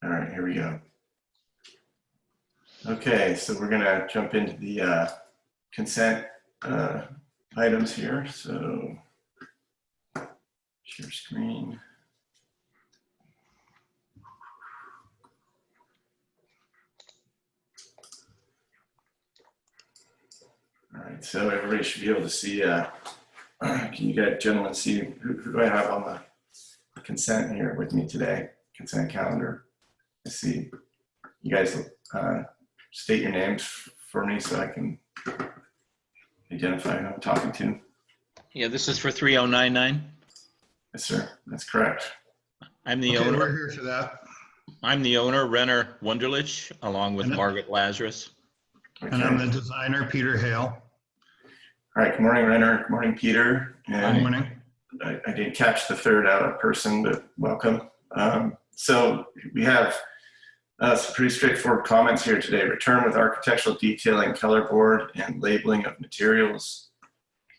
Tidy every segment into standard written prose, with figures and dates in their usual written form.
All right, here we go. Okay, so we're gonna jump into the consent items here. So share screen. All right, so everybody should be able to see. Can you guys, gentlemen, see who do I have on the consent here with me today? Consent calendar. I see. You guys state your names for me so I can identify who I'm talking to. Yeah, this is for 3099. Yes, sir. That's correct. I'm the Okay, owner. we're here for that. I'm the owner, Renner Wunderlich, along with And- Margaret Lazarus. Okay. And I'm the designer, Peter Hale. All right. Good morning, Renner. Good morning, Peter. Good And morning. I didn't catch the third person, but welcome. So we have some pretty straightforward comments here today. Return with architectural detailing, color board, and labeling of materials.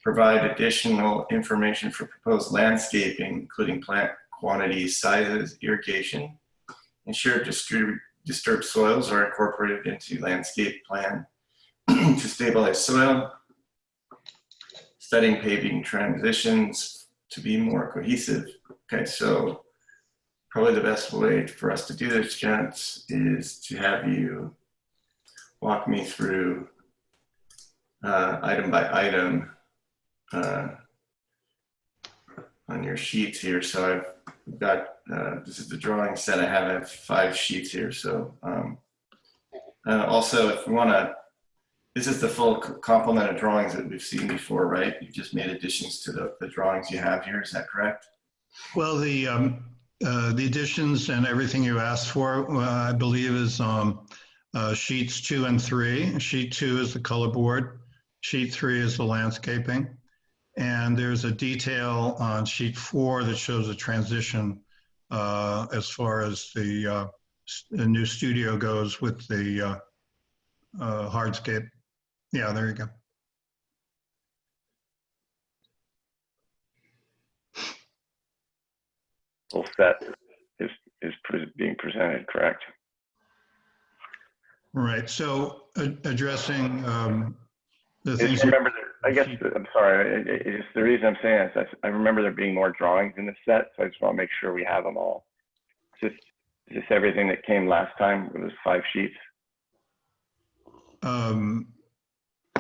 Provide additional information for proposed landscaping, including plant quantities, sizes, irrigation. Ensure disturbed soils are incorporated into landscape plan to stabilize soil. Studying paving transitions to be more cohesive. Okay, so probably the best way for us to do this, gents, is to have you walk me through item by item on your sheets here. So I've got, this is the drawing set I have 5 sheets here. So also if we want to, this is the full complement of drawings that we've seen before, right? You've just made additions to the drawings you have here. Is that correct? Well, the additions and everything you asked for, I believe, is sheets 2 and 3. Sheet 2 is the color board. Sheet 3 is the landscaping. And there's a detail on sheet 4 that shows a transition as far as the new studio goes with the hardscape. Yeah, there you go. Full set is being presented, correct? Right. So addressing the things. Just remember that, I guess, I'm sorry, it's the reason I'm saying this, I remember there being more drawings in the set, so I just want to make sure we have them all. Is this everything that came last time? It was 5 sheets?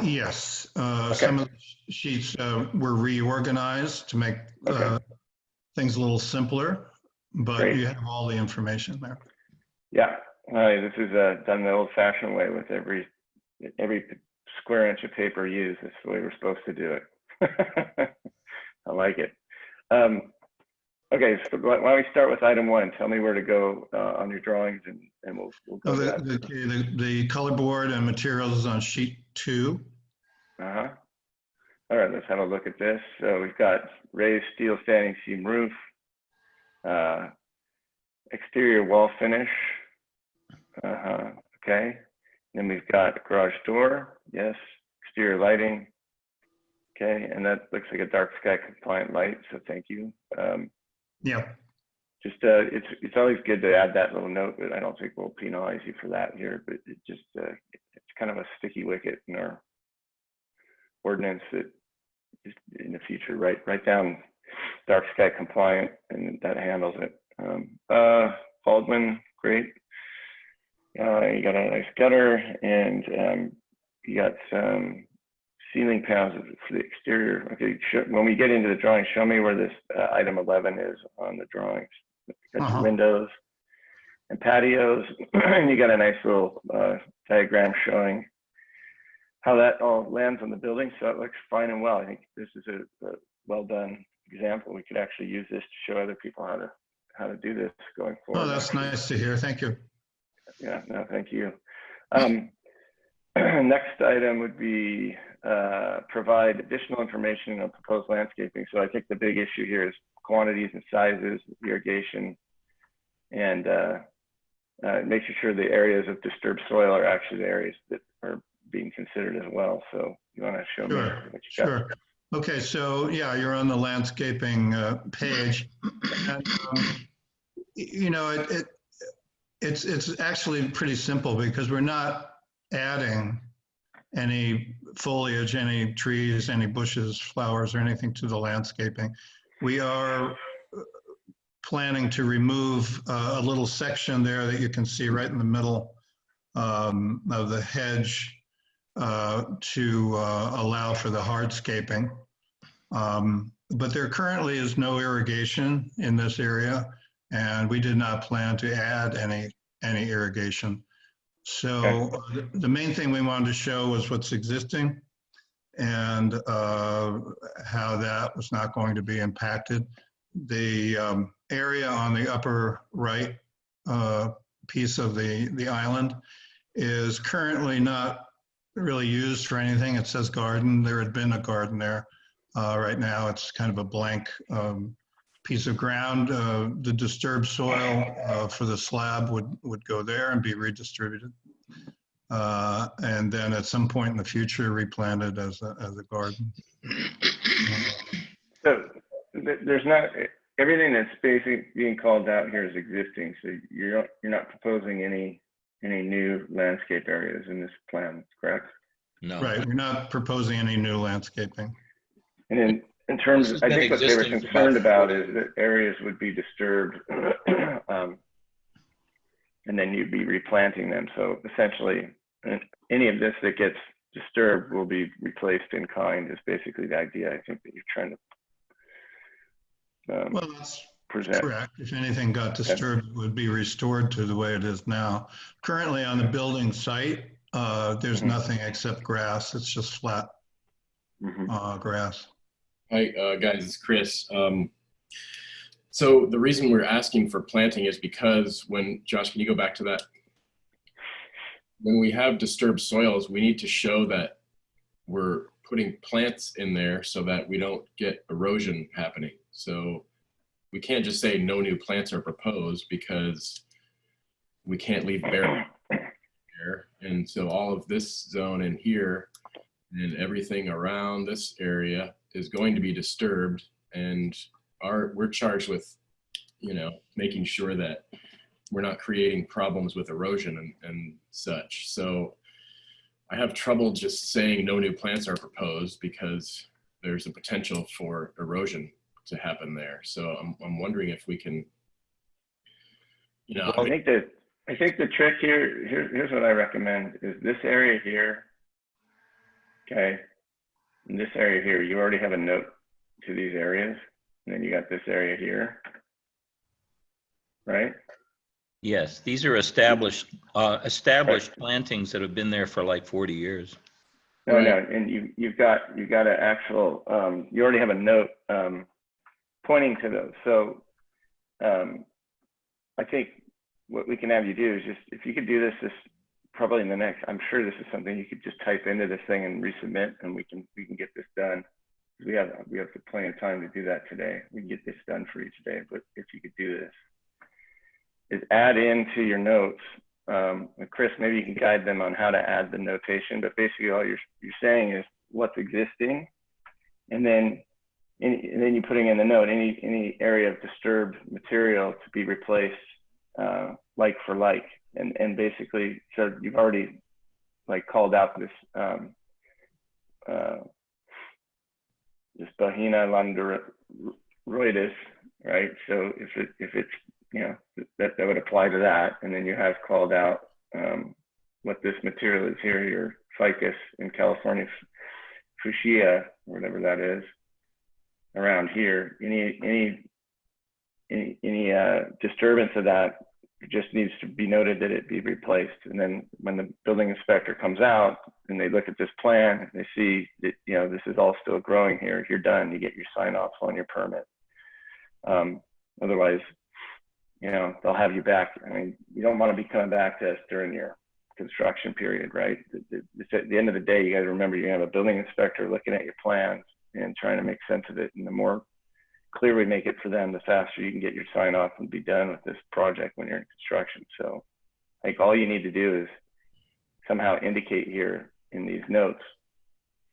Yes. Okay. Some of the sheets were reorganized to make things a little simpler, but Great. You have all the information there. Yeah. This is done the old-fashioned way with every square inch of paper used. That's the way we're supposed to do it. I like it. Okay, so why don't we start with item 1? Tell me where to go on your drawings, and we'll go to that. The color board and materials is on sheet 2. Uh-huh. All right, let's have a look at this. So we've got raised steel standing seam roof, exterior wall finish. Okay. Then we've got garage door. Yes. Exterior lighting. Okay. And that looks like a dark sky compliant light. So thank you. Yeah. Just it's always good to add that little note, but I don't think we'll penalize you for that here. But it just it's kind of a sticky wicket in our ordinance that just in the future write down dark sky compliant, and that handles it. Baldwin, great. You got a nice gutter, and you got some ceiling panels for the exterior. Okay, when we get into the drawing, show me where this item 11 is on the drawings. You got your windows and patios, and you got a nice little diagram showing how that all lands on the building. So it looks fine and well. I think this is a well done example. We could actually use this to show other people how to do this going forward. Oh, that's nice to hear. Thank you. Yeah, no, thank you. Next item would be provide additional information on proposed landscaping. So I think the big issue here is quantities and sizes, irrigation, and making sure the areas of disturbed soil are actually the areas that are being considered as well. So you want to show me what you got? Sure. Okay, so yeah, you're on the landscaping page. And, you know, It's actually pretty simple because we're not adding any foliage, any trees, any bushes, flowers, or anything to the landscaping. We are planning to remove a little section there that you can see right in the middle of the hedge to allow for the hardscaping. But there currently is no irrigation in this area, and we did not plan to add any irrigation. So the main thing we wanted to show was what's existing and how that was not going to be impacted. The area on the upper right piece of the island is currently not really used for anything. It says garden. There had been a garden there. Right now it's kind of a blank piece of ground. The disturbed soil for the slab would go there and be redistributed. And then at some point in the future, replanted as a garden. So there's not, everything that's basically being called out here is existing. So you're not proposing any new landscape areas in this plan, correct? No. Right, we're not proposing any new landscaping. And in terms, This has I been think what they were existing for concerned about about is that areas would be disturbed and then you'd be replanting them. So essentially, any of this that gets disturbed will be replaced in kind is basically the idea I think that you're trying to Well, that's present. correct. If anything got disturbed, it would be restored to the way it is now. Currently on the building site, there's nothing except grass. It's just flat grass. Hi, guys, it's Chris. So the reason we're asking for planting is because Josh, can you go back to that? When we have disturbed soils, we need to show that we're putting plants in there so that we don't get erosion happening. So we can't just say no new plants are proposed because we can't leave bare there. And so all of this zone in here and everything around this area is going to be disturbed, and we're charged with, making sure that we're not creating problems with erosion and such. So I have trouble just saying no new plants are proposed because there's a potential for erosion to happen there. So I'm wondering if we can, I think the trick here's what I recommend is this area here. Okay. In this area here, you already have a note to these areas, and then you got this area here, right? Yes, these are established plantings that have been there for like 40 years. No, Right. no, and you've got an actual, you already have a note pointing to those. So I think what we can have you do is just, if you could do this probably in the next, I'm sure this is something you could just type into this thing and resubmit, and we can get this done. We have plenty of time to do that today. We can get this done for you today, but if you could do this, is add into your notes. And Chris, maybe you can guide them on how to add the notation, but basically all you're saying is what's existing, and then you're putting in the note any area of disturbed material to be replaced like for like, and basically, so you've already like called out this this Bauhina landuroides, right? So if it's that would apply to that, and then you have called out what this material is here, your ficus in California, fuchsia, whatever that is, around here. Any disturbance of that just needs to be noted that it be replaced. And then when the building inspector comes out and they look at this plan, they see that this is all still growing here. You're done. You get your sign off on your permit. Otherwise, they'll have you back. I mean, you don't want to be coming back to us during your construction period, right? At the end of the day, you got to remember you have a building inspector looking at your plans and trying to make sense of it. And the more clear we make it for them, the faster you can get your sign off and be done with this project when you're in construction. So I think all you need to do is somehow indicate here in these notes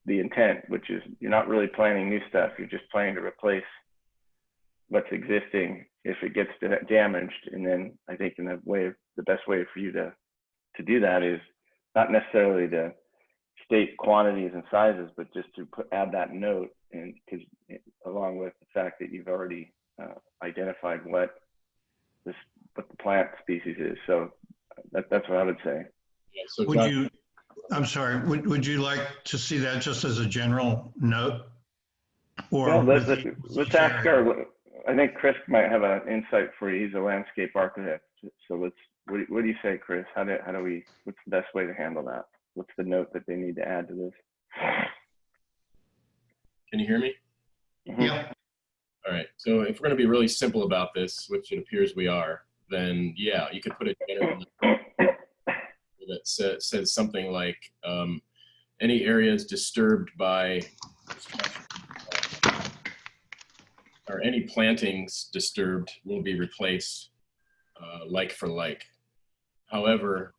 the intent, which is you're not really planning new stuff. You're just planning to replace what's existing if it gets damaged. And then I think the best way for you to do that is not necessarily to state quantities and sizes, but just to add that note, and because along with the fact that you've already identified what the plant species is. So that's what I would say. Yeah, so Would Josh, you, I'm sorry, would you like to see that just as a general note? Or Well, with let's each ask area? I think Chris might have an insight for you. He's a landscape architect. So what do you say, Chris? What's the best way to handle that? What's the note that they need to add to this? can you hear me? Yeah, All right. So if we're going to be really simple about this, which it appears we are, then yeah, you could put a general note that says something like any areas disturbed by or any plantings disturbed will be replaced like for like. However,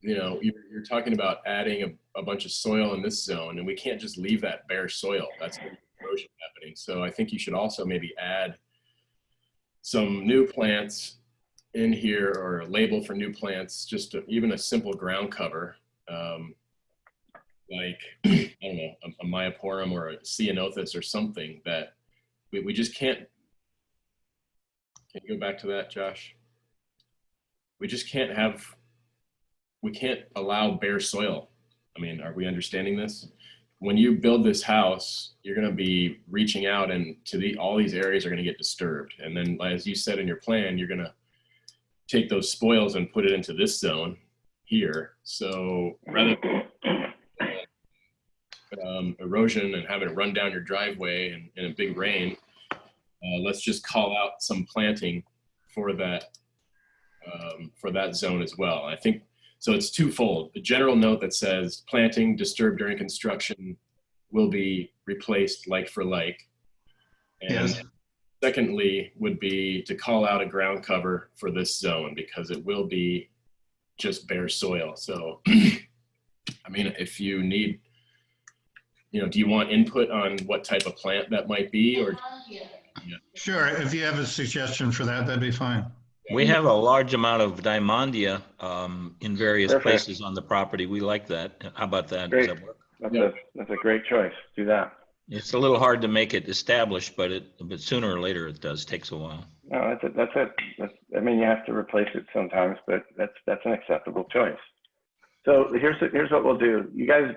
you know, you're talking about adding a bunch of soil in this zone, and we can't just leave that bare soil. That's erosion happening. So I think you should also maybe add some new plants in here, or a label for new plants, just even a simple ground cover, like, I don't know, a Myoporum or a Ceanothus or something that we just can't. Can you go back to that, Josh? We just can't we can't allow bare soil. I mean, are we understanding this? When you build this house, you're going to be reaching out, and all these areas are going to get disturbed. And then, as you said in your plan, you're going to take those spoils and put it into this zone here. So rather than erosion and having it run down your driveway in a big rain, let's just call out some planting for that zone as well. I think so. It's twofold. The general note that says planting disturbed during construction will be replaced like for like. And yes. secondly would be to call out a ground cover for this zone, because it will be just bare soil. So, I mean, if you need, you know, do you want input on what type of plant that might be, or? Sure, if you have a suggestion for that, that'd be fine. We have a large amount of Diamondia in various Perfect. places on the property. We like that. How about that? Does Great. that work? That's a great choice. Do that. It's a little hard to make it established, but sooner or later it does. Takes a while. No, that's it. I mean, you have to replace it sometimes, but that's an acceptable choice. So here's what we'll do. You guys,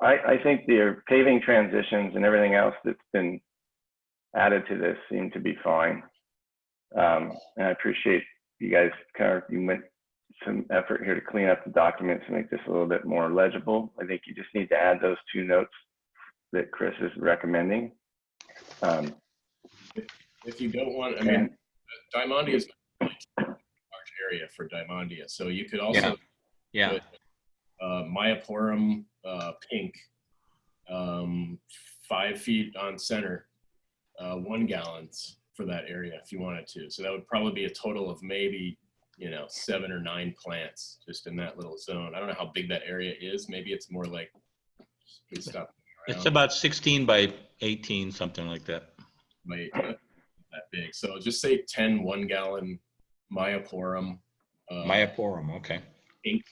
I think the paving transitions and everything else that's been added to this seem to be fine. And I appreciate you guys you went some effort here to clean up the documents and make this a little bit more legible. I think you just need to add those two notes that Chris is recommending. If you don't want, I mean, Diamondia is not really a large area for Diamondia, so you could also Yeah. put Myoporum pink, 5 feet on center, 1 gallons for that area if you wanted to. So that would probably be a total of maybe, you know, 7 or 9 plants just in that little zone. I don't know how big that area is. Maybe it's more like good stuff. It's about 16 by 18, something like that. That big. So just say 10 1-gallon Myoporum. Myoporum, okay. Pink,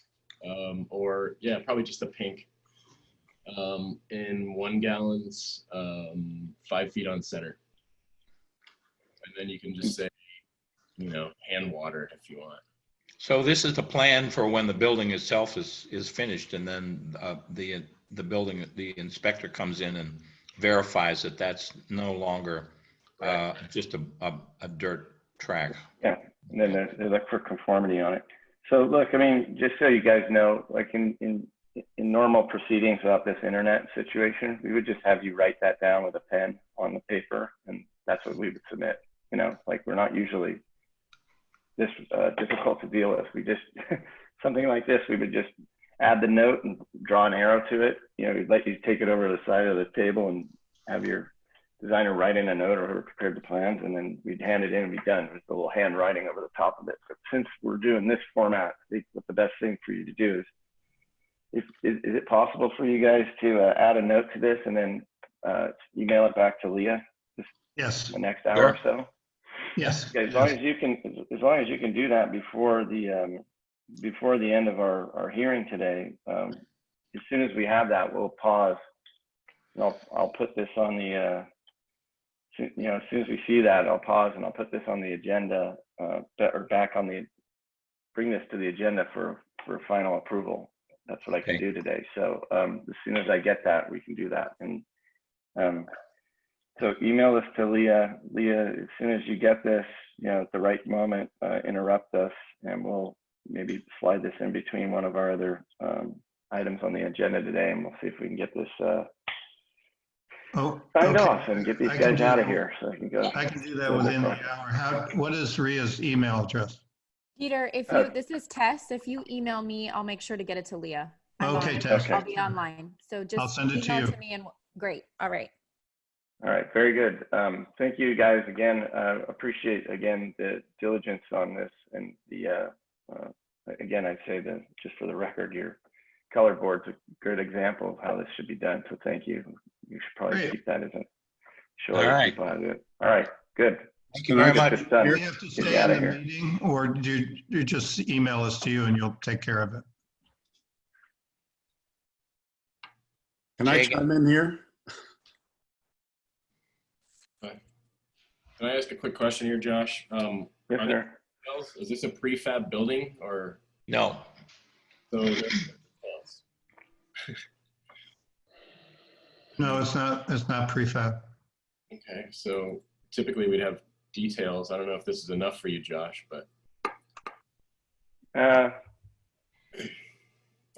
or yeah, probably just the pink, in 1 gallons, 5 feet on center. And then you can just say, you know, hand water it if you want. So this is the plan for when the building itself is finished, and then the inspector comes in and verifies that that's no longer just a dirt track. Yeah, and then they look for conformity on it. So look, I mean, just so you guys know, like in normal proceedings without this internet situation, we would just have you write that down with a pen on the paper, and that's what we would submit. You know, like we're not usually this difficult to deal with. We just, something like this, we would just add the note and draw an arrow to it. You know, we'd let you take it over to the side of the table and have your designer write in a note or whoever prepared the plans, and then we'd hand it in and be done with a little handwriting over the top of it. But since we're doing this format, I think what the best thing for you to do is it possible for you guys to add a note to this and then email it back to Leah Yes. the next hour or so? Yes. Okay, as long as you can do that before the end of our hearing today, as soon as we have that, we'll pause. And I'll put this on the, as soon as we see that, I'll pause and I'll put this on the agenda, or bring this to the agenda for final approval. That's what I can Okay. do today. So as soon as I get that, we can do that. And so email this to Leah. Leah, as soon as you get this, at the right moment, interrupt us, and we'll maybe slide this in between one of our other items on the agenda today, and we'll see if we can get this signed off and get these I can guys do out of that. here so I can go. I can do that go within the across. hour. What is Ria's email address? Peter, this is Tess. If you email me, I'll make sure to get it to Leah. Okay, Tess. I'll be online. So just I'll send it to email you. to me and great. All right. All right, very good. Thank you guys again. Appreciate again the diligence on this, and the again, I'd say that just for the record, your color board's a good example of how this should be done. So thank you. You should probably Great. keep that as a show All other right. people how to do it. All right, good. Thank you very Get much. this done. Do we have to Get stay you out in of the here. meeting, or do you just email us to you and you'll take care of it? Can I Jake. chime in here? Can I ask a quick question here, Josh? Yes, Are there sir. details? Is this a prefab building or No, so? there's details? No, it's not prefab. Okay, so typically we'd have details. I don't know if this is enough for you, Josh, but I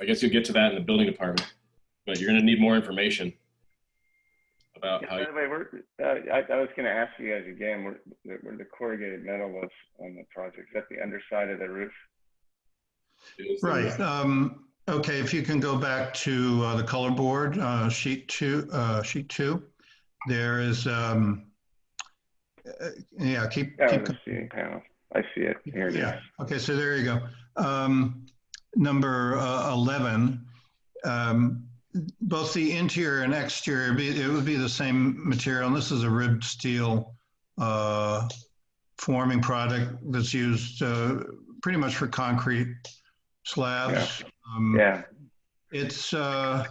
guess you'll get to that in the building department. But you're going to need more information about how By you. the way, I was going to ask you guys again where the corrugated metal was on the project. Is that the underside of the roof? Right. Okay, if you can go back to the color board, sheet two. There is, yeah, keep The seating panel. I see it. Here it is. Yeah, okay, so there you go. Number 11, both the interior and exterior, it would be the same material. And this is a ribbed steel forming product that's used pretty much for concrete slabs. Yeah. It's, I've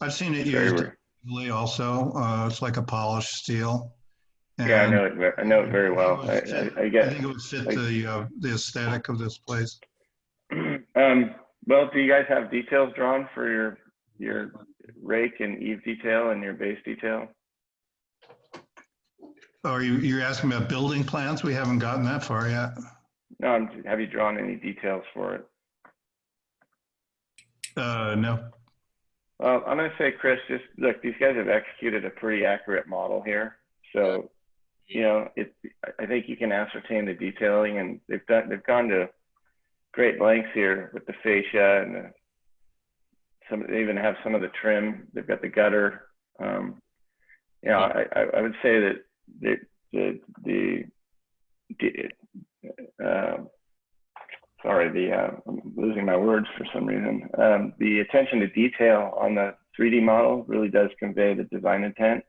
seen it Very used weird. digitally also. It's like a polished steel. Yeah, I And know it. I know it very well. I I get. think it would fit the aesthetic of this place. Well, do you guys have details drawn for your rake and eave detail and your base detail? Oh, you're asking about building plans? We haven't gotten that far yet. No, have you drawn any details for it? No. Well, I'm going to say, Chris, just look, these guys have executed a pretty accurate model here. So, I think you can ascertain the detailing, and they've gone to great lengths here with the fascia and they even have some of the trim. They've got the gutter. I would say that I'm losing my words for some reason. The attention to detail on the 3D model really does convey the design intent.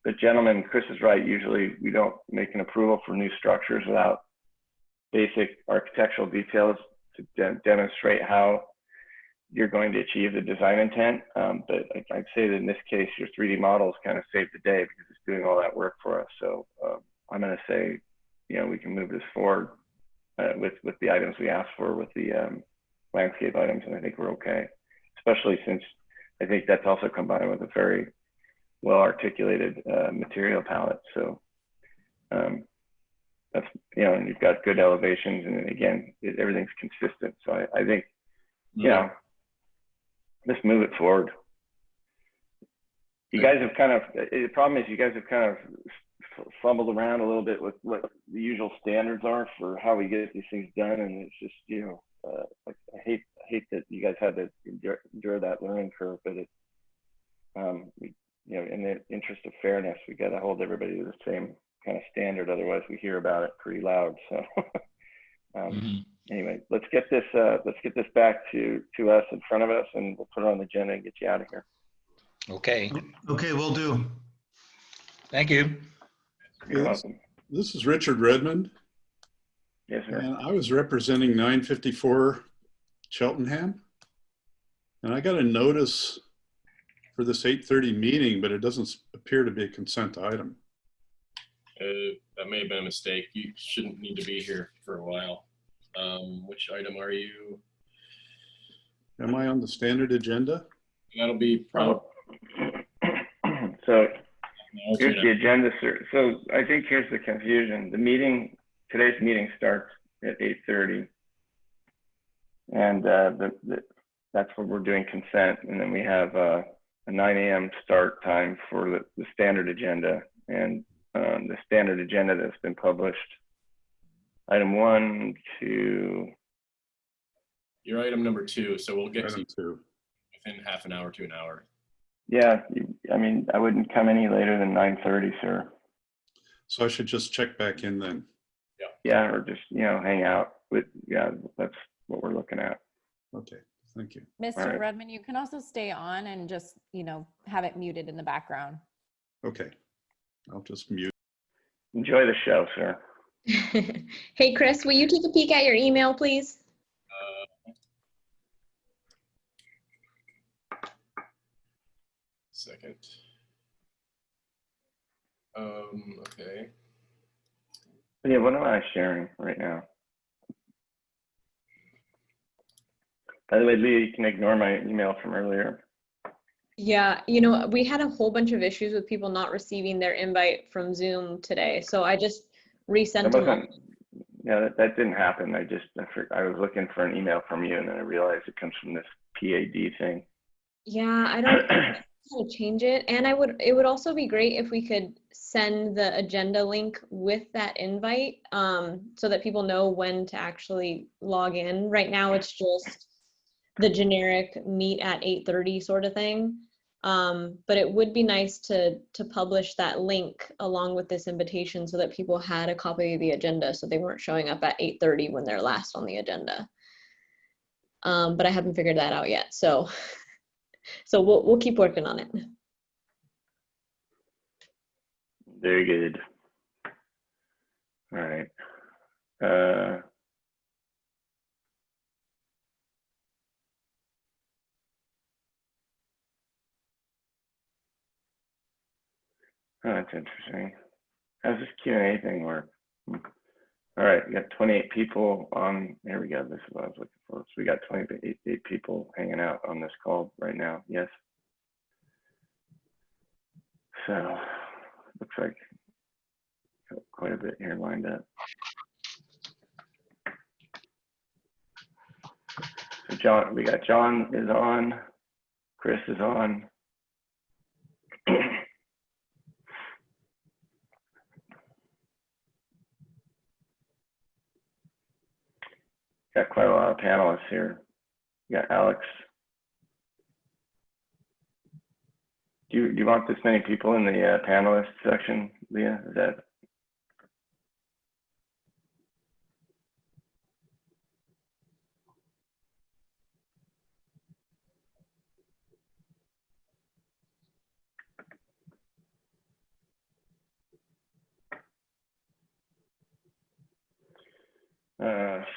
But gentlemen, Chris is right. Usually we don't make an approval for new structures without basic architectural details to demonstrate how you're going to achieve the design intent. But I'd say that in this case, your 3D models kind of saved the day because it's doing all that work for us. So I'm going to say, we can move this forward with the items we asked for with the landscape items, and I think we're okay, especially since I think that's also combined with a very well-articulated material palette. So that's, and you've got good elevations, and again, everything's consistent. So I think, let's move it forward. You guys have the problem is you guys have kind of fumbled around a little bit with what the usual standards are for how we get these things done. And it's just, I hate that you guys had to endure that learning curve, but it, in the interest of fairness, we got to hold everybody to the same kind of standard. Otherwise we hear about it pretty loud. So anyway, let's get this back to us in front of us, and we'll put it on the agenda and get you out of here. okay. Okay, will do. Thank you. You're welcome. This is Richard Redmond, Yes, sir. and I was representing 954 Cheltenham. And I got a notice for this 8:30 meeting, but it doesn't appear to be a consent item. That may have been a mistake. You shouldn't need to be here for a while. Which item are you? Am I on the standard agenda? That'll be probably. So here's the agenda, sir. So I think here's the confusion. Today's meeting starts at 8:30. And that's what we're doing consent. And then we have a 9 a.m. start time for the standard agenda. And the standard agenda that's been published. Item 1, 2. You're item number 2, so we'll get to Item 2. within half an hour to an hour. Yeah, I mean, I wouldn't come any later than 9:30, sir. So I should just check back in then. Yeah, or just, hang out. But yeah, that's what we're looking at. Okay, thank you. Mr. All right. Redmond, you can also stay on and just, have it muted in the background. Okay, I'll just mute. Enjoy the show, sir. Hey, Chris, will you take a peek at your email, please? Second. Okay. Yeah, what am I sharing right now? By the way, Leah, you can ignore my email from earlier. Yeah, we had a whole bunch of issues with people not receiving their invite from Zoom today, so I just resent them. Yeah, that didn't happen. I was looking for an email from you, and then I realized it comes from this PAD thing. Yeah, I don't know how to change it. And it would also be great if we could send the agenda link with that invite, so that people know when to actually log in. Right now, it's just the generic meet at 8:30 sort of thing. But it would be nice to publish that link along with this invitation so that people had a copy of the agenda so they weren't showing up at 8:30 when they're last on the agenda. But I haven't figured that out yet. So we'll keep working on it. Very good. All right. Oh, that's interesting. How's this Q&A thing work? All right, we got 28 people on. There we go. This is what I was looking for. So we got 28 people hanging out on this call right now. Yes. So looks like got quite a bit here lined up. So we got John is on. Chris is on. Got quite a lot of panelists here. We got Alex. Do you want this many people in the panelist section, Leah? Is that?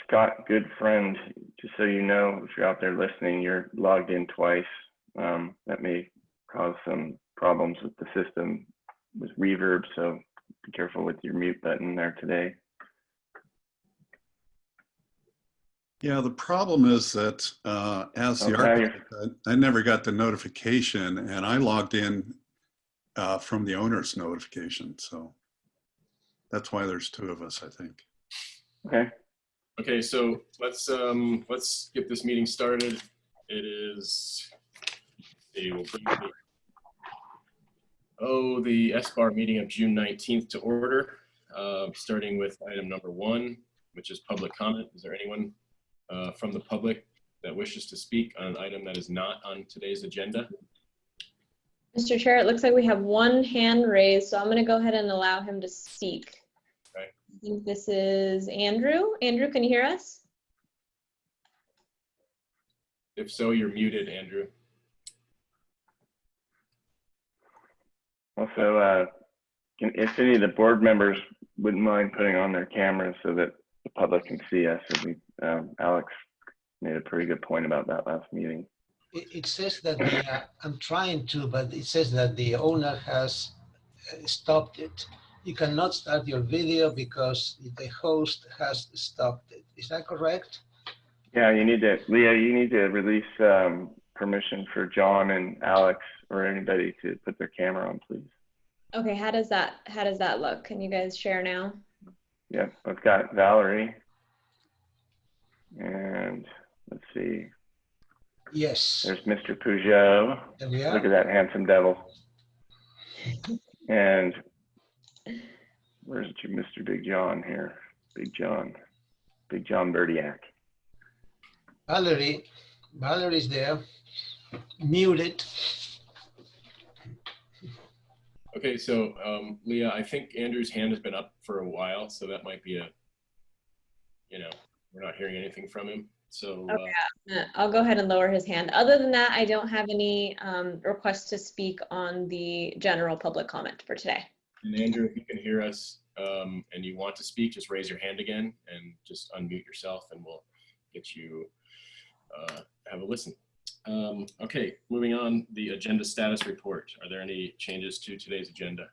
Scott, good friend, just so you know, if you're out there listening, you're logged in twice. That may cause some problems with the system with reverb, so be careful with your mute button there today. Yeah, the problem is that as the architect, I never got the notification, and I logged in from the owner's notification. So that's why there's two of us, I think. Okay. Okay, so let's get this meeting started. It is the SBAR meeting of June 19th to order, starting with item number 1, which is public comment. Is there anyone from the public that wishes to speak on an item that is not on today's agenda? Mr. Chair, it looks like we have one hand raised, so I'm going to go ahead and allow him to speak. Okay. I think this is Andrew. Andrew, can you hear us? If so, you're muted, Andrew. Also, if any of the board members wouldn't mind putting on their cameras so that the public can see us. Alex made a pretty good point about that last meeting. It says that I'm trying to, but it says that the owner has stopped it. You cannot start your video because the host has stopped it. Is that correct? Yeah, Leah, you need to release permission for John and Alex or anybody to put their camera on, please. Okay, how does that look? Can you guys share now? Yep, I've got Valerie. And let's see. Yes. There's Mr. Peugeot. There we are. Look at that handsome devil. And where's Mr. Big John here? Big John Birdiak. Valerie's there, muted. Okay, so Leah, I think Andrew's hand has been up for a while, so that might be we're not hearing anything from him. So I'll go ahead and lower his hand. Other than that, I don't have any requests to speak on the general public comment for today. And Andrew, if you can hear us and you want to speak, just raise your hand again and just unmute yourself and we'll get you have a listen. Okay, moving on, the agenda status report. Are there any changes to today's agenda?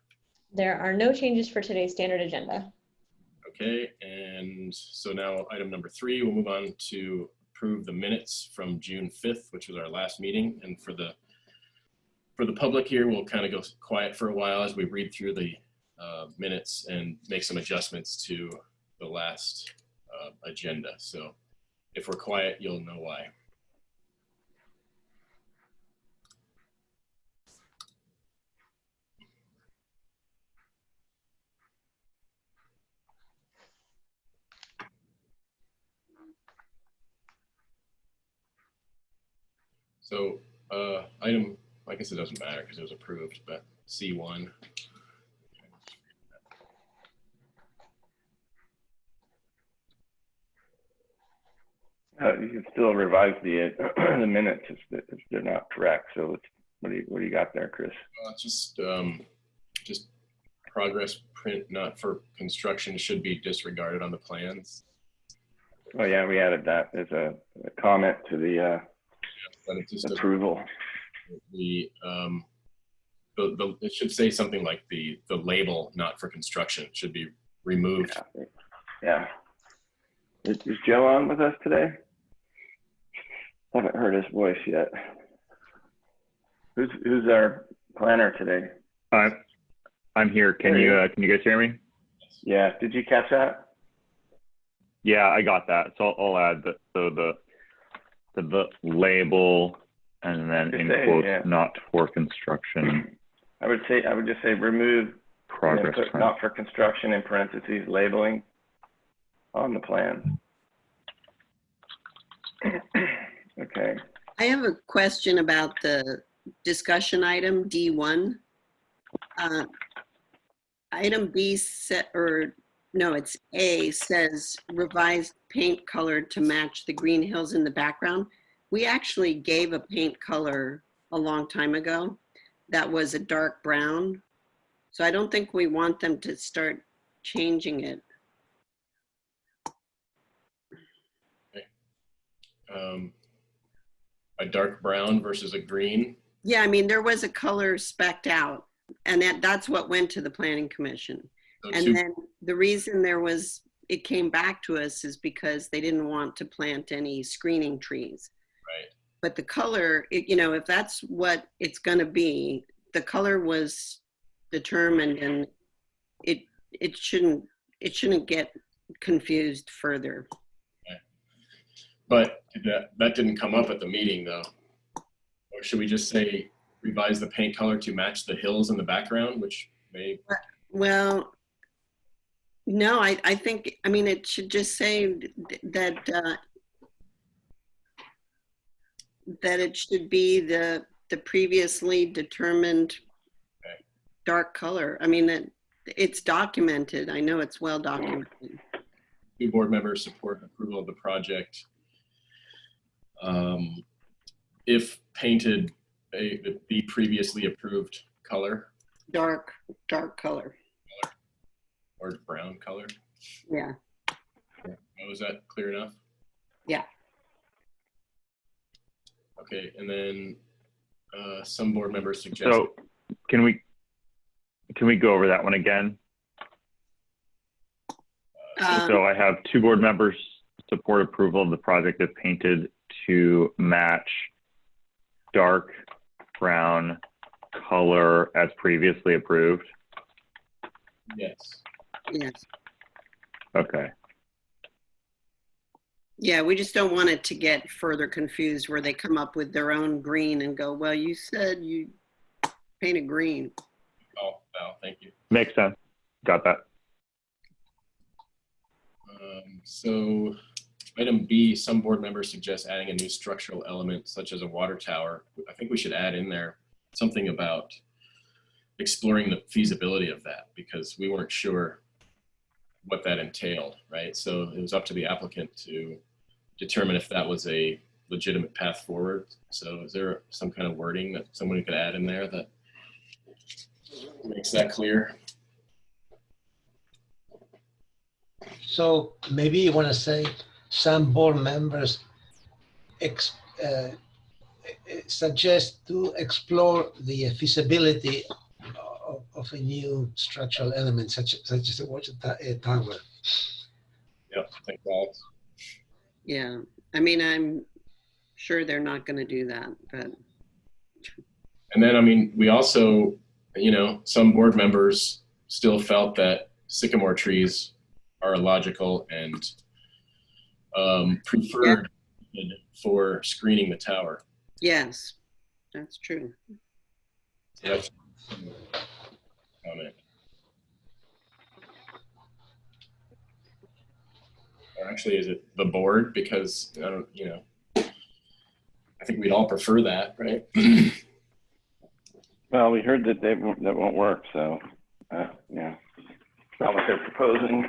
There are no changes for today's standard agenda. Okay, and so now item number 3, we'll move on to approve the minutes from June 5th, which was our last meeting. And for the public here, we'll kind of go quiet for a while as we read through the minutes and make some adjustments to the last agenda. So if we're quiet, you'll know why. So item, I guess it doesn't matter because it was approved, but C1. You can still revise the minutes if they're not correct. So what do you got there, Chris? Just progress print not for construction should be disregarded on the plans. Oh yeah, we added that as a comment to the But it just approval. It should say something like the label not for construction should be removed. Yeah. Is Joe on with us today? Haven't heard his voice yet. Who's our planner today? I'm here. Can you guys hear me? Yeah. Did you catch that? Yeah, I got that. So I'll add the label and then in quotes, not for construction. I would just say remove progress put not for construction in parentheses labeling on the plan. Okay. I have a question about the discussion item D1. Item B it's A says revised paint color to match the green hills in the background. We actually gave a paint color a long time ago that was a dark brown. So I don't think we want them to start changing it. Okay. A dark brown versus a green. Yeah, I mean, there was a color spec'd out and that's what went to the Planning Commission. And then the reason it came back to us is because they didn't want to plant any screening trees. Right. But the color, if that's what it's going to be, the color was determined and it shouldn't get confused further. Okay. But that didn't come up at the meeting though. Or should we just say revise the paint color to match the hills in the background, which may... Well, no, I think, it should just say that it should be the previously determined dark color. That it's documented. I know it's well documented. 2 board members support approval of the project. If painted the previously approved color. Dark color. or brown color. Yeah. Was that clear enough? Yeah. Okay, and then some board members suggest. So can we go over that one again? So I have 2 board members support approval of the project if painted to match dark brown color as previously approved. Yes. Yes. Okay. Yeah, we just don't want it to get further confused where they come up with their own green and go, well, you said you painted green. Oh, wow, thank you. Makes sense. Got that. So item B, some board members suggest adding a new structural element such as a water tower. I think we should add in there something about exploring the feasibility of that, because we weren't sure what that entailed, right? So it was up to the applicant to determine if that was a legitimate path forward. So is there some kind of wording that somebody could add in there that makes that clear? So maybe you want to say some board members suggest to explore the feasibility of a new structural element such as a water tower. Yep, thanks, Alex. Yeah, I mean, I'm sure they're not going to do that, but. And then, I mean, we also, you know, some board members still felt that sycamore trees are logical and preferred for screening the tower. Yes, that's true. So that's comment. Or actually, is it the board? Because I don't, you know, I think we'd all prefer that, right? Well, we heard that that won't work, so yeah, it's not what they're proposing.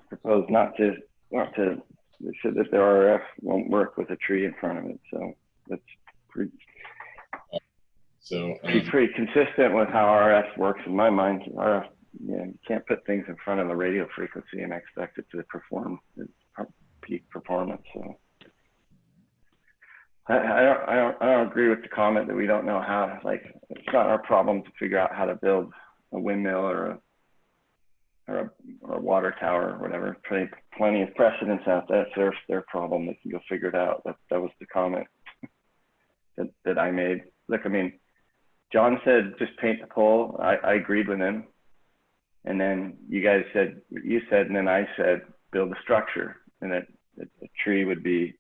Propose not to. They said that the RF won't work with a tree in front of it, so that's pretty consistent with how RF works in my mind. RF, yeah, you can't put things in front of the radio frequency and expect it to perform its peak performance. So I don't agree with the comment that we don't know how. Like, it's not our problem to figure out how to build a windmill or a water tower or whatever. Plenty of precedents out there. That's their problem. They can go figure it out. That was the comment that I made. Look, I mean, John said just paint the pole. I agreed with him. And then you guys said what you said, and then I said build a structure, and that a tree would be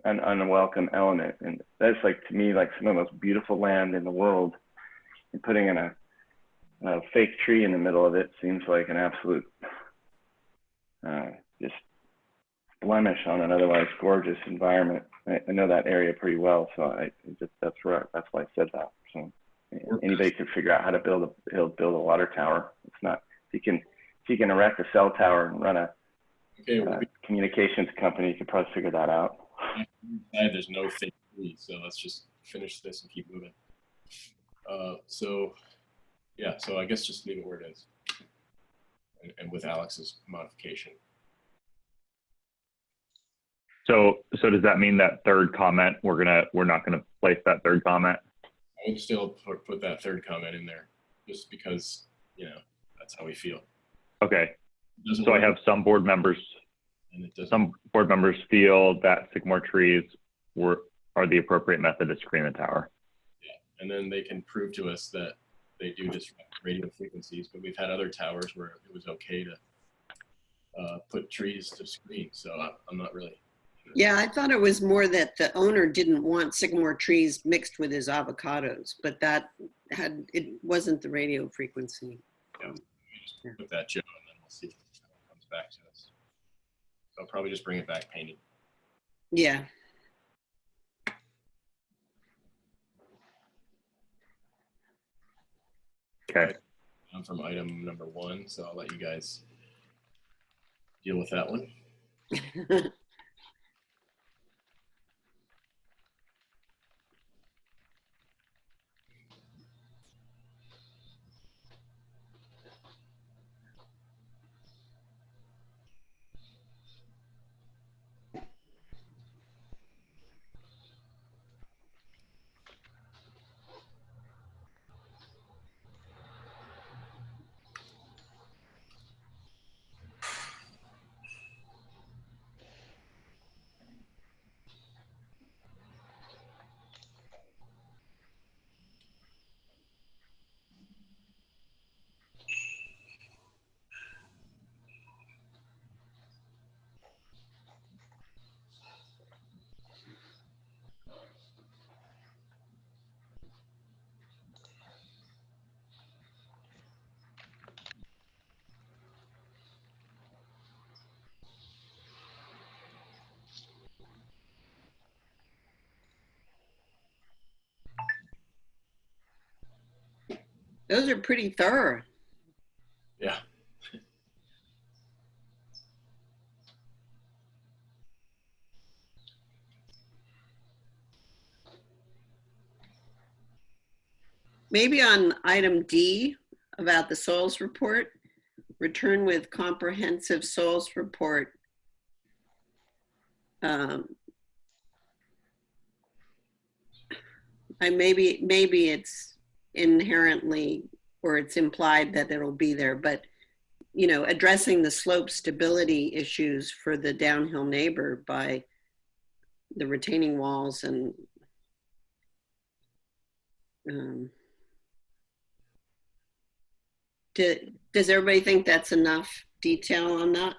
an unwelcome element. And that's, like, to me, like some of the most beautiful land in the world, and putting in a fake tree in the middle of it seems like an absolute just blemish on an otherwise gorgeous environment. I know that area pretty well, so that's why I said that. So anybody could figure out how to build a water tower. It's not, if you can erect a cell tower and run a communications company, you could probably figure that out. There's no fake tree, so let's just finish this and keep moving. So yeah, so I guess just leave it where it is, and with Alex's modification. So does that mean that third comment, we're not gonna place that third comment? I would still put that third comment in there, just because, you know, that's how we feel. Okay. So I have some board members feel that sycamore trees are the appropriate method to screen the tower. Yeah, and then they can prove to us that they do disrupt radio frequencies, but we've had other towers where it was okay to put trees to screen. So I'm not really. Yeah, I thought it was more that the owner didn't want sycamore trees mixed with his avocados, but it wasn't the radio frequency. Yeah, we just put that Joe, and then we'll see if it comes back to us. So I'll probably just bring it back painted. Yeah. Okay. I'm from item number 1, so I'll let you guys deal with that one. Those are pretty thorough. Yeah. Maybe on item D about the soils report, return with comprehensive soils report. Maybe it's inherently, or it's implied that it'll be there, but you know, addressing the slope stability issues for the downhill neighbor by the retaining walls and does everybody think that's enough detail on that?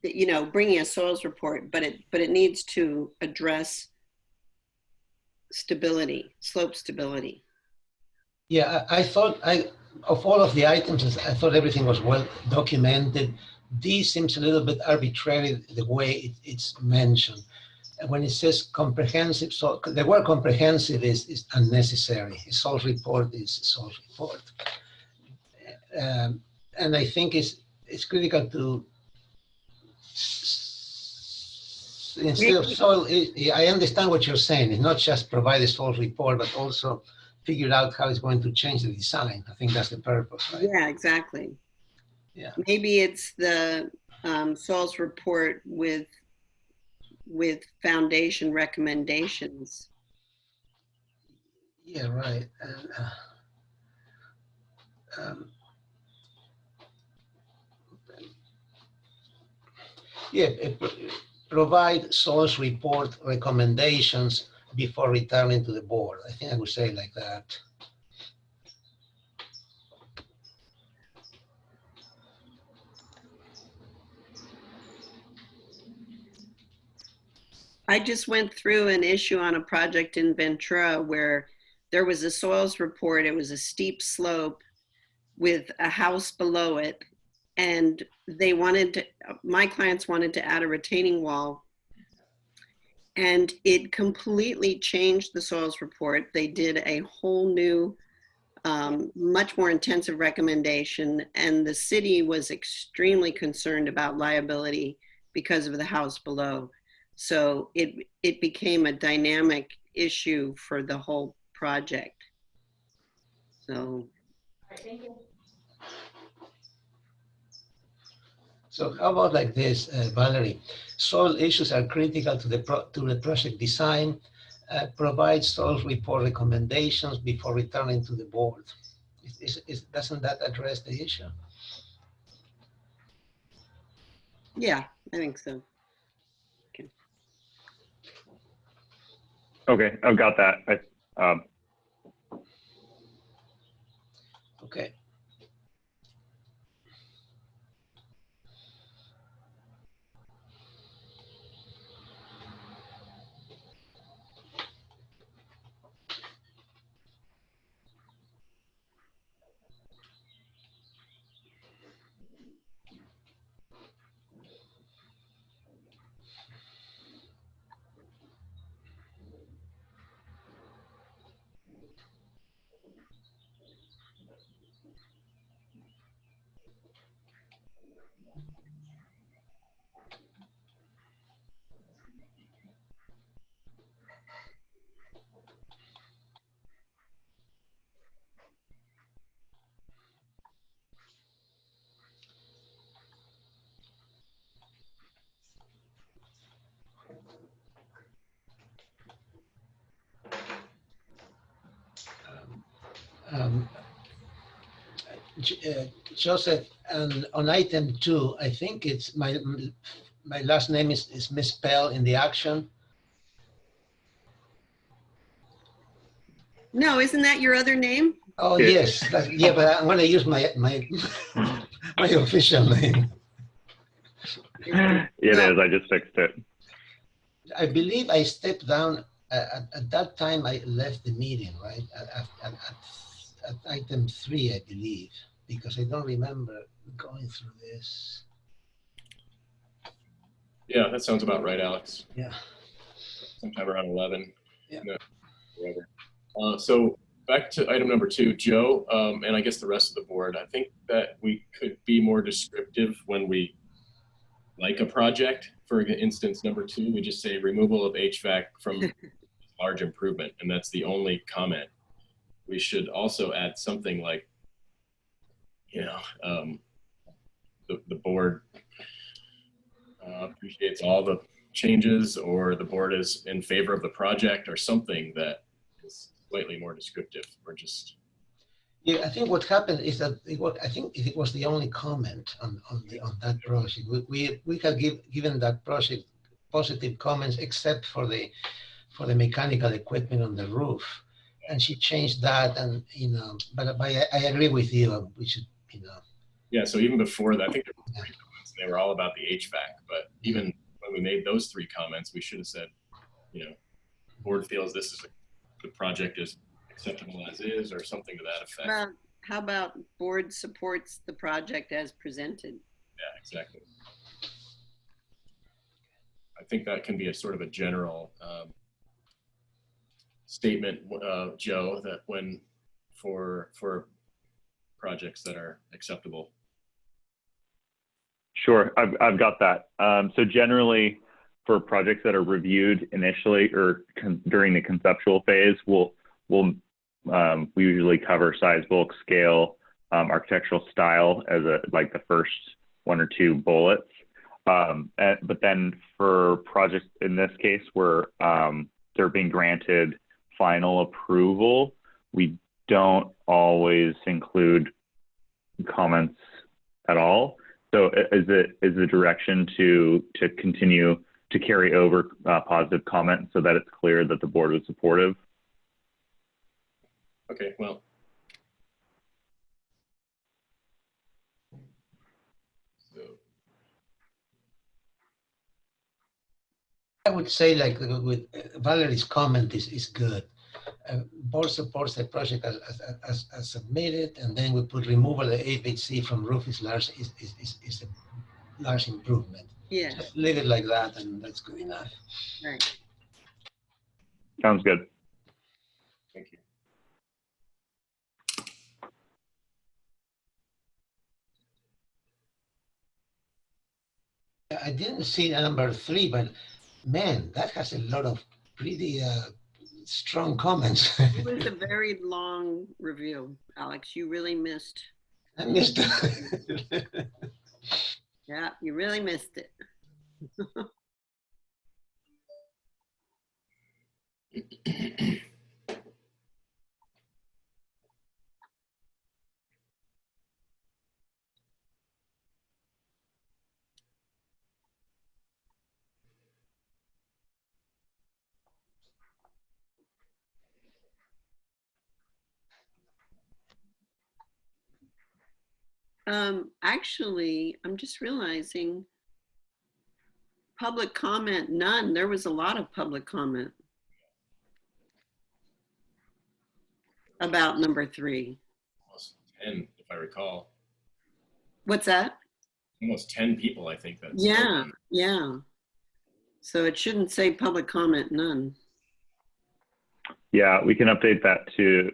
You know, bringing a soils report, but it needs to address stability, slope stability. Yeah, I thought of all of the items, I thought everything was well documented. D seems a little bit arbitrary the way it's mentioned. When it says comprehensive, so the word comprehensive is unnecessary. A soils report is a soils report. And I think it's critical to, instead of soil, I understand what you're saying. It's not just provide a soils report, but also figure out how it's going to change the design. I think that's the purpose, right? Yeah, exactly. Yeah. Maybe it's the soils report with foundation recommendations. Yeah, right. Provide source report recommendations before returning to the board. I think I would say it like that. I just went through an issue on a project in Ventura where there was a soils report. It was a steep slope with a house below it. And they wanted to, my clients wanted to add a retaining wall. And it completely changed the soils report. They did a whole new, much more intensive recommendation. And the city was extremely concerned about liability because of the house below. So it became a dynamic issue for the whole project. So. So how about like this, Valerie? Soil issues are critical to the project design. Provide soil report recommendations before returning to the board. Doesn't that address the issue? Yeah, I think so. Okay, I've got that. Okay. Joseph, and on item 2, I think it's my last name is misspelled in the action. No, isn't that your other name? Oh yes, yeah, but I'm going to use my my official name. It is. I just fixed it. I believe I stepped down at that time. I left the meeting, right? At item 3, I believe, because I don't remember going through this. Yeah, that sounds about right, Alex. Yeah. Sometime around 11. Yeah. No, whatever. So back to item number 2, Joe, and I guess the rest of the board, I think that we could be more descriptive when we like a project. For instance, number 2, we just say removal of HVAC from large improvement, and that's the only comment. We should also add something like, the board appreciates all the changes, or the board is in favor of the project, or something that is slightly more descriptive, or just. Yeah, I think what happened is that I think it was the only comment on that project. We had given that project positive comments except for the mechanical equipment on the roof, and she changed that. And but I agree with you. We should Yeah. So even before that, I think there were 3 comments, and they were all about the HVAC. But even when we made those 3 comments, we should have said, board feels the project is acceptable as is, or something to that effect. Well, how about board supports the project as presented? Yeah, exactly. I think that can be a sort of a general statement, Joe, that when for projects that are acceptable. Sure, I've got that. So generally, for projects that are reviewed initially or during the conceptual phase, we usually cover size, bulk, scale, architectural style as like the first 1 or 2 bullets. But then for projects in this case where they're being granted final approval, we don't always include comments at all. So is the direction to continue to carry over positive comments so that it's clear that the board was supportive? Okay, well. I would say, like with Valerie's comment, is good. Board supports the project as submitted, and then we put removal of HVAC from roof is a large improvement. Yeah. Just leave it like that, and that's good enough. Right. Sounds good. Thank you. I didn't see number 3, but man, that has a lot of pretty strong comments. It was a very long review, Alex. You really missed. I missed it. Yeah, you really missed it. Actually, I'm just realizing public comment, none. There was a lot of public comment about number 3. Almost 10, if I recall. What's that? Almost 10 people, I think. That's Yeah, yeah. So it shouldn't say public comment, none. Yeah, we can update that to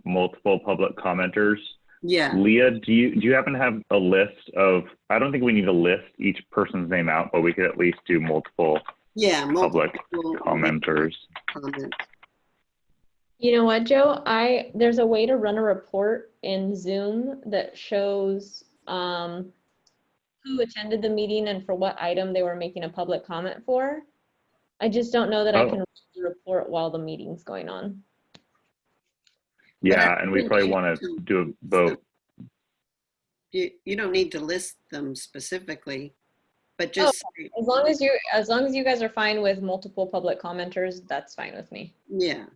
multiple public commenters. Yeah. Leah, do you happen to have a list of, I don't think we need to list each person's name out, but we could at least do multiple public commenters. Comments. You know what, Joe? There's a way to run a report in Zoom that shows who attended the meeting and for what item they were making a public comment for. I just don't know that I can run the report while the meeting's going on. Yeah, and we probably want to do a vote. You don't need to list them specifically, but just as long as you guys are fine with multiple public commenters, that's fine with me. Yeah.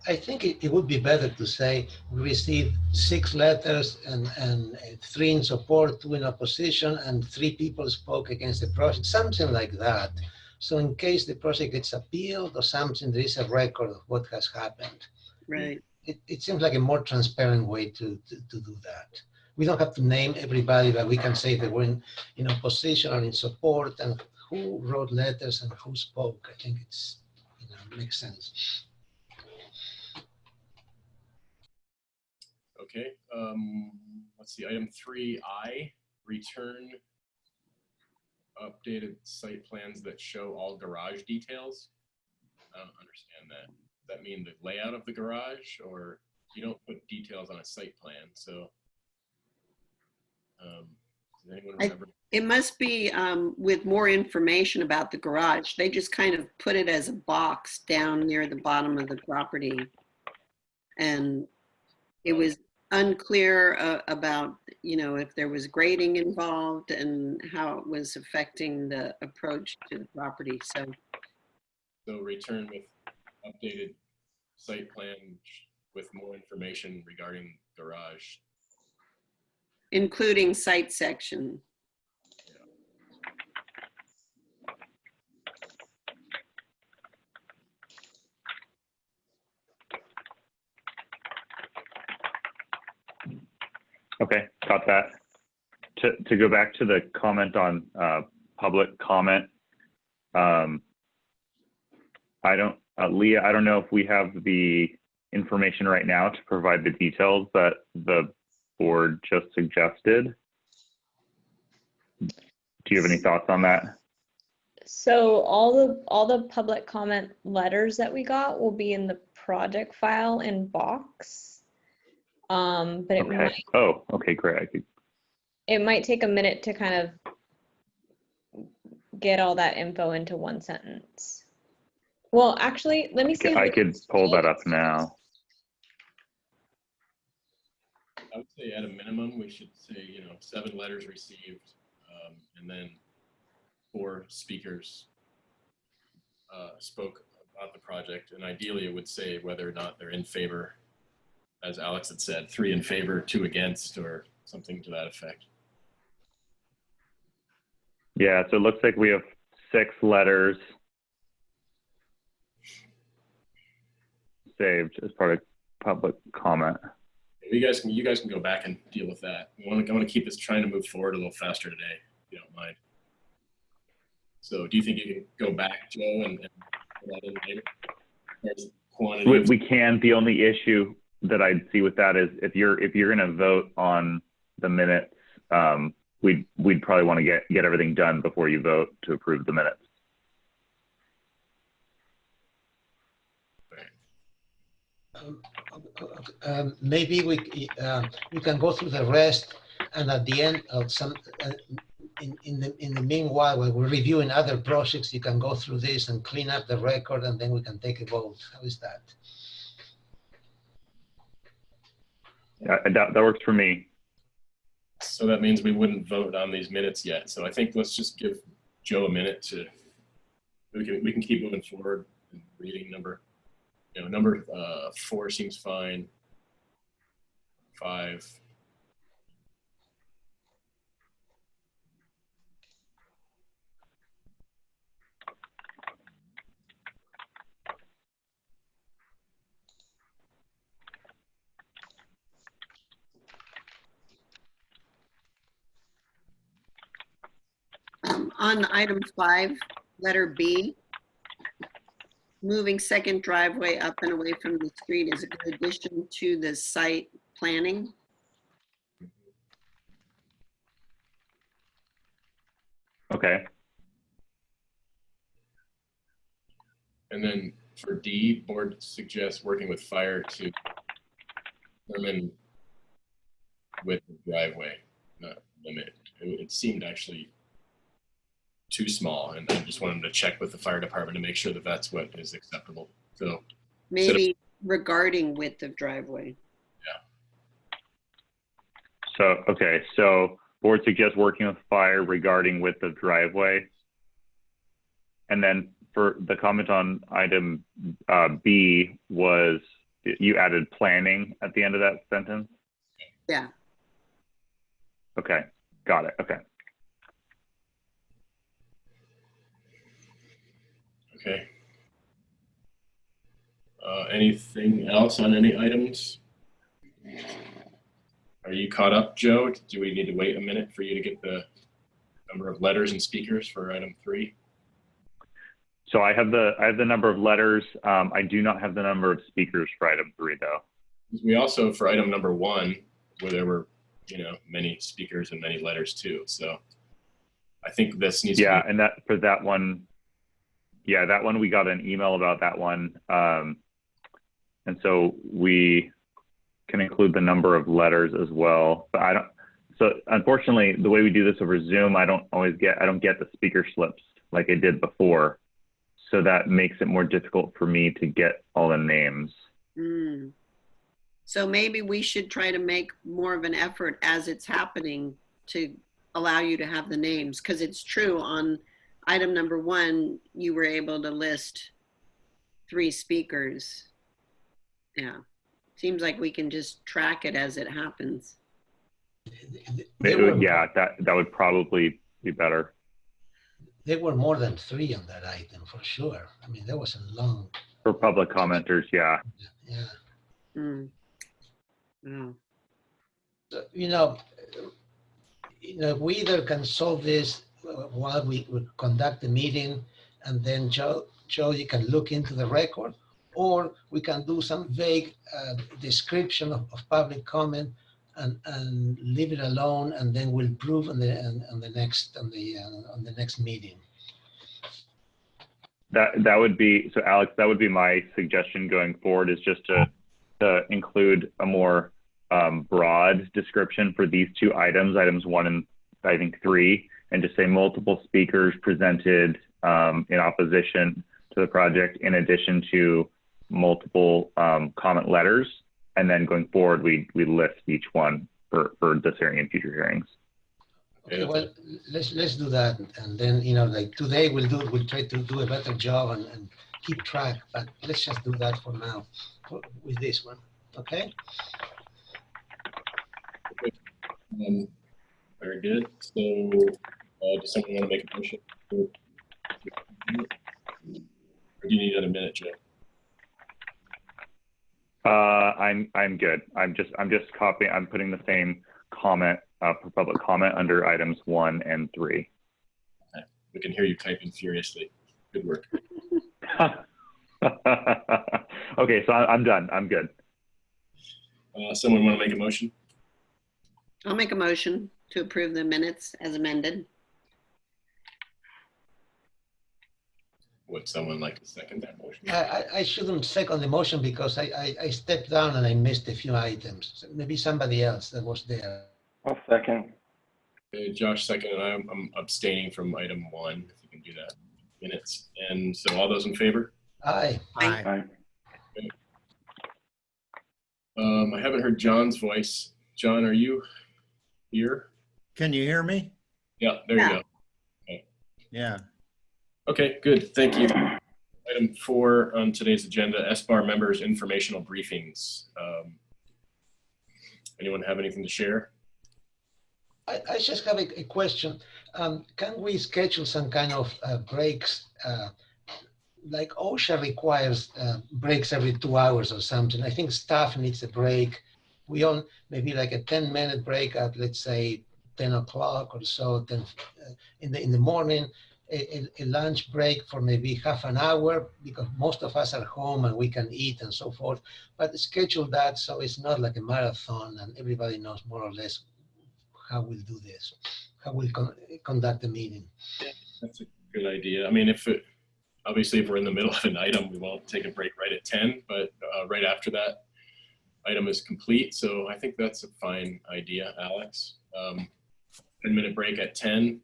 I think it would be better to say we received 6 letters and 3 in support, 2 in opposition, and 3 people spoke against the project, something like that. So in case the project gets appealed or something, there is a record of what has happened. Right. It seems like a more transparent way to do that. We don't have to name everybody, but we can say that we're in opposition or in support and who wrote letters and who spoke. I think it's, makes sense. Okay, let's see, item 3I, return updated site plans that show all garage details. I don't understand that. Does that mean the layout of the garage, or you don't put details on a site plan? So, does anyone remember? It must be with more information about the garage. They just kind of put it as a box down near the bottom of the property. And it was unclear about, you know, if there was grading involved and how it was affecting the approach to the property. So return with updated site plan with more information regarding garage. Including site section. Okay, got that. To go back to the comment on public comment, Leah, I don't know if we have the information right now to provide the details that the board just suggested. Do you have any thoughts on that? So all the public comment letters that we got will be in the project file in Box. But it Okay. might, Oh, okay, great. it might take a minute to kind of get all that info into one sentence. Well, actually, let me see. if I we can could pull that up now. I would say at a minimum, we should say, 7 letters received, and then 4 speakers spoke about the project. And ideally, it would say whether or not they're in favor, as Alex had said, 3 in favor, 2 against, or something to that effect. Yeah, so it looks like we have 6 letters saved as part of public comment. You guys can go back and deal with that. I want to keep this trying to move forward a little faster today, if you don't mind. So do you think you can go back, Joe, and put that in later? We can. The only issue that I'd see with that is if you're going to vote on the minutes, we'd probably want to get everything done before you vote to approve the minutes. Maybe we can go through the rest, and at the end of in the meanwhile, when we're reviewing other projects, you can go through this and clean up the record, and then we can take a vote. How is that? Yeah, that works for me. So that means we wouldn't vote on these minutes yet. So I think let's just give Joe a minute to. We can keep moving forward and reading number 4 seems fine. 5. On item 5, letter B, moving second driveway up and away from the street is a good addition to the site planning. Okay. And then for D, board suggests working with fire to determine width of driveway, not limit. It seemed actually too small, and I just wanted to check with the fire department to make sure that that's what is acceptable. So Maybe regarding width of driveway. So, okay, so board suggests working with fire regarding width of driveway. And then for the comment on item B was you added planning at the end of that sentence? Yeah. Okay, got it, okay. Okay. Anything else on any items? Are you caught up, Joe? Do we need to wait a minute for you to get the number of letters and speakers for item 3? So I have the number of letters. I do not have the number of speakers for item 3 though. We also, for item number 1, where there were, many speakers and many letters too. So I think this needs Yeah, to be. and that for that one, that one, we got an email about that one. And so we can include the number of letters as well. But so unfortunately, the way we do this over Zoom, I don't get the speaker slips like I did before. So that makes it more difficult for me to get all the names. Mm. So maybe we should try to make more of an effort as it's happening to allow you to have the names, because it's true on item number 1, you were able to list 3 speakers. Yeah. Seems like we can just track it as it happens. That would probably be better. There were more than 3 on that item for sure. I mean, there was a long. For public commenters, yeah. Yeah. Mm. Wow. So, we either can solve this while we conduct the meeting, and then Joe, you can look into the record, or we can do some vague description of public comment and leave it alone, and then we'll prove on the next meeting. That would be so, Alex. That would be my suggestion going forward, is just to include a more broad description for these 2 items, items 1 and I think 3, and just say multiple speakers presented in opposition to the project, in addition to multiple comment letters. And then going forward, we list each one for this hearing and future hearings. Okay, well, let's do that, and then like today we'll try to do a better job and keep track. But let's just do that for now with this one. Okay. Very good. So, does someone want to make a motion? Or do you need another minute, Joe? I'm good. I'm just copying. I'm putting the same comment for public comment under items 1 and 3. Okay. We can hear you typing furiously. Good work. Okay, so I'm done. I'm good. Someone want to make a motion? I'll make a motion to approve the minutes as amended. Would someone like to second that motion? I shouldn't second the motion because I stepped down and I missed a few items. So maybe somebody else that was there. I'll second. Okay, Josh second, and I'm abstaining from item 1, if you can do that. Minutes. And so all those in favor? Aye. Aye. I haven't heard John's voice. John, are you here? Can you hear me? Yeah, there you go. Okay. Yeah. Okay, good. Thank you. Item 4 on today's agenda, SBAR members informational briefings. Anyone have anything to share? I just have a question. Can we schedule some kind of breaks? Like OSHA requires breaks every 2 hours or something. I think staff needs a break. We all maybe like a 10-minute break at, let's say, 10 o'clock or so. Then in the morning, a lunch break for maybe half an hour, because most of us are home and we can eat and so forth. But schedule that so it's not like a marathon and everybody knows more or less how we'll do this, how we'll conduct the meeting. Yeah, that's a good idea. I mean, obviously if we're in the middle of an item, we won't take a break right at 10, but right after that item is complete. So I think that's a fine idea, Alex. 10-minute break at 10.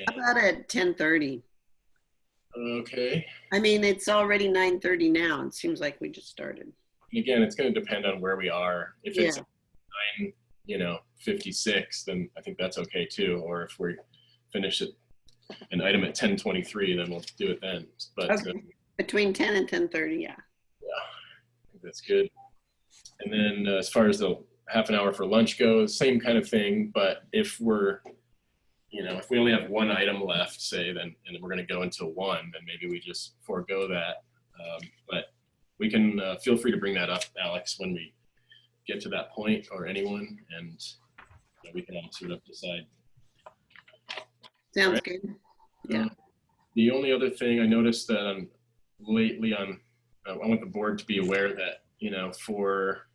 How about at 10:30? Okay. I mean, it's already 9:30 now. It seems like we just started. And again, it's going to depend on where we are. If it's 9:56, then I think that's okay too. Or if we finish an item at 10:23, then we'll do it then. But okay. Between 10 and 10:30, yeah. Yeah, I think that's good. And then as far as the half an hour for lunch goes, same kind of thing. But if we're if we only have one item left, say, and we're going to go until 1, then maybe we just forego that. But we can feel free to bring that up, Alex, when we get to that point, or anyone, and we can all sort of decide. Sounds good. Yeah. The only other thing I noticed that lately I want the board to be aware that you know, for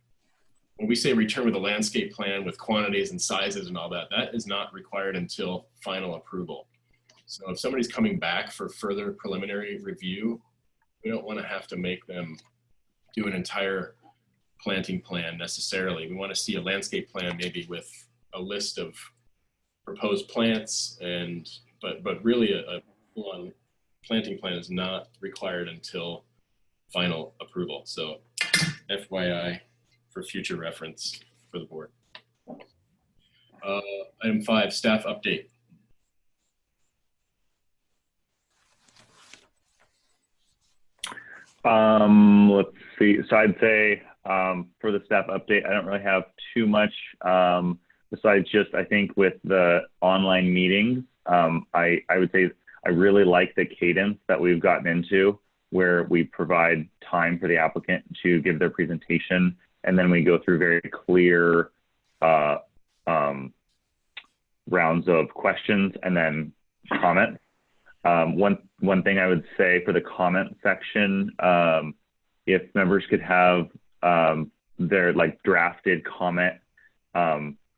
when we say return with a landscape plan with quantities and sizes and all that, that is not required until final approval. So if somebody's coming back for further preliminary review, we don't want to have to make them do an entire planting plan necessarily. We want to see a landscape plan maybe with a list of proposed plants, and but really a full-on planting plan is not required until final approval. So FYI for future reference for the board. Item 5, staff update. Let's see. So I'd say for the staff update, I don't really have too much besides just, I think with the online meetings, I would say I really like the cadence that we've gotten into, where we provide time for the applicant to give their presentation, and then we go through very clear rounds of questions and then comments. One thing I would say for the comment section, if members could have their like drafted comment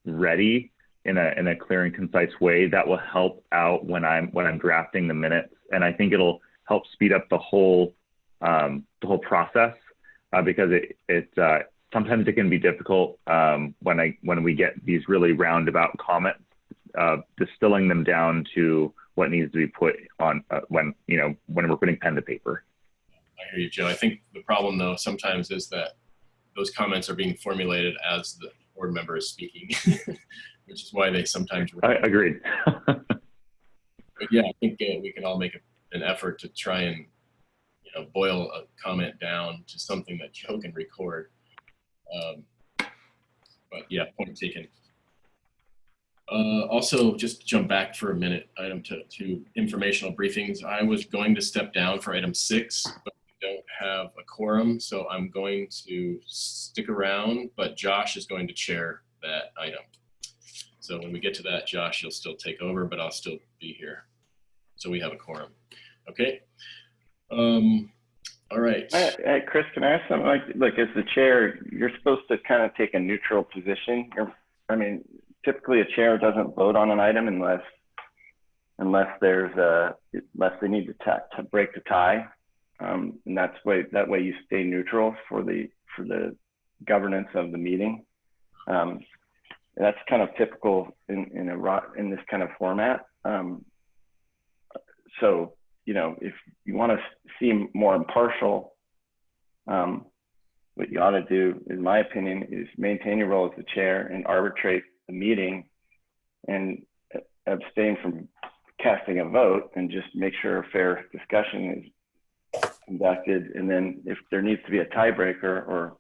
ready in a clear and concise way, that will help out when I'm drafting the minutes, and I think it'll help speed up the whole process because it sometimes it can be difficult when we get these really roundabout comments, distilling them down to what needs to be put on when we're putting pen to paper. I hear you, Joe. I think the problem though sometimes is that those comments are being formulated as the board member is speaking, which is why they sometimes. I agreed. But yeah, I think we can all make an effort to try and boil a comment down to something that Joe can record. But yeah, point taken. Also, just to jump back for a minute, item to informational briefings. I was going to step down for item 6, but we don't have a quorum, so I'm going to stick around, but Josh is going to chair that item. So when we get to that, Josh, you'll still take over, but I'll still be here. So we have a quorum. Okay. All right. Hey, Chris, can I ask something? Like as the chair, you're supposed to kind of take a neutral position. Typically a chair doesn't vote on an item unless they need to break the tie, and that way you stay neutral for the governance of the meeting. That's kind of typical in this kind of format. So if you want to seem more impartial, what you ought to do, in my opinion, is maintain your role as the chair and arbitrate the meeting and abstain from casting a vote, and just make sure a fair discussion is conducted. And then if there needs to be a tiebreaker or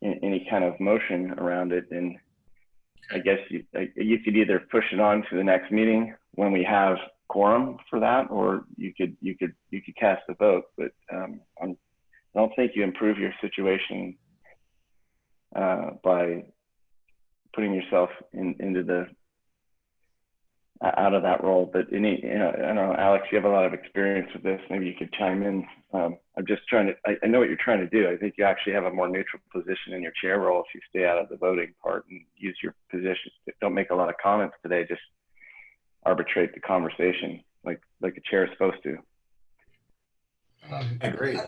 any kind of motion around it, then I guess you could either push it on to the next meeting when we have quorum for that, or you could cast a vote. But I don't think you improve your situation by putting yourself into the out of that role. But I don't know, Alex, you have a lot of experience with this. Maybe you could chime in. I'm just trying to. I know what you're trying to do. I think you actually have a more neutral position in your chair role if you stay out of the voting part and use your position. Don't make a lot of comments today. Just arbitrate the conversation like a chair is supposed to. Agree.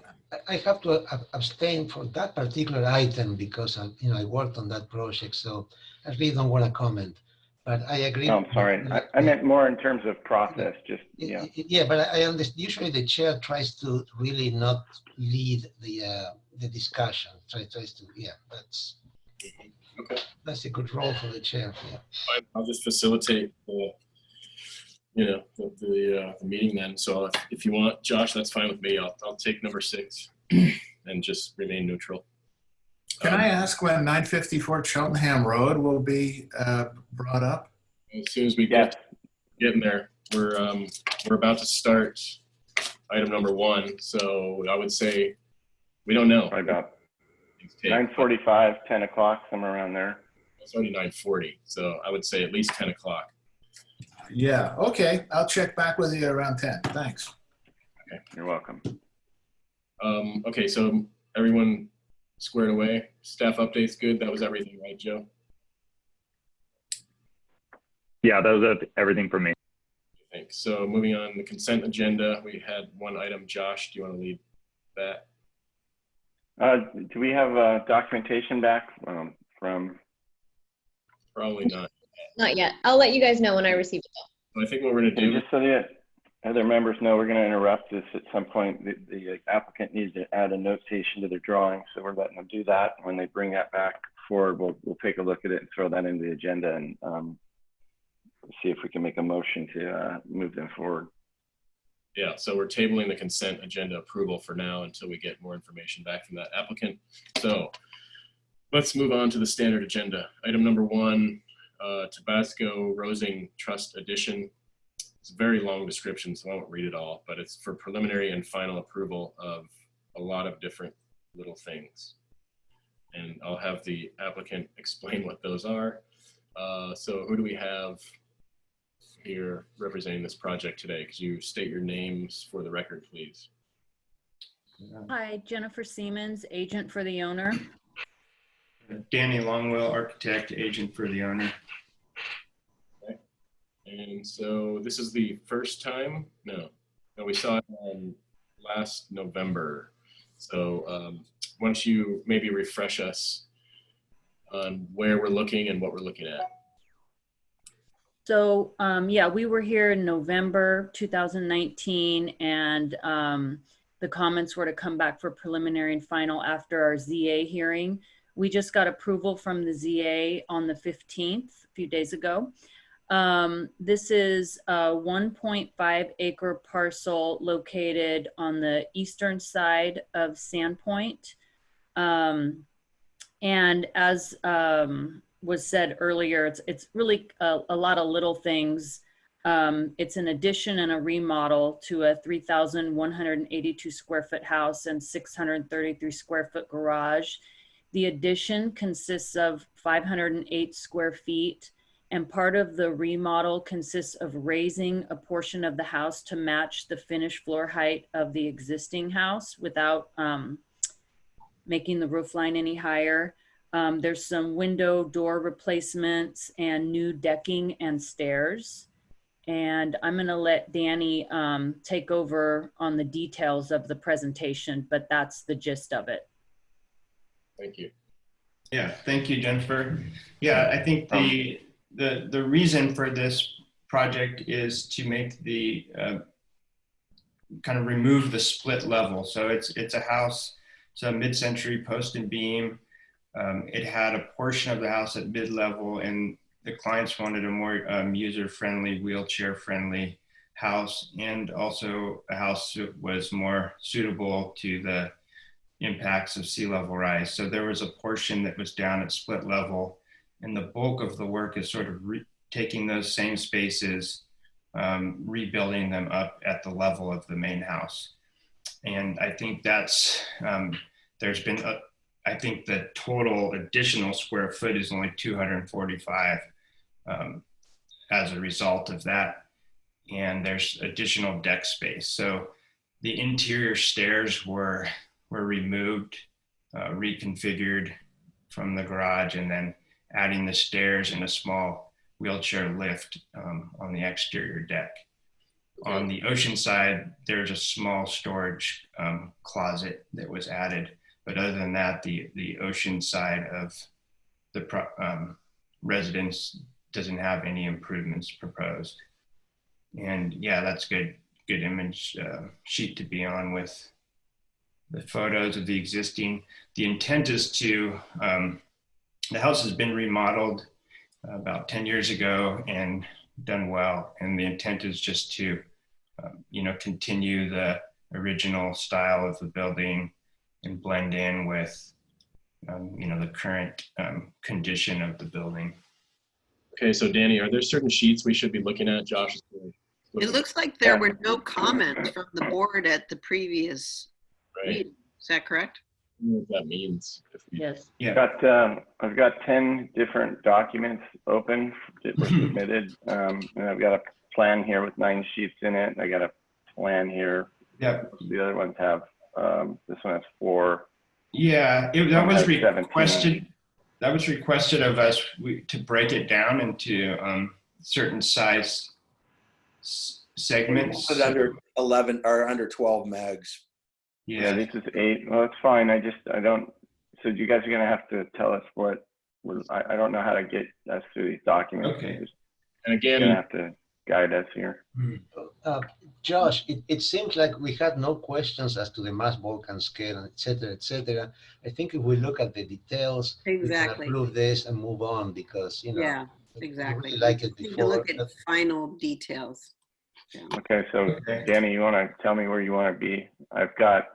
I have to abstain for that particular item because I worked on that project, so I really don't want to comment. But I agree. No, I'm sorry. I meant more in terms of process. Just yeah. Yeah, but I understand. Usually the chair tries to really not lead the discussion. Tries to that's a good role for the chair. Yeah. I'll just facilitate the meeting then. So if you want, Josh, that's fine with me. I'll take number 6 and just remain neutral. Can I ask when 954 Cheltenham Road will be brought up? As soon as we get in there, we're about to start item number 1. So I would say we don't know. Right about 9:45, 10 o'clock, somewhere around there. It's only 9:40, so I would say at least 10 o'clock. Yeah. Okay. I'll check back with you around 10. Thanks. Okay. You're welcome. Okay. So everyone squared away? Staff update's good. That was everything, right, Joe? Yeah, that was everything for me. Thanks. So moving on, the consent agenda, we had one item. Josh, do you want to lead that? Do we have documentation back from? Probably not. Not yet. I'll let you guys know when I receive it though. I think what we're going to And do, just so the other members know, we're going to interrupt this at some point. The applicant needs to add a notation to their drawing, so we're letting them do that. When they bring that back forward, we'll take a look at it and throw that into the agenda and see if we can make a motion to move them forward. yeah, so we're tabling the consent agenda approval for now until we get more information back from that applicant. So let's move on to the standard agenda. Item number 1, Tabasco Rosing Trust Edition. It's a very long description, so I won't read it all, but it's for preliminary and final approval of a lot of different little things. And I'll have the applicant explain what those are. So who do we have here representing this project today? Could you state your names for the record, please? Hi, Jennifer Siemens, agent for the owner. Danny Longwell, architect, agent for the owner. Okay. And so this is the first time? No, we saw it last November. So why don't you maybe refresh us on where we're looking and what we're looking at? So yeah, we were here in November 2019, and the comments were to come back for preliminary and final after our ZA hearing. We just got approval from the ZA on the 15th, a few days ago. This is a 1.5 acre parcel located on the eastern side of Sandpoint. And as was said earlier, it's really a lot of little things. It's an addition and a remodel to a 3,182 square foot house and 633 square foot garage. The addition consists of 508 square feet, and part of the remodel consists of raising a portion of the house to match the finished floor height of the existing house without making the roof line any higher. There's some window door replacements and new decking and stairs. And I'm going to let Danny take over on the details of the presentation, but that's the gist of it. Thank you. Yeah, thank you, Jennifer. Yeah, I think the reason for this project is to make the kind of remove the split level. So it's a house, it's a mid-century post and beam. It had a portion of the house at mid-level, and the clients wanted a more user-friendly, wheelchair-friendly house, and also a house that was more suitable to the impacts of sea level rise. So there was a portion that was down at split level, and the bulk of the work is sort of taking those same spaces, rebuilding them up at the level of the main house. And I think that's, there's been, I think the total additional square foot is only 245 as a result of that. And there's additional deck space. So the interior stairs were removed, reconfigured from the garage, and then adding the stairs and a small wheelchair lift on the exterior deck. Okay. On the ocean side, there's a small storage closet that was added. But other than that, the ocean side of the residence doesn't have any improvements proposed. And yeah, that's good image sheet to be on with the photos of the existing. The intent is to, the house has been remodeled about 10 years ago and done well. And the intent is just to, continue the original style of the building and blend in with, the current condition of the building. Okay, so Danny, are there certain sheets we should be looking at? Josh is It looks like there were no comments from the board at the previous meeting. Is that correct? I don't know what that means. Yes. Yeah. I've got 10 different documents open that were submitted. And I've got a plan here with 9 sheets in it. I got a plan here. Yeah. The other ones have, this one has 4. Yeah, that was Has 17. requested. That was requested of us to break it down into certain size segments. Put it under 11 or under 12 megs. Yeah, this is 8. Well, it's fine. I don't. So you guys are gonna have to tell us what. I don't know how to get us through these documents. Okay. And again, You're gonna have to guide us here. Josh, it seems like we had no questions as to the mass Vulcan scale, et cetera, et cetera. I think if we look at the details, Exactly. we can approve this and move on because, you know, Yeah, we exactly. really like it Need to before. look at final details. Yeah. Okay, so Danny, you want to tell me where you want to be? I've got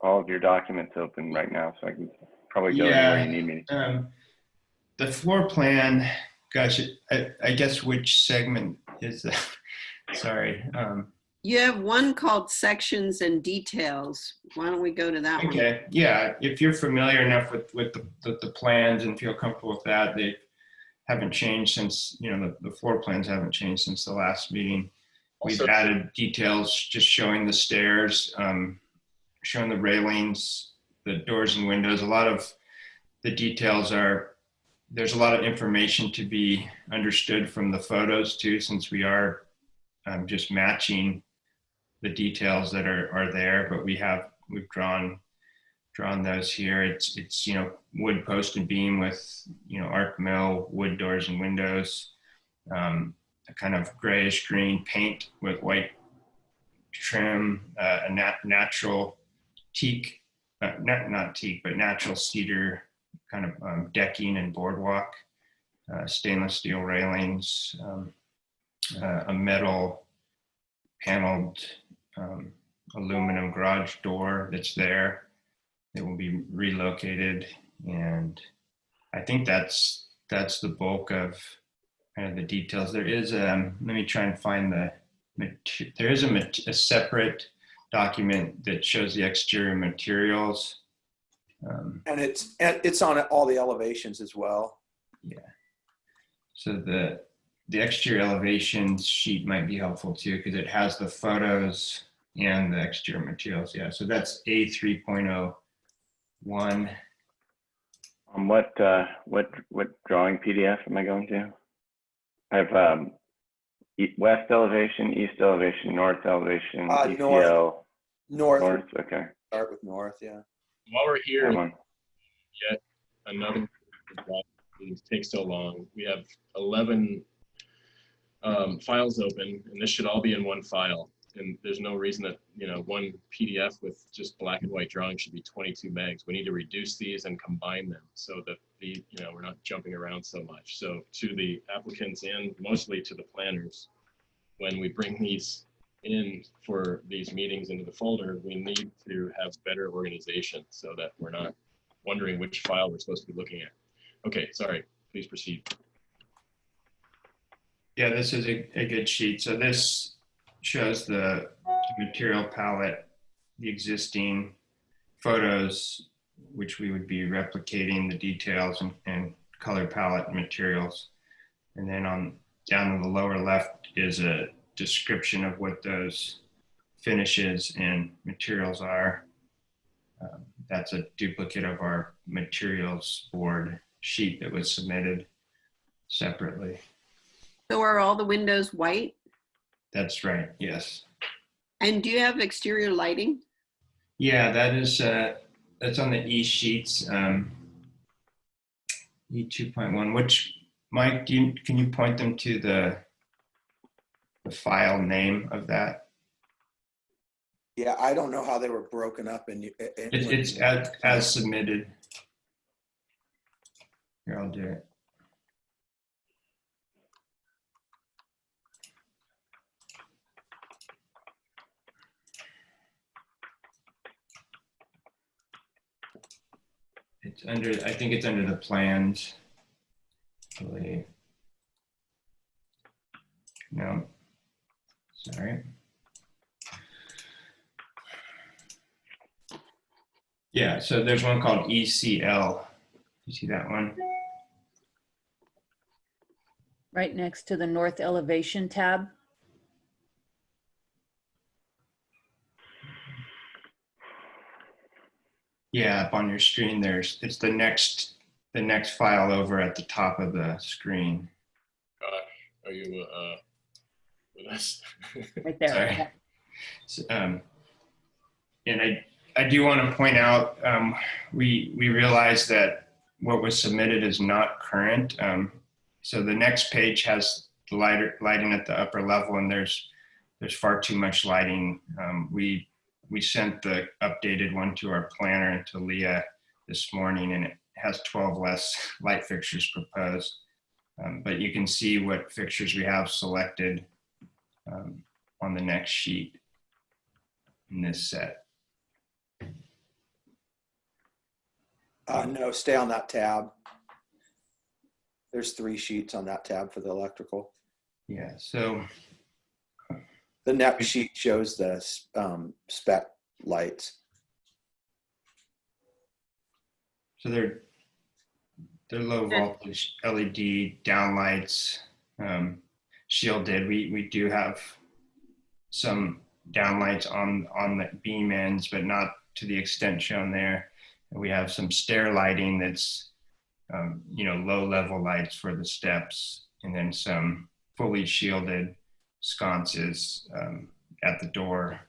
all of your documents open right now, so I can probably go anywhere you need me. The floor plan, gosh, I guess which segment is that? Sorry. You have one called sections and details. Why don't we go to that one? Okay, yeah, if you're familiar enough with the plans and feel comfortable with that, they haven't changed since, you know, the floor plans haven't changed since the last meeting. We've added details just showing the stairs, showing the railings, the doors and windows. A lot of the details there's a lot of information to be understood from the photos too, since we are just matching the details that are there, but we've drawn those here. It's you know, wood post and beam with, you know, arc mill, wood doors and windows, a kind of grayish green paint with white trim, a natural teak, not teak, but natural cedar kind of decking and boardwalk, stainless steel railings, a metal paneled aluminum garage door that's there. It will be relocated, and I think that's the bulk of kind of the details. There is let me try and find there is a separate document that shows the exterior materials. And it's on all the elevations as well. Yeah. So the exterior elevations sheet might be helpful too, because it has the photos and the exterior materials. Yeah. So that's A3.01. What drawing PDF am I going to? I have west elevation, east elevation, north elevation, ECL. North. Okay. Start with north, yeah. While we're here, That one. yet another things take so long. We have 11 files open, and this should all be in one file. And there's no reason that, you know, one PDF with just black and white drawing should be 22 megs. We need to reduce these and combine them so that we're not jumping around so much. So to the applicants and mostly to the planners, when we bring these in for these meetings into the folder, we need to have better organization so that we're not wondering which file we're supposed to be looking at. Okay, sorry, please proceed. Yeah, this is a good sheet. So this shows the material palette, the existing photos, which we would be replicating the details and color palette materials. And then down in the lower left is a description of what those finishes and materials are. That's a duplicate of our materials board sheet that was submitted separately. So are all the windows white? That's right, yes. And do you have exterior lighting? Yeah, that's on the E sheets, E2.1, which, Mike, can you point them to the file name of that? Yeah, I don't know how they were broken up. It's as submitted. Here, I'll do it. It's under, I think it's under the plans. I believe. No, sorry. Yeah, so there's one called ECL. You see that one? Right next to the north elevation tab. Yeah, up on your screen, it's the next file over at the top of the screen. Gosh, are you with us? Right there. Sorry. Yeah. So, and I do want to point out, we realize that what was submitted is not current. So the next page has the lighting at the upper level, and there's far too much lighting. We sent the updated one to our planner and to Leah this morning, and it has 12 less light fixtures proposed. But you can see what fixtures we have selected on the next sheet in this set. No, stay on that tab. There's 3 sheets on that tab for the electrical. Yeah, so the next sheet shows the spec lights. So they're low voltage LED downlights, shielded. We do have some downlights on the beam ends, but not to the extent shown there. And we have some stair lighting that's low level lights for the steps, and then some fully shielded sconces at the door,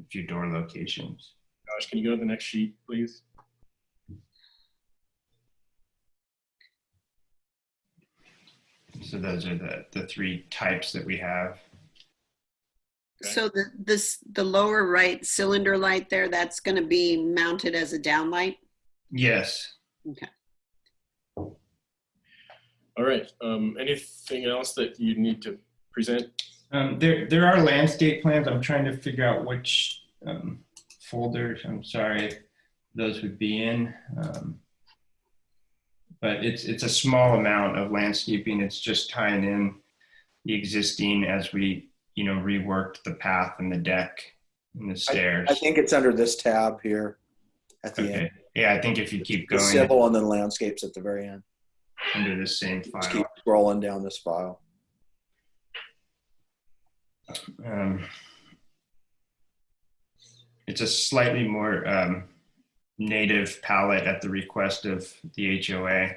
a few door locations. Josh, can you go to the next sheet, please? So those are the 3 types that we have. Okay. So the lower right cylinder light there, that's going to be mounted as a downlight? Yes. Okay. All right. Anything else that you need to present? There are landscape plans. I'm trying to figure out which folders, I'm sorry, those would be in. But it's a small amount of landscaping. It's just tying in the existing as we reworked the path and the deck and the stairs. I think it's under this tab here at the end. Yeah, I think if you keep The going civil and then landscapes at the very end. under the same file. Just keep scrolling down this file. It's a slightly more native palette at the request of the HOA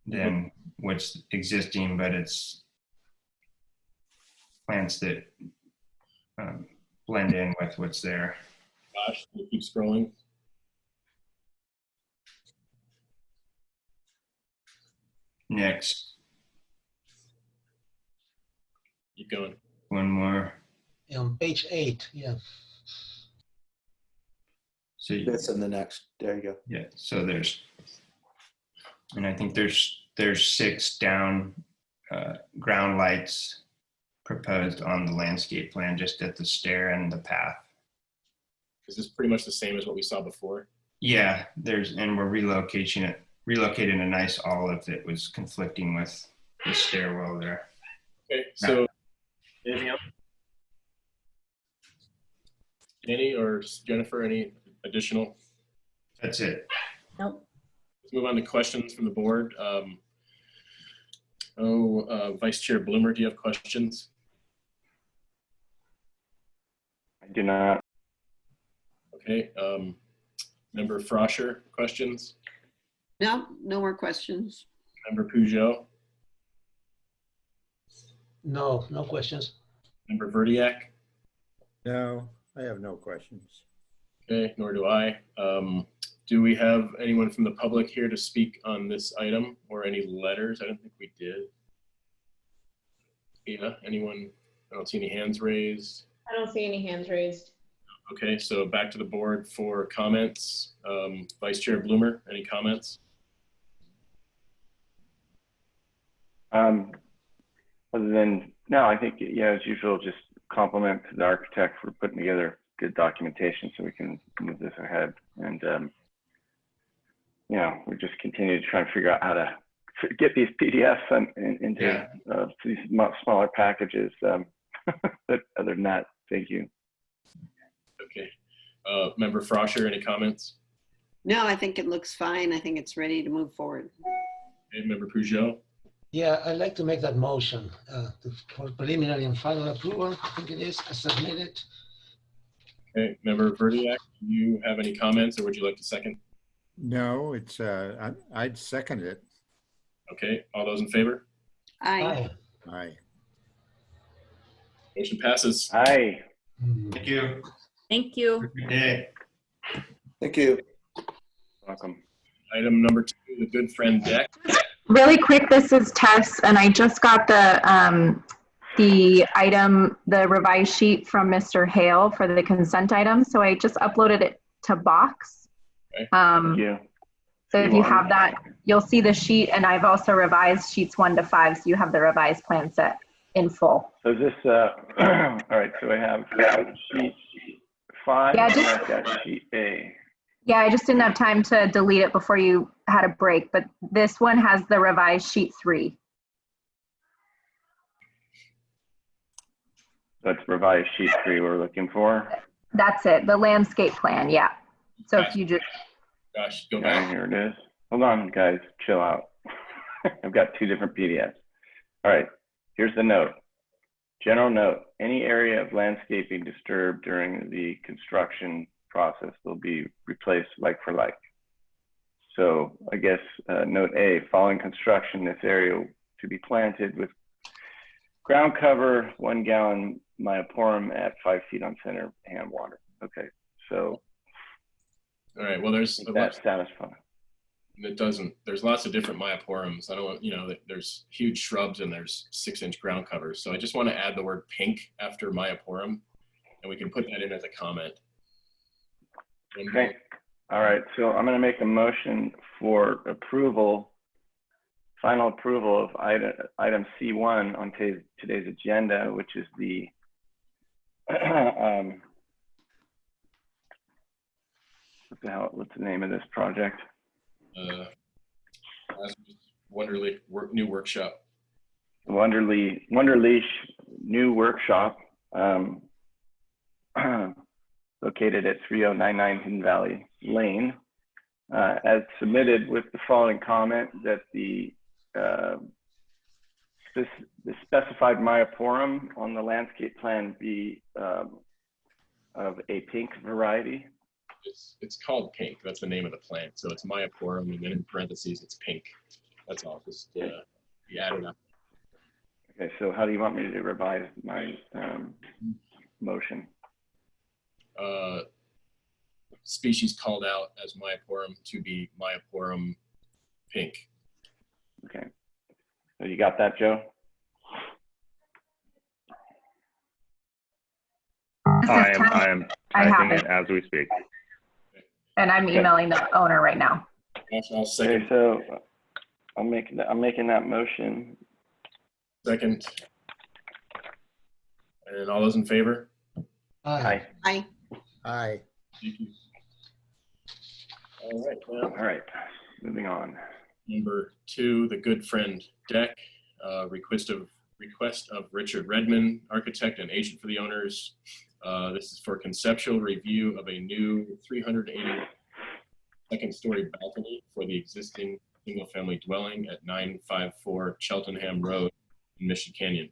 than what's existing, but it's plants that blend in with what's there. Josh, can you keep scrolling? Next, Keep going. one more. On page 8, yeah. So This and the next. There you go. yeah, so and I think there's 6 down ground lights proposed on the landscape plan, just at the stair and the path. Is this pretty much the same as what we saw before? Yeah, and we're relocating a nice olive that was conflicting with the stairwell there. Okay, so anything else? Danny or Jennifer, any additional? That's it. Nope. Let's move on to questions from the board. Vice Chair Bloomer, do you have questions? I do not. Okay. Member Froscher, questions? No more questions. Member Peugeot? No, no questions. Member Verdiak? No, I have no questions. Okay, nor do I. Do we have anyone from the public here to speak on this item or any letters? I don't think we did. Yeah, anyone? I don't see any hands raised. I don't see any hands raised. Okay, so back to the board for comments. Vice Chair Bloomer, any comments? Other than, no, I think, as usual, just compliment to the architect for putting together good documentation so we can move this ahead. And, we just continue to try and figure out how to get these PDFs into these smaller packages. But other than that, thank you. Okay. Member Froscher, any comments? No, I think it looks fine. I think it's ready to move forward. Okay, Member Peugeot? Yeah, I'd like to make that motion for preliminary and final approval. I think it is submitted. Okay, Member Verdiak, do you have any comments or would you like to second? No, it's, I'd second it. Okay, all those in favor? Aye. Aye. Motion passes. Aye. Thank you. Thank you. Good day. Thank you. Welcome. Item number 2, the Good Friend deck. Really quick, this is Tess, and I just got the item, the revised sheet from Mr. Hale for the consent item. So I just uploaded it to Box. Okay. Thank you. So if you have that, you'll see the sheet, and I've also revised sheets 1 to 5, so you have the revised plan set in full. So is this, all right, so I have sheet 5 Yeah, and just- I've got sheet A. Yeah, I just didn't have time to delete it before you had a break, but this one has the revised sheet 3. That's revised sheet 3 we're looking for. That's it, the landscape plan, yeah. So if you just, Gosh, go Okay, back. here it is. Hold on, guys, chill out. I've got 2 different PDFs. All right, here's the note. General note, any area of landscaping disturbed during the construction process will be replaced like for like. So I guess note A, following construction, this area to be planted with ground cover, 1 gallon Myoporum at 5 feet on center hand water. Okay, so All right, well, there's that's satisfying. it doesn't, there's lots of different Myoporums. I don't want, there's huge shrubs and there's 6-inch ground covers. So I just want to add the word pink after Myoporum, and we can put that in as a comment. Okay. All right. So I'm going to make a motion for approval, final approval of item C1 on today's agenda, which is the what's the name of this project? Wonderly new workshop. Wonderleash new workshop. Located at 3099 Hidden Valley Lane, as submitted with the following comment that the specified Myoporum on the landscape plan be of a pink variety. It's called pink. That's the name of the plant. So it's Myoporum, and then in parentheses, it's pink. That's all. Just be added up. Okay, so how do you want me to revise my motion? Species called out as Myoporum to be Myoporum pink. Okay. So you got that, Joe? I am I have typing it. it as we speak. And I'm emailing the owner right now. I'll second. Okay, so I'm making that motion. Second. And all those in favor? Aye. Aye. Aye. Thank you. All right. Well, All right, moving on. number 2, the Good Friend deck. Request of Richard Redmond, architect and agent for the owners. This is for conceptual review of a new 380 second-story balcony for the existing single-family dwelling at 954 Cheltenham Road in Mission Canyon.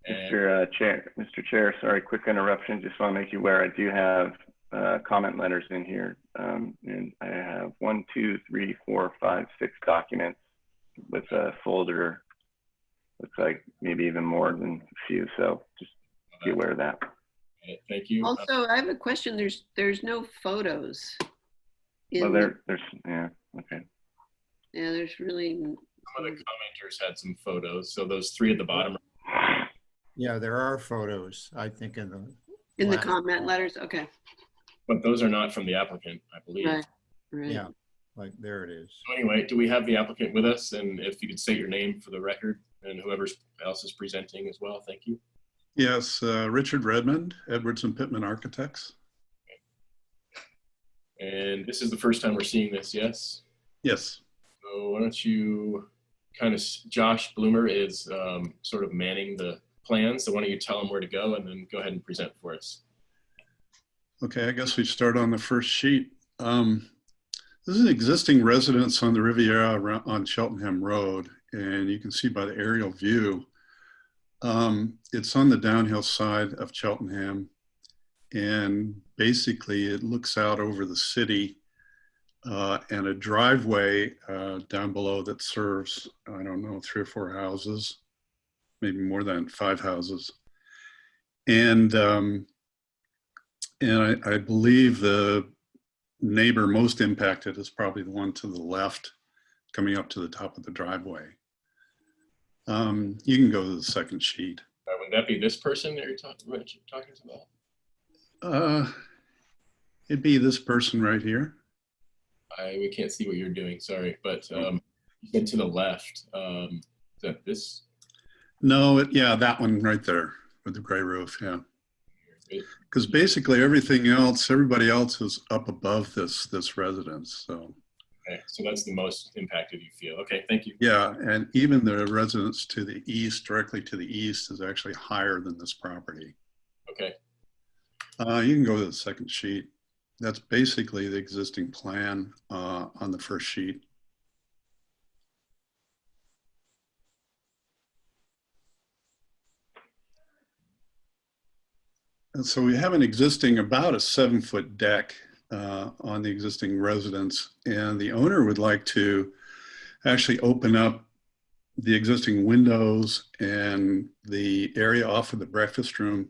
And Mr. Chair, sorry, quick interruption. Just want to make you aware, I do have comment letters in here, and I have 1, 2, 3, 4, 5, 6 documents with a folder. Looks like maybe even more than a few, so just be aware of that. Thank you. Also, I have a question. There's no photos. Well, there's yeah, okay. Yeah, there's really. Some of the commenters had some photos, so those 3 at the bottom. Yeah, there are photos, I think, in the the comment letters. Okay. But those are not from the applicant, I believe. Right. Right. Yeah, like there it is. So anyway, do we have the applicant with us? And if you could state your name for the record and whoever else is presenting as well, thank you. Yes, Richard Redmond, Edwards and Pittman Architects. And this is the first time we're seeing this, yes? Yes. So why don't you Josh Bloomer is sort of manning the plan. So why don't you tell him where to go and then go ahead and present for us. Okay, I guess we start on the first sheet. This is an existing residence on the Riviera on Cheltenham Road, and you can see by the aerial view, it's on the downhill side of Cheltenham, and basically it looks out over the city and a driveway down below that serves, I don't know, 3 or 4 houses, maybe more than 5 houses. And I believe the neighbor most impacted is probably the one to the left coming up to the top of the driveway. You can go to the second sheet. Would that be this person that you're talking about? It'd be this person right here. We can't see what you're doing, sorry, but you said to the left. Is that this? No, yeah, that one right there with the gray roof, yeah. Because basically everybody else is up above this residence, so. Okay, so that's the most impacted you feel. Okay, thank you. Yeah, and even the residence to the east, directly to the east, is actually higher than this property. Okay. You can go to the second sheet. That's basically the existing plan on the first sheet. And so we have an existing about a 7-foot deck on the existing residence, and the owner would like to actually open up the existing windows and the area off of the breakfast room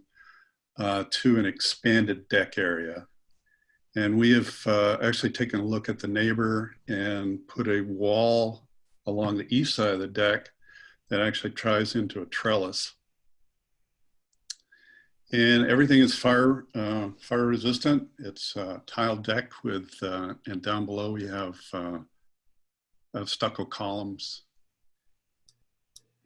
to an expanded deck area. And we have actually taken a look at the neighbor and put a wall along the east side of the deck that actually ties into a trellis. And everything is fire resistant. It's a tiled deck with, and down below we have stucco columns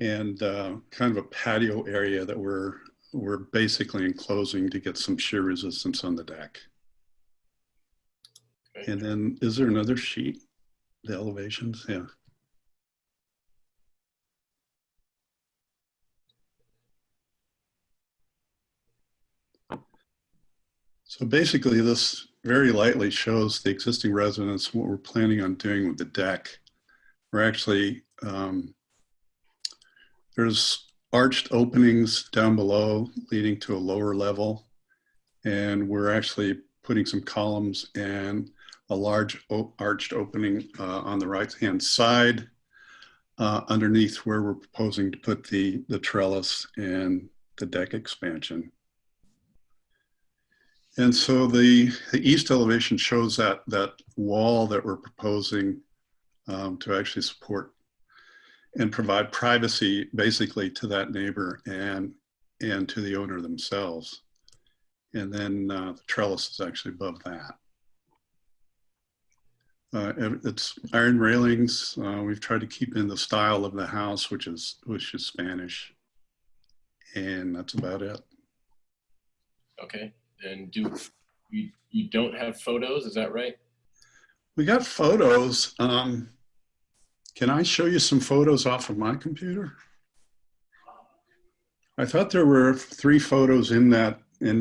and kind of a patio area that we're basically enclosing to get some shear resistance on the deck. Okay. And then, is there another sheet? The elevations, yeah. So basically this very lightly shows the existing residence, what we're planning on doing with the deck. We're actually, there's arched openings down below leading to a lower level. And we're actually putting some columns and a large arched opening on the right-hand side underneath where we're proposing to put the trellis and the deck expansion. And so the east elevation shows that wall that we're proposing to actually support and provide privacy basically to that neighbor and to the owner themselves. And then the trellis is actually above that. It's iron railings. We've tried to keep in the style of the house, which is Spanish. And that's about it. Okay. And you don't have photos, is that right? We got photos. Can I show you some photos off of my computer? I thought there were 3 photos in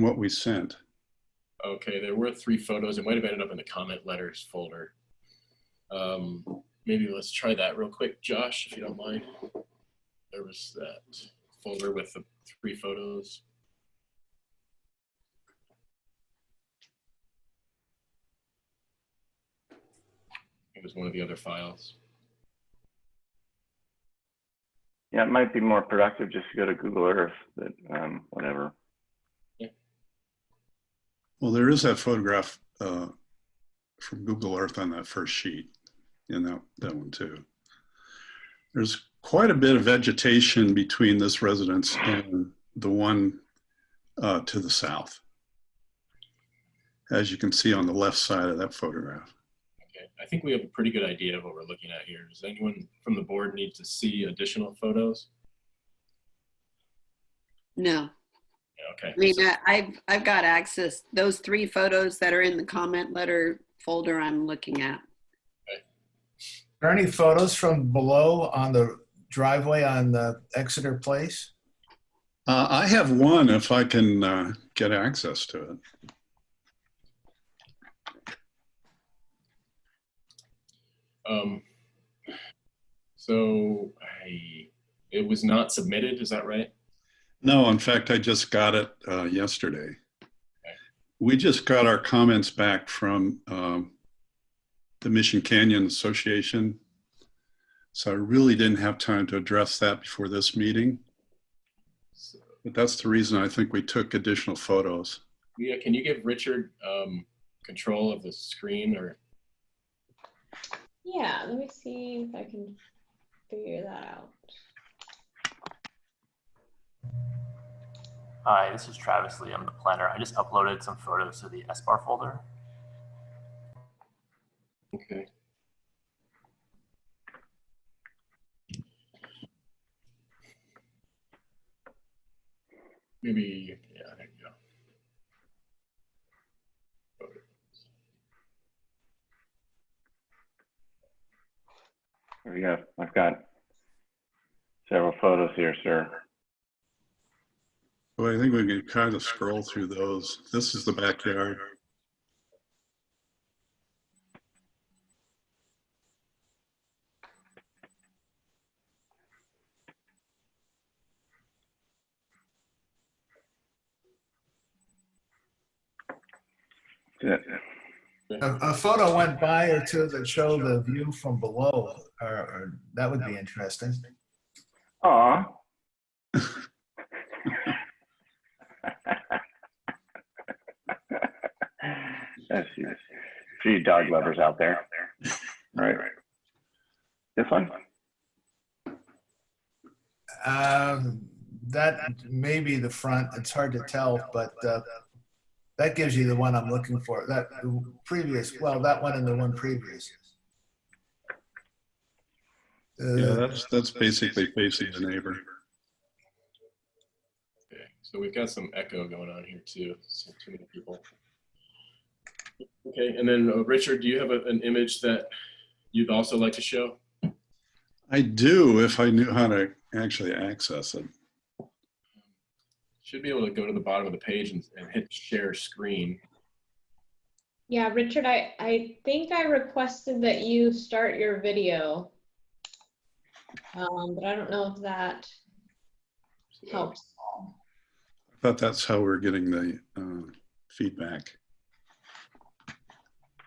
what we sent. Okay, there were 3 photos. It might have ended up in the comment letters folder. Maybe let's try that real quick, Josh, if you don't mind. There was that folder with the 3 photos. It was one of the other files. Yeah, it might be more productive just to go to Google Earth, but whatever. Yeah. Well, there is that photograph from Google Earth on that first sheet, and that one too. There's quite a bit of vegetation between this residence and the one to the south, as you can see on the left side of that photograph. Okay, I think we have a pretty good idea of what we're looking at here. Does anyone from the board need to see additional photos? No. Yeah, okay. I mean, I've got access. Those 3 photos that are in the comment letter folder I'm looking at. Are there any photos from below on the driveway on the Exeter Place? I have one if I can get access to it. So it was not submitted, is that right? No, in fact, I just got it yesterday. We just got our comments back from the Mission Canyon Association. So I really didn't have time to address that before this meeting. But that's the reason I think we took additional photos. Yeah, can you give Richard control of the screen or? Yeah, let me see if I can figure that out. Hi, this is Travis Lee. I'm the planner. I just uploaded some photos to the SBAR folder. Okay. Maybe, yeah, there you go. There we go. I've got several photos here, sir. Well, I think we can kind of scroll through those. This is the backyard. A photo went by or two that show the view from below, or that would be interesting. Aw. That's you. For you dog lovers out there. Right. This one? That may be the front. It's hard to tell, but that gives you the one I'm looking for. That previous, well, that one and the one previous. Yeah, that's basically facing the neighbor. Okay, so we've got some echo going on here too. So too many people. Okay, and then Richard, do you have an image that you'd also like to show? I do, if I knew how to actually access it. Should be able to go to the bottom of the page and hit share screen. Yeah, Richard, I think I requested that you start your video, but I don't know if that helps. I thought that's how we're getting the feedback.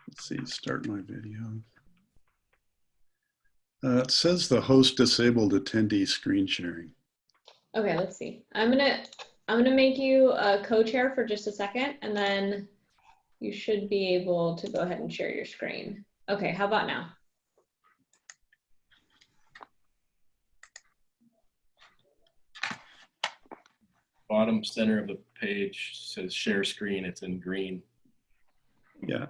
Let's see, start my video. It says the host disabled attendee screen sharing. Okay, let's see. I'm gonna make you a co-chair for just a second, and then you should be able to go ahead and share your screen. Okay, how about now? Bottom center of the page says share screen. It's in green. Yeah.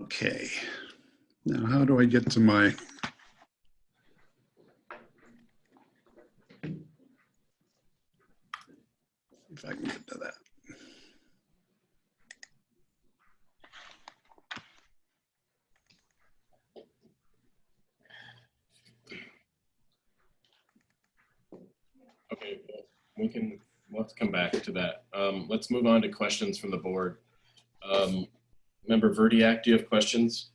Okay. Now, how do I get to my... If I can get to that. Okay, let's come back to that. Let's move on to questions from the board. Member Verdiak, do you have questions?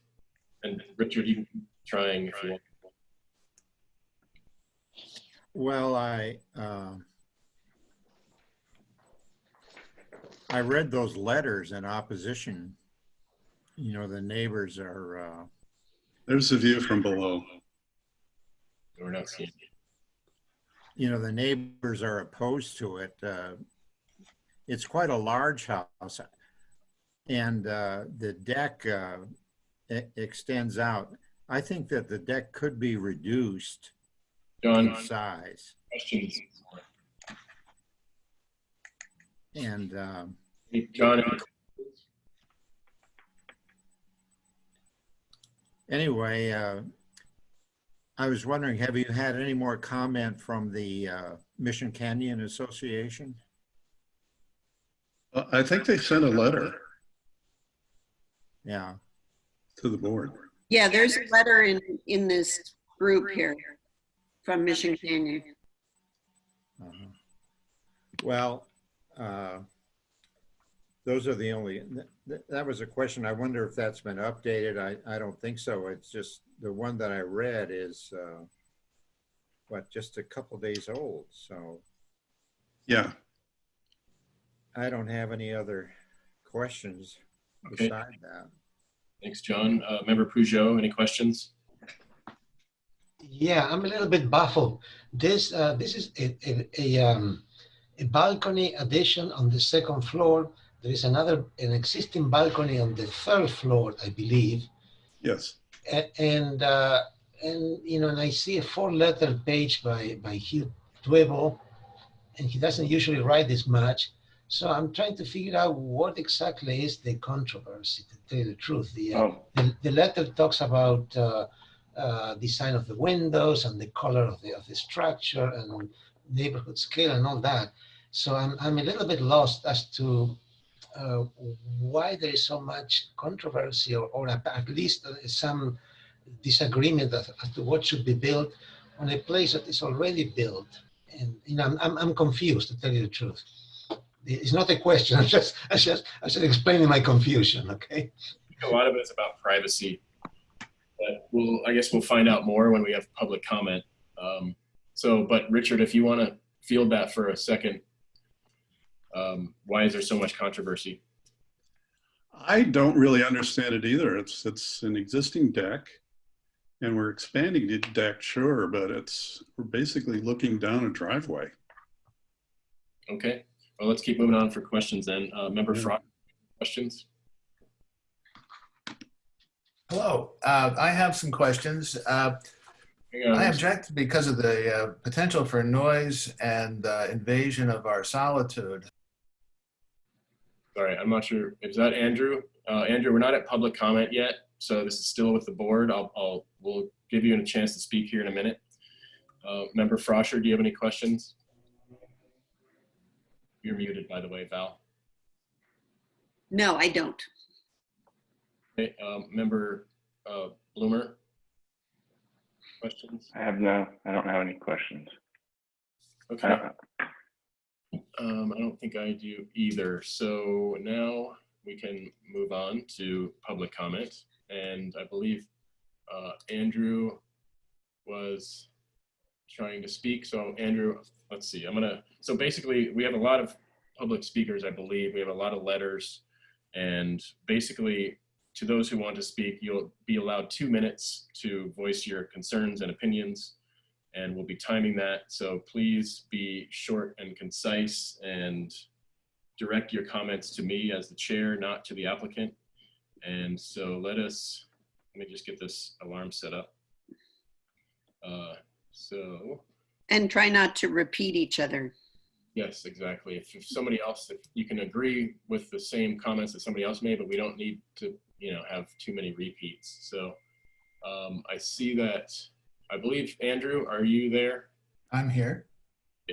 And Richard, you can keep trying if you want. Well, I read those letters in opposition. You know, the neighbors are... There's the view from below. We're not seeing it. You know, the neighbors are opposed to it. It's quite a large house. And the deck extends out. I think that the deck could be reduced in size. Questions? And John. Anyway, I was wondering, have you had any more comment from the Mission Canyon Association? I think they sent a letter. Yeah. To the board. Yeah, there's a letter in this group here from Mission Canyon. Well, those are the only, that was a question. I wonder if that's been updated. I don't think so. It's just the one that I read is just a couple days old. So Yeah. I don't have any other questions Okay. beside that. Thanks, John. Member Peugeot, any questions? Yeah, I'm a little bit baffled. This is a balcony addition on the second floor. There is an existing balcony on the third floor, I believe. Yes. And and I see a 4-letter page by Hugh Dwebel, and he doesn't usually write this much. So I'm trying to figure out what exactly is the controversy, to tell you the truth. The letter talks about design of the windows and the color of the structure and neighborhood scale and all that. So I'm a little bit lost as to why there is so much controversy or at least some disagreement as to what should be built on a place that is already built. And I'm confused, to tell you the truth. It's not a question. I'm just explaining my confusion. Okay. A lot of it is about privacy, but I guess we'll find out more when we have public comment. But Richard, if you want to field that for a second, why is there so much controversy? I don't really understand it either. It's an existing deck, and we're expanding the deck, sure, but we're basically looking down a driveway. Okay. Well, let's keep moving on for questions then. Member Frog, questions? Hello. I have some questions. I object because of the potential for noise and invasion of our solitude. Sorry, I'm not sure. Is that Andrew? Andrew, we're not at public comment yet, so this is still with the board. We'll give you a chance to speak here in a minute. Member Frosher, do you have any questions? You're muted, by the way, Val. No, I don't. Okay, Member Bloomer, questions? I don't have any questions. Okay. I don't think I do either. So now we can move on to public comment. And I believe Andrew was trying to speak. So Andrew, let's see, so basically we have a lot of public speakers, I believe. We have a lot of letters, and basically to those who want to speak, you'll be allowed 2 minutes to voice your concerns and opinions, and we'll be timing that. So please be short and concise and direct your comments to me as the chair, not to the applicant. And so let me just get this alarm set up. And try not to repeat each other. Yes, exactly. If somebody else, if you can agree with the same comments that somebody else made, but we don't need to, have too many repeats. So I see that, I believe, Andrew, are you there? I'm here.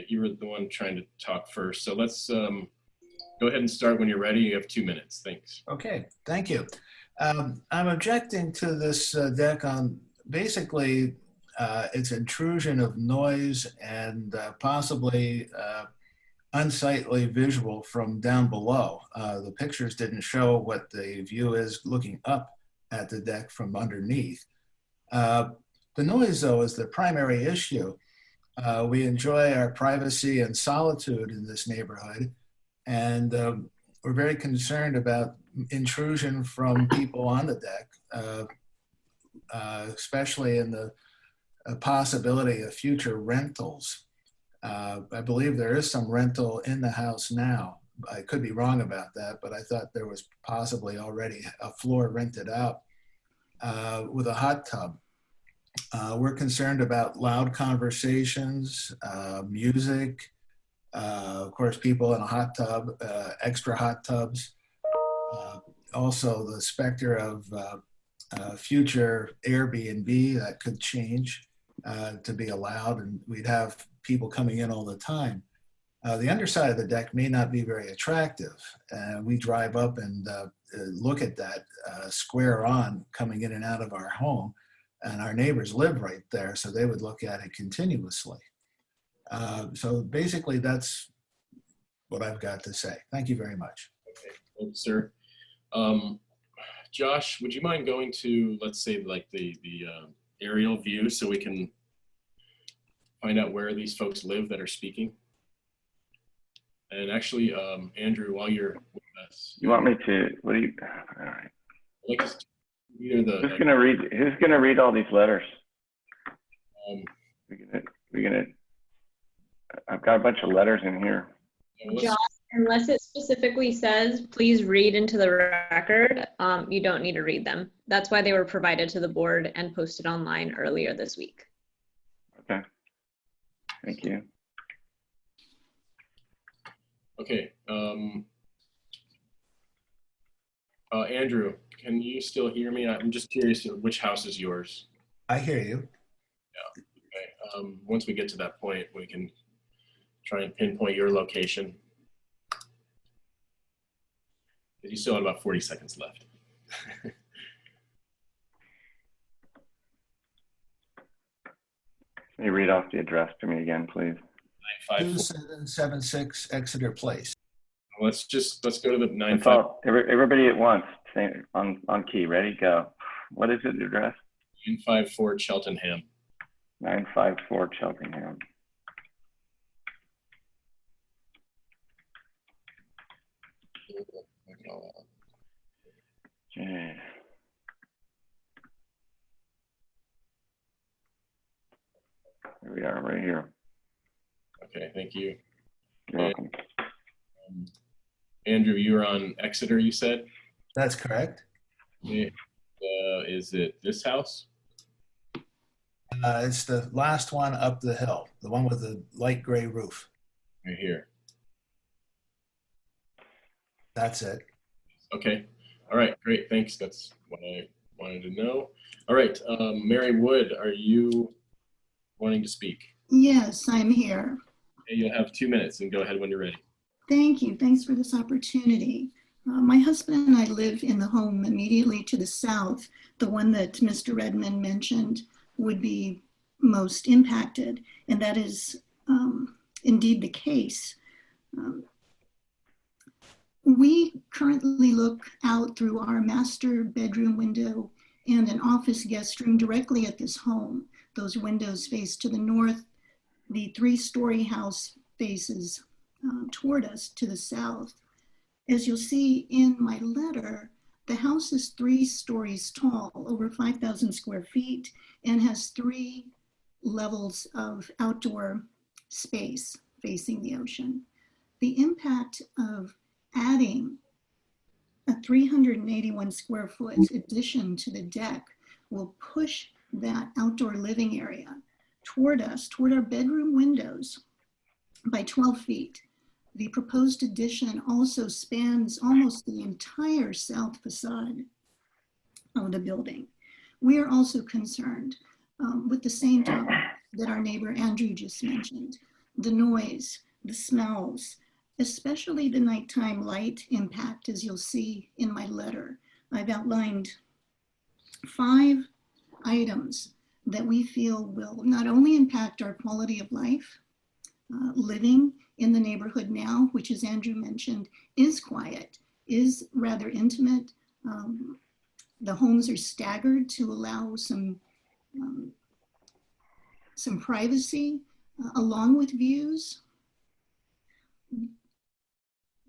You were the one trying to talk first. So let's go ahead and start when you're ready. You have 2 minutes. Thanks. Okay, thank you. I'm objecting to this deck on basically its intrusion of noise and possibly unsightly visual from down below. The pictures didn't show what the view is looking up at the deck from underneath. The noise, though, is the primary issue. We enjoy our privacy and solitude in this neighborhood, and we're very concerned about intrusion from people on the deck, especially in the possibility of future rentals. I believe there is some rental in the house now. I could be wrong about that, but I thought there was possibly already a floor rented out with a hot tub. We're concerned about loud conversations, music, of course, people in a hot tub, extra hot tubs. Also, the specter of future Airbnb that could change to be allowed, and we'd have people coming in all the time. The underside of the deck may not be very attractive. We drive up and look at that square on coming in and out of our home, and our neighbors live right there, so they would look at it continuously. So basically, that's what I've got to say. Thank you very much. Okay, thanks, sir. Josh, would you mind going to, let's say, like the aerial view so we can find out where these folks live that are speaking. And actually, Andrew, while you're with us, You want me to? What do you? All right. like either the Who's gonna read all these letters? We're gonna. I've got a bunch of letters in here. Josh, unless it specifically says, please read into the record, you don't need to read them. That's why they were provided to the board and posted online earlier this week. Okay. Thank you. Okay. Andrew, can you still hear me? I'm just curious, which house is yours? I hear you. Yeah. Okay. Once we get to that point, we can try and pinpoint your location. You still have about 40 seconds left. Can you read off the address to me again, please? 2776 Exeter Place. Let's go to the 95. Everybody at once, on key. Ready? Go. What is it? The address? 954 Cheltenham. 954 Cheltenham. Okay. Here we are, right here. Okay, thank you. You're welcome. Andrew, you're on Exeter, you said? That's correct. Is it this house? It's the last one up the hill, the one with the light gray roof. Right here. That's it. Okay. All right, great, thanks. That's what I wanted to know. All right, Mary Wood, are you wanting to speak? Yes, I'm here. Okay, you'll have 2 minutes and go ahead when you're ready. Thank you. Thanks for this opportunity. My husband and I live in the home immediately to the south, the one that Mr. Redmond mentioned would be most impacted, and that is indeed the case. We currently look out through our master bedroom window and an office guest room directly at this home. Those windows face to the north. The 3-story house faces toward us to the south. As you'll see in my letter, the house is 3 stories tall, over 5,000 square feet, and has 3 levels of outdoor space facing the ocean. The impact of adding a 381 square foot addition to the deck will push that outdoor living area toward us, toward our bedroom windows by 12 feet. The proposed addition also spans almost the entire south facade of the building. We are also concerned with the same topic that our neighbor Andrew just mentioned, the noise, the smells, especially the nighttime light impact, as you'll see in my letter. I've outlined 5 items that we feel will not only impact our quality of life, living in the neighborhood now, which, as Andrew mentioned, is quiet, is rather intimate. The homes are staggered to allow some privacy along with views.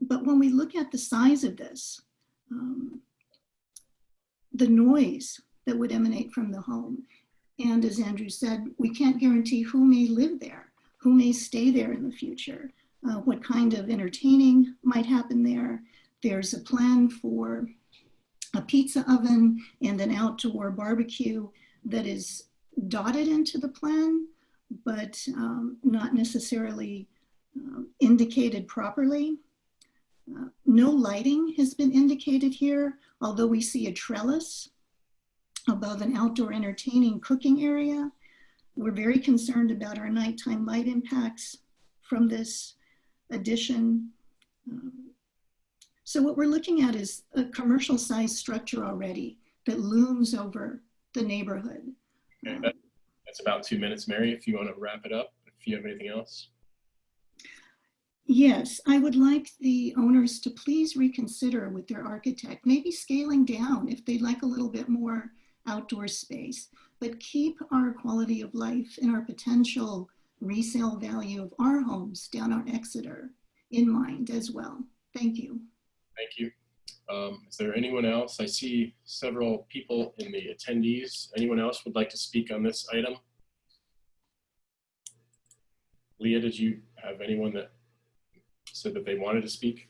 But when we look at the size of this, the noise that would emanate from the home, and as Andrew said, we can't guarantee who may live there, who may stay there in the future, what kind of entertaining might happen there. There's a plan for a pizza oven and an outdoor barbecue that is dotted into the plan, but not necessarily indicated properly. No lighting has been indicated here, although we see a trellis above an outdoor entertaining cooking area. We're very concerned about our nighttime light impacts from this addition. So what we're looking at is a commercial sized structure already that looms over the neighborhood. Okay, that's about 2 minutes, Mary, if you want to wrap it up, if you have anything else. Yes, I would like the owners to please reconsider with their architect, maybe scaling down if they'd like a little bit more outdoor space, but keep our quality of life and our potential resale value of our homes down on Exeter in mind as well. Thank you. Thank you. Is there anyone else? I see several people in the attendees. Anyone else would like to speak on this item? Leah, did you have anyone that said that they wanted to speak?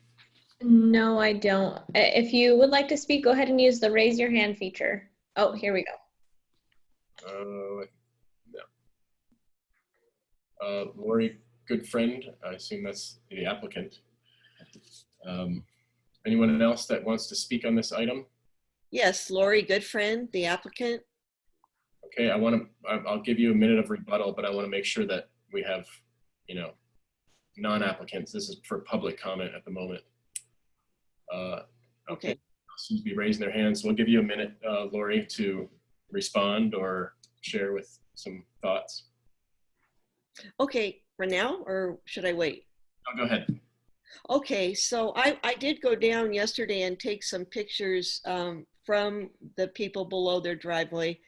No, I don't. If you would like to speak, go ahead and use the raise your hand feature. Oh, here we go. No. Lori, good friend. I assume that's the applicant. Anyone else that wants to speak on this item? Yes, Lori Goodfriend, the applicant. Okay, I'll give you a minute of rebuttal, but I want to make sure that we have, non-applicants. This is for public comment at the moment. Okay. Seems to be raising their hands. We'll give you a minute, Lori, to respond or share with some thoughts. Okay, for now, or should I wait? Oh, go ahead. Okay, so I did go down yesterday and take some pictures from the people below their driveway.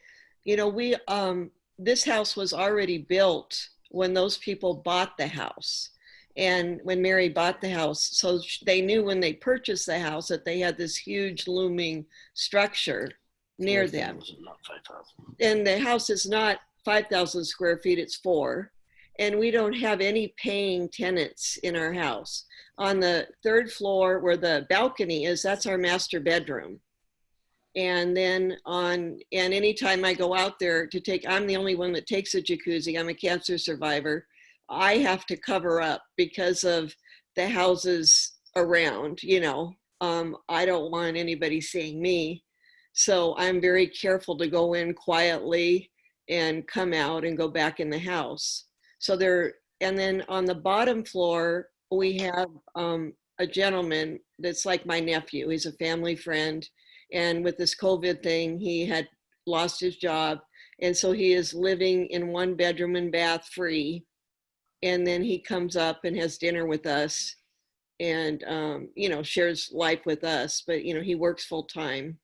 This house was already built when those people bought the house. And when Mary bought the house, so they knew when they purchased the house that they had this huge looming structure near them. And the house is not 5,000 square feet, it's 4. And we don't have any paying tenants in our house. On the 3rd floor where the balcony is, that's our master bedroom. And then anytime I go out there to I'm the only one that takes a jacuzzi. I'm a cancer survivor. I have to cover up because of the houses around, I don't want anybody seeing me. So I'm very careful to go in quietly and come out and go back in the house. And then on the bottom floor, we have a gentleman that's like my nephew. He's a family friend. And with this COVID thing, he had lost his job. And so he is living in 1 bedroom and bath free. And then he comes up and has dinner with us and, shares life with us, but, he works full time.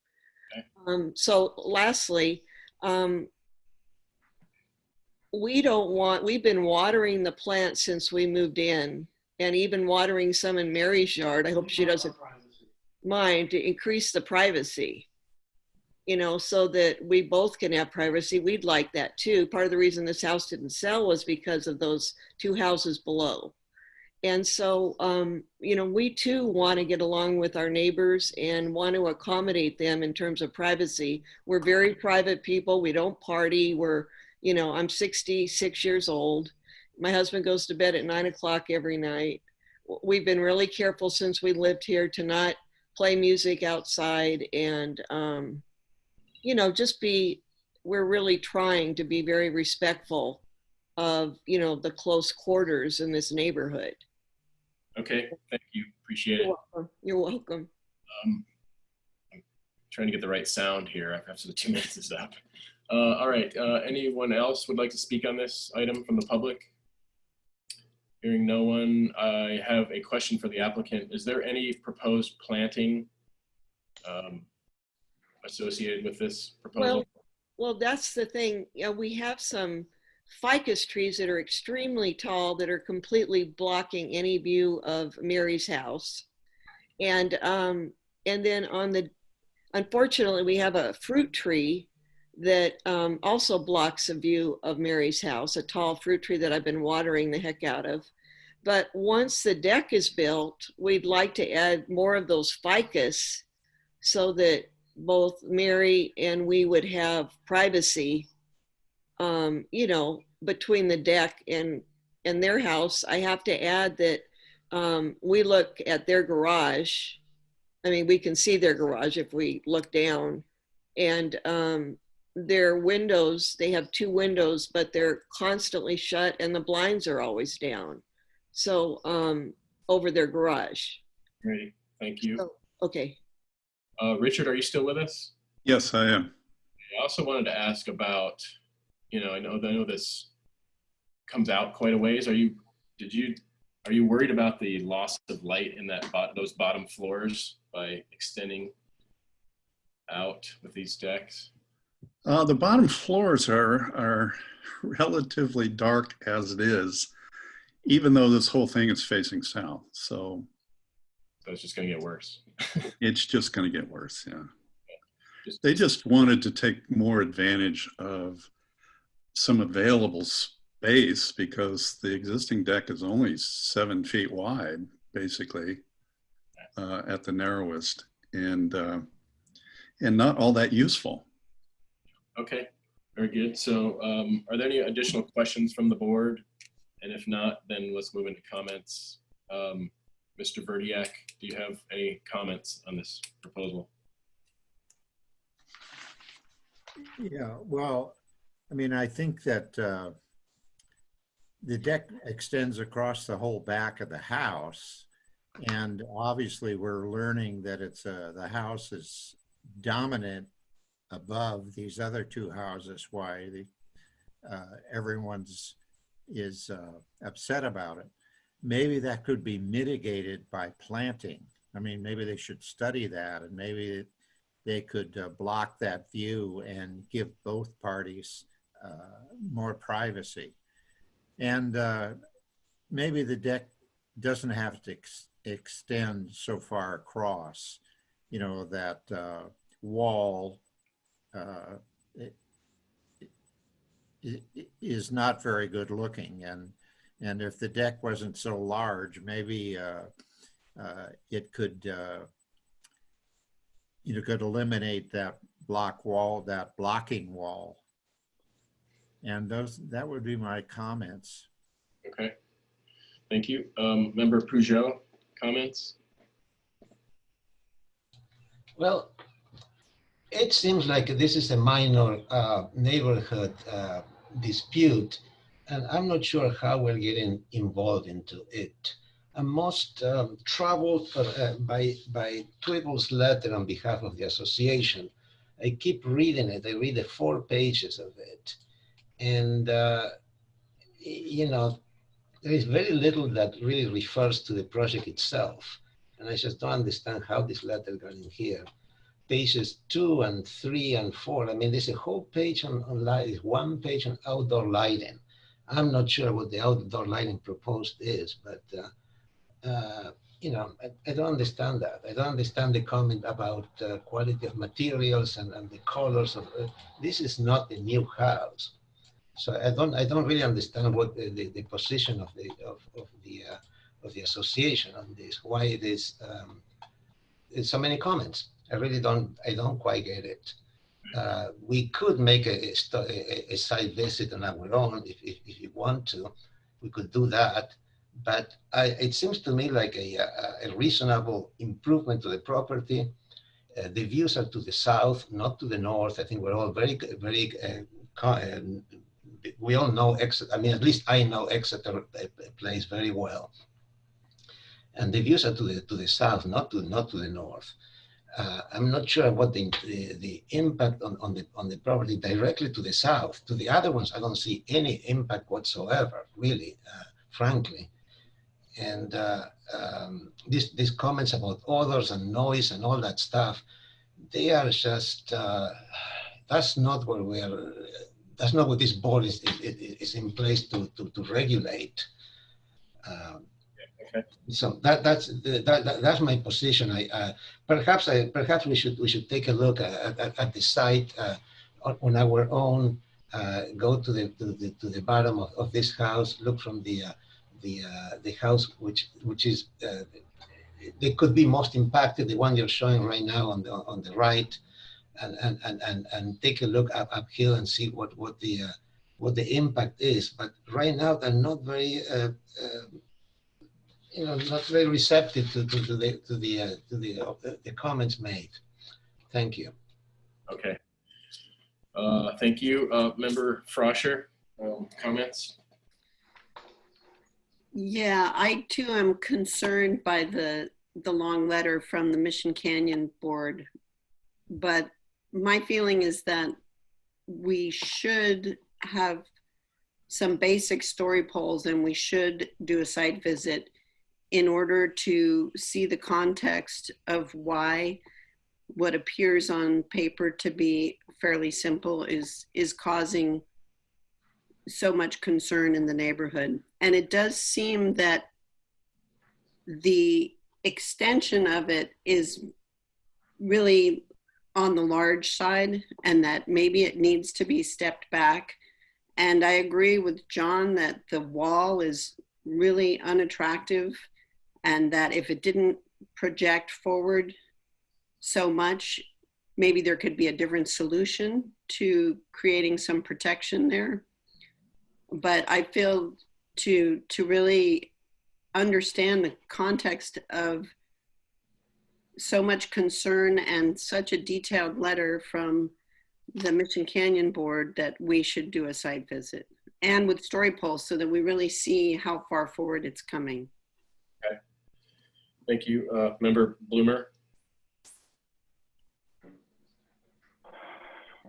Okay. So lastly, we've been watering the plants since we moved in, and even watering some in Mary's yard. I hope she doesn't mind, to increase the privacy, so that we both can have privacy. We'd like that too. Part of the reason this house didn't sell was because of those 2 houses below. And so, we too want to get along with our neighbors and want to accommodate them in terms of privacy. We're very private people. We don't party. I'm 66 years old. My husband goes to bed at 9 o'clock every night. We've been really careful since we lived here to not play music outside and, we're really trying to be very respectful of, the close quarters in this neighborhood. Okay, thank you. Appreciate it. You're welcome. I'm trying to get the right sound here after the 2 minutes is up. All right, anyone else would like to speak on this item from the public? Hearing no one, I have a question for the applicant. Is there any proposed planting associated with this proposal? Well, that's the thing. We have some ficus trees that are extremely tall that are completely blocking any view of Mary's house. And then unfortunately, we have a fruit tree that also blocks a view of Mary's house, a tall fruit tree that I've been watering the heck out of. But once the deck is built, we'd like to add more of those ficus so that both Mary and we would have privacy, between the deck and their house. I have to add that we look at their garage. I mean, we can see their garage if we look down, and their windows, they have 2 windows, but they're constantly shut and the blinds are always down. So over their garage. Great, thank you. So, okay. Richard, are you still with us? Yes, I am. I also wanted to ask about, I know this comes out quite a ways. Are you worried about the loss of light in those bottom floors by extending out with these decks? The bottom floors are relatively dark as it is, even though this whole thing is facing south. So it's just going to get worse. It's just going to get worse, yeah. They just wanted to take more advantage of some available space because the existing deck is only 7 feet wide, basically, at the narrowest, and not all that useful. Okay, very good. So are there any additional questions from the board? And if not, then let's move into comments. Mr. Verdiak, do you have any comments on this proposal? Yeah, well, I mean, I think that the deck extends across the whole back of the house. And obviously we're learning that it's the house is dominant above these other two houses, why everyone's is upset about it. Maybe that could be mitigated by planting. I mean, maybe they should study that, and maybe they could block that view and give both parties more privacy. And maybe the deck doesn't have to extend so far across, you know, that wall is not very good looking. And if the deck wasn't so large, maybe it could, you know, could eliminate that block wall, that blocking wall. And that would be my comments. Okay, thank you. Member Peugeot, comments? Well, it seems like this is a minor neighborhood dispute, and I'm not sure how we're getting involved into it. I'm most troubled by Twibble's letter on behalf of the association. I keep reading it. I read the 4 pages of it. And, you know, there is very little that really refers to the project itself. And I just don't understand how this letter got in here. Pages 2 and 3 and 4. I mean, there's a whole page on lighting, 1 page on outdoor lighting. I'm not sure what the outdoor lighting proposed is, but, you know, I don't understand that. I don't understand the comment about quality of materials and the colors of this is not a new house. So I don't really understand what the position of the association on this. Why it is there's so many comments. I don't quite get it. We could make a site visit on our own if you want to. We could do that, but it seems to me like a reasonable improvement to the property. The views are to the south, not to the north. I think we're all very we all know Exeter. I mean, at least I know Exeter place very well. And the views are to the south, not to the north. I'm not sure what the impact on the property directly to the south. To the other ones, I don't see any impact whatsoever, really, frankly. And these comments about odors and noise and all that stuff, they are just that's not what we are. That's not what this board is in place to regulate. Okay. So that's my position. Perhaps we should take a look at the site on our own. Go to the bottom of this house. Look from the house which is they could be most impacted. The one you're showing right now on the right. And take a look uphill and see what the impact is. But right now they're not very you know, not very receptive to the comments made. Thank you. Okay. Thank you, Member Froscher. Comments? Yeah, I too am concerned by the long letter from the Mission Canyon board, but my feeling is that we should have some basic story polls and we should do a site visit in order to see the context of why what appears on paper to be fairly simple is causing so much concern in the neighborhood. And it does seem that the extension of it is really on the large side, and that maybe it needs to be stepped back. And I agree with John that the wall is really unattractive, and that if it didn't project forward so much, maybe there could be a different solution to creating some protection there. But I feel to really understand the context of so much concern and such a detailed letter from the Mission Canyon Board that we should do a site visit, and with Story Pulse, so that we really see how far forward it's coming. Okay. Thank you. Member Bloomer.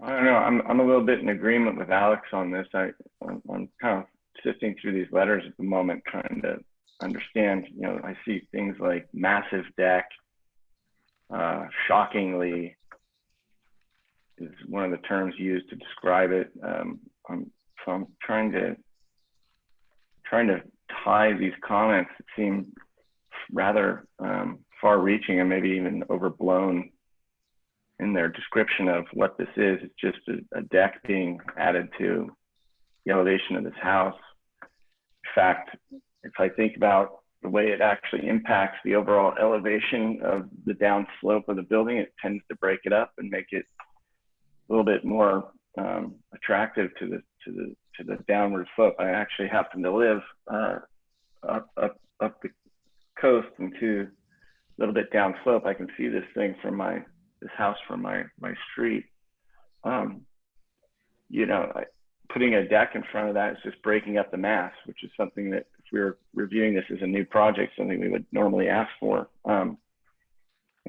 I don't know. I'm a little bit in agreement with Alex on this. I'm kind of sifting through these letters at the moment, trying to understand. You know, I see things like massive deck. Shockingly is one of the terms used to describe it. So I'm trying to tie these comments that seem rather far-reaching and maybe even overblown in their description of what this is. It's just a deck being added to the elevation of this house. In fact, if I think about the way it actually impacts the overall elevation of the downslope of the building, it tends to break it up and make it a little bit more attractive to the downward slope. I actually happen to live up the coast and to a little bit downslope. I can see this thing from this house from my street. You know, putting a deck in front of that is just breaking up the mass, which is something that if we were reviewing this as a new project, something we would normally ask for. And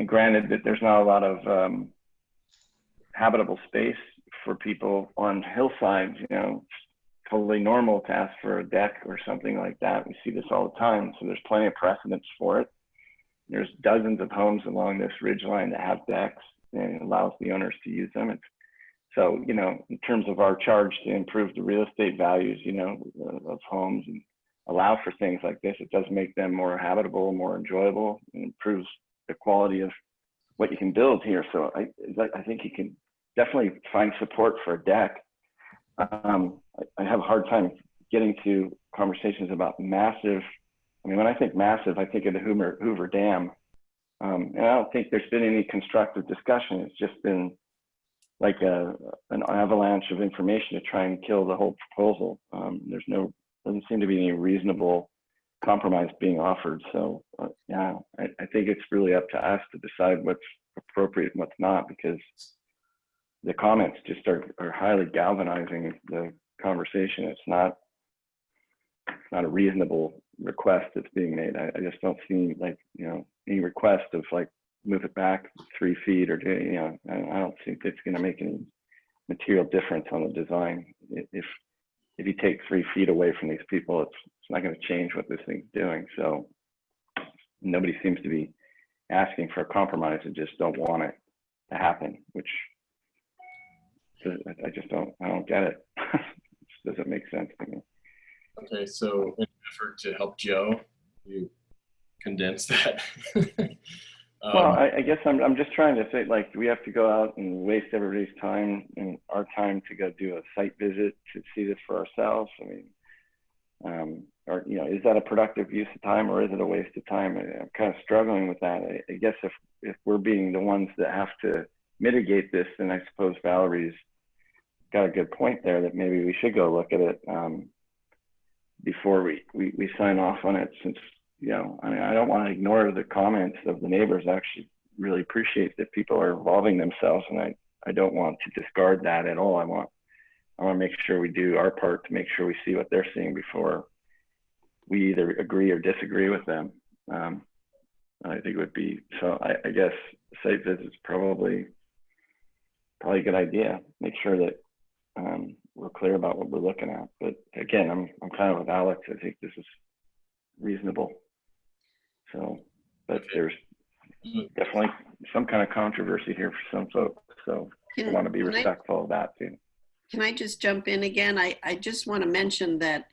granted that there's not a lot of habitable space for people on hillsides, you know, it's totally normal to ask for a deck or something like that. We see this all the time. So there's plenty of precedence for it. There's dozens of homes along this ridgeline that have decks, and it allows the owners to use them. So, you know, in terms of our charge to improve the real estate values, you know, of homes and allow for things like this, it does make them more habitable, more enjoyable, and improves the quality of what you can build here. So I think you can definitely find support for a deck. I have a hard time getting to conversations about massive. I mean, when I think massive, I think of the Hoover Dam. And I don't think there's been any constructive discussion. It's just been like an avalanche of information to try and kill the whole proposal. Doesn't seem to be any reasonable compromise being offered. So yeah, I think it's really up to us to decide what's appropriate and what's not, because the comments just are highly galvanizing the conversation. It's not a reasonable request that's being made. I just don't see, like, you know, any request of like move it back 3 feet or, you know, I don't think it's going to make any material difference on the design. If you take 3 feet away from these people, it's not going to change what this thing's doing. So nobody seems to be asking for a compromise and just don't want it to happen, which I don't get it. It doesn't make sense to me. Okay, so in an effort to help Joe, you condense that. Well, I guess I'm just trying to say, like, do we have to go out and waste everybody's time and our time to go do a site visit to see this for ourselves? I mean, or, you know, is that a productive use of time, or is it a waste of time? I'm kind of struggling with that. I guess if we're being the ones that have to mitigate this, then I suppose Valerie's got a good point there, that maybe we should go look at it before we sign off on it, since, you know, I mean, I don't want to ignore the comments of the neighbors. I actually really appreciate that people are involving themselves, and I don't want to discard that at all. I want to make sure we do our part to make sure we see what they're seeing before we either agree or disagree with them. I think it would be, so I guess site visits probably a good idea. Make sure that we're clear about what we're looking at. But again, I'm kind of with Alex. I think this is reasonable. So, but there's definitely some kind of controversy here for some folks. So I want to be respectful of that too. Can I just jump in again? I just want to mention that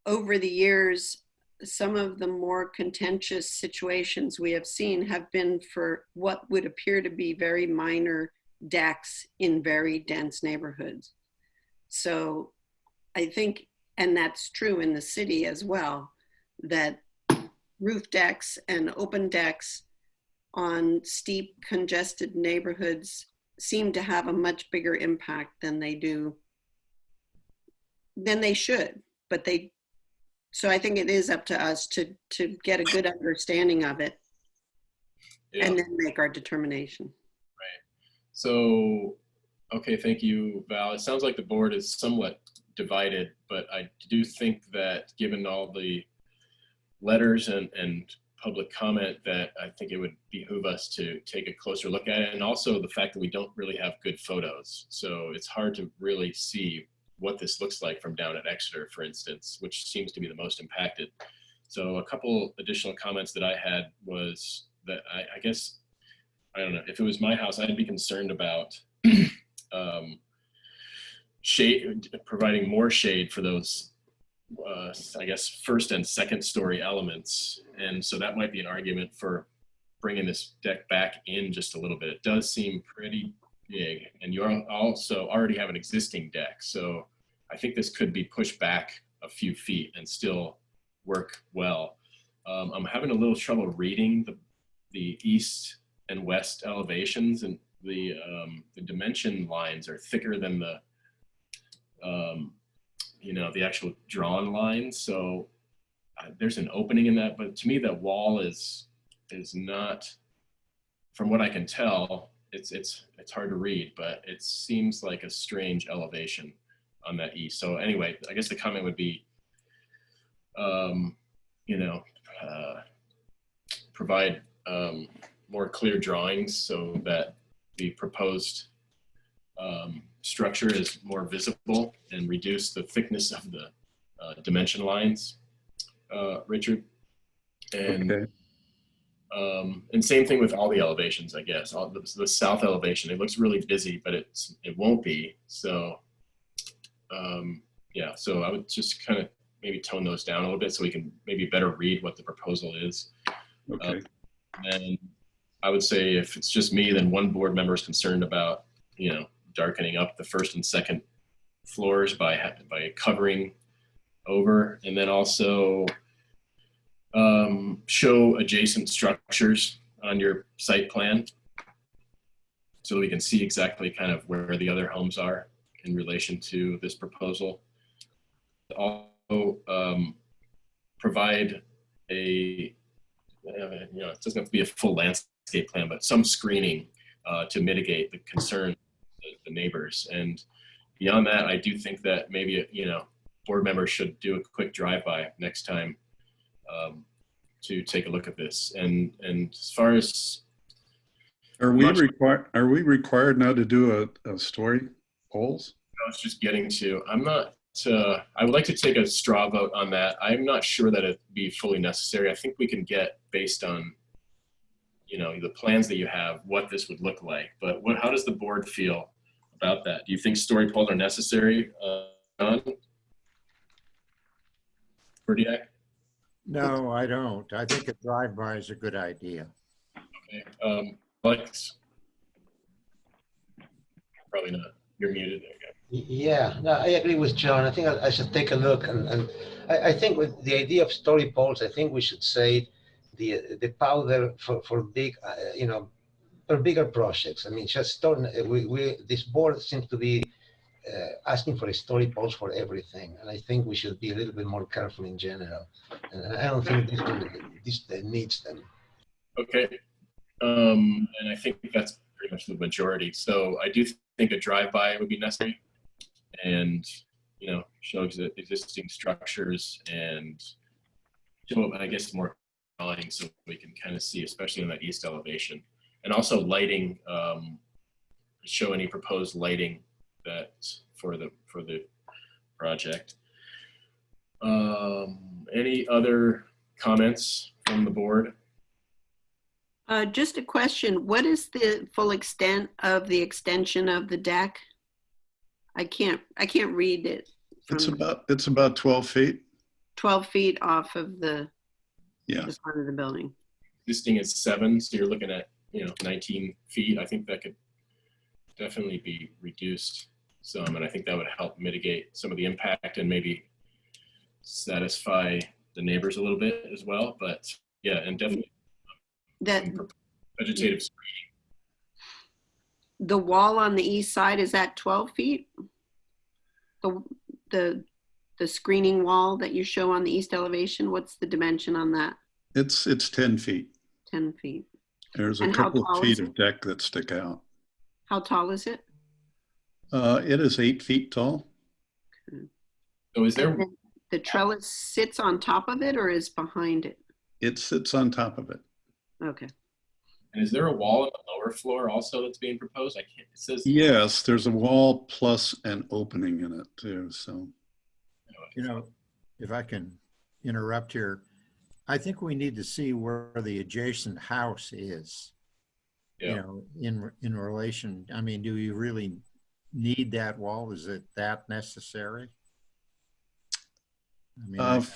over the years, some of the more contentious situations we have seen have been for what would appear to be very minor decks in very dense neighborhoods. So I think, and that's true in the city as well, that roof decks and open decks on steep, congested neighborhoods seem to have a much bigger impact than they should, but so I think it is up to us to get a good understanding of it, Yeah. and then make our determination. Right. So, okay, thank you, Val. It sounds like the board is somewhat divided, but I do think that given all the letters and public comment, that I think it would behoove us to take a closer look at it. And also the fact that we don't really have good photos. So it's hard to really see what this looks like from down at Exeter, for instance, which seems to be the most impacted. So a couple additional comments that I had was that I guess, I don't know, if it was my house, I'd be concerned about shade, providing more shade for those I guess, first and second story elements. And so that might be an argument for bringing this deck back in just a little bit. It does seem pretty big, and you also already have an existing deck. So I think this could be pushed back a few feet and still work well. I'm having a little trouble reading the east and west elevations, and the dimension lines are thicker than the the actual drawn lines. So there's an opening in that, but to me that wall is not, from what I can tell, it's hard to read, but it seems like a strange elevation on that east. So anyway, I guess the comment would be, provide more clear drawings so that the proposed structure is more visible and reduce the thickness of the dimension lines, Richard. And Okay. And same thing with all the elevations, I guess. The south elevation, it looks really busy, but it won't be. So yeah, so I would just kind of maybe tone those down a little bit so we can maybe better read what the proposal is. Okay. And I would say if it's just me, then one board member is concerned about, darkening up the first and second floors by covering over, and then also show adjacent structures on your site plan so we can see exactly kind of where the other homes are in relation to this proposal. Also provide it doesn't have to be a full landscape plan, but some screening to mitigate the concern the neighbors. And beyond that, I do think that maybe board members should do a quick drive-by next time to take a look at this. And as far as Are we required now to do a story polls? I was just getting to, I'm not, I would like to take a straw vote on that. I'm not sure that it'd be fully necessary. I think we can get, based on the plans that you have, what this would look like. But how does the board feel about that? Do you think story polls are necessary, John? Berdiak? No, I don't. I think a drive-by is a good idea. Okay. Alex? Probably not. You're muted. There you go. Yeah, no, I agree with John. I think I should take a look, and I think with the idea of story polls, I think we should say the powder for big, for bigger projects. I mean, just this board seems to be asking for a story polls for everything, and I think we should be a little bit more careful in general. And I don't think this needs them. Okay, and I think that's pretty much the majority. So I do think a drive-by would be necessary, and show existing structures and show, I guess, more drawing so we can kind of see, especially in that east elevation, and also lighting. Show any proposed lighting that for the project. Any other comments from the board? Just a question. What is the full extent of the extension of the deck? I can't read it. It's about 12 feet. 12 feet off of the Yeah. front of the building. Existing is 7, so you're looking at 19 feet. I think that could definitely be reduced some, and I think that would help mitigate some of the impact and maybe satisfy the neighbors a little bit as well. But yeah, and definitely That vegetative screening. the wall on the east side, is that 12 feet? The screening wall that you show on the east elevation, what's the dimension on that? It's 10 feet. 10 feet. There's a And how couple tall of is feet of deck that stick out. How tall is it? It is 8 feet tall. So is there? And then the trellis sits on top of it or is behind it? It sits on top of it. Okay. And is there a wall on the lower floor also that's being proposed? I can't. It says. Yes, there's a wall plus an opening in it too. So, if I can interrupt here, I think we need to see where the adjacent house is. Yeah. In relation. I mean, do you really need that wall? Is it that necessary? I mean,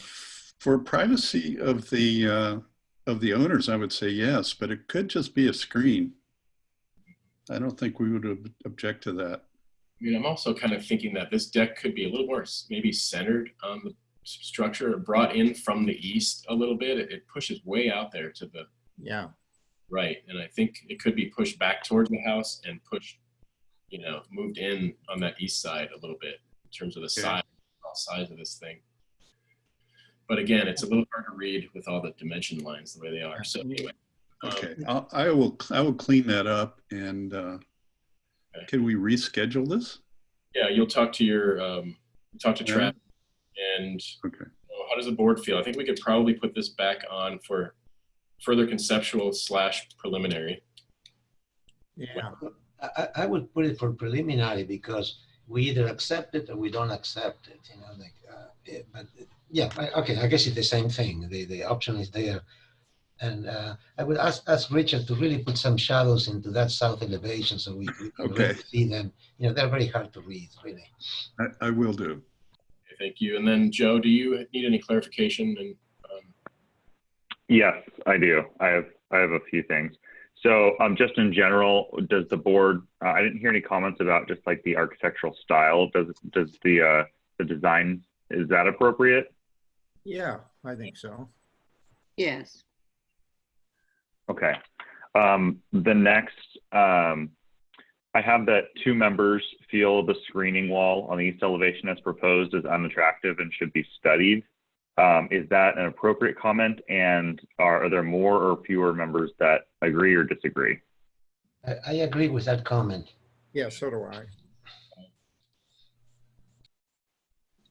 for privacy of the owners, I would say yes, but it could just be a screen. I don't think we would object to that. I mean, I'm also kind of thinking that this deck could be a little more maybe centered on the structure, or brought in from the east a little bit. It pushes way out there to the right, and I think it could be pushed back towards the house and pushed, moved in on that east side a little bit in terms of the size of this thing. But again, it's a little hard to read with all the dimension lines the way they are. So anyway. Okay, I will clean that up. And can we reschedule this? Yeah, you'll talk to your Trav. And how does the board feel? I think we could probably put this back on for further conceptual / preliminary. Yeah, I would put it for preliminary because we either accept it or we don't accept it. Okay. I guess it's the same thing. The option is there, and I would ask Richard to really put some shadows into that south elevation so we can really see them. They're very hard to read, really. I will do. Okay, thank you. And then Joe, do you need any clarification? And yes, I do. I have a few things. So just in general, does the board? I didn't hear any comments about just like the architectural style. Does the design, is that appropriate? Yeah, I think so. Yes. Okay. The next, I have that 2 members feel the screening wall on the east elevation as proposed is unattractive and should be studied. Is that an appropriate comment? And are there more or fewer members that agree or disagree? I agree with that comment. Yeah, so do I.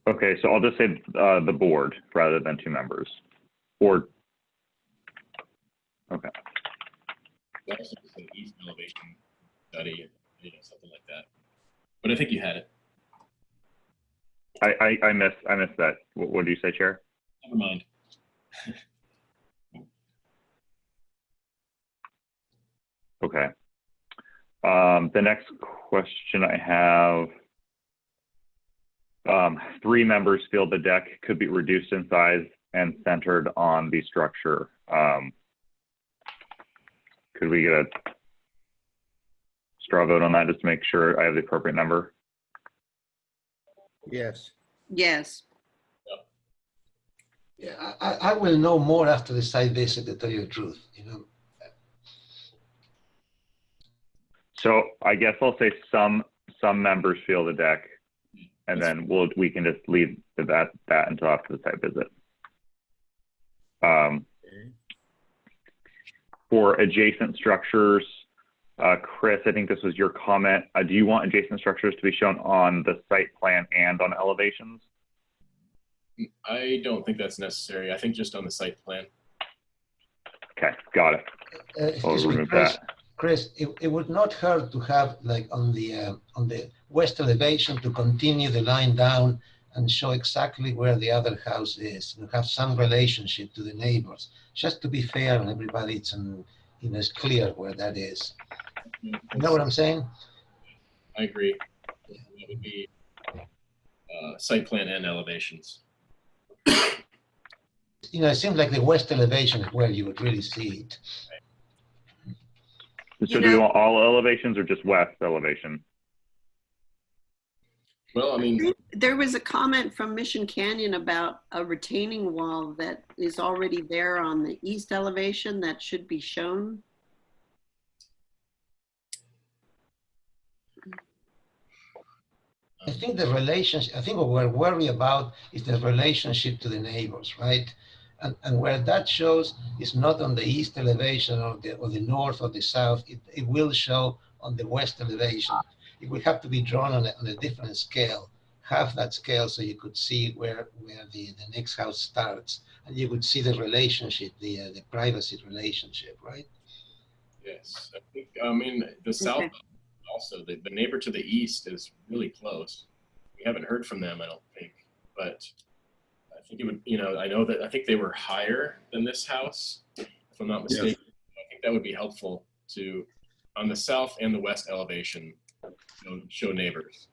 Okay, so I'll just say the board rather than 2 members. Or, okay. That's just an east elevation study, something like that. But I think you had it. I missed that. What do you say, Chair? Never mind. Okay. The next question I have, 3 members feel the deck could be reduced in size and centered on the structure. Could we get a straw vote on that just to make sure I have the appropriate number? Yes. Yes. Yeah, I will know more after the site visit, to tell you the truth. So I guess I'll say some members feel the deck, and then we can just leave that until after the site visit. For adjacent structures, Chris, I think this was your comment. Do you want adjacent structures to be shown on the site plan and on elevations? I don't think that's necessary. I think just on the site plan. Okay, got it. I'll remove that. Chris, it would not hurt to have, like, on the west elevation, to continue the line down and show exactly where the other house is, and have some relationship to the neighbors, just to be fair and everybody. it's clear where that is. You know what I'm saying? I agree. That would be site plan and elevations. It seems like the west elevation is where you would really see it. So do you want all elevations or just west elevation? Well, I mean, there was a comment from Mission Canyon about a retaining wall that is already there on the east elevation that should be shown. I think the relationship, I think what we're worried about is the relationship to the neighbors, right? And where that shows is not on the east elevation or the north or the south, it will show on the west elevation. It will have to be drawn on a different scale, half that scale, so you could see where the next house starts, and you would see the relationship, the privacy relationship, right? yes. I mean, the south also, the neighbor to the east is really close. We haven't heard from them, I don't think, but I think it would, I think they were higher than this house, if I'm not mistaken. Yes. I think that would be helpful to, on the south and the west elevation, show neighbors.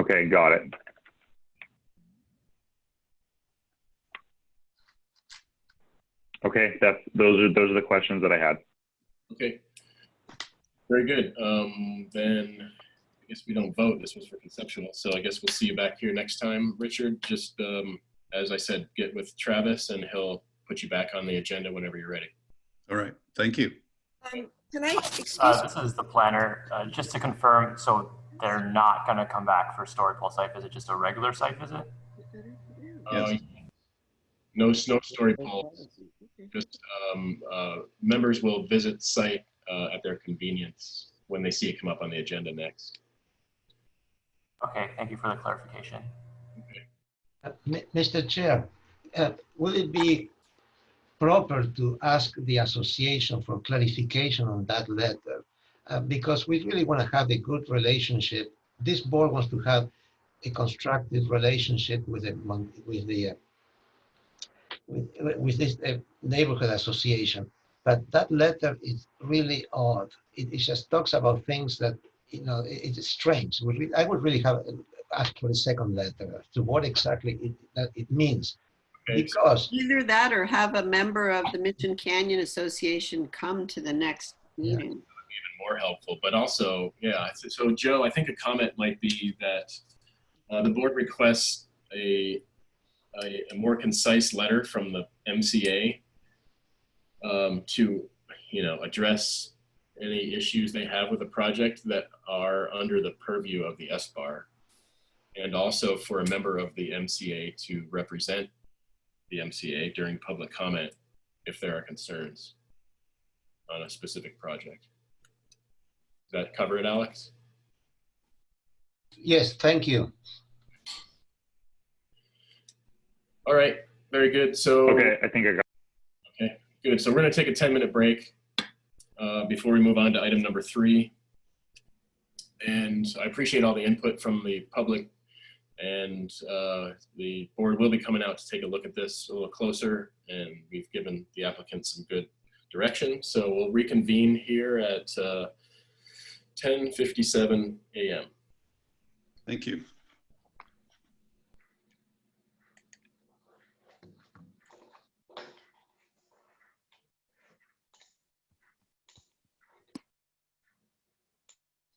Okay, got it. Okay, those are the questions that I had. Okay, very good. Then I guess we don't vote. This was for conceptual, so I guess we'll see you back here next time, Richard. Just as I said, get with Travis, and he'll put you back on the agenda whenever you're ready. All right, thank you. Can I this is the planner. Just to confirm, so they're not going to come back for historical site visit, just a regular site visit? Yes. No story polls. Just members will visit site at their convenience when they see it come up on the agenda next. Okay, thank you for the clarification. Mr. Chair, will it be proper to ask the association for clarification on that letter? Because we really want to have a good relationship. This board wants to have a constructive relationship with this neighborhood association. But that letter is really odd. It just talks about things that, it's strange. I would really have asked for a second letter to what exactly it means. Okay. Because either that or have a member of the Mission Canyon Association come to the next meeting. Even more helpful, but also, yeah. So Joe, I think a comment might be that the board requests a more concise letter from the MCA to, address any issues they have with the project that are under the purview of the SBAR, and also for a member of the MCA to represent the MCA during public comment if there are concerns on a specific project. Does that cover it, Alex? Yes, thank you. All right, very good. So okay, I think I got it. Okay, good. So we're going to take a 10-minute break before we move on to item number 3. And I appreciate all the input from the public, and the board will be coming out to take a look at this a little closer, and we've given the applicant some good direction. So we'll reconvene here at 10:57 a.m. Thank you.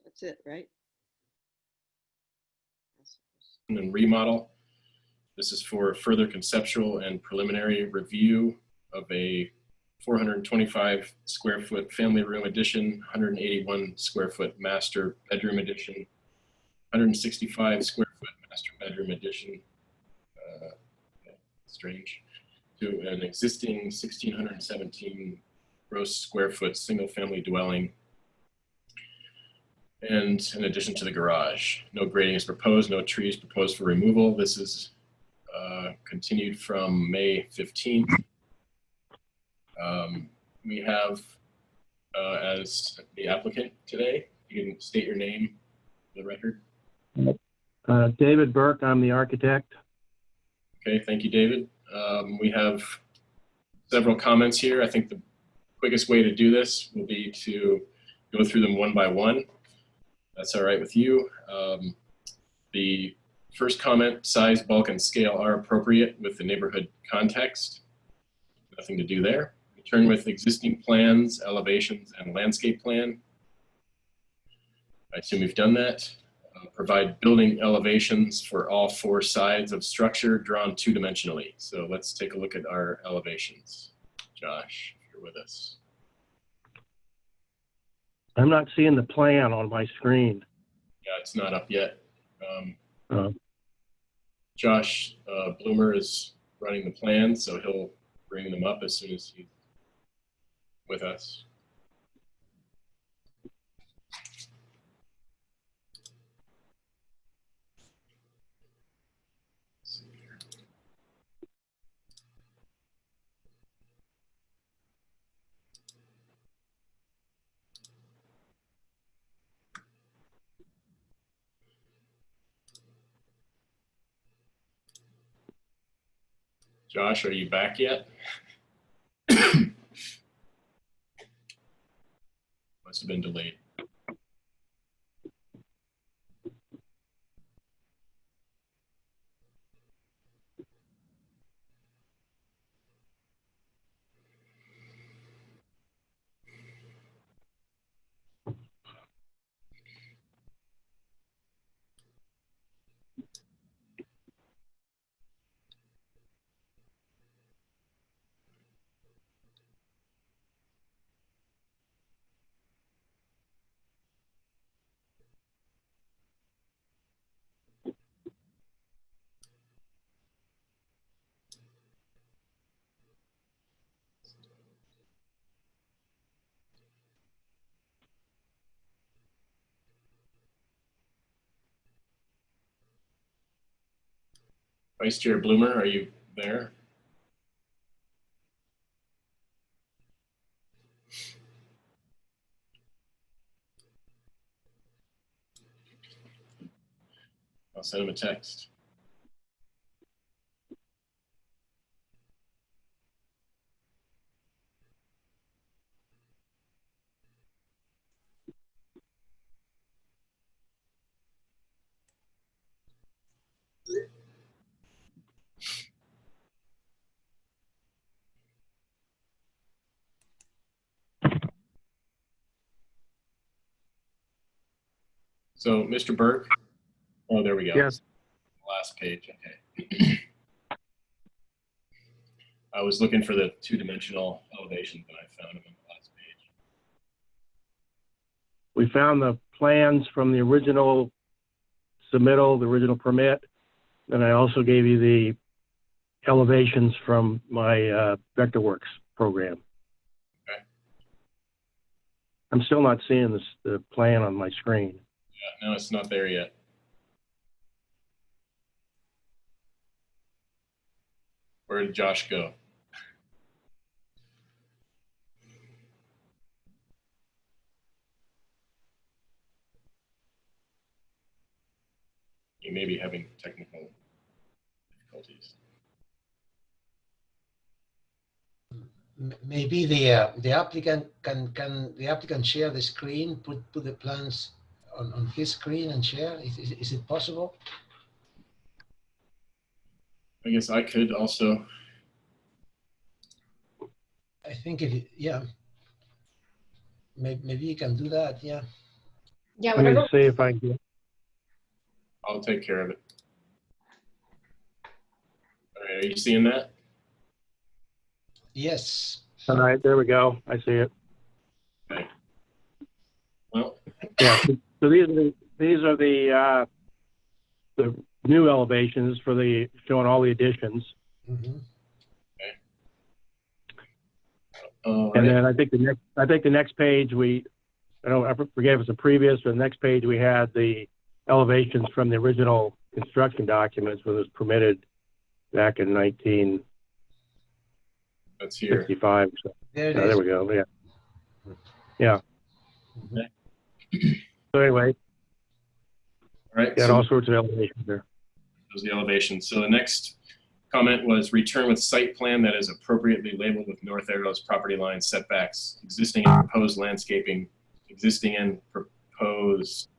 That's it, right? And remodel. This is for further conceptual and preliminary review of a 425 square foot family room addition, 181 square foot master bedroom addition, 165 square foot master bedroom addition, strange, to an existing 1,617 gross square foot single family dwelling, and in addition to the garage. No grading is proposed, no trees proposed for removal. This is continued from May 15th. We have as the applicant today, you can state your name for the record. David Burke, I'm the architect. Okay, thank you, David. We have several comments here. I think the quickest way to do this will be to go through them one by one. That's all right with you. The first comment, size, bulk, and scale are appropriate with the neighborhood context. Nothing to do there. Return with existing plans, elevations, and landscape plan. I assume we've done that. Provide building elevations for all 4 sides of structure drawn 2-dimensionally. So let's take a look at our elevations. Josh, if you're with us. I'm not seeing the plan on my screen. Yeah, it's not up yet. Josh Bloomer is running the plan, so he'll bring them up as soon as he's with us. Josh, are you back yet? Must have been delayed. Vice Chair Bloomer, are you there? I'll send him a text. So, Mr. Burke, oh, there we go. Yes. Last page, okay. I was looking for the 2-dimensional elevations and I found them on the last page. We found the plans from the original submittal, the original permit, and I also gave you the elevations from my Vectorworks program. Okay. I'm still not seeing the plan on my screen. Yeah, no, it's not there yet. Where did Josh go? You may be having technical difficulties. Maybe the applicant can the applicant share the screen, put the plans on his screen and share. Is it possible? I guess I could also. I think yeah. Maybe you can do that. Yeah. Yeah. Let me Whatever. see if I can. I'll take care of it. All right, are you seeing that? Yes. All right, there we go. I see it. Okay. Well. Yeah. So these are the new elevations for showing all the additions. Mm-hmm. And then I think the next page I forget if it's the previous or the next page we had the elevations from the original construction documents when it was permitted back in 1965. That's here. So, there we go. Yeah. Yeah. Okay. So anyway, all right. got so all sorts of elevations there. those are the elevations. So the next comment was return with site plan that is appropriately labeled with north arrows, property lines, setbacks, existing and proposed landscaping, existing and proposed,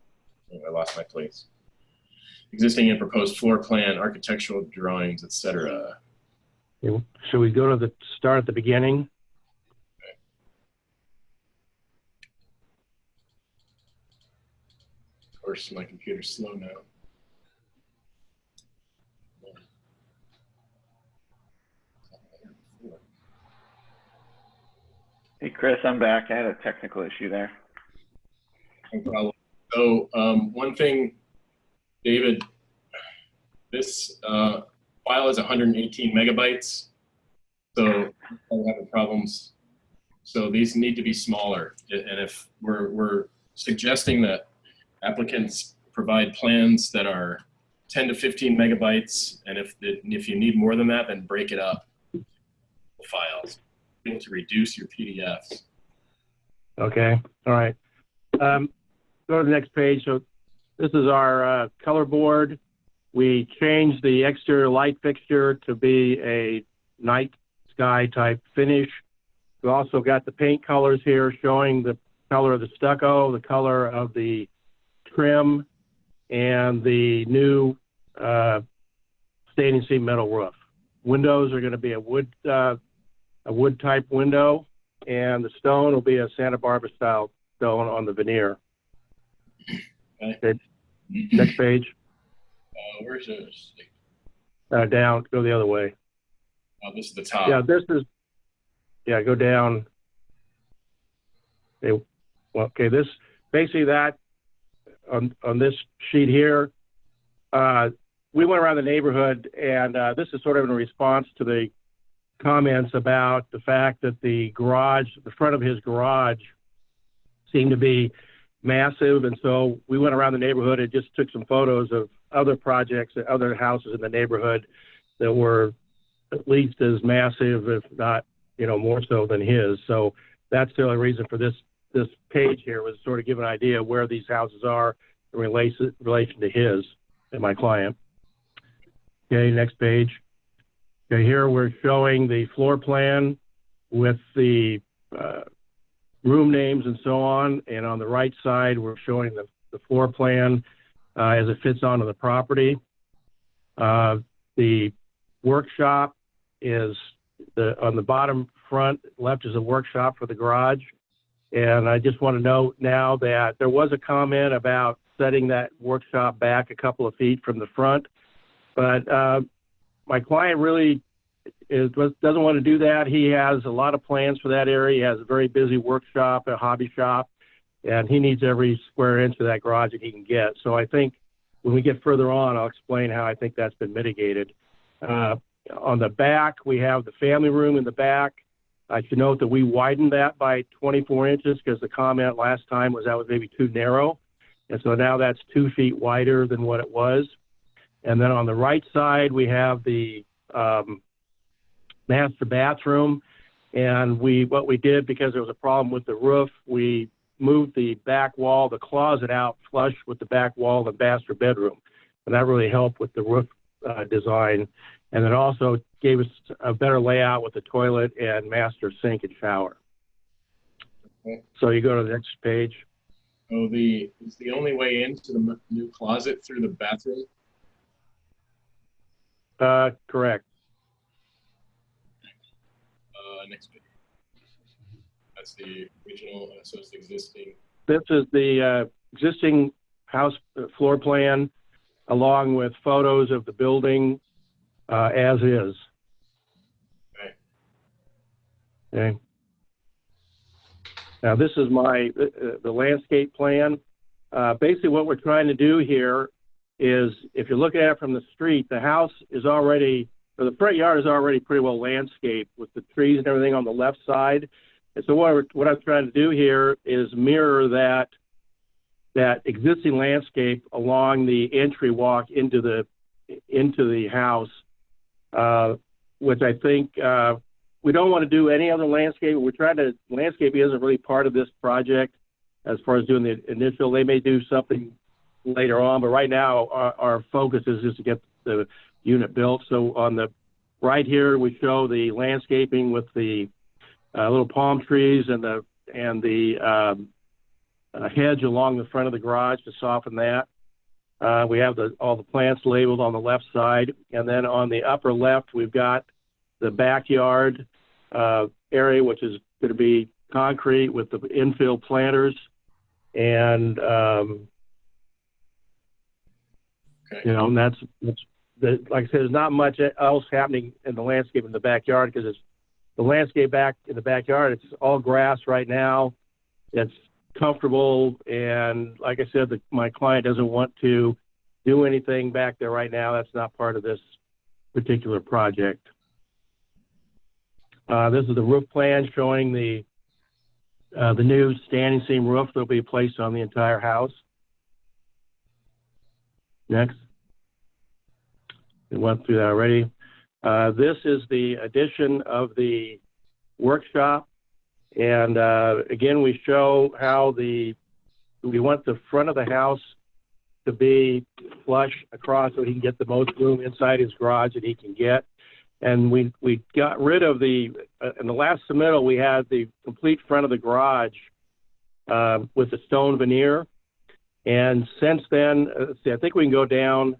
oh, I lost my place. Existing and proposed floor plan, architectural drawings, etc. Should we go to the start at the beginning? Of course, my computer's slow now. Hey, Chris, I'm back. I had a technical issue there. No problem. So one thing, David, this file is 118 megabytes. So I'm having problems. So these need to be smaller. And if we're suggesting that applicants provide plans that are 10 to 15 megabytes, and if you need more than that, then break it up, the files, able to reduce your PDFs. Okay, all right. Go to the next page. So this is our color board. We changed the exterior light fixture to be a night sky type finish. We also got the paint colors here showing the color of the stucco, the color of the trim, and the new stainless steel metal roof. Windows are going to be a wood type window, and the stone will be a Santa Barbara style stone on the veneer. Okay. Next page. Where's this? Down, go the other way. Oh, this is the top. Yeah, this is, yeah, go down. Okay, well, okay, this, basically that, on this sheet here, we went around the neighborhood, and this is sort of in response to the comments about the fact that the garage, the front of his garage seemed to be massive. And so we went around the neighborhood and just took some photos of other projects, other houses in the neighborhood that were at least as massive, if not, you know, more so than his. So that's the only reason for this page here, was sort of give an idea of where these houses are in relation to his and my client. Okay, next page. Okay, here we're showing the floor plan with the room names and so on. And on the right side, we're showing the floor plan as it fits onto the property. The workshop is on the bottom front left is a workshop for the garage. And I just want to note now that there was a comment about setting that workshop back a couple of feet from the front, but my client really doesn't want to do that. He has a lot of plans for that area. He has a very busy workshop, a hobby shop, and he needs every square inch of that garage that he can get. So I think when we get further on, I'll explain how I think that's been mitigated. On the back, we have the family room in the back. I should note that we widened that by 24 inches because the comment last time was that was maybe too narrow. And so now that's 2 feet wider than what it was. And then on the right side, we have the master bathroom. And what we did, because there was a problem with the roof, we moved the back wall, the closet out flush with the back wall of the master bedroom. And that really helped with the roof design. And it also gave us a better layout with the toilet and master sink and shower. Okay. So you go to the next page. Oh, is the only way into the new closet through the bathroom? Correct. Next page. That's the original, so it's existing. This is the existing house floor plan, along with photos of the building as is. Okay. Now this is the landscape plan. Basically what we're trying to do here is, if you look at it from the street, the house is already, or the front yard is already pretty well landscaped with the trees and everything on the left side. And so what I'm trying to do here is mirror that existing landscape along the entry walk into the house, which I think we don't want to do any other landscape. Landscaping isn't really part of this project as far as doing the initial. They may do something later on, but right now our focus is just to get the unit built. So on the right here we show the landscaping with the little palm trees and the hedge along the front of the garage to soften that. We have all the plants labeled on the left side, and then on the upper left we've got the backyard area, which is going to be concrete with the infill planters, and you know, and that's like I said, there's not much else happening in the landscape in the backyard because it's the landscape back in the backyard. It's all grass right now. It's comfortable, and like I said, my client doesn't want to do anything back there right now. That's not part of this particular project. This is the roof plan showing the new standing seam roof that will be placed on the entire house. Next. We went through that already. This is the addition of the workshop. And again, we show how we want the front of the house to be flush across so he can get the most room inside his garage that he can get. And we got rid of in the last submittal, we had the complete front of the garage with the stone veneer. And since then, let's see, I think we can go down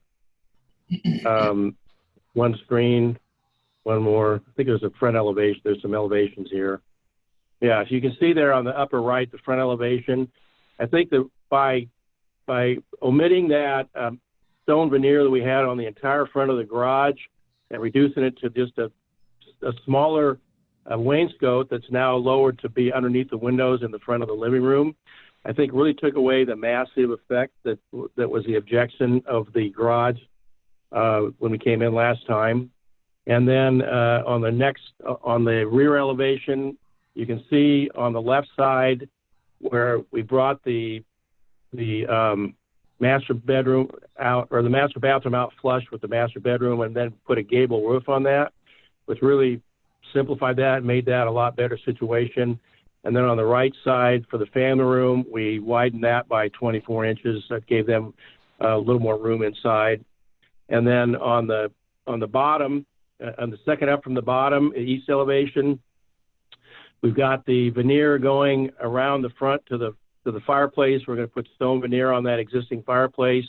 one screen, one more. I think there's a front elevation. There's some elevations here. Yeah, so you can see there on the upper right, the front elevation. I think that by omitting that stone veneer that we had on the entire front of the garage and reducing it to just a smaller wainscot that's now lowered to be underneath the windows in the front of the living room, I think really took away the massive effect that was the objection of the garage when we came in last time. And then on the rear elevation, you can see on the left side where we brought the master bedroom out, or the master bathroom out flush with the master bedroom, and then put a gable roof on that, which really simplified that and made that a lot better situation. And then on the right side for the family room, we widened that by 24 inches. That gave them a little more room inside. And then on the bottom, on the second up from the bottom, east elevation, we've got the veneer going around the front to the fireplace. We're going to put stone veneer on that existing fireplace.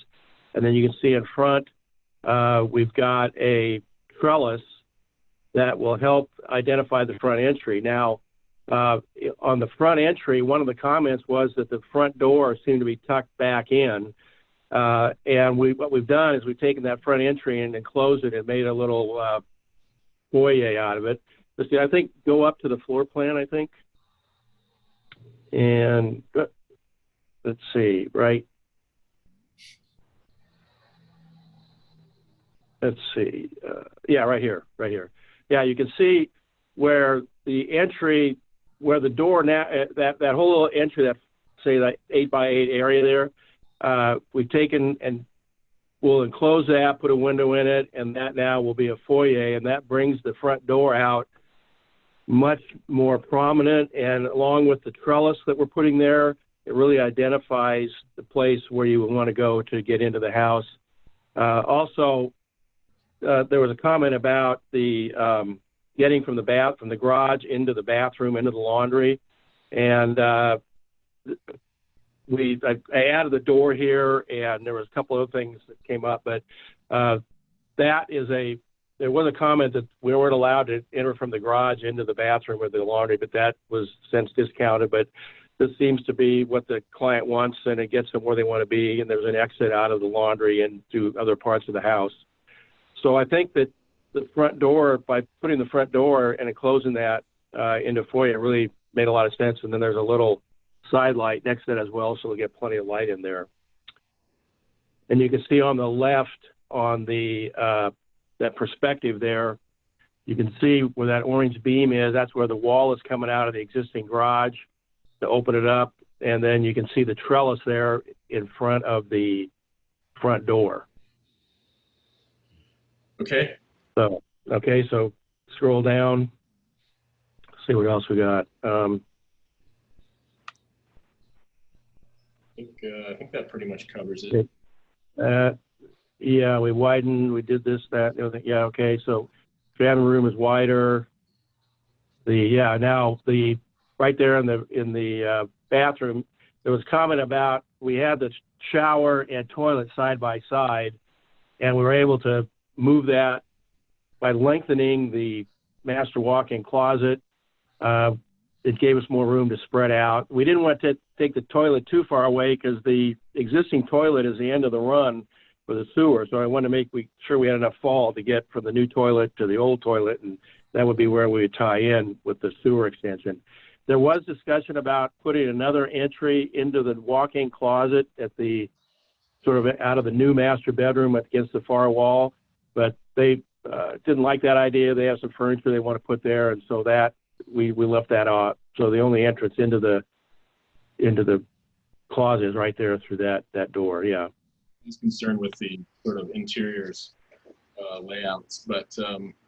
And then you can see in front, we've got a trellis that will help identify the front entry. Now, on the front entry, one of the comments was that the front door seemed to be tucked back in. And what we've done is we've taken that front entry and enclosed it and made a little foyer out of it. Let's see, I think go up to the floor plan, I think. And let's see, right. Let's see. Yeah, right here. Yeah, you can see where the entry, where the door now, that whole little entry, that say that 8x8 area there, we've taken and we'll enclose that, put a window in it, and that now will be a foyer, and that brings the front door out much more prominent. And along with the trellis that we're putting there, it really identifies the place where you want to go to get into the house. Also, there was a comment about the getting from the garage into the bathroom, into the laundry, and I added the door here, and there was a couple of things that came up, but there was a comment that we weren't allowed to enter from the garage into the bathroom or the laundry, but that was since discounted. But this seems to be what the client wants, and it gets them where they want to be, and there's an exit out of the laundry and to other parts of the house. So I think that the front door, by putting the front door and enclosing that into foyer, really made a lot of sense. And then there's a little side light next to it as well, so we'll get plenty of light in there. And you can see on the left, on the that perspective there, you can see where that orange beam is. That's where the wall is coming out of the existing garage to open it up. And then you can see the trellis there in front of the front door. Okay. So scroll down, see what else we got. I think that pretty much covers it. Yeah, we widened, we did this, that, the other thing. Yeah, okay. So family room is wider. Now the right there in the bathroom, there was comment about we had the shower and toilet side by side, and we were able to move that by lengthening the master walk-in closet. It gave us more room to spread out. We didn't want to take the toilet too far away because the existing toilet is the end of the run for the sewer. So I wanted to make sure we had enough fall to get from the new toilet to the old toilet, and that would be where we would tie in with the sewer extension. There was discussion about putting another entry into the walk-in closet at the sort of out of the new master bedroom against the far wall, but they didn't like that idea. They have some furniture they want to put there, and so that we left that off. So the only entrance into the closet is right there through that door. Yeah. I was concerned with the sort of interiors layouts, but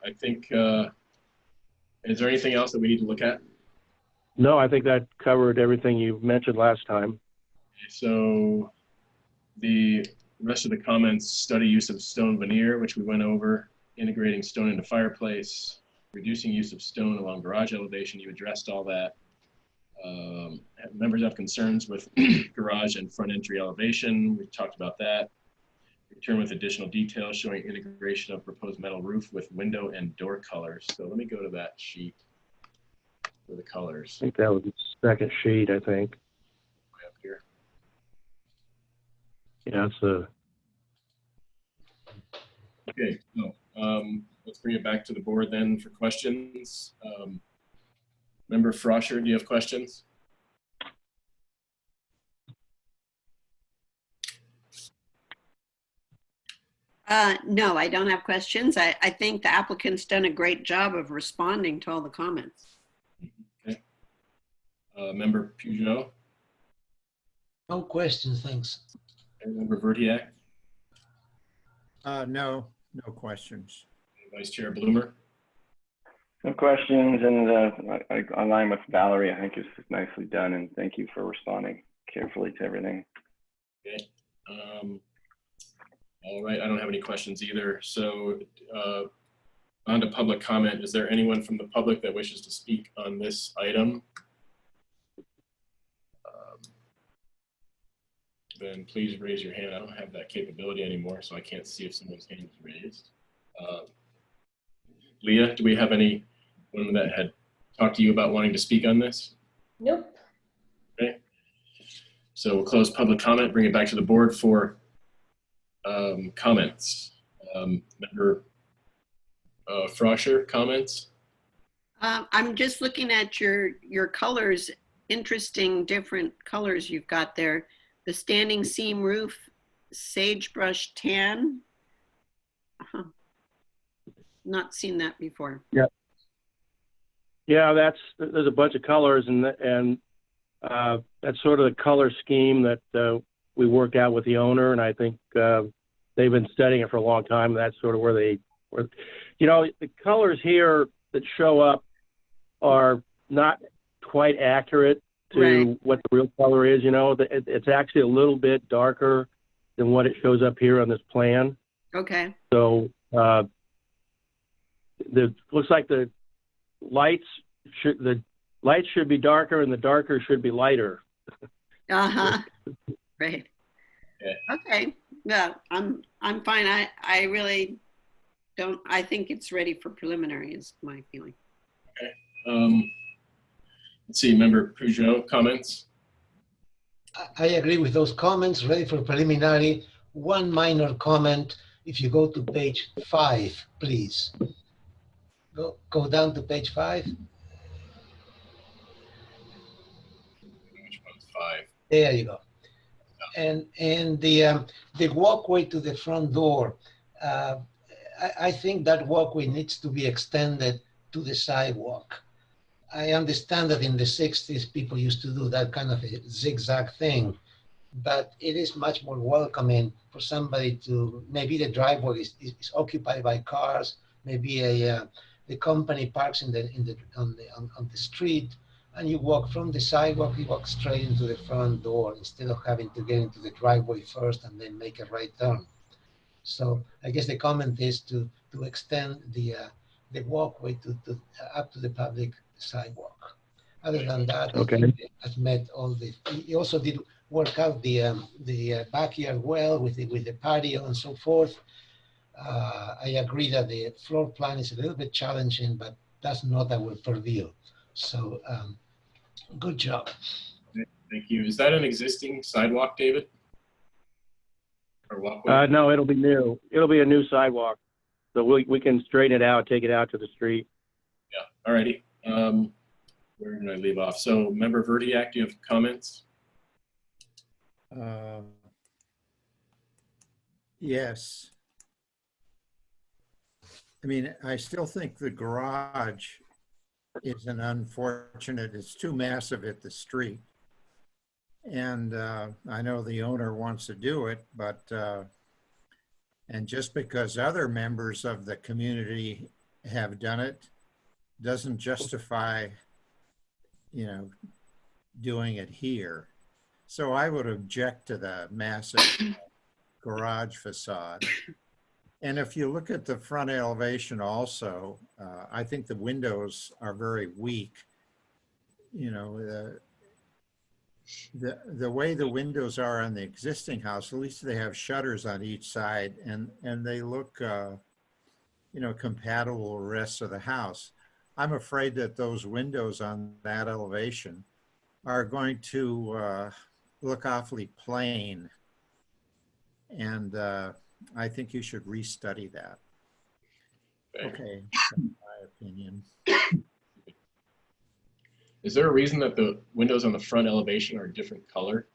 I think, is there anything else that we need to look at? No, I think that covered everything you mentioned last time. So the rest of the comments, study use of stone veneer, which we went over, integrating stone into fireplace, reducing use of stone along garage elevation. You addressed all that. Members have concerns with garage and front entry elevation. We talked about that. Return with additional details showing integration of proposed metal roof with window and door colors. So let me go to that sheet for the colors. I think that was the second sheet, I think. Way up here. Yeah, it's a... Okay, let's bring it back to the board then for questions. Member Froscher, do you have questions? No, I don't have questions. I think the applicant's done a great job of responding to all the comments. Okay. Member Peugeot? No questions, thanks. And Member Verdiak? No questions. Vice Chair Bloomer? No questions, and I align with Valerie. I think it's nicely done, and thank you for responding carefully to everything. Okay. All right, I don't have any questions either. So on to public comment. Is there anyone from the public that wishes to speak on this item? Then please raise your hand. I don't have that capability anymore, so I can't see if someone's hand is raised. Leah, do we have anyone that had talked to you about wanting to speak on this? Nope. Okay. So we'll close public comment, bring it back to the board for comments. Member Froscher, comments? I'm just looking at your colors, interesting different colors you've got there. The standing seam roof, sagebrush tan. Not seen that before. Yeah. Yeah, there's a bunch of colors, and that's sort of the color scheme that we worked out with the owner, and I think they've been studying it for a long time. That's sort of where the colors here that show up are not quite accurate to what the real color is. It's actually a little bit darker than what it shows up here on this plan. Okay. So looks like the lights should be darker and the darker should be lighter. Right. Okay. Yeah, I'm fine. I really don't. I think it's ready for preliminary. Is my feeling. Okay. Let's see, Member Peugeot, comments? I agree with those comments, ready for preliminary. One minor comment, if you go to page 5, please. Go down to page 5. Which one's 5? There you go. And the walkway to the front door, I think that walkway needs to be extended to the sidewalk. I understand that in the 60s, people used to do that kind of a zigzag thing, but it is much more welcoming for somebody to, maybe the driveway is occupied by cars, maybe the company parks on the street, and you walk from the sidewalk, you walk straight into the front door instead of having to get into the driveway first and then make a right turn. So I guess the comment is to extend the the walkway up to the public sidewalk. Other than that, Okay. I think it has met all the. He also did work out the backyard well with the patio and so forth. I agree that the floor plan is a little bit challenging, but that's not our purview. So good job. Thank you. Is that an existing sidewalk, David? Or walkway? No, it'll be new. It'll be a new sidewalk. So we can straighten it out, take it out to the street. Yeah, all righty. Where did I leave off? So Member Verdiak, do you have comments? Yes. I mean, I still think the garage is an unfortunate, it's too massive at the street. And I know the owner wants to do it, but, and just because other members of the community have done it, doesn't justify, you know, doing it here. So I would object to the massive garage facade. And if you look at the front elevation also, I think the windows are very weak. You know, the way the windows are on the existing house, at least they have shutters on each side, and they look, you know, compatible with the rest of the house. I'm afraid that those windows on that elevation are going to look awfully plain. And I think you should restudy that. Okay, that's my opinion. Is there a reason that the windows on the front elevation are a different color?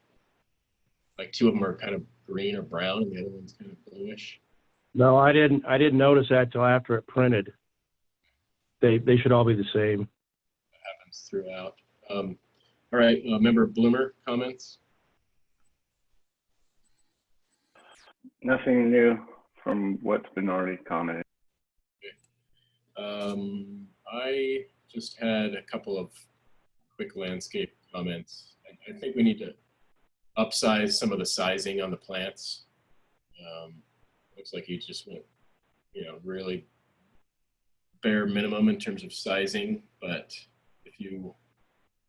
Like two of them are kind of green or brown and the other one's kind of bluish? No, I didn't notice that till after it printed. They should all be the same. That happens throughout. All right, Member Bloomer, comments? Nothing new from what's been already commented. I just had a couple of quick landscape comments. I think we need to upsize some of the sizing on the plants. Looks like you just went, you know, really bare minimum in terms of sizing, but if you,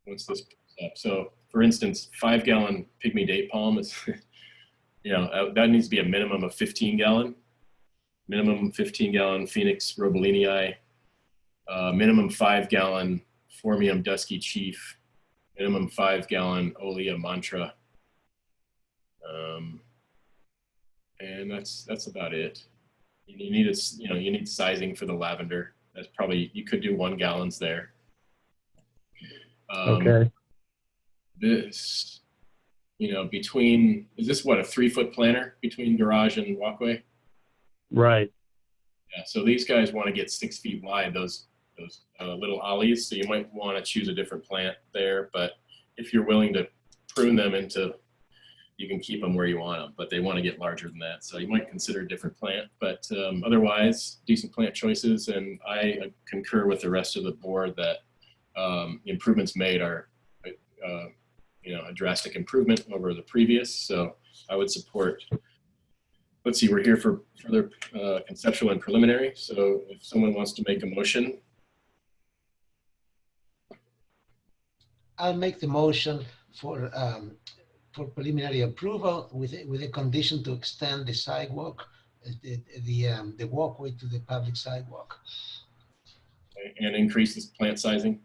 once this picks up, so for instance, 5-gallon pygmy date palm is, you know, that needs to be a minimum of 15-gallon, minimum 15-gallon Phoenix Robelinii, minimum 5-gallon Formium Dusky Chief, minimum 5-gallon Olea Mantra, and that's about it. You need a, you know, you need sizing for the lavender. That's probably, you could do 1 gallons there. Okay. This, you know, between, is this what, a 3-foot planter between garage and walkway? Right. Yeah, so these guys want to get 6 feet wide, those little ollies. So you might want to choose a different plant there, but if you're willing to prune them into, you can keep them where you want them, but they want to get larger than that. So you might consider a different plant, but otherwise decent plant choices. And I concur with the rest of the board that improvements made are, you know, a drastic improvement over the previous. So I would support, let's see, we're here for further conceptual and preliminary. So if someone wants to make a motion. I'll make the motion for preliminary approval with a condition to extend the sidewalk, the walkway to the public sidewalk. And increase this plant sizing?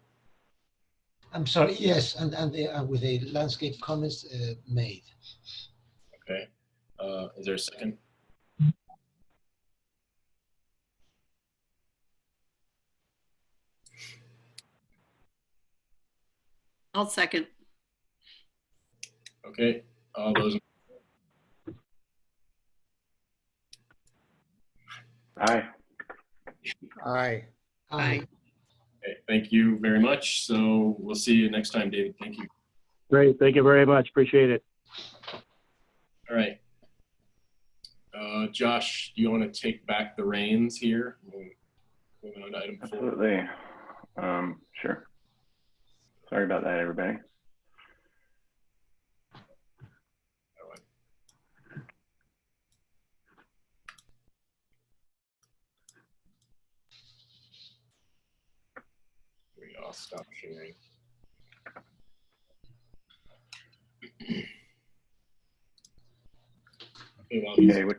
I'm sorry, yes, and with the landscape comments made. Okay. Is there a second? I'll second. Okay. All those. Aye. Aye. Aye. Okay, thank you very much. So we'll see you next time, David. Thank you. Great. Thank you very much. Appreciate it. All right. Josh, do you want to take back the reins here? Moving on to item 4. Absolutely. Sure. Sorry about that, everybody. Stop sharing. Okay, well,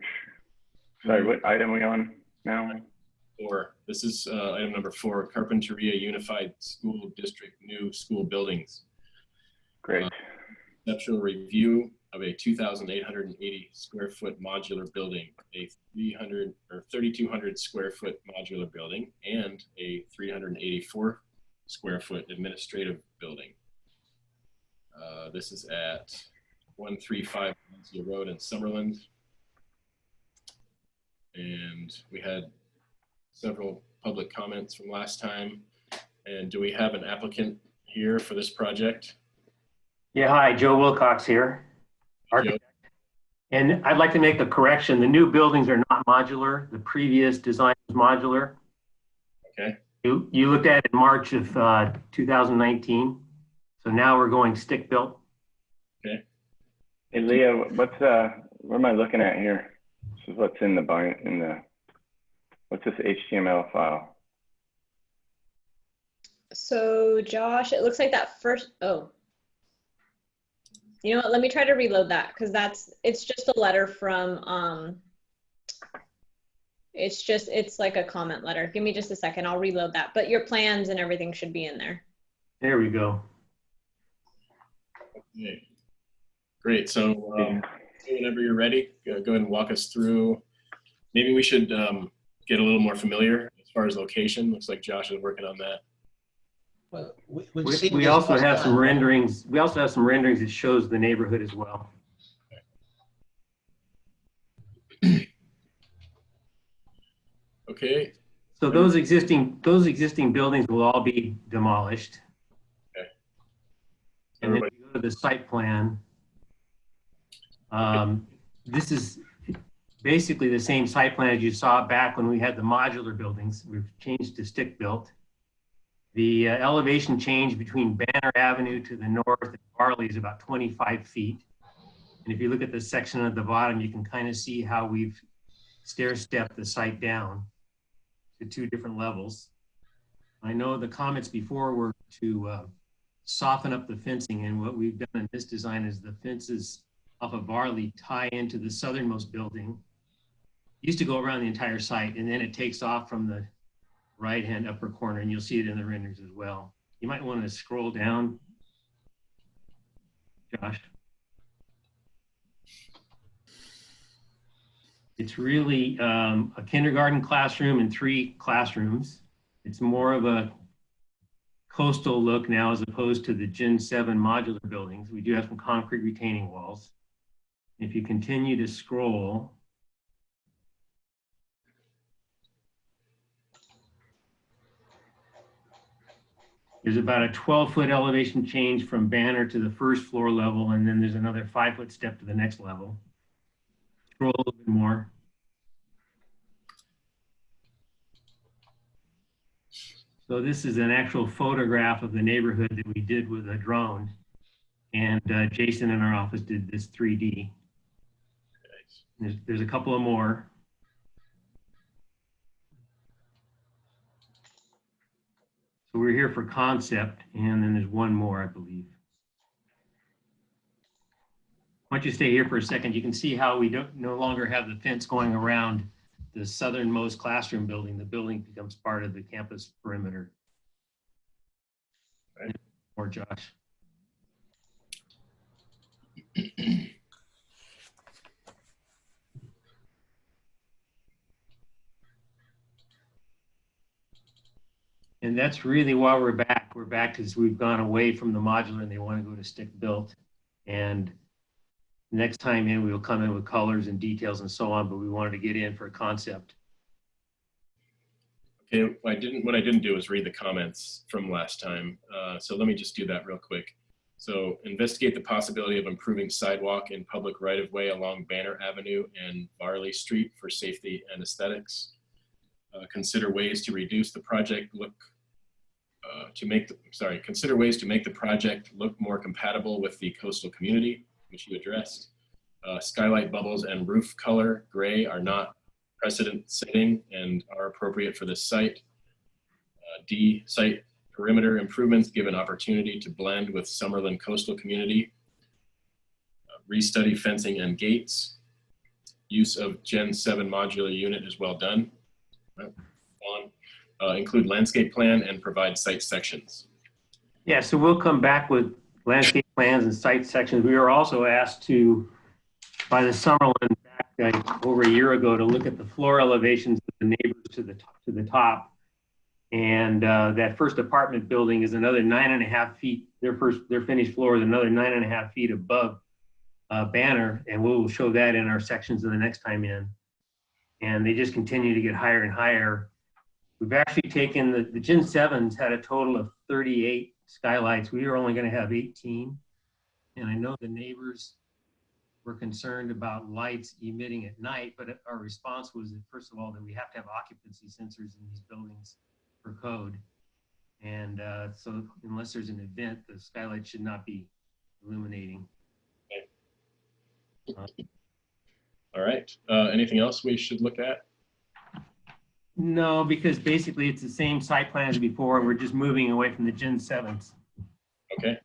Okay, what item are we on now? 4. This is item number 4, Carpinteria Unified School District new school buildings. Great. Conceptual review of a 2,880 square foot modular building, a 3,200 square foot modular building, and a 384 square foot administrative building. This is at 135 Valencia Road in Summerlin. And we had several public comments from last time. And do we have an applicant here for this project? Yeah, hi, Joe Wilcox here, architect. And I'd like to make a correction. The new buildings are not modular. The previous design was modular. Okay. You looked at it in March of 2019. So now we're going stick built. Okay. Hey, Leah, what am I looking at here? This is what's in what's this HTML file? So Josh, it looks like that first, oh. You know what, let me try to reload that because it's just a letter from, it's like a comment letter. Give me just a second, I'll reload that. But your plans and everything should be in there. There we go. Okay. Great, so whenever you're ready, go ahead and walk us through. Maybe we should get a little more familiar as far as location. Looks like Josh is working on that. Well, We also have some renderings. We also have some renderings that shows the neighborhood as well. Okay. So those existing buildings will all be demolished. Okay. And then we go to the site plan. This is basically the same site plan as you saw back when we had the modular buildings. We've changed to stick built. The elevation change between Banner Avenue to the north and Barley is about 25 feet. And if you look at the section at the bottom, you can kind of see how we've stair-stepped the site down to 2 different levels. I know the comments before were to soften up the fencing, and what we've done in this design is the fences off of Barley tie into the southernmost building. It used to go around the entire site, and then it takes off from the right-hand upper corner, and you'll see it in the renderings as well. You might want to scroll down, Josh. It's really a kindergarten classroom and 3 classrooms. It's more of a coastal look now as opposed to the Gen 7 modular buildings. We do have some concrete retaining walls. If you continue to scroll, there's about a 12-foot elevation change from Banner to the first floor level, and then there's another 5-foot step to the next level. Scroll a little bit more. So this is an actual photograph of the neighborhood that we did with a drone. And Jason in our office did this 3D. There's a couple of more. So we're here for concept, and then there's one more, I believe. Why don't you stay here for a second? You can see how we no longer have the fence going around the southernmost classroom building. The building becomes part of the campus perimeter. Right. Or Josh. And that's really why we're back. We're back because we've gone away from the modular and they want to go to stick built. And next time in, we will come in with colors and details and so on, but we wanted to get in for a concept. Okay, what I didn't do is read the comments from last time. So let me just do that real quick. So investigate the possibility of improving sidewalk and public right-of-way along Banner Avenue and Barley Street for safety and aesthetics. Consider ways to reduce the project look, consider ways to make the project look more compatible with the coastal community, which you addressed. Skylight bubbles and roof color gray are not precedent setting and are appropriate for this site. D, site perimeter improvements give an opportunity to blend with Summerlin coastal community. Restudy fencing and gates. Use of Gen 7 modular unit is well done. Include landscape plan and provide site sections. Yeah, so we'll come back with landscape plans and site sections. We were also asked to, by the Summerlin back over a year ago, to look at the floor elevations of the neighbors to the top. And that first apartment building is another 9.5 feet. Their finished floor is another 9.5 feet above Banner, and we'll show that in our sections of the next time in. And they just continue to get higher and higher. We've actually taken the Gen 7s had a total of 38 skylights. We were only going to have 18. And I know the neighbors were concerned about lights emitting at night, but our response was that, first of all, that we have to have occupancy sensors in these buildings for code. And so unless there's an event, the skylight should not be illuminating. All right. Anything else we should look at? No, because basically it's the same site plan as before. We're just moving away from the Gen 7s. Okay,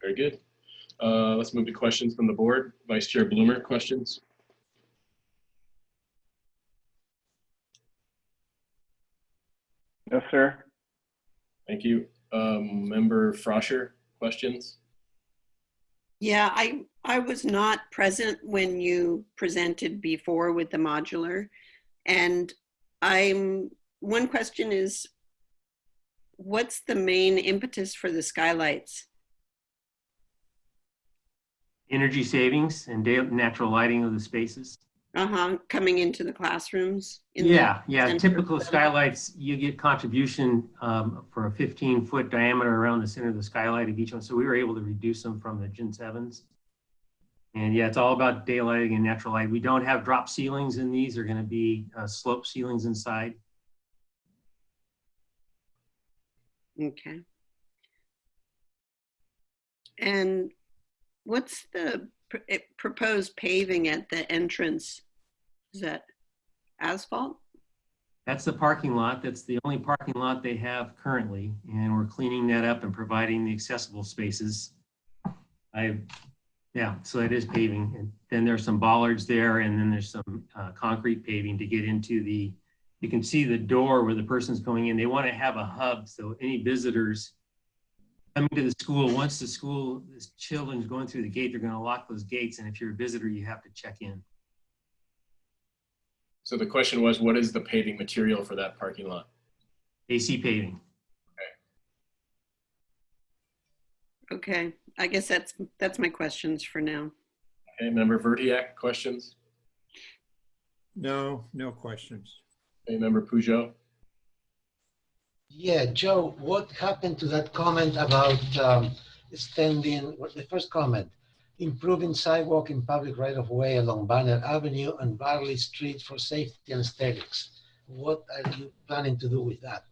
very good. Let's move to questions from the board. Vice Chair Bloomer, questions? No, sir. Thank you. Member Froscher, questions? Yeah, I was not present when you presented before with the modular. And one question is, what's the main impetus for the skylights? Energy savings and natural lighting of the spaces. Coming into the classrooms. Yeah. Typical skylights, you get contribution for a 15-foot diameter around the center of the skylight of each one. So we were able to reduce them from the Gen 7s. And yeah, it's all about daylighting and natural light. We don't have drop ceilings in these. They're going to be slope ceilings inside. Okay. And what's the proposed paving at the entrance? Is that asphalt? That's the parking lot. That's the only parking lot they have currently. And we're cleaning that up and providing the accessible spaces. Yeah, so it is paving. And then there's some bollards there, and then there's some concrete paving to get into you can see the door where the person's going in. They want to have a hub, so any visitors coming to the school, once the children's going through the gate, they're going to lock those gates, and if you're a visitor, you have to check in. So the question was, what is the paving material for that parking lot? AC paving. Okay, I guess that's my questions for now. Okay, Member Verdiak, questions? No questions. Okay, Member Peugeot? Yeah, Joe, what happened to that comment about extending, the first comment, improving sidewalk in public right-of-way along Banner Avenue and Barley Street for safety and aesthetics? What are you planning to do with that?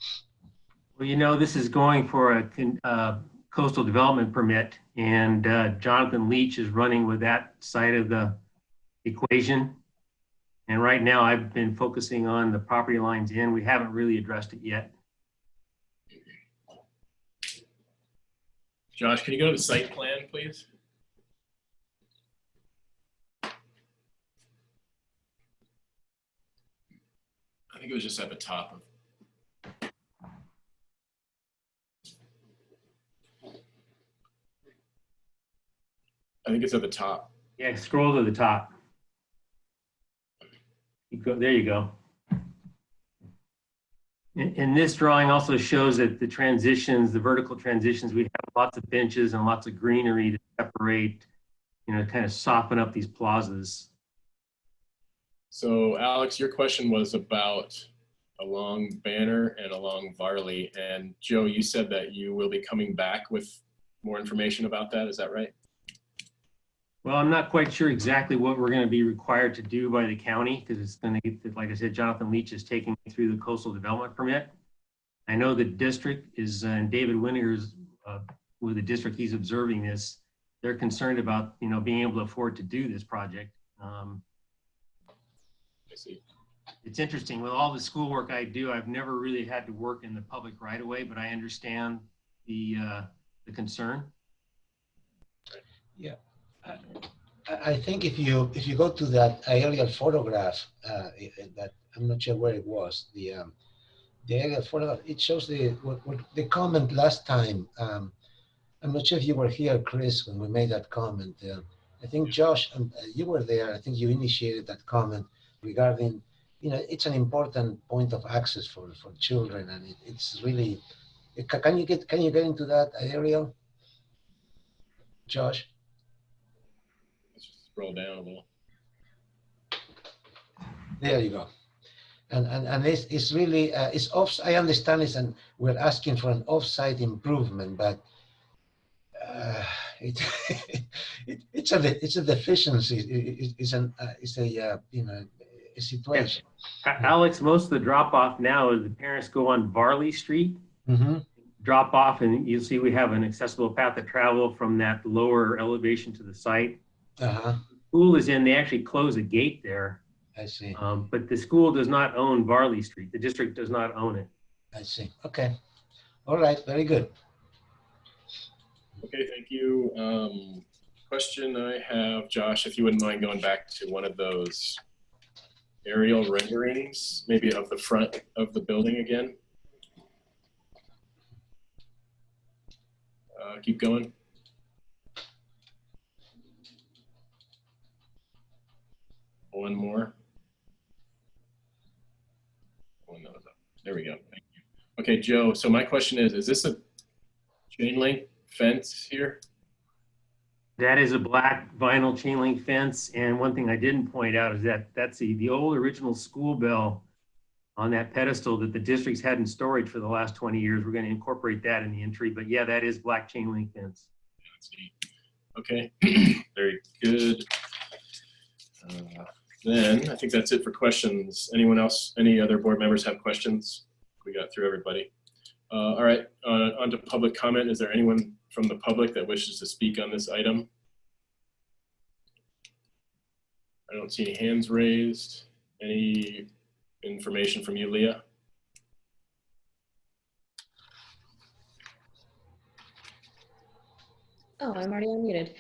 Well, this is going for a coastal development permit, and Jonathan Leach is running with that side of the equation. And right now I've been focusing on the property lines in. We haven't really addressed it yet. Josh, can you go to the site plan, please? I think it was just at the top of. I think it's at the top. Yeah, scroll to the top. There you go. And this drawing also shows that the transitions, the vertical transitions, we have lots of benches and lots of greenery to separate, kind of soften up these plazas. So Alex, your question was about along Banner and along Varley. And Joe, you said that you will be coming back with more information about that. Is that right? Well, I'm not quite sure exactly what we're going to be required to do by the county, because it's going to get, like I said, Jonathan Leach is taking me through the coastal development permit. I know the district is, and David Winninger's with the district, he's observing this. They're concerned about, being able to afford to do this project. I see. It's interesting, with all the schoolwork I do, I've never really had to work in the public right of way, but I understand the concern. Yeah. I think if you go to that aerial photograph, that I'm not sure where it was, the aerial photograph, it shows what the comment last time. I'm not sure if you were here, Chris, when we made that comment. I think Josh, you were there. I think you initiated that comment regarding, it's an important point of access for children, and it's really. Can you get into that aerial, Josh? Let's just scroll down a little. There you go. And it's really it's off. I understand it's, and we're asking for an off-site improvement, but it's a deficiency. It's a a situation. Alex, most of the drop off now is the parents go on Varley Street, drop off, and you'll see we have an accessible path of travel from that lower elevation to the site. School is in, they actually close a gate there. I see. But the school does not own Varley Street. The district does not own it. I see. Okay. All right. Very good. Okay, thank you. Question I have, Josh, if you wouldn't mind going back to one of those aerial renderings, maybe of the front of the building again. Keep going. One more. One that was up. There we go. Thank you. Okay, Joe. So my question is this a chain link fence here? That is a black vinyl chain link fence. And one thing I didn't point out is that that's the old original school bell on that pedestal that the district's had in storage for the last 20 years. We're going to incorporate that in the entry. But yeah, that is black chain link fence. That's neat. Okay, very good. Then I think that's it for questions. Anyone else, any other board members have questions? We got through everybody. All right, on to public comment. Is there anyone from the public that wishes to speak on this item? I don't see any hands raised. Any information from you, Leah? Oh, I'm already unmuted.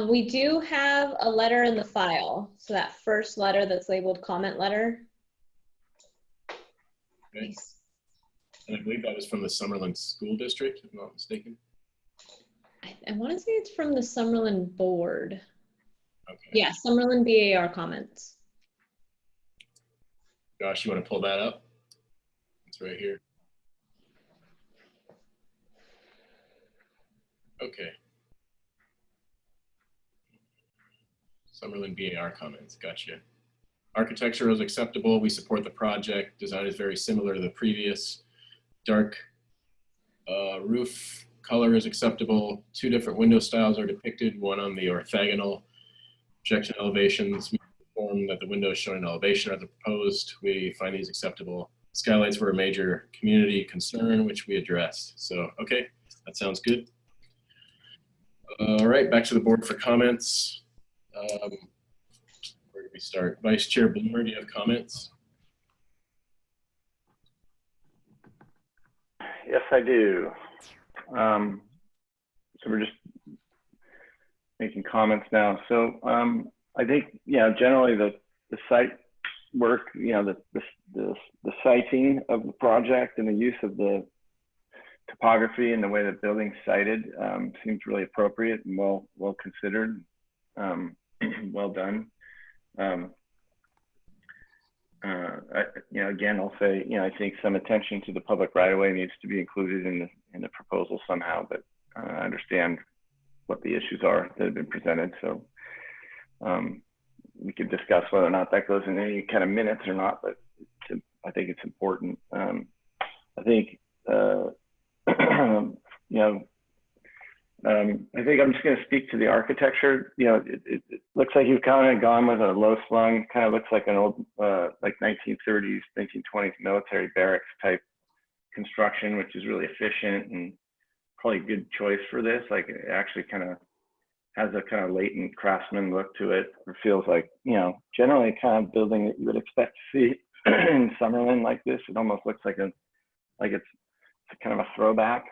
We do have a letter in the file. So that first letter that's labeled comment letter. Okay. And I believe that was from the Summerlin School District, if I'm not mistaken. I want to say it's from the Summerlin board. Okay. Yeah, Summerlin BAR comments. Josh, you want to pull that up? It's right here. Okay. Summerlin BAR comments, gotcha. Architecture is acceptable. We support the project. Design is very similar to the previous. Dark roof color is acceptable. 2 different window styles are depicted, one on the orthogonal projection elevations. We inform that the windows shown in elevation are the proposed. We find these acceptable. Skylights were a major community concern, which we addressed. So, okay, that sounds good. All right, back to the board for comments. Where do we start? Vice Chair Bloomer, do you have comments? Yes, I do. So we're just making comments now. So I think, generally the site work, the siting of the project and the use of the topography and the way the building's sited seems really appropriate and well considered, well done. Again, I'll say, I think some attention to the public right-of-way needs to be included in the proposal somehow, but I understand what the issues are that have been presented. So we could discuss whether or not that goes in any kind of minutes or not, but I think it's important. I think, I think I'm just going to speak to the architecture. It looks like you've kind of gone with a low slung, kind of looks like an old, like 1930s, 1920s military barracks type construction, which is really efficient and probably a good choice for this. Like it actually kind of has a kind of latent craftsman look to it. It feels like, generally kind of building that you would expect to see in Summerlin like this. It almost looks like it's kind of a throwback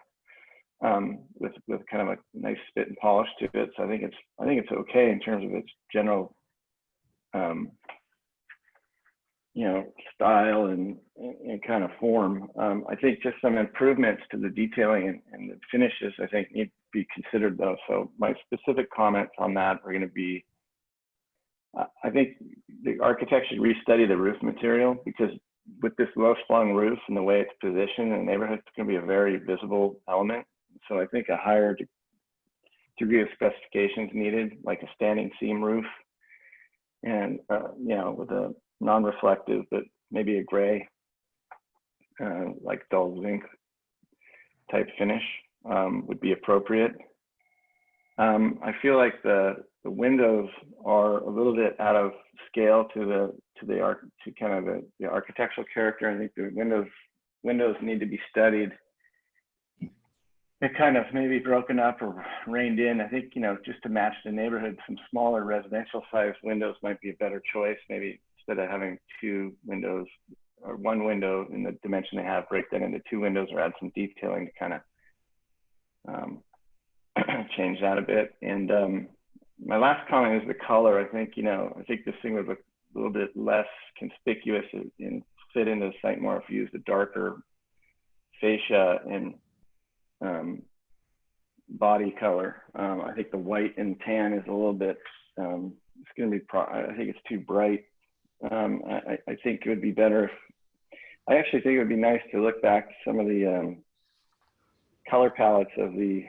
with kind of a nice spit and polish to it. So I think it's okay in terms of its general style and kind of form. I think just some improvements to the detailing and the finishes I think need to be considered though. So my specific comments on that are going to be, I think the architect should restudy the roof material, because with this low slung roof and the way it's positioned in the neighborhood, it's going to be a very visible element. So I think a higher degree of specifications needed, like a standing seam roof, and with a non-reflective, but maybe a gray, like dull zinc type finish would be appropriate. I feel like the windows are a little bit out of scale to kind of the architectural character. I think the windows need to be studied. They're kind of maybe broken up or reined in. I think, just to match the neighborhood, some smaller residential sized windows might be a better choice. Maybe instead of having 2 windows or 1 window in the dimension they have, break that into 2 windows or add some detailing to kind of change that a bit. And my last comment is the color. I think this thing would look a little bit less conspicuous and fit into the site more if you used a darker fascia and body color. I think the white and tan is a little bit, it's going to be, I think it's too bright. I think it would be better I actually think it would be nice to look back to some of the color palettes of the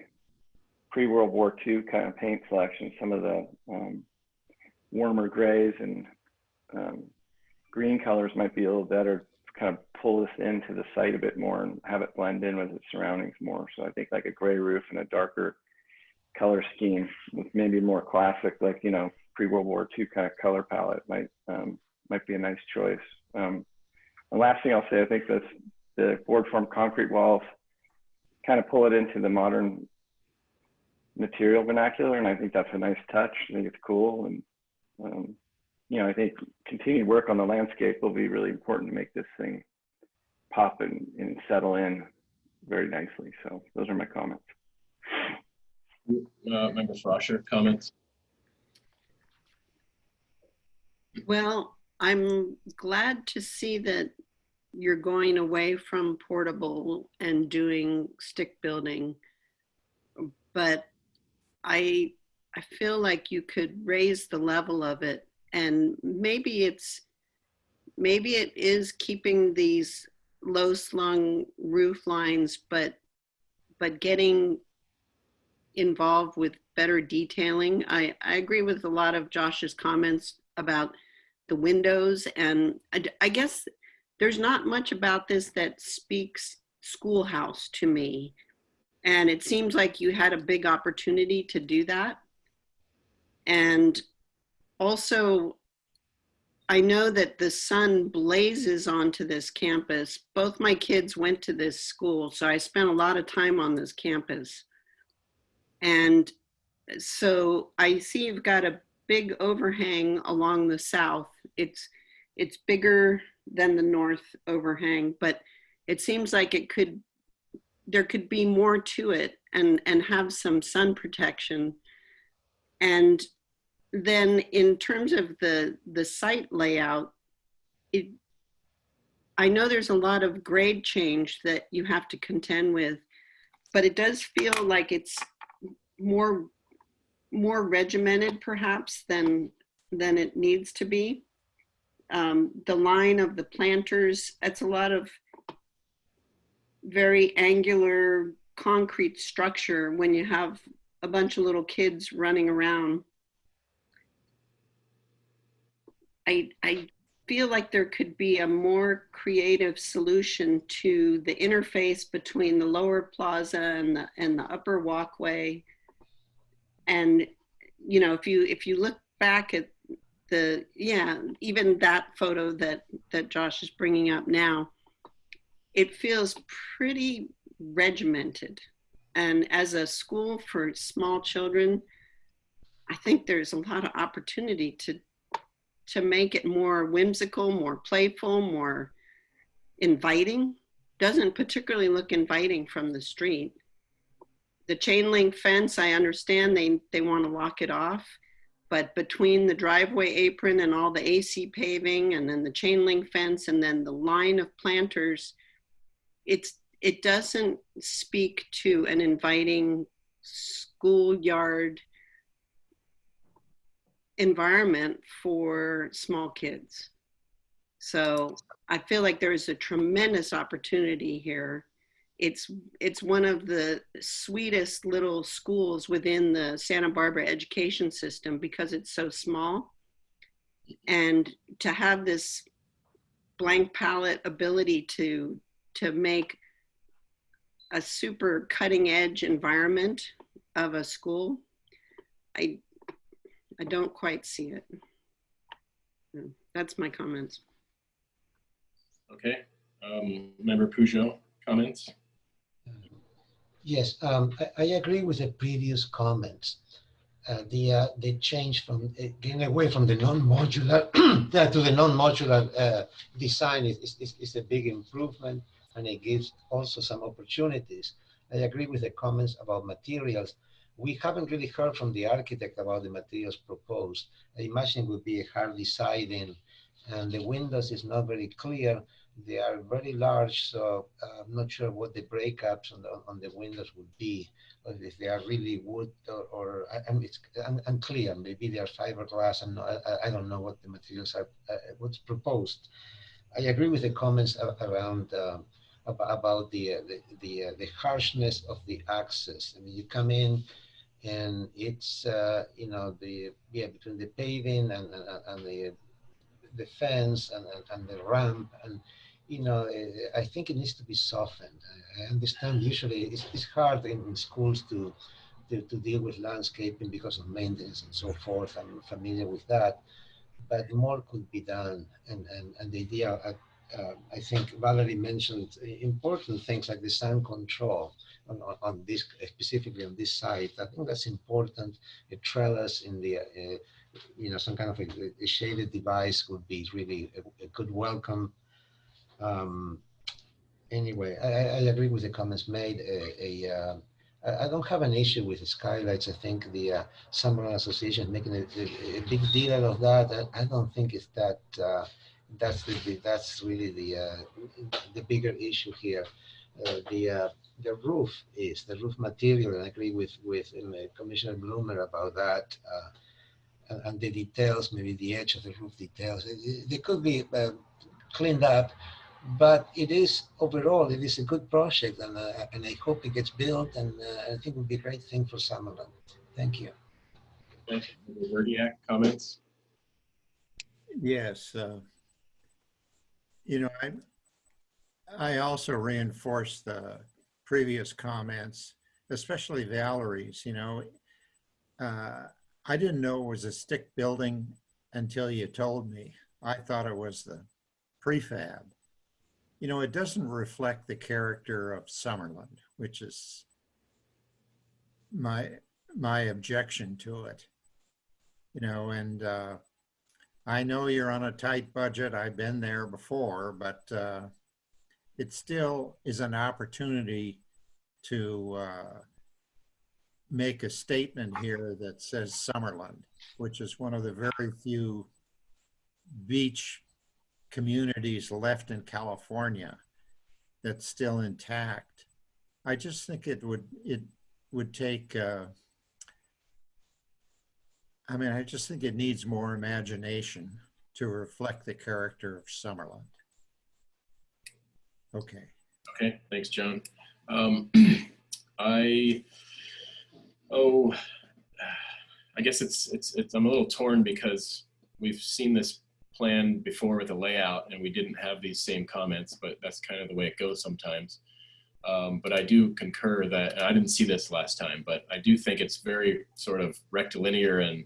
pre-World War II kind of paint selection, some of the warmer grays and green colors might be a little better to kind of pull this into the site a bit more and have it blend in with its surroundings more. So I think like a gray roof and a darker color scheme with maybe more classic, like, pre-World War II kind of color palette might be a nice choice. The last thing I'll say, I think the board form concrete walls kind of pull it into the modern material vernacular, and I think that's a nice touch. I think it's cool, and I think continued work on the landscape will be really important to make this thing pop and settle in very nicely. So those are my comments. Member Frosher, comments? Well, I'm glad to see that you're going away from portable and doing stick building, but I feel like you could raise the level of it, and maybe it is keeping these low slung roof lines, but getting involved with better detailing. I agree with a lot of Josh's comments about the windows, and I guess there's not much about this that speaks schoolhouse to me. And it seems like you had a big opportunity to do that. And also, I know that the sun blazes onto this campus. Both my kids went to this school, so I spent a lot of time on this campus. And so I see you've got a big overhang along the south. It's bigger than the north overhang, but it seems like there could be more to it and have some sun protection. And then in terms of the site layout, I know there's a lot of grade change that you have to contend with, but it does feel like it's more regimented perhaps than it needs to be. The line of the planters, that's a lot of very angular concrete structure when you have a bunch of little kids running around. I feel like there could be a more creative solution to the interface between the lower plaza and the upper walkway. And if you look back at even that photo that Josh is bringing up now, it feels pretty regimented. And as a school for small children, I think there's a lot of opportunity to make it more whimsical, more playful, more inviting. Doesn't particularly look inviting from the street. The chain link fence, I understand they want to lock it off, but between the driveway apron and all the AC paving and then the chain link fence and then the line of planters, it doesn't speak to an inviting schoolyard environment for small kids. So I feel like there is a tremendous opportunity here. It's one of the sweetest little schools within the Santa Barbara education system because it's so small. And to have this blank palette ability to make a super cutting edge environment of a school, I don't quite see it. That's my comments. Okay. Member Peugeot, comments? Yes, I agree with the previous comments. The change from getting away from the non-modular to the non-modular design is a big improvement, and it gives also some opportunities. I agree with the comments about materials. We haven't really heard from the architect about the materials proposed. I imagine it would be a hard siding, and the windows is not very clear. They are very large, so I'm not sure what the breakups on the windows would be, or if they are really wood or it's unclear. Maybe they are fiberglass, and I don't know what the materials are, what's proposed. I agree with the comments around about the harshness of the access. I mean, you come in, and it's between the paving and the fence and the ramp, and I think it needs to be softened. I understand usually it's hard in schools to deal with landscaping because of maintenance and so forth. I'm familiar with that, but more could be done. And the idea, I think Valerie mentioned important things like the sound control on this, specifically on this site. I think that's important. A trellis in the, some kind of a shaded device would be really a good welcome. Anyway, I agree with the comments made. I don't have an issue with the skylights. I think the Summerland Association making a big deal of that. I don't think it's that. That's really the bigger issue here. The roof is the roof material, and I agree with Commissioner Bloomer about that. And the details, maybe the edge of the roof details, they could be cleaned up. But it is overall, it is a good project, and I hope it gets built, and I think it would be a great thing for Summerland. Thank you. Thank you. Verdiak, comments? Yes. I also reinforce the previous comments, especially Valerie's. I didn't know it was a stick building until you told me. I thought it was the prefab. It doesn't reflect the character of Summerland, which is my objection to it. And I know you're on a tight budget. I've been there before, but it still is an opportunity to make a statement here that says Summerland, which is one of the very few beach communities left in California that's still intact. I just think it would take, I just think it needs more imagination to reflect the character of Summerland. Okay. Okay, thanks, John. I guess it's I'm a little torn because we've seen this plan before with the layout and we didn't have these same comments, but that's kind of the way it goes sometimes. But I do concur that, and I didn't see this last time, but I do think it's very sort of rectilinear and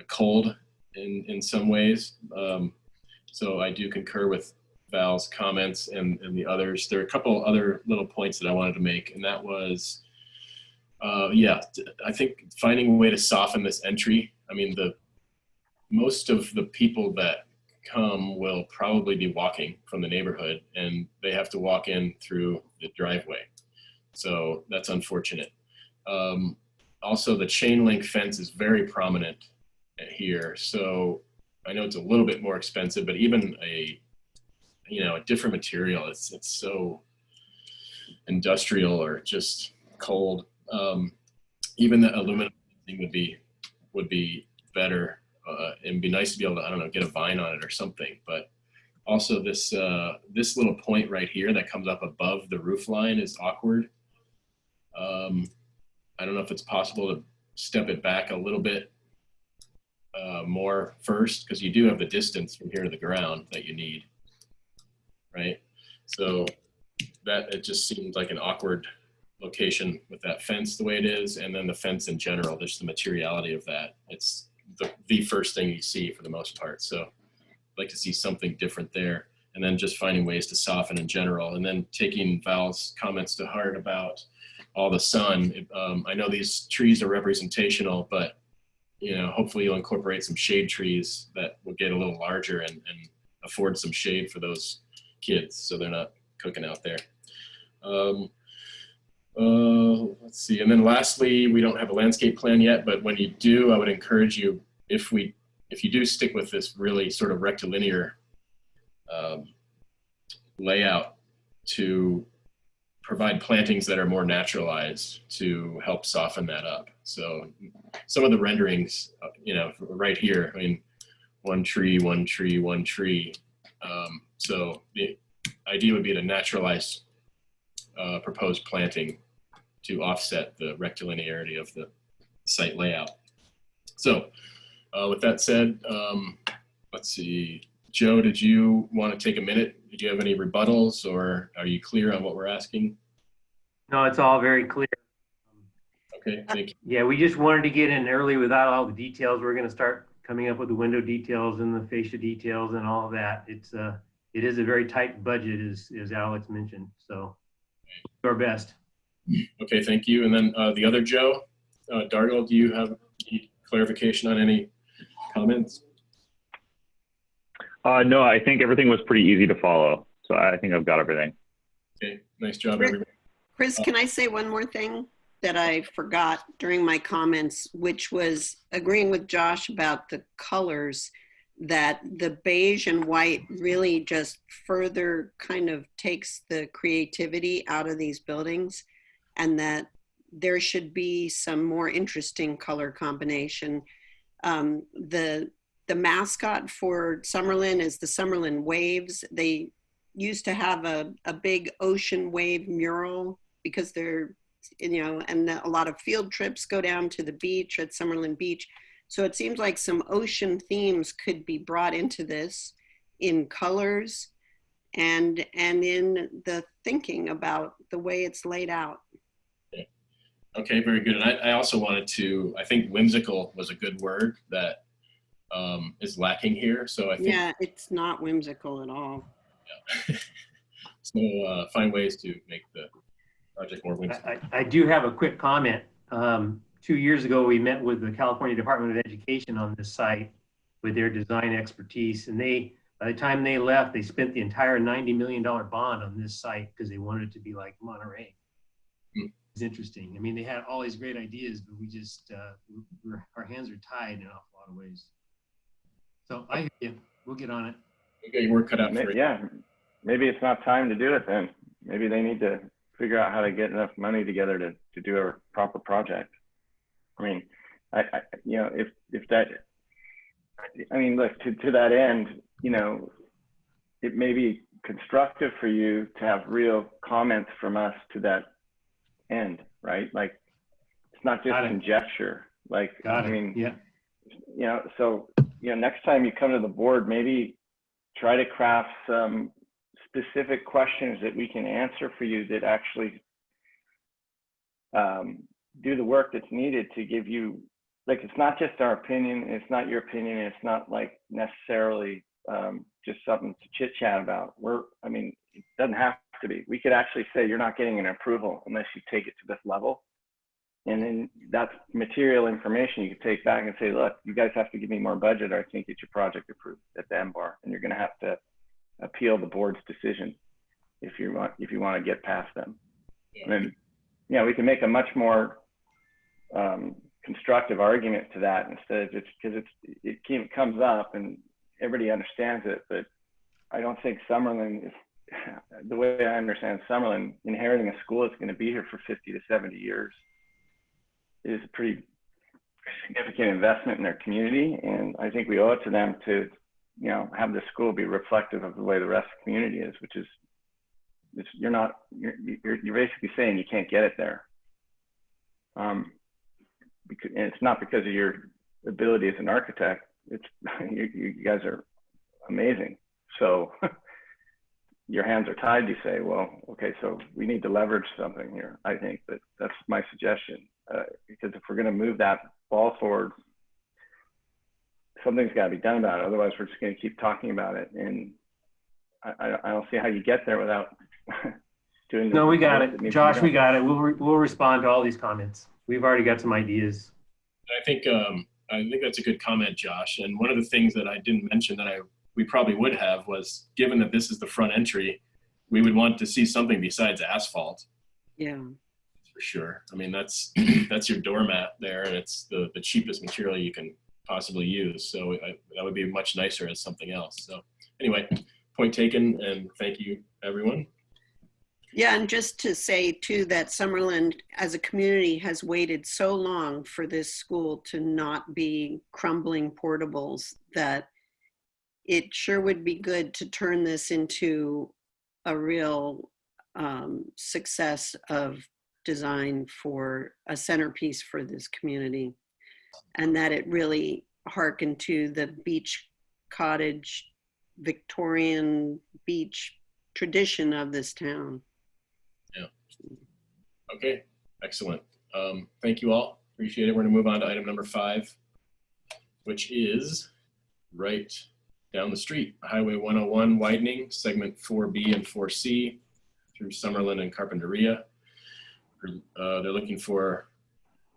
cold in some ways. So I do concur with Val's comments and the others. There are a couple other little points that I wanted to make, and that was, I think finding a way to soften this entry. I mean, the most of the people that come will probably be walking from the neighborhood, and they have to walk in through the driveway. So that's unfortunate. Also, the chain link fence is very prominent here. So I know it's a little bit more expensive, but even a different material, it's so industrial or just cold. Even the aluminum thing would be better. It'd be nice to be able to, I don't know, get a vine on it or something. But also this little point right here that comes up above the roof line is awkward. I don't know if it's possible to step it back a little bit more first, because you do have the distance from here to the ground that you need, right? So that it just seems like an awkward location with that fence the way it is, and then the fence in general, just the materiality of that. It's the first thing you see for the most part. So I'd like to see something different there, and then just finding ways to soften in general, and then taking Val's comments to heart about all the sun. I know these trees are representational, but hopefully you'll incorporate some shade trees that will get a little larger and afford some shade for those kids so they're not cooking out there. Let's see. And then lastly, we don't have a landscape plan yet, but when you do, I would encourage you, if you do stick with this really sort of rectilinear layout, to provide plantings that are more naturalized to help soften that up. So some of the renderings, right here, I mean, one tree, one tree, one tree. So the idea would be to naturalize proposed planting to offset the rectilinearity of the site layout. So with that said, let's see, Joe, did you want to take a minute? Did you have any rebuttals, or are you clear on what we're asking? No, it's all very clear. Okay, thank you. Yeah, we just wanted to get in early without all the details. We're going to start coming up with the window details and the fascia details and all of that. It is a very tight budget, as Alex mentioned. So do our best. Okay, thank you. And then the other Joe, Dargle, do you have any clarification on any comments? No, I think everything was pretty easy to follow. So I think I've got everything. Okay, nice job, everybody. Chris, can I say one more thing that I forgot during my comments, which was agreeing with Josh about the colors, that the beige and white really just further kind of takes the creativity out of these buildings, and that there should be some more interesting color combination. The mascot for Summerlin is the Summerlin Waves. They used to have a big ocean wave mural because they're, and a lot of field trips go down to the beach at Summerlin Beach. So it seems like some ocean themes could be brought into this in colors and in the thinking about the way it's laid out. Okay, very good. And I also wanted to, I think whimsical was a good word that is lacking here. So I think, yeah, it's not whimsical at all. Yeah. So find ways to make the project more whimsical. I do have a quick comment. 2 years ago, we met with the California Department of Education on this site with their design expertise. And by the time they left, they spent the entire $90 million bond on this site because they wanted it to be like Monterey. It's interesting. I mean, they had all these great ideas, but we just, our hands are tied in an awful lot of ways. So I hear you. We'll get on it. You got your work cut out for it. Yeah, maybe it's not time to do it then. Maybe they need to figure out how to get enough money together to do a proper project. I mean, if that, I mean, look, to that end, it may be constructive for you to have real comments from us to that end, right? Like, it's not just conjecture. Like, I mean, yeah. So, next time you come to the board, maybe try to craft some specific questions that we can answer for you that actually do the work that's needed to give you, like, it's not just our opinion, it's not your opinion, it's not like necessarily just something to chit chat about. I mean, it doesn't have to be. We could actually say you're not getting an approval unless you take it to this level. And then that's material information you can take back and say, look, you guys have to give me more budget or I can't get your project approved at the MBAR. And you're going to have to appeal the board's decision if you want to get past them. And then, yeah, we can make a much more constructive argument to that instead of just because it comes up and everybody understands it. But I don't think Summerlin is, the way I understand Summerlin, inheriting a school that's going to be here for 50 to 70 years is a pretty significant investment in their community. And I think we owe it to them to, you know, have the school be reflective of the way the rest of the community is, which is, you're basically saying you can't get it there. Because, and it's not because of your ability as an architect. It's you guys are amazing. So your hands are tied. You say, well, okay, so we need to leverage something here, I think. But that's my suggestion. Because if we're going to move that ball forward, something's got to be done about it. Otherwise, we're just going to keep talking about it. And I don't see how you get there without doing. No, we got it, Josh. We got it. We'll respond to all these comments. We've already got some ideas. I think that's a good comment, Josh. And one of the things that I didn't mention that we probably would have was, given that this is the front entry, we would want to see something besides asphalt. Yeah. For sure. I mean, that's your doormat there, and it's the cheapest material you can possibly use. So that would be much nicer as something else. So anyway, point taken, and thank you, everyone. Yeah, and just to say too that Summerlin as a community has waited so long for this school to not be crumbling portables that it sure would be good to turn this into a real success of design for a centerpiece for this community, and that it really hearkened to the beach cottage, Victorian beach tradition of this town. Yeah. Okay, excellent. Thank you all. Appreciate it. We're gonna move on to item number 5, which is right down the street, Highway 101 widening, segment 4B and 4C through Summerlin and Carpinteria. They're looking for,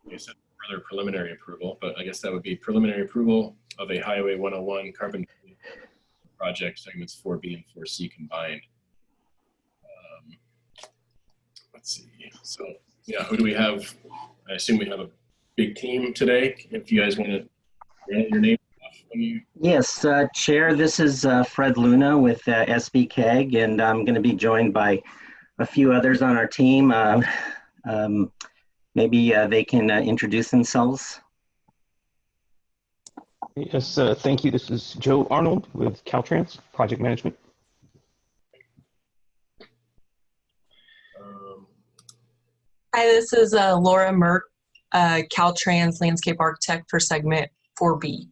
I guess, further preliminary approval, but I guess that would be preliminary approval of a Highway 101 Carpinteria project, segments 4B and 4C combined. Let's see. So, yeah, who do we have? I assume we have a big team today. If you guys want to get your name off when you. Yes, Chair, this is Fred Luna with SBCAG, and I'm going to be joined by a few others on our team. Maybe they can introduce themselves. Yes, thank you. This is Joe Arnold with Caltrans Project Management. Hi, this is Laura Merck, Caltrans Landscape Architect for segment 4B.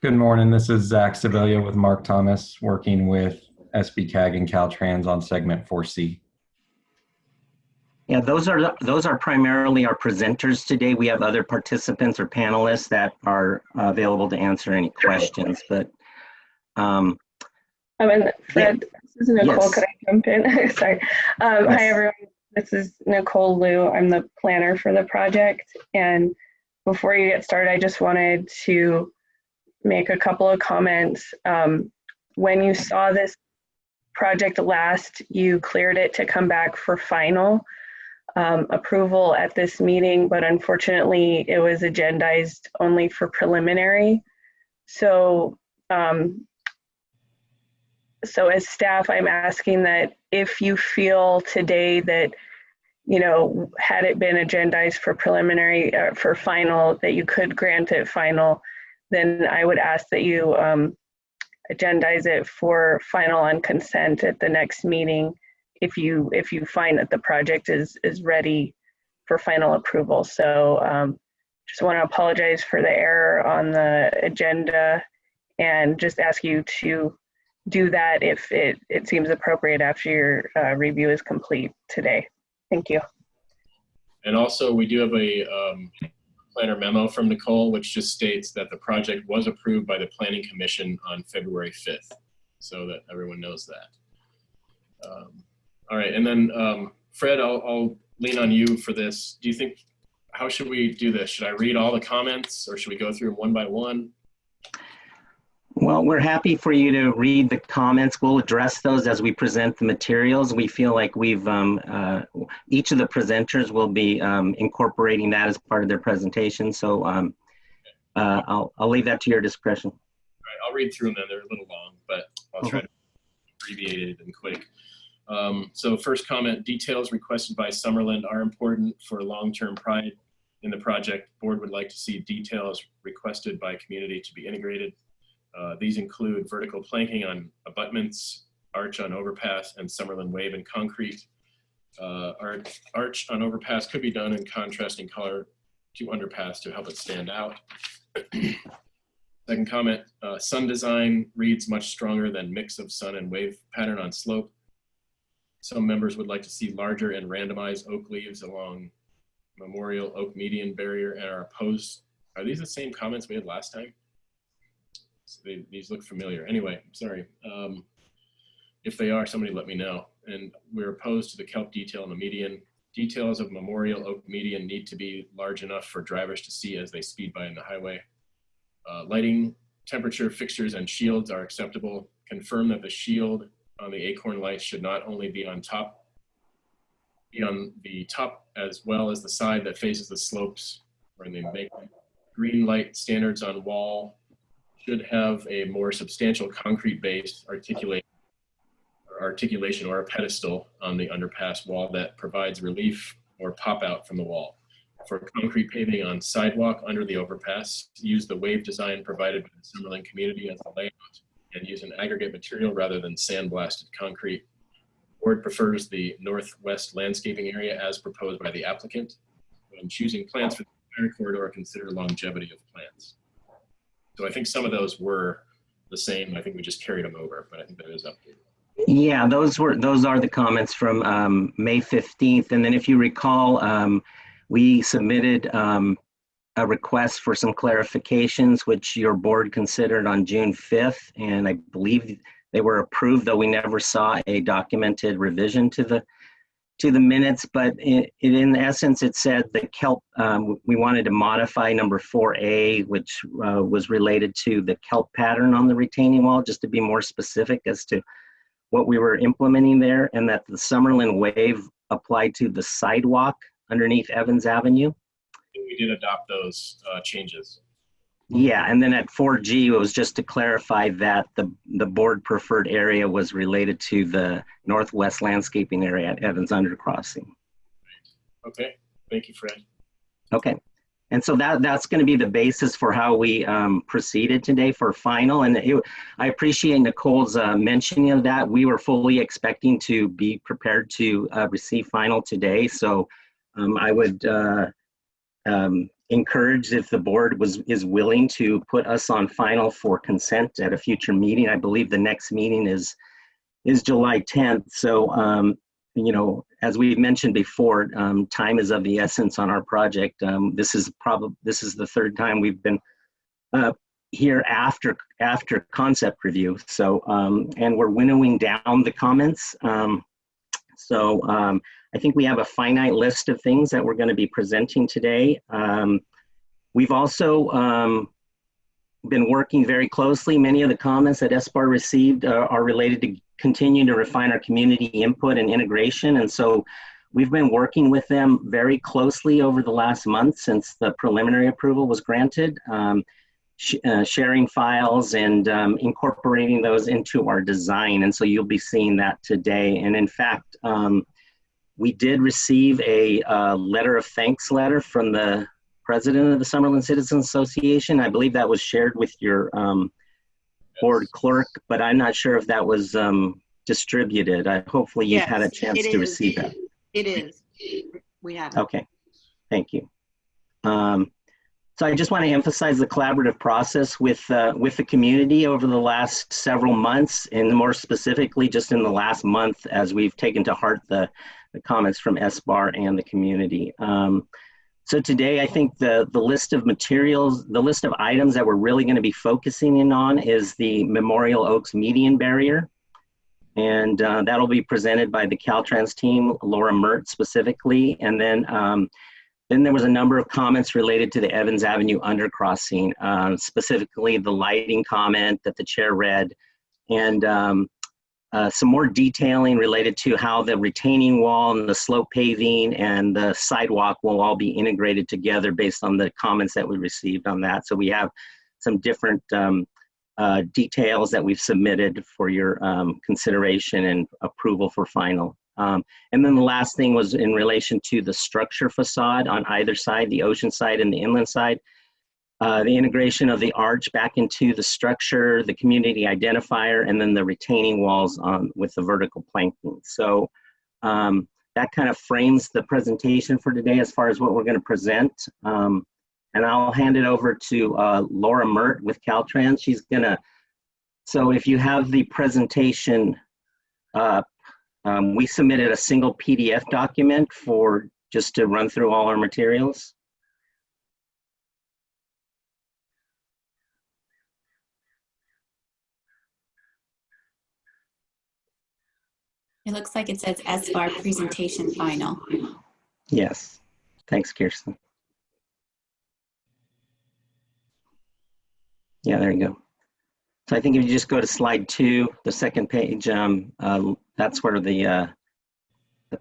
Good morning. This is Zach Sevilla with Mark Thomas, working with SBCAG and Caltrans on segment 4C. Yeah, those are primarily our presenters today. We have other participants or panelists that are available to answer any questions, but Fred, this is Nicole. Yes. Could I jump in? Sorry. Yes. Hi, everyone. This is Nicole Liu. I'm the planner for the project. And before you get started, I just wanted to make a couple of comments. When you saw this project last, you cleared it to come back for final approval at this meeting, but unfortunately it was agendized only for preliminary. So as staff, I'm asking that if you feel today that, you know, had it been agendized for preliminary, for final, that you could grant it final, then I would ask that you agendize it for final on consent at the next meeting if you find that the project is ready for final approval. So just want to apologize for the error on the agenda and just ask you to do that if it seems appropriate after your review is complete today. Thank you. And also we do have a planner memo from Nicole, which just states that the project was approved by the Planning Commission on February 5th, so that everyone knows that. All right, and then Fred, I'll lean on you for this. Do you think, how should we do this? Should I read all the comments or should we go through them one by one? Well, we're happy for you to read the comments. We'll address those as we present the materials. We feel like we've, each of the presenters will be incorporating that as part of their presentation. So I'll leave that to your discretion. All right, I'll read through them then. They're a little long, but I'll try to abbreviate it and quick. So first comment, details requested by Summerlin are important for long-term pride in the project. Board would like to see details requested by community to be integrated. These include vertical planking on abutments, arch on overpass, and Summerlin wave in concrete. Arch on overpass could be done in contrasting color to underpass to help it stand out. Second comment, sun design reads much stronger than mix of sun and wave pattern on slope. Some members would like to see larger and randomized oak leaves along Memorial Oak median barrier and are opposed. Are these the same comments we had last time? So these look familiar. Anyway, sorry. If they are, somebody let me know. And we're opposed to the kelp detail on the median. Details of Memorial Oak median need to be large enough for drivers to see as they speed by in the highway. Lighting, temperature, fixtures, and shields are acceptable. Confirm that the shield on the acorn lights should not only be on the top as well as the side that faces the slopes or in the make. Green light standards on wall should have a more substantial concrete base articulation or a pedestal on the underpass wall that provides relief or pop out from the wall. For concrete paving on sidewalk under the overpass, use the wave design provided by the Summerlin community as a layout and use an aggregate material rather than sandblasted concrete. Board prefers the northwest landscaping area as proposed by the applicant. When choosing plants for the entire corridor, consider longevity of plants. So I think some of those were the same. I think we just carried them over, but I think that is updated. Yeah, those are the comments from May 15th. And then if you recall, we submitted a request for some clarifications, which your board considered on June 5th. And I believe they were approved, though we never saw a documented revision to the minutes. But in essence, it said the kelp, we wanted to modify number 4A, which was related to the kelp pattern on the retaining wall, just to be more specific as to what we were implementing there, and that the Summerlin wave applied to the sidewalk underneath Evans Avenue. We did adopt those changes. Yeah, and then at 4G, it was just to clarify that the board preferred area was related to the northwest landscaping area at Evans Undercrossing. Okay, thank you, Fred. Okay, and so that's going to be the basis for how we proceeded today for final. And I appreciate Nicole's mentioning of that. We were fully expecting to be prepared to receive final today. So I would encourage if the board is willing to put us on final for consent at a future meeting. I believe the next meeting is July 10th. So, you know, as we mentioned before, time is of the essence on our project. This is the third time we've been here after concept review. So, and we're winnowing down the comments. I think we have a finite list of things that we're going to be presenting today. We've also been working very closely. Many of the comments that SBAR received are related to continue to refine our community input and integration. And so we've been working with them very closely over the last month since the preliminary approval was granted, sharing files and incorporating those into our design. And so you'll be seeing that today. And in fact, we did receive a letter of thanks letter from the president of the Summerlin Citizens Association. I believe that was shared with your board clerk, but I'm not sure if that was distributed. Hopefully you've had a chance to receive that. It is. We have it. Okay, thank you. So I just want to emphasize the collaborative process with the community over the last several months, and more specifically just in the last month as we've taken to heart the comments from SBAR and the community. So today, I think the list of materials, the list of items that we're really going to be focusing in on is the Memorial Oaks median barrier. And that'll be presented by the Caltrans team, Laura Mert specifically. And then there was a number of comments related to the Evans Avenue undercrossing, specifically the lighting comment that the chair read, and some more detailing related to how the retaining wall and the slope paving and the sidewalk will all be integrated together based on the comments that we received on that. So we have some different details that we've submitted for your consideration and approval for final. And then the last thing was in relation to the structure facade on either side, the ocean side and the inland side. The integration of the arch back into the structure, the community identifier, and then the retaining walls with the vertical planking. So that kind of frames the presentation for today as far as what we're going to present. And I'll hand it over to Laura Mert with Caltrans. She's gonna, so if you have the presentation up, we submitted a single PDF document for just to run through all our materials. It looks like it says SBAR presentation final. Yes, thanks, Kirsten. Yeah, there you go. So I think if you just go to slide 2, the second page, that's where the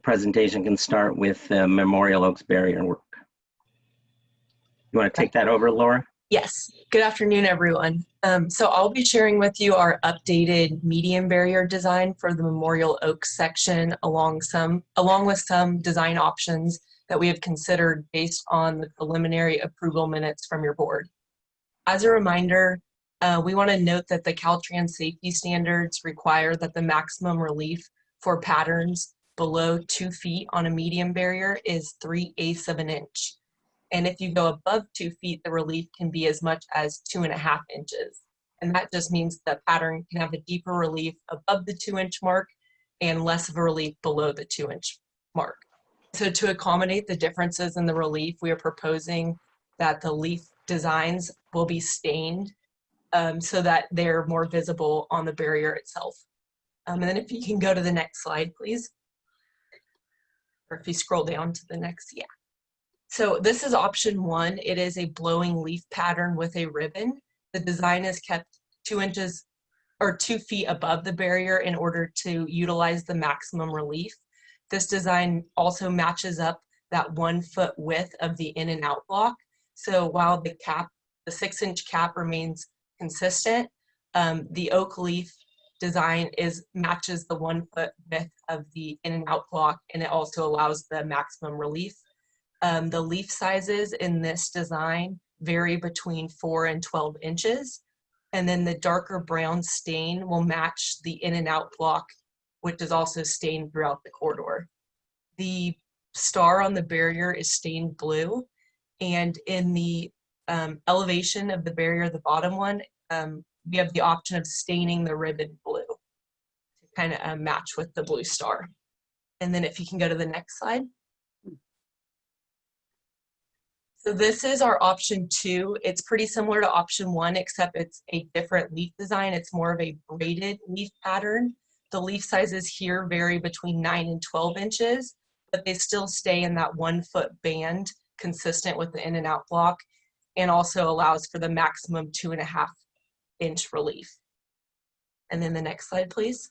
presentation can start with the Memorial Oaks barrier work. You want to take that over, Laura? Yes. Good afternoon, everyone. So I'll be sharing with you our updated median barrier design for the Memorial Oaks section, along with some design options that we have considered based on the preliminary approval minutes from your board. As a reminder, we want to note that the Caltrans safety standards require that the maximum relief for patterns below 2 feet on a median barrier is 3/8 of an inch. And if you go above 2 feet, the relief can be as much as 2.5 inches. And that just means the pattern can have a deeper relief above the 2-inch mark and less of a relief below the 2-inch mark. So to accommodate the differences in the relief, we are proposing that the leaf designs will be stained so that they're more visible on the barrier itself. And then if you can go to the next slide, please. Or if you scroll down to the next, yeah. So this is option 1. It is a blowing leaf pattern with a ribbon. The design is kept 2 inches or 2 feet above the barrier in order to utilize the maximum relief. This design also matches up that 1 foot width of the in and out block. So while the 6-inch cap remains consistent, the oak leaf design matches the 1 foot width of the in and out block, and it also allows the maximum relief. The leaf sizes in this design vary between 4 and 12 inches. And then the darker brown stain will match the in and out block, which is also stained throughout the corridor. The star on the barrier is stained blue. And in the elevation of the barrier, the bottom one, we have the option of staining the ribbon blue to kind of match with the blue star. And then if you can go to the next slide. So this is our option 2. It's pretty similar to option 1, except it's a different leaf design. It's more of a braided leaf pattern. The leaf sizes here vary between 9 and 12 inches, but they still stay in that 1 foot band, consistent with the in and out block, and also allows for the maximum 2.5 inch relief. And then the next slide, please.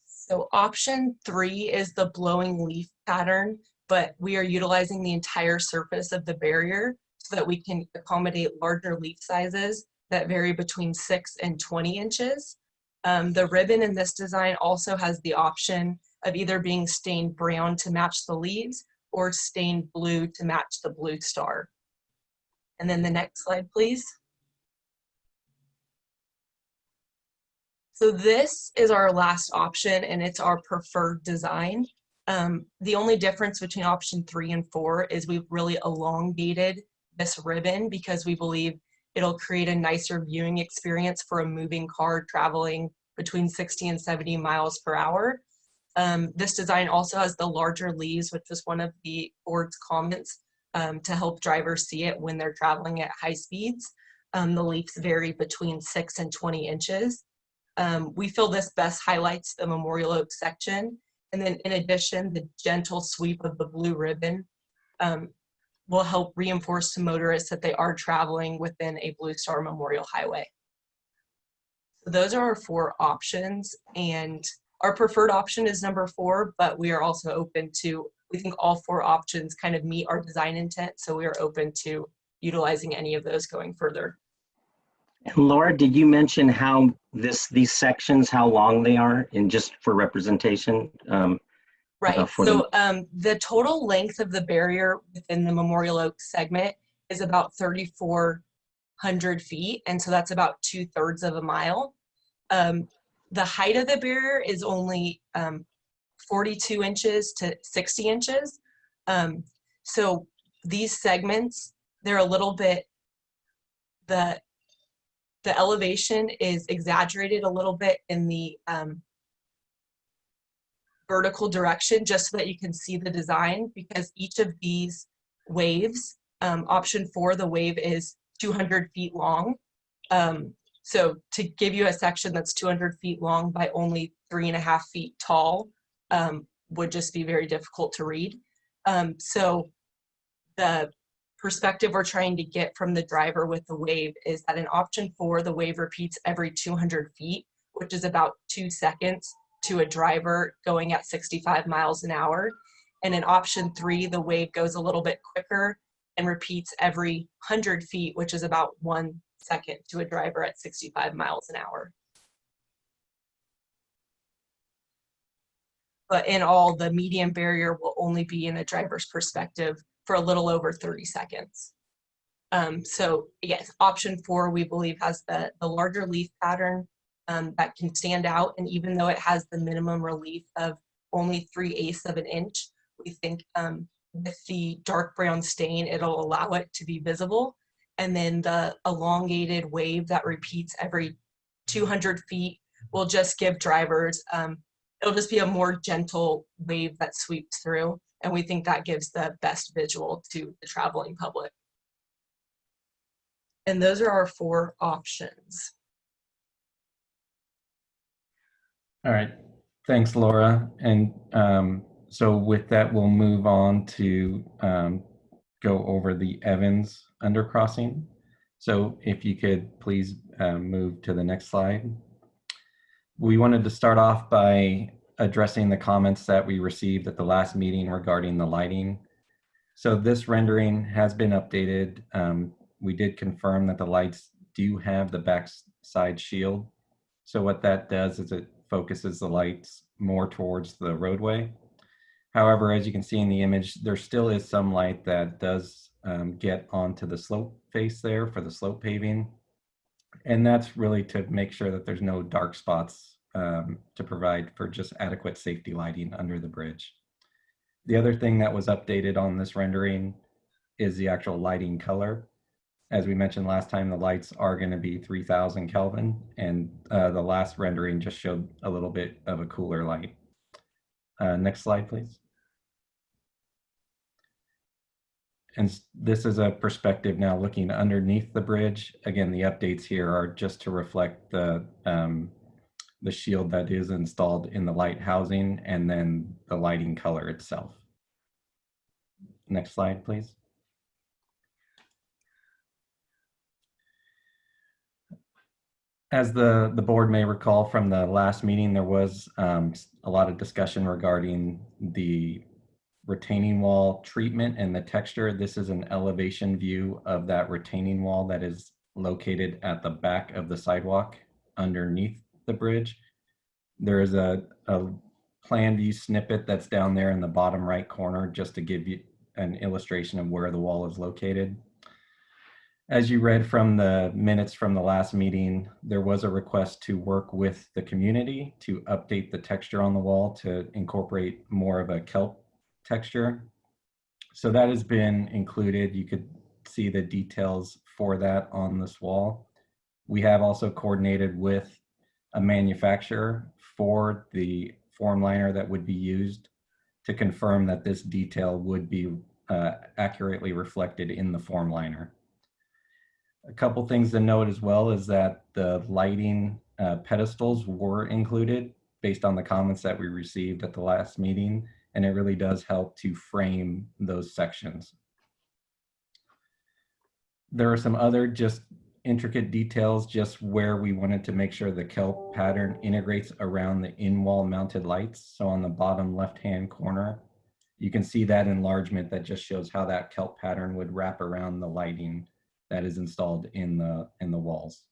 So option 3 is the blowing leaf pattern, but we are utilizing the entire surface of the barrier so that we can accommodate larger leaf sizes that vary between 6 and 20 inches. The ribbon in this design also has the option of either being stained brown to match the leaves or stained blue to match the blue star. And then the next slide, please. So this is our last option, and it's our preferred design. The only difference between option 3 and 4 is we've really elongated this ribbon because we believe it'll create a nicer viewing experience for a moving car traveling between 60 and 70 miles per hour. This design also has the larger leaves, which was one of the board's comments to help drivers see it when they're traveling at high speeds. The leaves vary between 6 and 20 inches. We feel this best highlights the Memorial Oak section. And then in addition, the gentle sweep of the blue ribbon will help reinforce to motorists that they are traveling within a Blue Star Memorial Highway. So those are our 4 options, and our preferred option is number 4, but we are also open to, we think all 4 options kind of meet our design intent, so we are open to utilizing any of those going further. And Laura, did you mention how these sections, how long they are, and just for representation? Right. So the total length of the barrier within the Memorial Oak segment is about 3,400 feet, and so that's about 2/3 of a mile. The height of the barrier is only 42 inches to 60 inches. So these segments, they're a little bit, the elevation is exaggerated a little bit in the vertical direction, just so that you can see the design, because each of these waves, option 4, the wave is 200 feet long. So to give you a section that's 200 feet long by only 3.5 feet tall would just be very difficult to read. So the perspective we're trying to get from the driver with the wave is that in option 4, the wave repeats every 200 feet, which is about 2 seconds to a driver going at 65 miles an hour. And in option 3, the wave goes a little bit quicker and repeats every 100 feet, which is about 1 second to a driver at 65 miles an hour. But in all, the median barrier will only be in a driver's perspective for a little over 30 seconds. So yes, option 4, we believe, has the larger leaf pattern that can stand out. And even though it has the minimum relief of only 3/8 of an inch, we think with the dark brown stain, it'll allow it to be visible. And then the elongated wave that repeats every 200 feet will just give drivers, it'll just be a more gentle wave that sweeps through. And we think that gives the best visual to the traveling public. And those are our 4 options. All right, thanks, Laura. And so with that, we'll move on to go over the Evans undercrossing. So if you could please move to the next slide. We wanted to start off by addressing the comments that we received at the last meeting regarding the lighting. So this rendering has been updated. We did confirm that the lights do have the backside shield. So what that does is it focuses the lights more towards the roadway. However, as you can see in the image, there still is some light that does get onto the slope face there for the slope paving. And that's really to make sure that there's no dark spots to provide for just adequate safety lighting under the bridge. The other thing that was updated on this rendering is the actual lighting color. As we mentioned last time, the lights are going to be 3000 Kelvin, and the last rendering just showed a little bit of a cooler light. Next slide, please. And this is a perspective now looking underneath the bridge. Again, the updates here are just to reflect the shield that is installed in the light housing and then the lighting color itself. Next slide, please. As the board may recall from the last meeting, there was a lot of discussion regarding the retaining wall treatment and the texture. This is an elevation view of that retaining wall that is located at the back of the sidewalk underneath the bridge. There is a plan view snippet that's down there in the bottom right corner just to give you an illustration of where the wall is located. As you read from the minutes from the last meeting, there was a request to work with the community to update the texture on the wall to incorporate more of a kelp texture. So that has been included. You could see the details for that on this wall. We have also coordinated with a manufacturer for the form liner that would be used to confirm that this detail would be accurately reflected in the form liner. A couple things to note as well is that the lighting pedestals were included based on the comments that we received at the last meeting, and it really does help to frame those sections. There are some other just intricate details just where we wanted to make sure the kelp pattern integrates around the in-wall mounted lights. So on the bottom left-hand corner, you can see that enlargement that just shows how that kelp pattern would wrap around the lighting that is installed in the walls.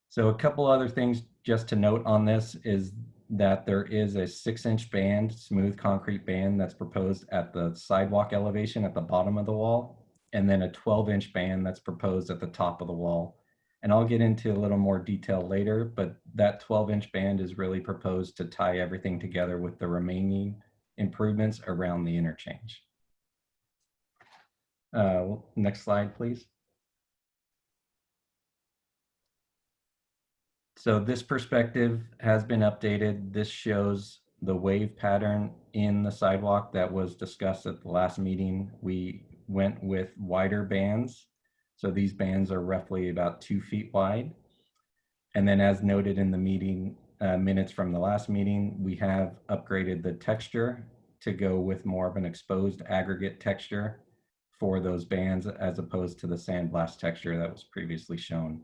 So a couple other things just to note on this is that there is a 6-inch band, smooth concrete band that's proposed at the sidewalk elevation at the bottom of the wall, and then a 12-inch band that's proposed at the top of the wall. And I'll get into a little more detail later, but that 12-inch band is really proposed to tie everything together with the remaining improvements around the interchange. Next slide, please. So this perspective has been updated. This shows the wave pattern in the sidewalk that was discussed at the last meeting. We went with wider bands. So these bands are roughly about 2 feet wide. And then as noted in the meeting minutes from the last meeting, we have upgraded the texture to go with more of an exposed aggregate texture for those bands as opposed to the sandblast texture that was previously shown.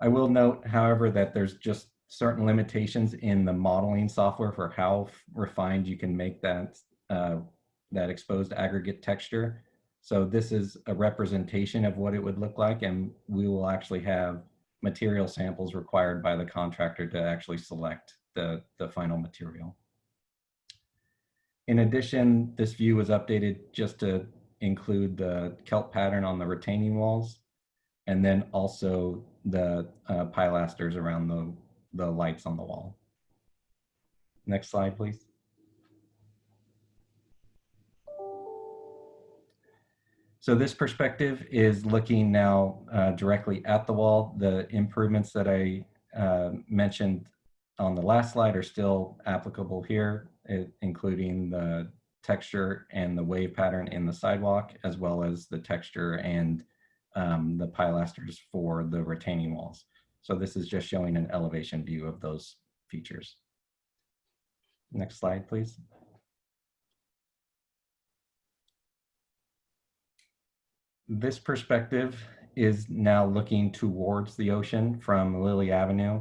I will note, however, that there's just certain limitations in the modeling software for how refined you can make that, that exposed aggregate texture. So this is a representation of what it would look like, and we will actually have material samples required by the contractor to actually select the final material. In addition, this view was updated just to include the kelp pattern on the retaining walls, and then also the pilasters around the lights on the wall. Next slide, please. So this perspective is looking now directly at the wall. The improvements that I mentioned on the last slide are still applicable here, including the texture and the wave pattern in the sidewalk, as well as the texture and the pilasters for the retaining walls. So this is just showing an elevation view of those features. Next slide, please. This perspective is now looking towards the ocean from Lily Avenue.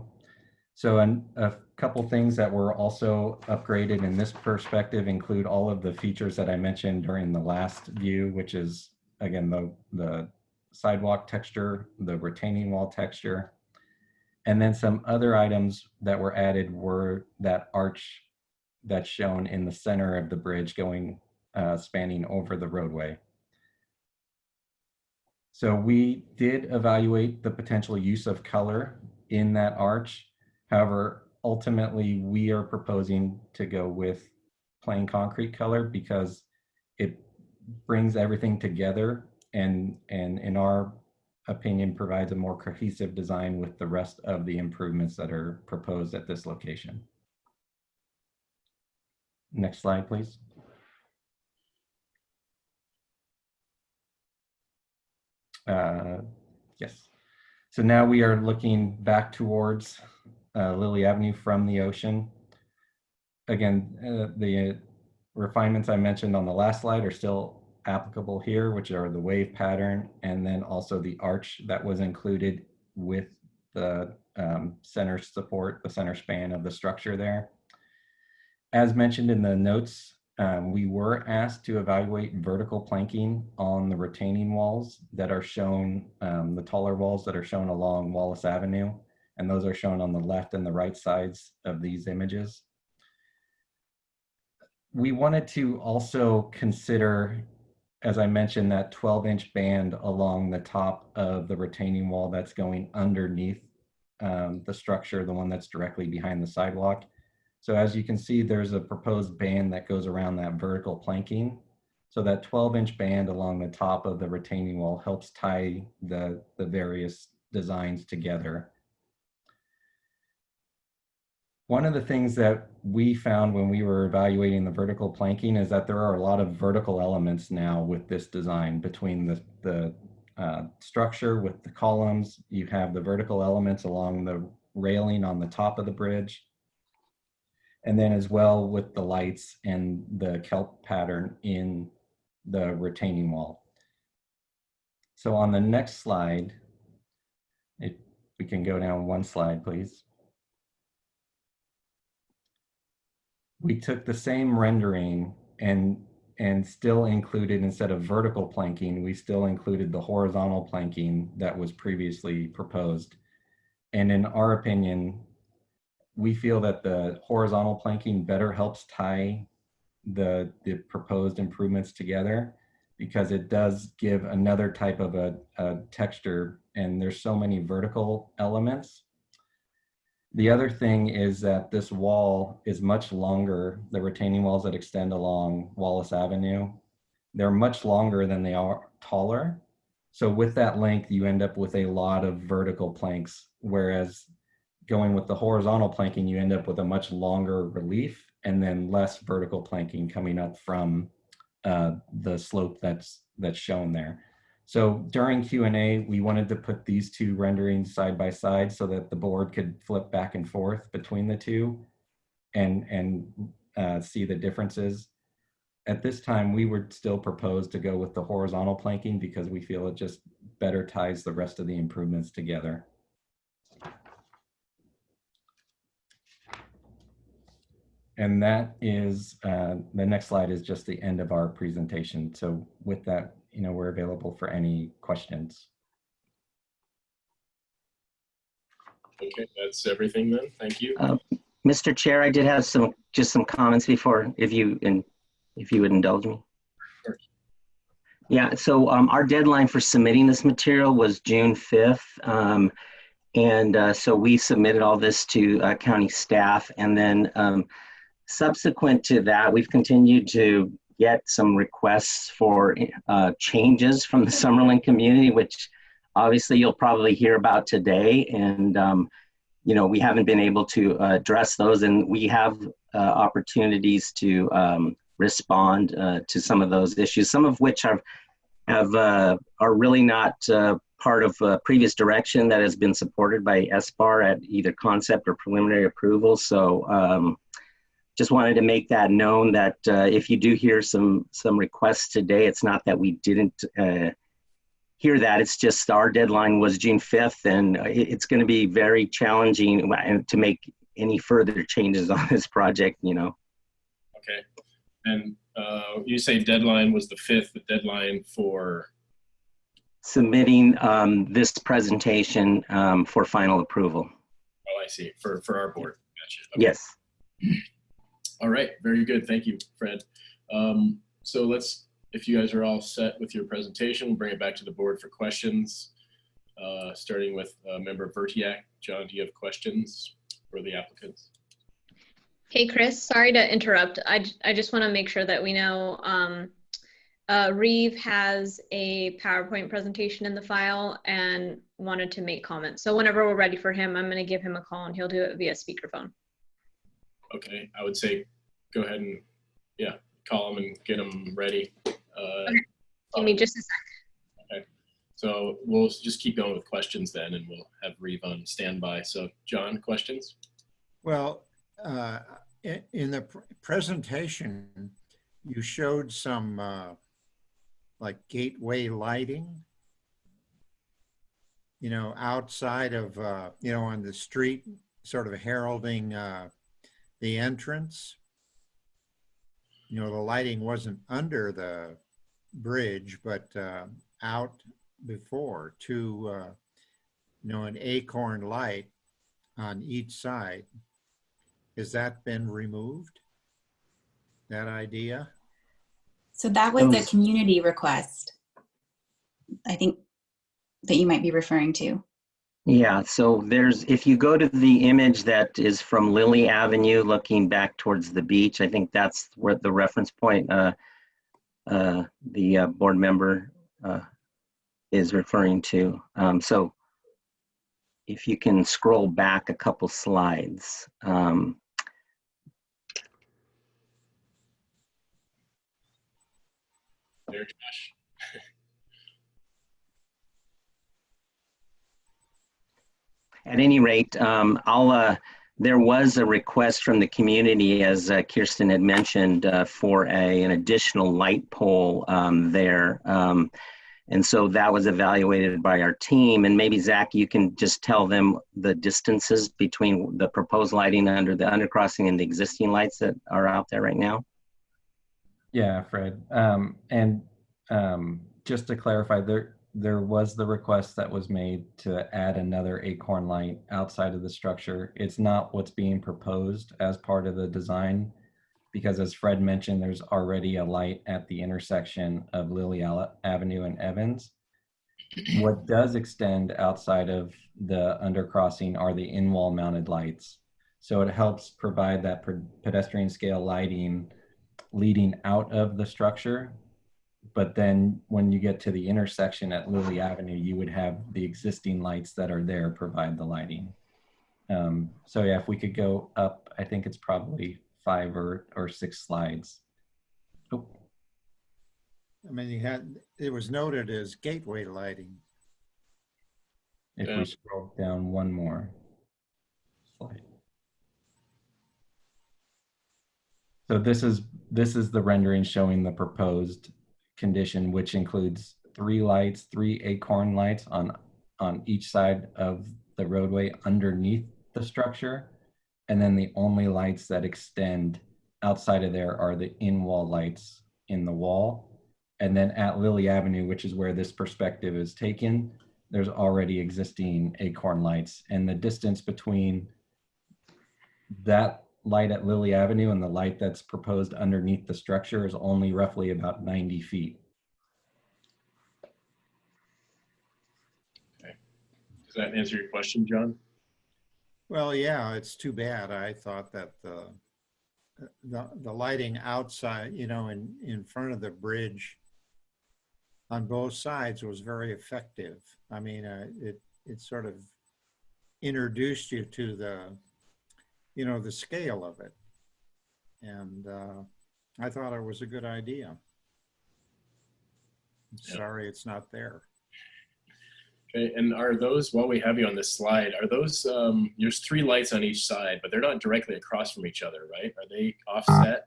So a couple things that were also upgraded in this perspective include all of the features that I mentioned during the last view, which is, again, the sidewalk texture, the retaining wall texture, and then some other items that were added were that arch that's shown in the center of the bridge going, spanning over the roadway. So we did evaluate the potential use of color in that arch. However, ultimately, we are proposing to go with plain concrete color because it brings everything together and in our opinion, provides a more cohesive design with the rest of the improvements that are proposed at this location. Next slide, please. Yes. So now we are looking back towards Lily Avenue from the ocean. Again, the refinements I mentioned on the last slide are still applicable here, which are the wave pattern and then also the arch that was included with the center support, the center span of the structure there. As mentioned in the notes, we were asked to evaluate vertical planking on the retaining walls that are shown, the taller walls that are shown along Wallace Avenue, and those are shown on the left and the right sides of these images. We wanted to also consider, as I mentioned, that 12-inch band along the top of the retaining wall that's going underneath the structure, the one that's directly behind the sidewalk. So as you can see, there's a proposed band that goes around that vertical planking. So that 12-inch band along the top of the retaining wall helps tie the various designs together. One of the things that we found when we were evaluating the vertical planking is that there are a lot of vertical elements now with this design between the structure with the columns. You have the vertical elements along the railing on the top of the bridge. And then as well with the lights and the kelp pattern in the retaining wall. So on the next slide, if we can go down one slide, please. We took the same rendering and still included, instead of vertical planking, we still included the horizontal planking that was previously proposed. And in our opinion, we feel that the horizontal planking better helps tie the proposed improvements together, because it does give another type of a texture, and there's so many vertical elements. The other thing is that this wall is much longer. The retaining walls that extend along Wallace Avenue, they're much longer than they are taller. So with that length, you end up with a lot of vertical planks, whereas going with the horizontal planking, you end up with a much longer relief and then less vertical planking coming up from the slope that's shown there. So during Q&A, we wanted to put these two renderings side by side so that the board could flip back and forth between the two and see the differences. At this time, we would still propose to go with the horizontal planking because we feel it just better ties the rest of the improvements together. And that is, the next slide is just the end of our presentation. So with that, we're available for any questions. Okay, that's everything then. Thank you. Mr. Chair, I did have some comments before, if you would indulge me. Sure. Yeah, so our deadline for submitting this material was June 5th. So we submitted all this to county staff, and then subsequent to that, we've continued to get some requests for changes from the Summerlin community, which obviously you'll probably hear about today. And, we haven't been able to address those, and we have opportunities to respond to some of those issues, some of which are really not part of previous direction that has been supported by SBAR at either concept or preliminary approval. So just wanted to make that known that if you do hear some requests today, it's not that we didn't hear that. It's just our deadline was June 5th, and it's going to be very challenging to make any further changes on this project, Okay. And you say deadline was the 5th, the deadline for? Submitting this presentation for final approval. Oh, I see. For our board. Gotcha. Okay. Yes. All right. Very good. Thank you, Fred. So let's, if you guys are all set with your presentation, we'll bring it back to the board for questions, starting with Member Vertiak. John, do you have questions for the applicants? Hey, Chris, sorry to interrupt. I just want to make sure that we know Reeve has a PowerPoint presentation in the file and wanted to make comments. So whenever we're ready for him, I'm going to give him a call and he'll do it via speakerphone. Okay, I would say go ahead and, call him and get him ready. Okay. Give me just a second. Okay, so we'll just keep going with questions then, and we'll have Reeve on standby. So John, questions? Well, in the presentation, you showed some like gateway lighting, outside of, on the street, sort of heralding the entrance. The lighting wasn't under the bridge, but out before to, an acorn light on each side. Has that been removed, that idea? So that was the community request, I think, that you might be referring to. Yeah, so if you go to the image that is from Lily Avenue looking back towards the beach, I think that's where the reference point the board member is referring to. So if you can scroll back a couple slides. There, Josh. At any rate, there was a request from the community, as Kirsten had mentioned, for an additional light pole there. And so that was evaluated by our team. And maybe Zach, you can just tell them the distances between the proposed lighting under the undercrossing and the existing lights that are out there right now. Yeah, Fred. Just to clarify, there was the request that was made to add another acorn light outside of the structure. It's not what's being proposed as part of the design, because as Fred mentioned, there's already a light at the intersection of Lily Avenue and Evans. What does extend outside of the undercrossing are the in-wall mounted lights. So it helps provide that pedestrian scale lighting leading out of the structure. But then when you get to the intersection at Lily Avenue, you would have the existing lights that are there provide the lighting. So yeah, if we could go up, I think it's probably 5 or 6 slides. Oh. I mean, it was noted as gateway lighting. If we scroll down one more slide. So this is the rendering showing the proposed condition, which includes 3 lights, 3 acorn lights on each side of the roadway underneath the structure. And then the only lights that extend outside of there are the in-wall lights in the wall. And then at Lily Avenue, which is where this perspective is taken, there's already existing acorn lights. And the distance between that light at Lily Avenue and the light that's proposed underneath the structure is only roughly about 90 feet. Okay. Does that answer your question, John? Well, yeah, it's too bad. I thought that the lighting outside, you know, in front of the bridge on both sides was very effective. I mean, it sort of introduced you to the, you know, the scale of it. And I thought it was a good idea. I'm sorry it's not there. Okay, and are those, while we have you on this slide, are those, there's 3 lights on each side, but they're not directly across from each other, right? Are they offset?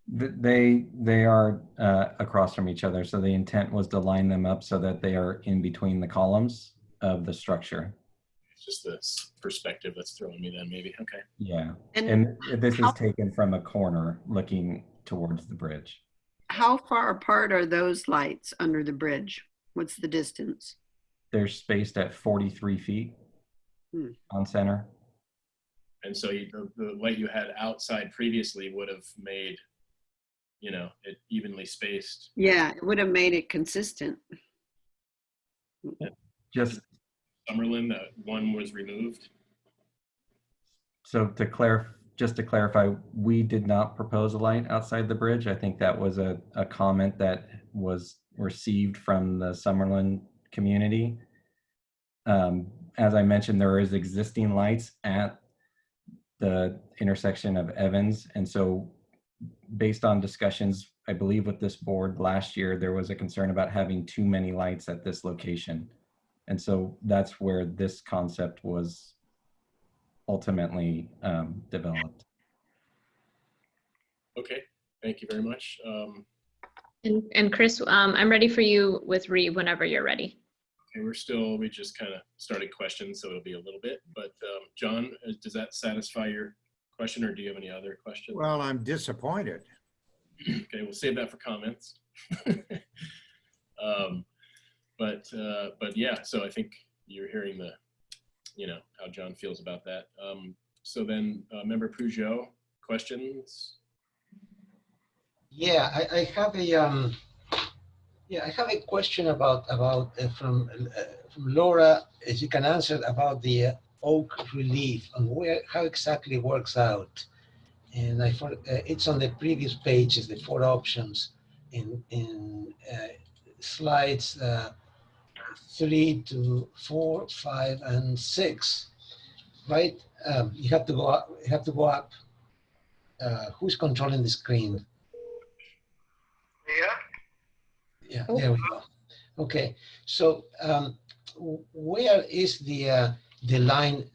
They are across from each other. So the intent was to line them up so that they are in between the columns of the structure. It's just this perspective that's throwing me then, maybe. Okay. Yeah, and this is taken from a corner looking towards the bridge. How far apart are those lights under the bridge? What's the distance? They're spaced at 43 feet on center. And so the light you had outside previously would have made, you know, it evenly spaced. Yeah, it would have made it consistent. Just Summerlin, that one was removed. So just to clarify, we did not propose a light outside the bridge. I think that was a comment that was received from the Summerlin community. As I mentioned, there is existing lights at the intersection of Evans. And so based on discussions, I believe with this board last year, there was a concern about having too many lights at this location. And so that's where this concept was ultimately developed. Okay, thank you very much. And Chris, I'm ready for you with Reed whenever you're ready. Okay, we just kind of started questions, so it'll be a little bit. But John, does that satisfy your question, or do you have any other questions? Well, I'm disappointed. Okay, we'll save that for comments. But yeah, so I think you're hearing the, you know, how John feels about that. So then, Member Peugeot, questions? Yeah, I have a question about from Laura, if you can answer about the oak relief and how exactly works out. And it's on the previous pages, the 4 options in slides 3 to 4, 5, and 6, right? You have to go up. Who's controlling the screen? Yeah, there we go. Okay, so where is the line?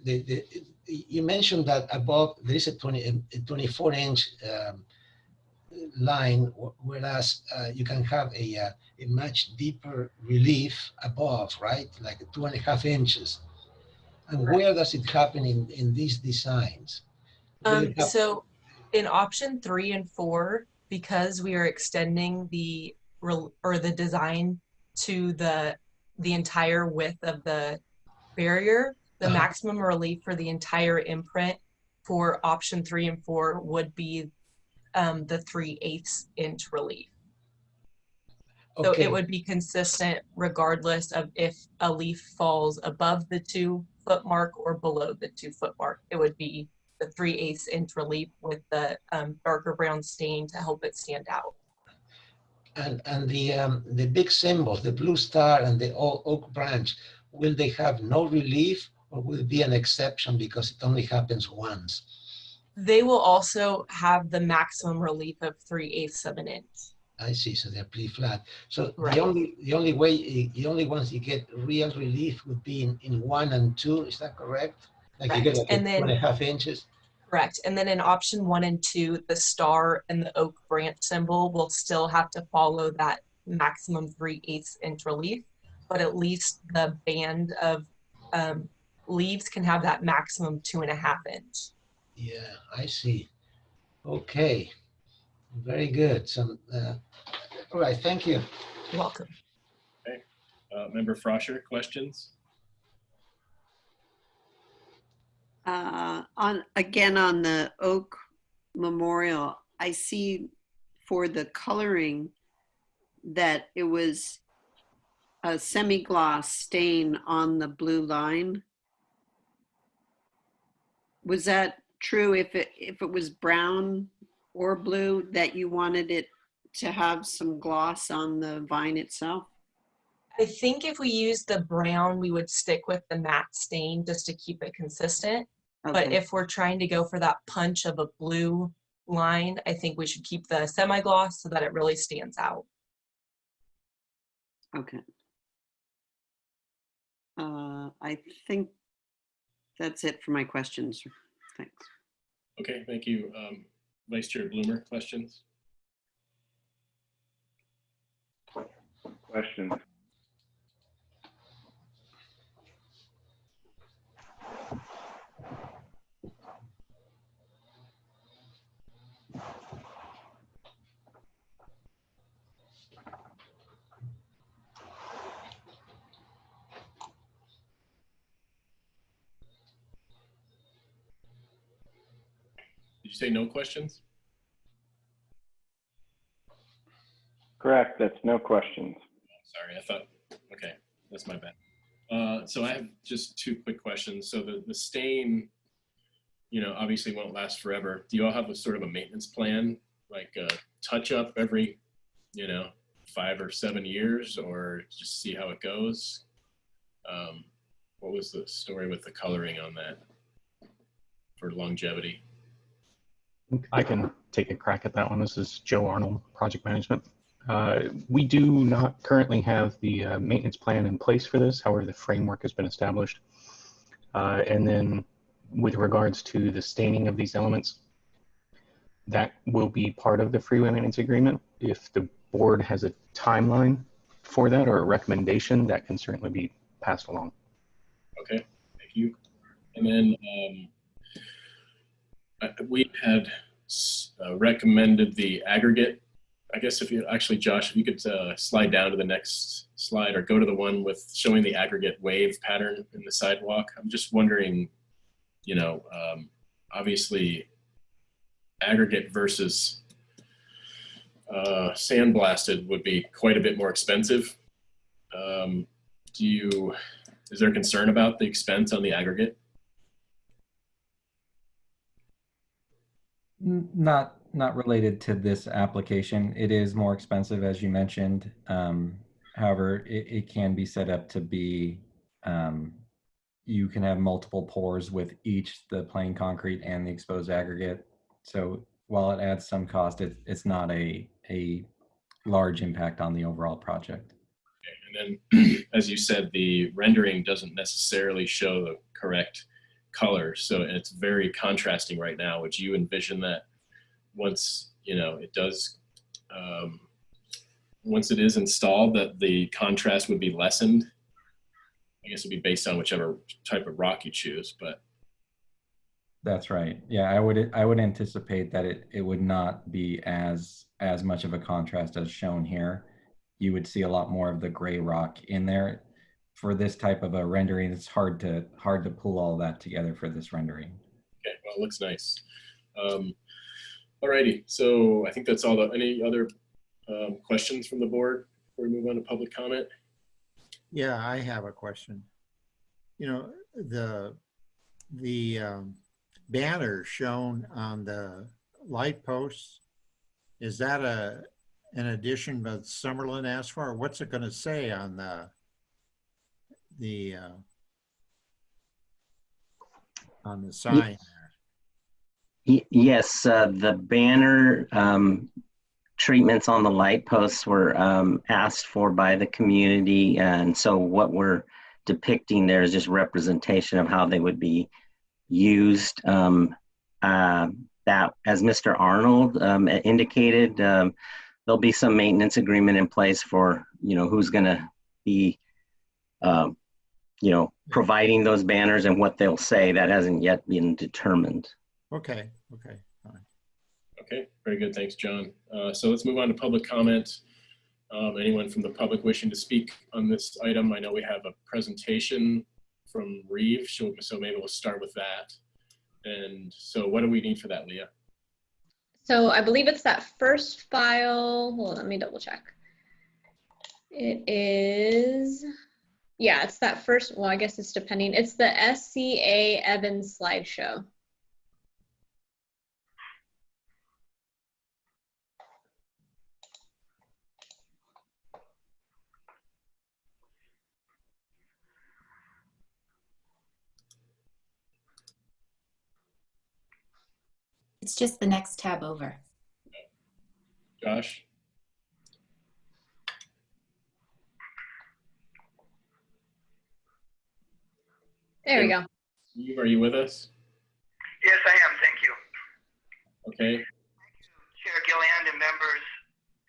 You mentioned that above there is a 24-inch line, whereas you can have a much deeper relief above, right? Like 2.5 inches. And where does it happen in these designs? So in option 3 and 4, because we are extending the design to the entire width of the barrier, the maximum relief for the entire imprint for option 3 and 4 would be the 3/8 inch relief. So it would be consistent regardless of if a leaf falls above the 2-foot mark or below the 2-foot mark. It would be the 3/8 inch relief with the darker brown stain to help it stand out. And the big symbols, the blue star and the oak branch, will they have no relief, or will it be an exception because it only happens once? They will also have the maximum relief of 3/8 of an inch. I see. So they're pretty flat. So right. the only ones you get real relief would be in 1 and 2. Is that correct? Like correct. You get like and then, 2.5 inches. Correct. And then in option 1 and 2, the star and the oak branch symbol will still have to follow that maximum 3/8 inch relief, but at least the band of leaves can have that maximum 2.5 inch. Yeah, I see. Okay, very good. All right, thank you. You're welcome. Okay, Member Froscher, questions? On the oak memorial, I see for the coloring that it was a semi-gloss stain on the blue line. Was that true if it was brown or blue, that you wanted it to have some gloss on the vine itself? I think if we use the brown, we would stick with the matte stain just to keep it consistent. Okay. But if we're trying to go for that punch of a blue line, I think we should keep the semi-gloss so that it really stands out. Okay. I think that's it for my questions. Thanks. Okay, thank you. Vice Chair Bloomer, questions? Questions? Did you say no questions? Correct, that's no questions. Sorry, I thought, okay, that's my bad. So I have just 2 quick questions. So the stain, obviously won't last forever. Do you all have a sort of a maintenance plan, like a touch up every, 5 or 7 years, or just see how it goes? What was the story with the coloring on that for longevity? I can take a crack at that one. This is Joe Arnold, Project Management. We do not currently have the maintenance plan in place for this. However, the framework has been established. And then with regards to the staining of these elements, that will be part of the freeway maintenance agreement. If the board has a timeline for that or a recommendation, that can certainly be passed along. Okay, thank you. And then we had recommended the aggregate. I guess if you actually, Josh, if you could slide down to the next slide or go to the one with showing the aggregate wave pattern in the sidewalk. I'm just wondering, obviously aggregate versus sandblasted would be quite a bit more expensive. Is there concern about the expense on the aggregate? Not related to this application. It is more expensive, as you mentioned. However, it can be set up to be, you can have multiple pours with each the plain concrete and the exposed aggregate. So while it adds some cost, it's not a large impact on the overall project. Okay. And then, as you said, the rendering doesn't necessarily show the correct color, so it's very contrasting right now. Would you envision that once it does, once it is installed, that the contrast would be lessened? I guess it'd be based on whichever type of rock you choose, but. That's right. Yeah, I would anticipate that it would not be as much of a contrast as shown here. You would see a lot more of the gray rock in there. For this type of a rendering, it's hard to pull all that together for this rendering. Okay, well, it looks nice. Alrighty, so I think that's all. Any other questions from the board before we move on to public comment? Yeah, I have a question. The banner shown on the light posts, is that an addition that Summerlin asked for? Or what's it going to say on the sign? Yes, the banner treatments on the light posts were asked for by the community, and so what we're depicting there is just representation of how they would be used. That, as Mr. Arnold indicated, there'll be some maintenance agreement in place for who's going to be providing those banners and what they'll say. That hasn't yet been determined. Okay, fine. Okay, very good. Thanks, John. So let's move on to public comment. Anyone from the public wishing to speak on this item? I know we have a presentation from Reeve, so maybe we'll start with that. And so what do we need for that, Leah? So I believe it's that first file. Hold on, let me double check. It is, yeah, it's that first, well, I guess it's depending. It's the SCA Evans slideshow. It's just the next tab over. Josh? There we go. Steve, are you with us? Yes, I am. Thank you. Okay. Chair Gilliland and members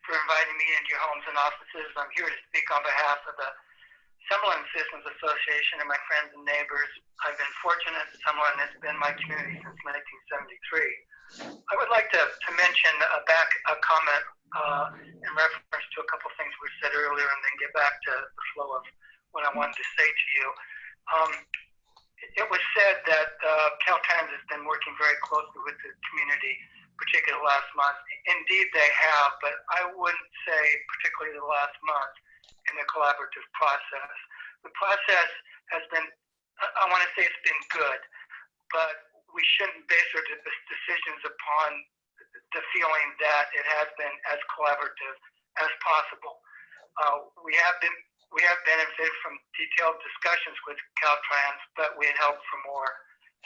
for inviting me into your homes and offices. I'm here to speak on behalf of the Summerlin Citizens Association and my friends and neighbors. I've been fortunate that Summerlin has been my community since 1973. I would like to mention a comment in reference to a couple of things we said earlier, and then get back to the flow of what I wanted to say to you. It was said that Caltrans has been working very closely with the community, particularly last month. Indeed, they have, but I wouldn't say particularly the last month in the collaborative process. The process has been, I want to say it's been good, but we shouldn't base our decisions upon the feeling that it has been as collaborative as possible. We have benefited from detailed discussions with Caltrans, but we had hoped for more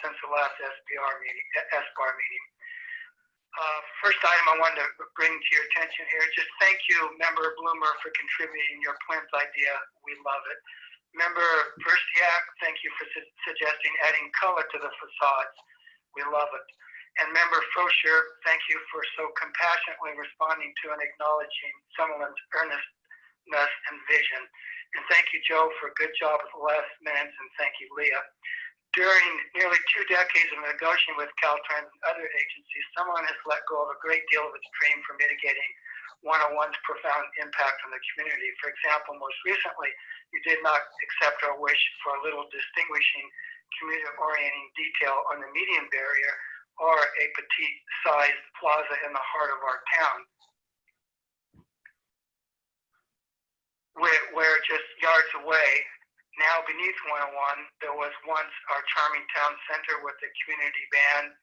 since the last SBR meeting. First item I wanted to bring to your attention here, just thank you, Member Bloomer, for contributing your plinth idea. We love it. Member Verstiak, thank you for suggesting adding color to the facades. We love it. And Member Froscher, thank you for so compassionately responding to and acknowledging Summerlin's earnestness and vision. And thank you, Joe, for a good job at the last minutes, and thank you, Leah. During nearly 2 decades of negotiating with Caltrans and other agencies, Summerlin has let go of a great deal of its dream for mitigating 101's profound impact on the community. For example, most recently, you did not accept our wish for a little distinguishing community-orienting detail on the median barrier or a petite-sized plaza in the heart of our town, where just yards away, now beneath 101, there was once our charming town center with a community band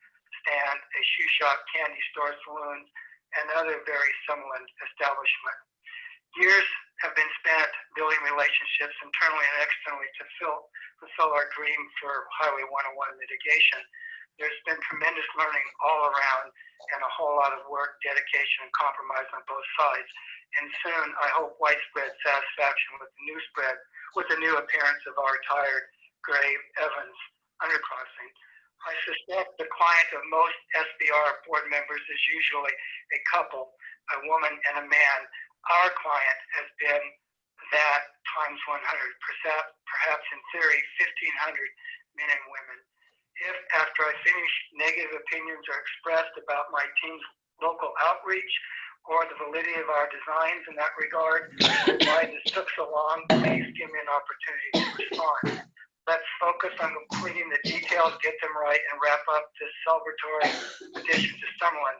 stand, a shoe shop, candy store, saloons, and other very Summerlin establishment. Years have been spent building relationships internally and externally to fulfill our dream for Highway 101 mitigation. there's been tremendous learning all around and a whole lot of work, dedication, and compromise on both sides. And soon, I hope widespread satisfaction with the new appearance of our retired Grave Evans undercrossing. I suspect the client of most SBR board members is usually a couple, a woman and a man. Our client has been that times 100, perhaps in theory, 1,500 men and women. If after I finish, negative opinions are expressed about my team's local outreach or the validity of our designs in that regard, or why this took so long, please give me an opportunity to respond. Let's focus on completing the details, get them right, and wrap up this celebratory addition to Summerlin.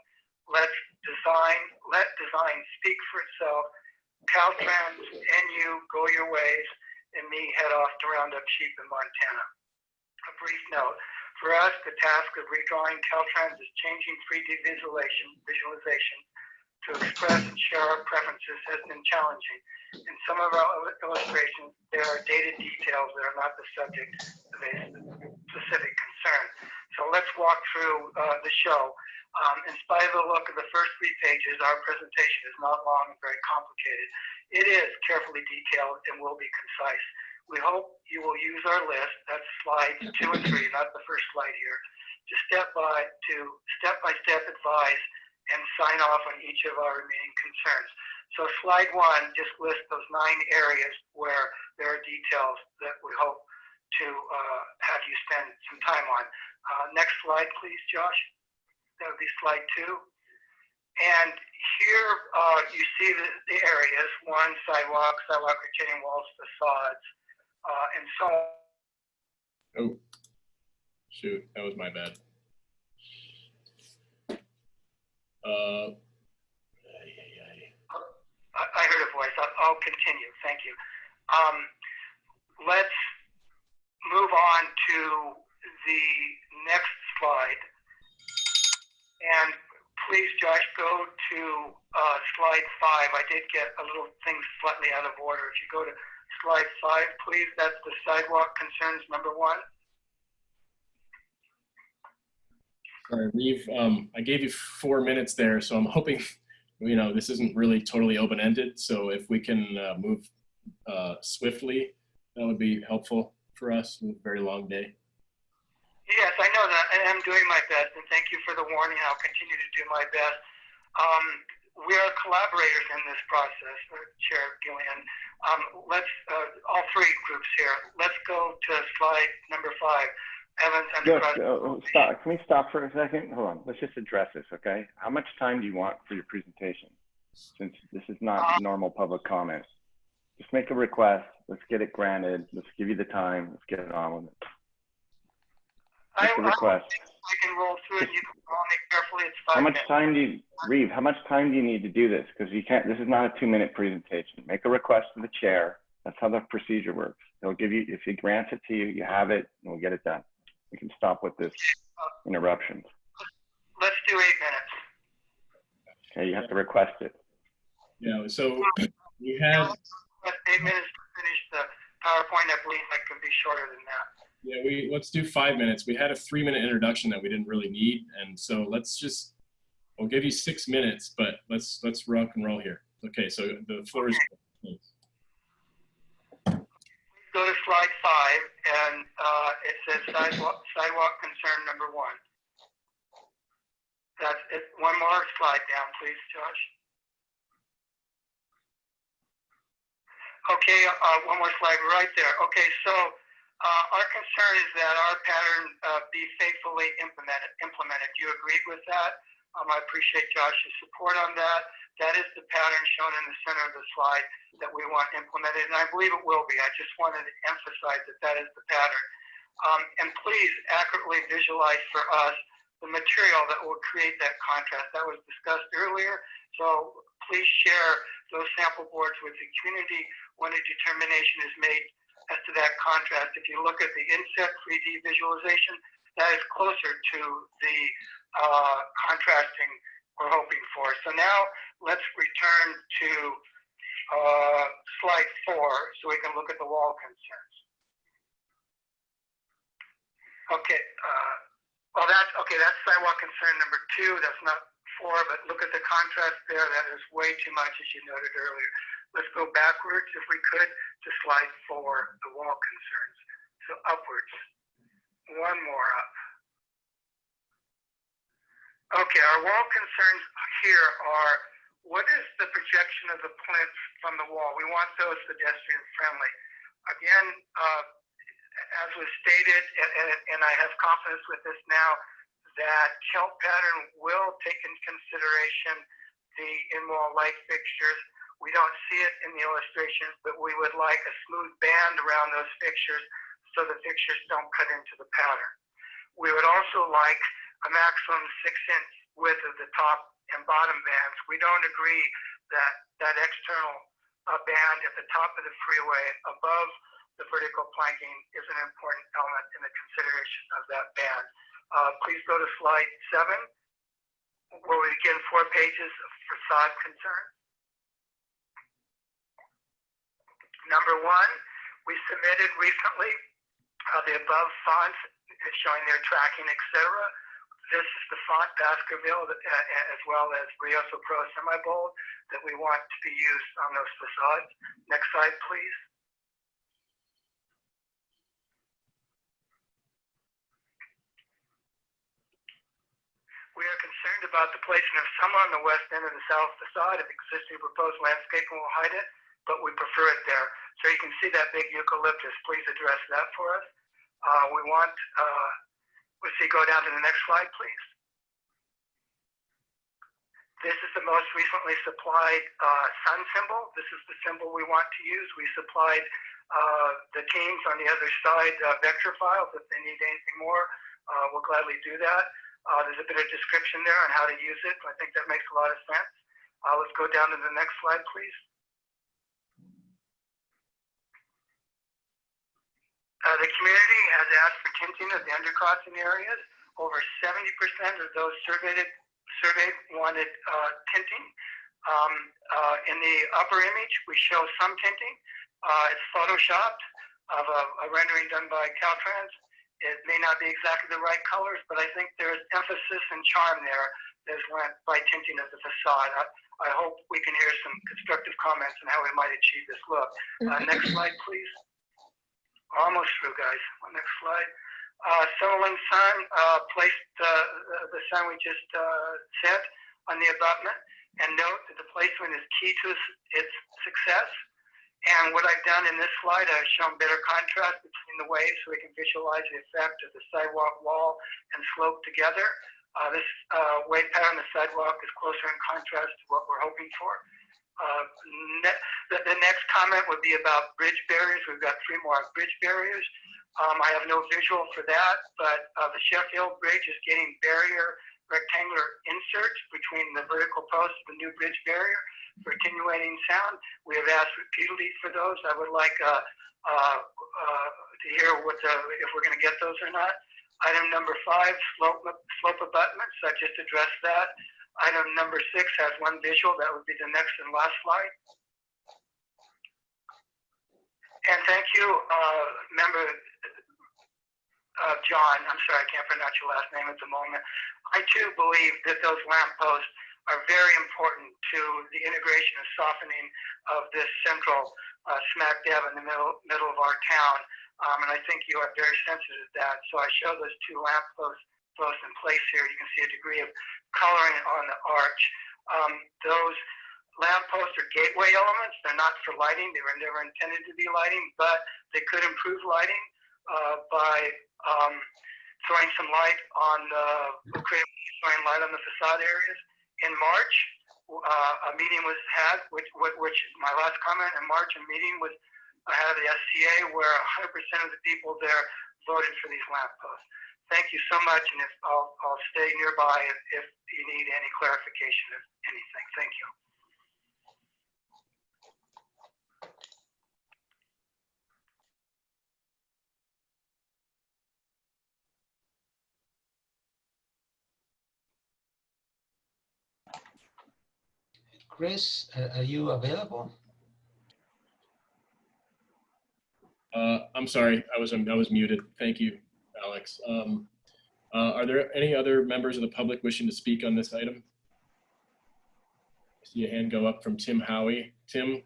Let design speak for itself. Caltrans and you go your ways, and me head off to round up sheep in Montana. A brief note. For us, the task of redrawing Caltrans is changing 3D visualization to express and share our preferences has been challenging. In some of our illustrations, there are dated details that are not the subject of a specific concern. So let's walk through the show. In spite of the look of the first 3 pages, our presentation is not long and very complicated. It is carefully detailed and will be concise. We hope you will use our list, that's slides 2 and 3, not the first slide here, to step-by-step advise and sign off on each of our remaining concerns. So slide 1 just lists those 9 areas where there are details that we hope to have you spend some time on. Next slide, please, Josh. That would be slide 2. And here you see the areas: 1, sidewalk retaining walls, facades, and so on. Oh, shoot, that was my bad. I heard a voice. I'll continue. Thank you. Let's move on to the next slide. And please, Josh, go to slide 5. I did get a little thing slightly out of order. If you go to slide 5, please, that's the sidewalk concerns number 1. Sorry, Reeve, I gave you 4 minutes there, so I'm hoping, this isn't really totally open-ended. So if we can move swiftly, that would be helpful for us. It's a very long day. Yes, I know that, and I'm doing my best, and thank you for the warning. I'll continue to do my best. We are collaborators in this process, Chair Gillian. Let's, all 3 groups here, let's go to slide number 5. Evans, stop. Can we stop for a second? Hold on. Let's just address this, okay? How much time do you want for your presentation? Since this is not normal public comment. Just make a request. Let's get it granted. Let's give you the time. Let's get it on with it. Make a request. I can roll through it. You can follow me carefully. It's 5 How much minutes. time do you, Reeve, how much time do you need to do this? Because you can't, this is not a 2-minute presentation. Make a request to the chair. That's how the procedure works. They'll give you, if he grants it to you, you have it, and we'll get it done. We can stop with this interruptions. Let's do 8 minutes. Okay, you have to request it. Yeah, so we had 8 minutes to finish the PowerPoint. I believe I could be shorter than that. Yeah, let's do 5 minutes. We had a 3-minute introduction that we didn't really need, and so we'll give you 6 minutes, but let's rock and roll here. Okay, so the floor is yours. Go to slide 5, and it says sidewalk concern number 1. That's it. One more slide down, please, Josh. Okay, one more slide right there. Okay, so our concern is that our pattern be faithfully implemented. Do you agree with that? I appreciate Josh's support on that. That is the pattern shown in the center of the slide that we want implemented, and I believe it will be. I just wanted to emphasize that that is the pattern. And please accurately visualize for us the material that will create that contrast. That was discussed earlier, so please share those sample boards with the community when a determination is made as to that contrast. If you look at the inset 3D visualization, that is closer to the contrasting we're hoping for. So now let's return to slide 4 so we can look at the wall concerns. Okay, Well, that's sidewalk concern number 2. That's not 4, but look at the contrast there. That is way too much, as you noted earlier. Let's go backwards, if we could, to slide 4, the wall concerns. So upwards. One more up. Okay, our wall concerns here are, what is the projection of the plinth from the wall? We want those pedestrian friendly. Again, as was stated, and I have confidence with this now, that tilt pattern will take into consideration the in-wall light fixtures. We don't see it in the illustrations, but we would like a smooth band around those fixtures so the fixtures don't cut into the pattern. We would also like a maximum 6-inch width of the top and bottom bands. We don't agree that that external band at the top of the freeway above the vertical planking is an important element in the consideration of that band. Please go to slide 7, where we begin 4 pages of facade concern. Number 1, we submitted recently the above fonts showing their tracking, etc. This is the font Baskerville as well as Brioso Pro semi-bold that we want to be used on those facades. Next slide, please. We are concerned about the placing of some on the west end of the south facade. If existing proposed landscaping will hide it, but we prefer it there. So you can see that big eucalyptus. Please address that for us. We want, let's see, go down to the next slide, please. This is the most recently supplied sun symbol. This is the symbol we want to use. We supplied the teams on the other side vector files. If they need anything more, we'll gladly do that. There's a bit of description there on how to use it. I think that makes a lot of sense. Let's go down to the next slide, please. The community has asked for tinting of the undercrossing areas. Over 70% of those surveyed wanted tinting. In the upper image, we show some tinting. It's photoshopped of a rendering done by Caltrans. It may not be exactly the right colors, but I think there's emphasis and charm there that's went by tinting of the facade. I hope we can hear some constructive comments on how we might achieve this look. Next slide, please. Almost through, guys. Next slide. Sutherland Sun placed the sign we just said on the abutment, and note that the placement is key to its success. And what I've done in this slide, I've shown better contrast between the waves so we can visualize the effect of the sidewalk wall and slope together. This wave pattern, the sidewalk, is closer in contrast to what we're hoping for. The next comment would be about bridge barriers. We've got 3 more bridge barriers. I have no visual for that, but the Sheffield Bridge is getting barrier rectangular inserts between the vertical posts of the new bridge barrier for attenuating sound. We have asked repeatedly for those. I would like to hear if we're going to get those or not. Item number 5, slope abutments. I just addressed that. Item number 6 has 1 visual. That would be the next and last slide. And thank you, member John. I'm sorry, I can't pronounce your last name at the moment. I too believe that those lampposts are very important to the integration and softening of this central smack dab in the middle of our town. And I think you are very sensitive to that. So I show those 2 lampposts in place here. You can see a degree of coloring on the arch. Those lampposts are gateway elements. They're not for lighting. They were never intended to be lighting, but they could improve lighting by throwing some light on throwing light on the facade areas. In March, a meeting was had, which my last comment in March, a meeting was had at the SCA where 100% of the people there voted for these lampposts. Thank you so much, and I'll stay nearby if you need any clarification of anything. Thank you. Chris, are you available? I'm sorry, I was muted. Thank you, Alex. Are there any other members of the public wishing to speak on this item? I see a hand go up from Tim Howie. Tim,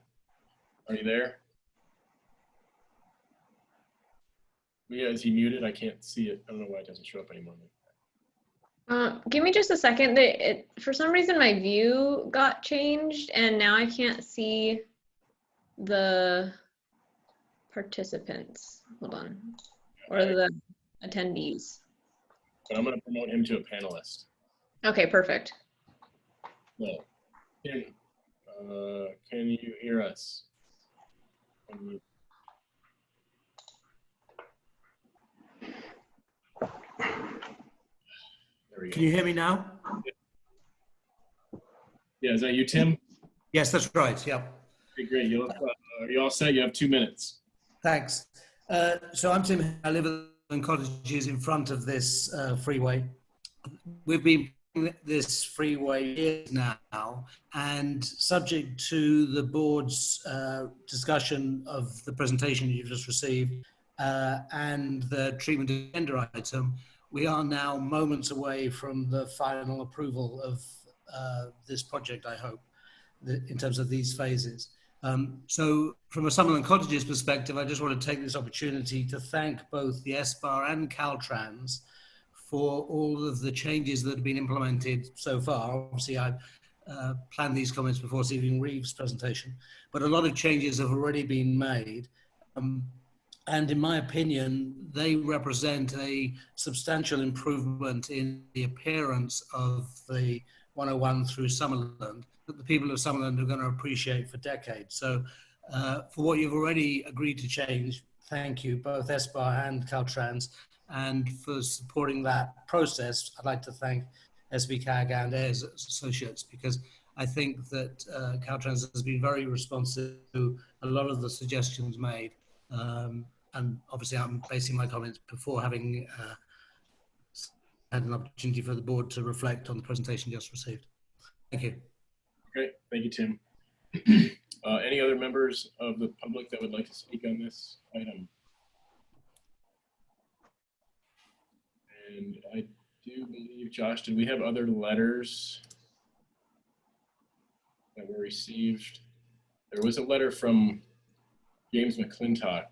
are you there? Yeah, is he muted? I can't see it. I don't know why it doesn't show up anymore. Give me just a second. For some reason, my view got changed, and now I can't see the participants. Hold on. Or the attendees. But I'm going to promote him to a panelist. Okay, perfect. No. Tim, can you hear us? Can you hear me now? Yeah, is that you, Tim? Yes, that's right. Yeah. Okay, great. Are you all set? You have 2 minutes. Thanks. So I'm Tim. I live in cottages in front of this freeway. We've been this freeway years now, and subject to the board's discussion of the presentation you've just received and the treatment agenda item, we are now moments away from the final approval of this project, I hope, in terms of these phases. So from a Summerland Cottages perspective, I just want to take this opportunity to thank both the SBAR and Caltrans for all of the changes that have been implemented so far. Obviously, I planned these comments before Stephen Reeves' presentation, but a lot of changes have already been made. And in my opinion, they represent a substantial improvement in the appearance of the 101 through Summerland that the people of Summerland are going to appreciate for decades. So for what you've already agreed to change, thank you, both SBAR and Caltrans. And for supporting that process, I'd like to thank SBCAG and AIRS Associates, because I think that Caltrans has been very responsive to a lot of the suggestions made. And obviously I'm basing my comments before having had an opportunity for the board to reflect on the presentation just received. Thank you. Great, thank you, Tim. Any other members of the public that would like to speak on this item? And I do believe, Josh, did we have other letters that were received? There was a letter from James McClintock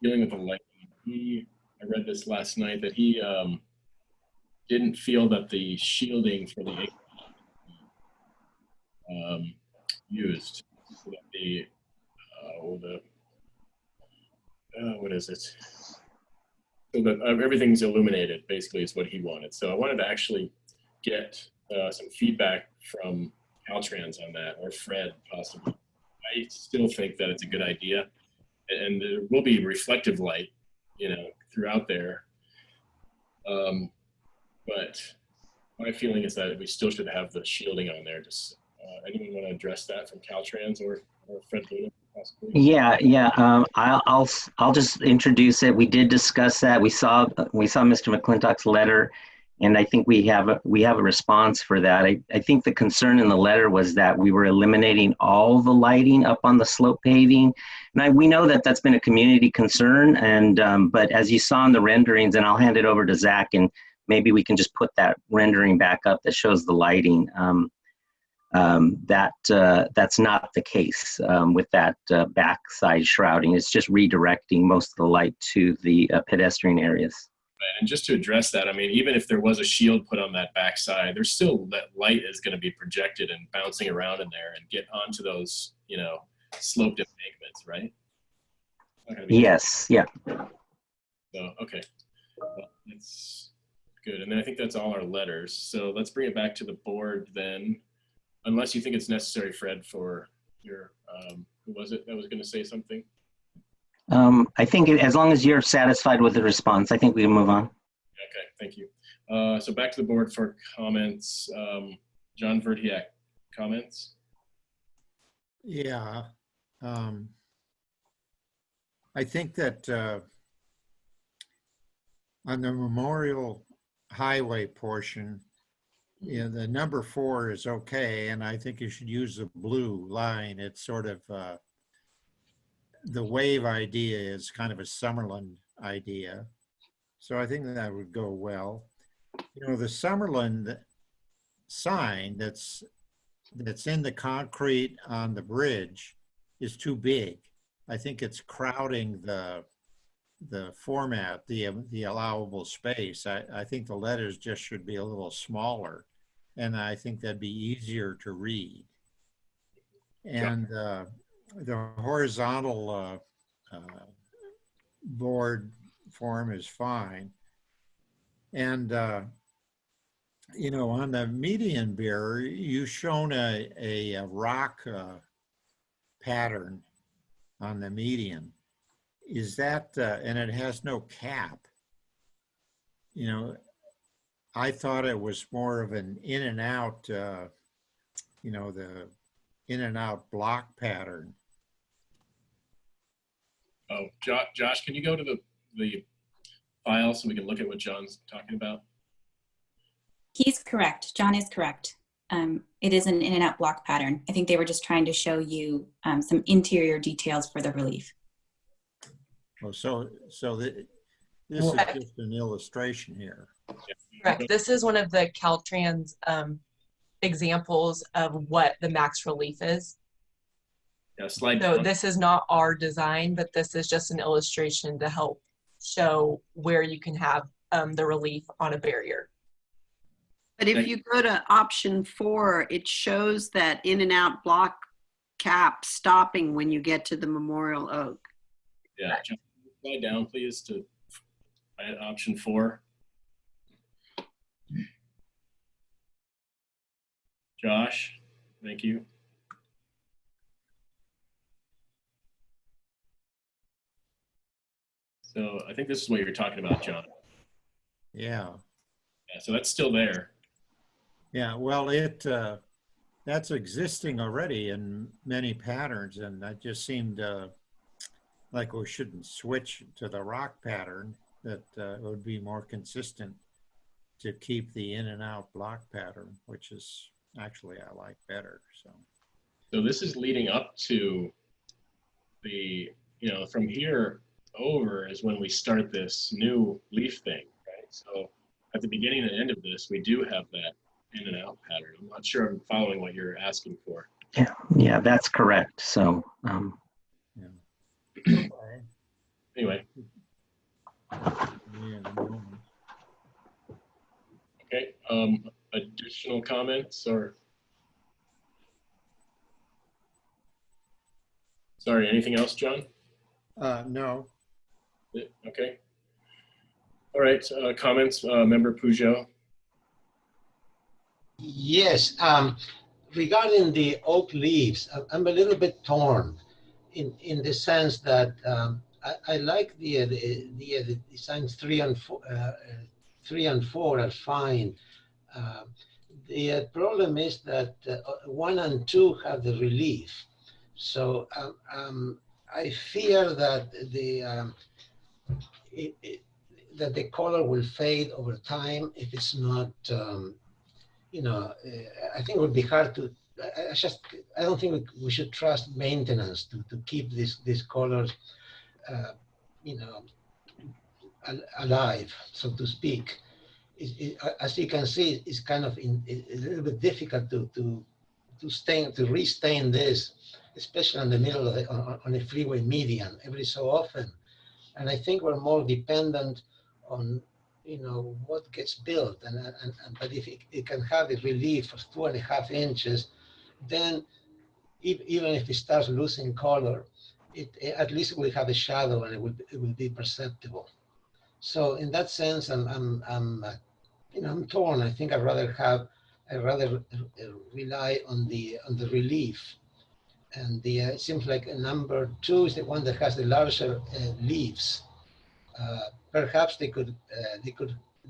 dealing with the lighting. I read this last night that he didn't feel that the shielding for the used, so that the what is it? So that everything's illuminated, basically, is what he wanted. So I wanted to actually get some feedback from Caltrans on that, or Fred, possibly. I still think that it's a good idea, and there will be reflective light, throughout there. But my feeling is that we still should have the shielding on there. Just anyone want to address that from Caltrans or Fred Luna, possibly? Yeah. I'll just introduce it. We did discuss that. We saw Mr. McClintock's letter, and I think we have a response for that. I think the concern in the letter was that we were eliminating all the lighting up on the slope paving. And we know that that's been a community concern, and but as you saw in the renderings, and I'll hand it over to Zach, and maybe we can just put that rendering back up that shows the lighting. That's not the case with that backside shrouding. It's just redirecting most of the light to the pedestrian areas. And just to address that, I mean, even if there was a shield put on that backside, there's still that light is going to be projected and bouncing around in there and get onto those, sloped embankments, right? Yes. Yeah. So, okay. Well, that's good. And then I think that's all our letters. So let's bring it back to the board then. Unless you think it's necessary, Fred, for your, who was it that was going to say something? I think as long as you're satisfied with the response, I think we can move on. Okay, thank you. So back to the board for comments. John Verdiak, comments? Yeah. I think that on the Memorial Highway portion, the number 4 is okay, and I think you should use the blue line. It's sort of, the wave idea is kind of a Summerland idea. So I think that would go well. You know, the Summerlin sign that's in the concrete on the bridge is too big. I think it's crowding the format, the allowable space. I think the letters just should be a little smaller, and I think that'd be easier to read. And the horizontal board form is fine. And you know, on the median bearer, you've shown a rock pattern on the median. Is that, and it has no cap. You know, I thought it was more of an in and out, you know, the in and out block pattern. Oh, Josh, can you go to the file so we can look at what John's talking about? He's correct. John is correct. It is an in and out block pattern. I think they were just trying to show you some interior details for the relief. Oh, so this is just an illustration here. Correct. This is one of the Caltrans examples of what the max relief is. Yeah, slide So down. this is not our design, but this is just an illustration to help show where you can have the relief on a barrier. But if you go to option 4, it shows that in and out block cap stopping when you get to the Memorial Oak. Yeah, John, slide down, please, to option 4. Josh, thank you. So I think this is what you're talking about, John. Yeah. Yeah, so that's still there. Yeah, well, that's existing already in many patterns, and that just seemed like we shouldn't switch to the rock pattern, that it would be more consistent to keep the in and out block pattern, which is actually I like better. So this is leading up to the, you know, from here over is when we start this new leaf thing, right? So at the beginning and end of this, we do have that in and out pattern. I'm not sure I'm following what you're asking for. Yeah, that's correct. So anyway. Okay, additional comments or? Sorry, anything else, John? No. Okay. All right, comments, Member Peugeot. Yes, regarding the oak leaves, I'm a little bit torn in the sense that I like the designs 3 and 4 are fine. The problem is that 1 and 2 have the relief. So I fear that the color will fade over time if it's not, you know, I think it would be hard to, I don't think we should trust maintenance to keep these colors, you know, alive, so to speak. As you can see, it's kind of a little bit difficult to restain this, especially in the middle of on a freeway median every so often. And I think we're more dependent on, you know, what gets built. But if it can have a relief of 2.5 inches, then even if it starts losing color, at least it will have a shadow and it will be perceptible. So in that sense, I'm torn. I think I'd rather rely on the relief. And it seems like number 2 is the one that has the larger leaves. Perhaps the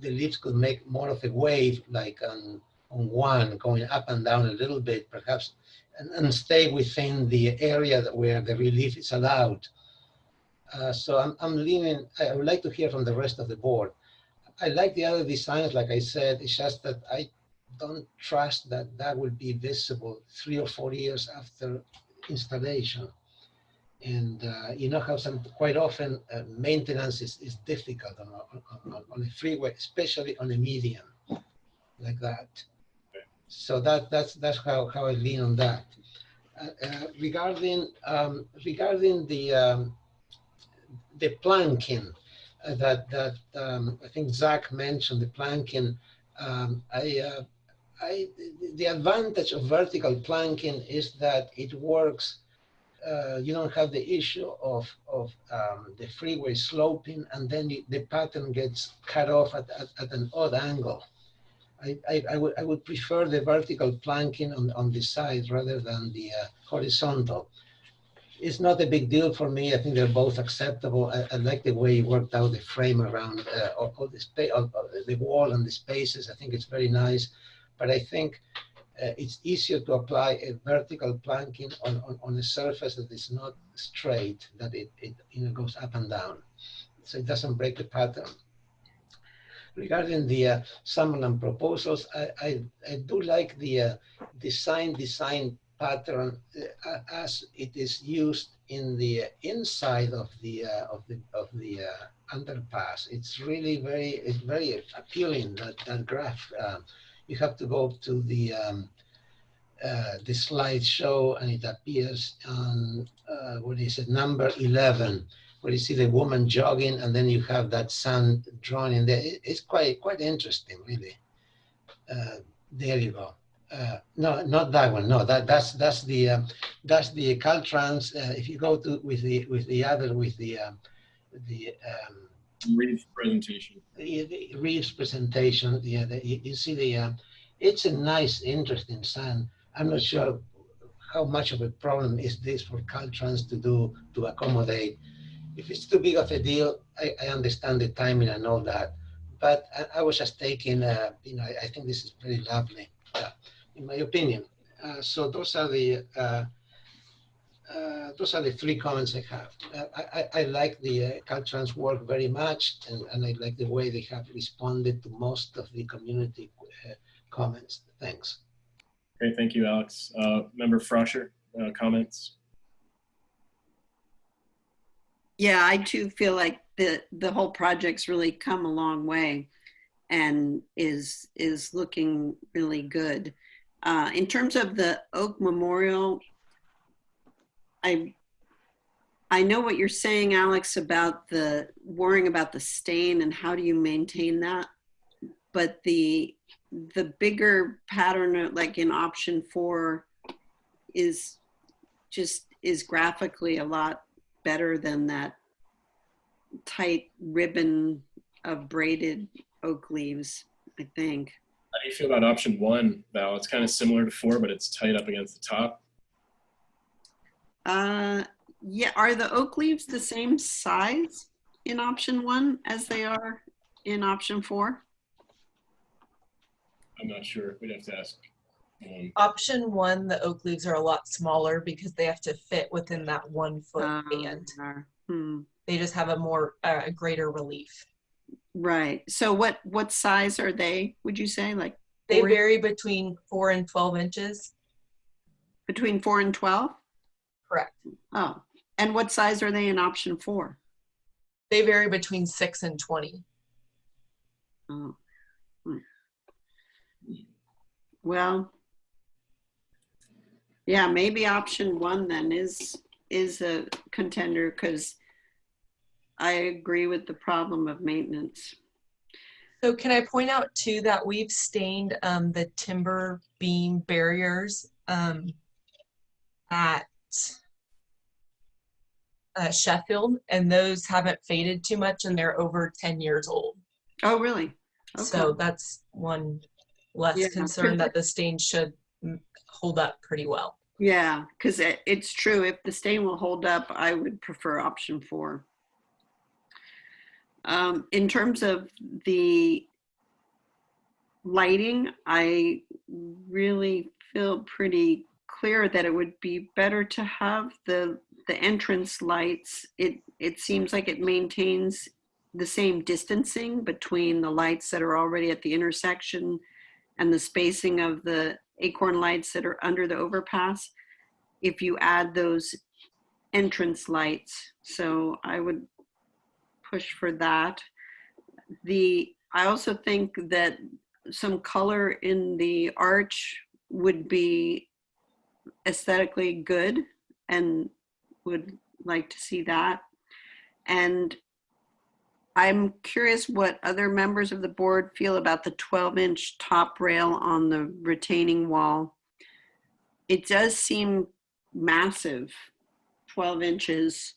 leaves could make more of a wave, like on 1, going up and down a little bit, perhaps, and stay within the area where the relief is allowed. So I'm leaning. I would like to hear from the rest of the board. I like the other designs, like I said. It's just that I don't trust that will be visible 3 or 4 years after installation. And you know how quite often maintenance is difficult on a freeway, especially on a median. like that. So that's how I lean on that. Regarding the planking that I think Zach mentioned, the planking. The advantage of vertical planking is that it works. You don't have the issue of the freeway sloping, and then the pattern gets cut off at an odd angle. I would prefer the vertical planking on the sides rather than the horizontal. It's not a big deal for me. I think they're both acceptable. I like the way you worked out the frame around all the wall and the spaces. I think it's very nice. But I think it's easier to apply a vertical planking on a surface that is not straight, that it goes up and down, so it doesn't break the pattern. Regarding the Summerland proposals, I do like the design pattern as it is used in the inside of the underpass. It's really very appealing, that graph. You have to go to the slideshow, and it appears on what is it, number 11, where you see the woman jogging, and then you have that sun drawn in there. It's quite interesting, really. There you go. No, not that one. No, that's the Caltrans. If you go to with the Reeves presentation. The Reeves presentation. Yeah, you see the. It's a nice, interesting sun. I'm not sure how much of a problem is this for Caltrans to accommodate. If it's too big of a deal, I understand the timing and all that. But I was just taking, I think this is very lovely, in my opinion. So those are the three comments I have. I like the Caltrans work very much, and I like the way they have responded to most of the community comments. Thanks. Great, thank you, Alex. Member Froscher, comments? Yeah, I too feel like the whole project's really come a long way and is looking really good. In terms of the Oak Memorial, I know what you're saying, Alex, about the worrying about the stain and how do you maintain that. But the bigger pattern, like in option 4, is graphically a lot better than that tight ribbon of braided oak leaves, I think. How do you feel about option 1, Val? It's kind of similar to 4, but it's tight up against the top. Yeah, are the oak leaves the same size in option 1 as they are in option 4? I'm not sure. We'd have to ask. Option 1, the oak leaves are a lot smaller because they have to fit within that 1 foot band. They just have a greater relief. Right. So what size are they, would you say? Like they vary between 4 and 12 inches. Between 4 and 12? Correct. Oh, and what size are they in option 4? They vary between 6 and 20. Oh. Well, yeah, maybe option 1 then is a contender, because I agree with the problem of maintenance. So can I point out too that we've stained the timber beam barriers at Sheffield, and those haven't faded too much, and they're over 10 years old. Oh, really? Okay. So that's one less concern, that the stain should hold up pretty well. Yeah, because it's true. If the stain will hold up, I would prefer option 4. In terms of the lighting, I really feel pretty clear that it would be better to have the entrance lights. It seems like it maintains the same distancing between the lights that are already at the intersection and the spacing of the acorn lights that are under the overpass, if you add those entrance lights. So I would push for that. I also think that some color in the arch would be aesthetically good, and would like to see that. And I'm curious what other members of the board feel about the 12-inch top rail on the retaining wall. It does seem massive, 12 inches,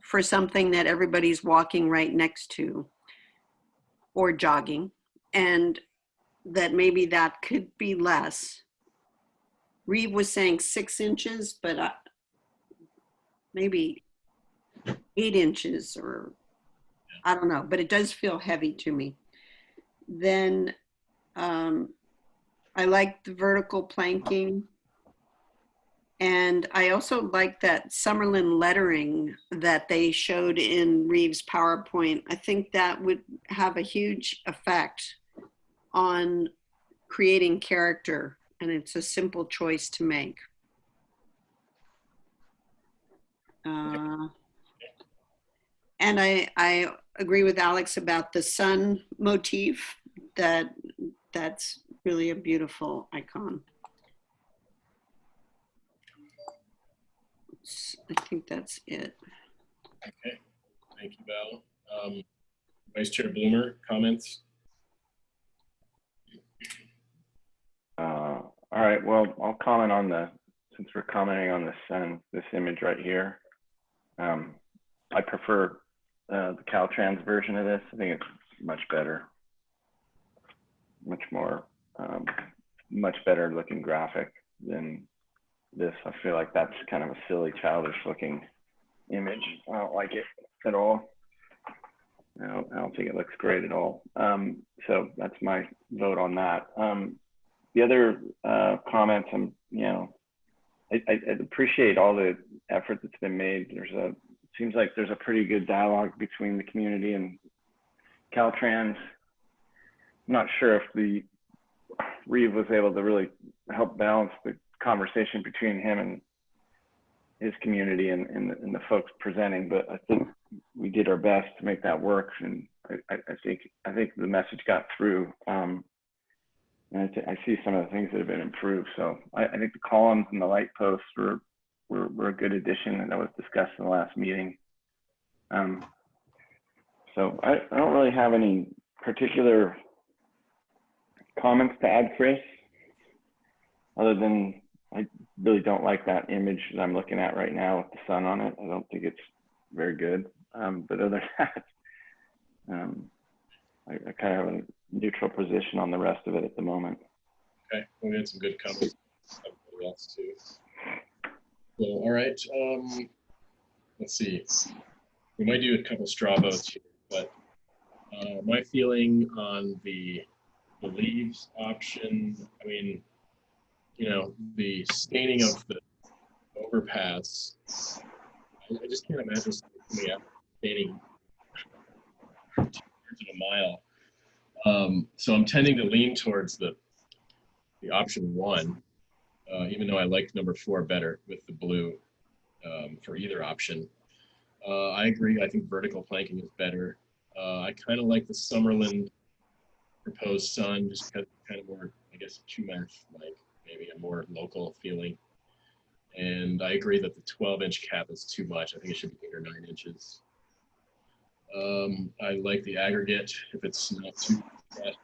for something that everybody's walking right next to or jogging, and that maybe that could be less. Reeve was saying 6 inches, but maybe 8 inches, or I don't know, but it does feel heavy to me. Then I like the vertical planking. And I also like that Summerlin lettering that they showed in Reeve's PowerPoint. I think that would have a huge effect on creating character, and it's a simple choice to make. And I agree with Alex about the sun motif. That's really a beautiful icon. I think that's it. Okay, thank you, Val. Vice Chair Bloomer, comments? All right, well, I'll comment on since we're commenting on the sun, this image right here. I prefer the Caltrans version of this. I think it's much better, much more, much better looking graphic than this. I feel like that's kind of a silly, childish looking image. I don't like it at all. I don't think it looks great at all. So that's my vote on that. The other comments, I appreciate all the effort that's been made. It seems like there's a pretty good dialogue between the community and Caltrans. I'm not sure if Reeve was able to really help balance the conversation between him and his community and the folks presenting, but I think we did our best to make that work, and I think the message got through. And I see some of the things that have been improved. So I think the columns and the light posts were a good addition, and that was discussed in the last meeting. So I don't really have any particular comments to add, Chris, other than I really don't like that image that I'm looking at right now with the sun on it. I don't think it's very good. But other than that, I kind of have a neutral position on the rest of it at the moment. Okay, we had some good comments. Everybody else too. So, all right, let's see. We might do a couple straw votes here, but my feeling on the leaves option, I mean, the staining of the overpass, I just can't imagine somebody staining 2/3 of a mile. So I'm tending to lean towards the option 1, even though I like number 4 better with the blue for either option. I agree. I think vertical planking is better. I kind of like the Summerlin proposed sun, just kind of more, I guess, Chumash like, maybe a more local feeling. And I agree that the 12-inch cap is too much. I think it should be 8 or 9 inches. I like the aggregate if it's not too fast.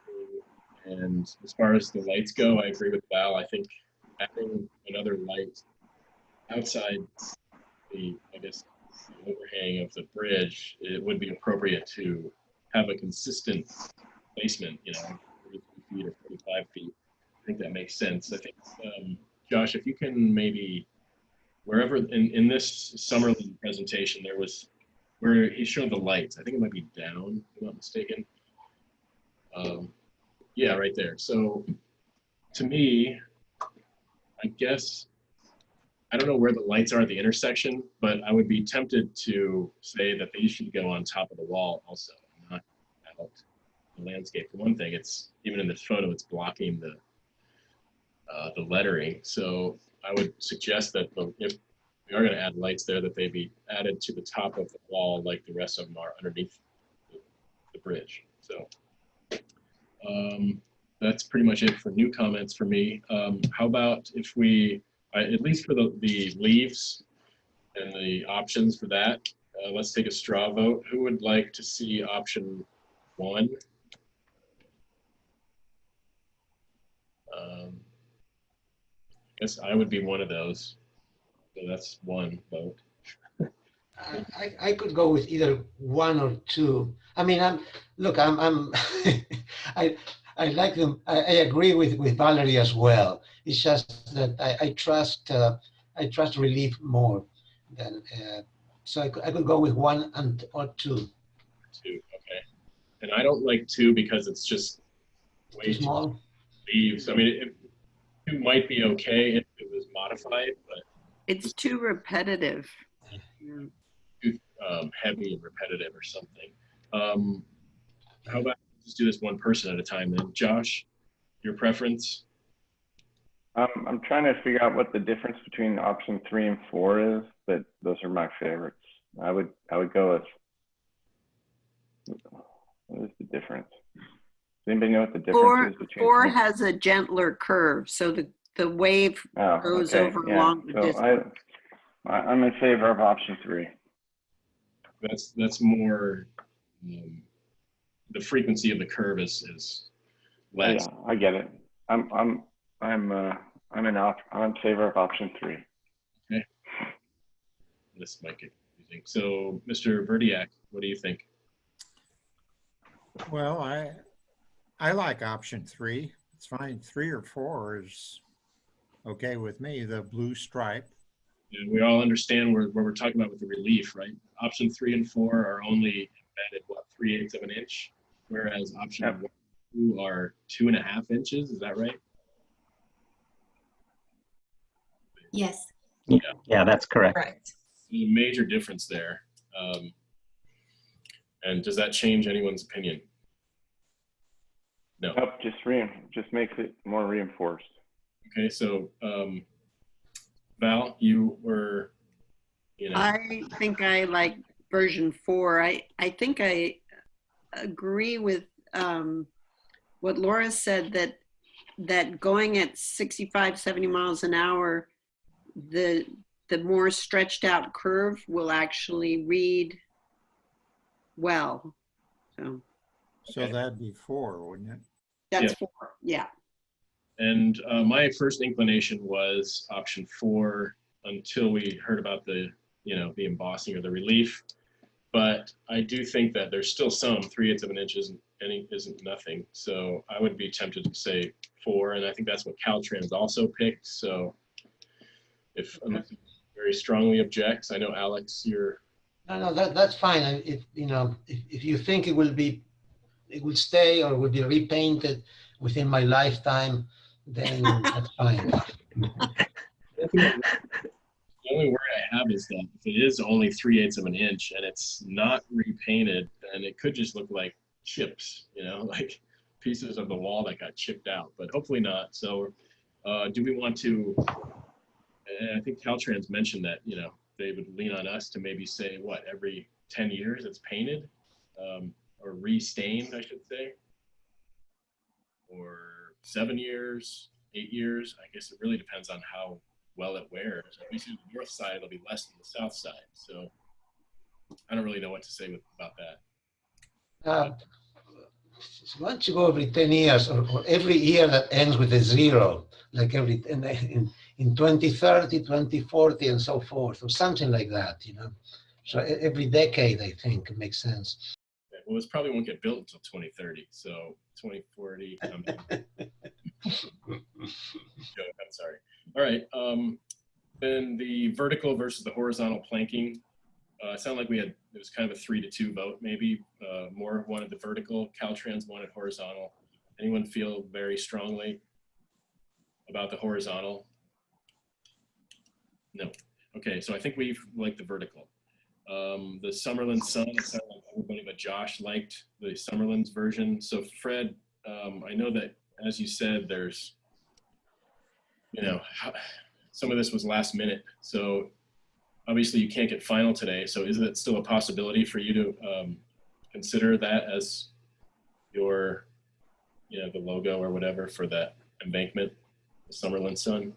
And as far as the lights go, I agree with Val. I think adding another light outside the, I guess, the overhang of the bridge, it would be appropriate to have a consistent placement, 33 feet or 45 feet. I think that makes sense. I think, Josh, if you can maybe, wherever in this Summerlin presentation, there was where he showed the lights. I think it might be down, if I'm not mistaken. Yeah, right there. So to me, I guess, I don't know where the lights are at the intersection, but I would be tempted to say that they should go on top of the wall also, not out the landscape. For one thing, it's, even in this photo, it's blocking the lettering. So I would suggest that if we are going to add lights there, that they be added to the top of the wall like the rest of them are underneath the bridge. So that's pretty much it for new comments for me. How about if we, at least for the leaves and the options for that, let's take a straw vote. Who would like to see option 1? I guess I would be one of those. So that's 1 vote. I could go with either 1 or 2. I mean, I like them. I agree with Valerie as well. It's just that I trust Relief more than so I could go with 1 or 2. 2, okay. And I don't like 2 because it's just way too small leaves. I mean, 2 might be okay if it was modified, but it's too repetitive. Too heavy and repetitive or something. How about just do this one person at a time then? Josh, your preference? I'm trying to figure out what the difference between option 3 and 4 is, but those are my favorites. I would go with, what is the difference? Does anybody know what the difference is between 4 has a gentler curve, so the wave goes over longer distance. I'm in favor of option 3. That's more, the frequency of the curve is less. Yeah, I get it. I'm in favor of option 3. Okay. This might get confusing. So, Mr. Verdiak, what do you think? Well, I like option 3. It's fine. 3 or 4 is okay with me. The blue stripe. And we all understand what we're talking about with the relief, right? Option 3 and 4 are only embedded, what, 3/8 of an inch? Whereas option 1 and 2 are 2.5 inches. Is that right? Yes. Yeah, that's correct. Right. There's a major difference there. And does that change anyone's opinion? No. Nope, just makes it more reinforced. Okay, so Val, you were, I think I like version 4. I think I agree with what Laura said, that going at 65, 70 miles an hour, the more stretched out curve will actually read well. So that'd be 4, wouldn't it? That's 4, yeah. And my first inclination was option 4 until we heard about the embossing or the relief. But I do think that there's still some 3/8 of an inch isn't nothing. So I would be tempted to say 4, and I think that's what Caltrans also picked. So if very strongly objects, I know Alex, you're. No, that's fine. If you think it will stay or will be repainted within my lifetime, then that's fine. The only worry I have is that if it is only 3/8 of an inch and it's not repainted, then it could just look like chips, like pieces of the wall that got chipped out, but hopefully not. So do we want to, and I think Caltrans mentioned that, they would lean on us to maybe say, what, every 10 years it's painted or restained, I should say, or 7 years, 8 years. I guess it really depends on how well it wears. Obviously, the north side will be less than the south side. So I don't really know what to say about that. Once you go every 10 years or every year that ends with a 0, like in 2030, 2040 and so forth, or something like that, So every decade, I think, makes sense. Well, this probably won't get built until 2030. So 2040. I'm sorry. All right. Then the vertical versus the horizontal planking. It sounded like it was kind of a 3-2 vote, maybe. More wanted the vertical, Caltrans wanted horizontal. Anyone feel very strongly about the horizontal? No. Okay, so I think we like the vertical. The Summerlin Sun, it sounded like everybody but Josh liked the Summerlin's version. So Fred, I know that, as you said, there's, some of this was last minute. So obviously you can't get final today. So is it still a possibility for you to consider that as your, the logo or whatever for that embankment, the Summerlin Sun.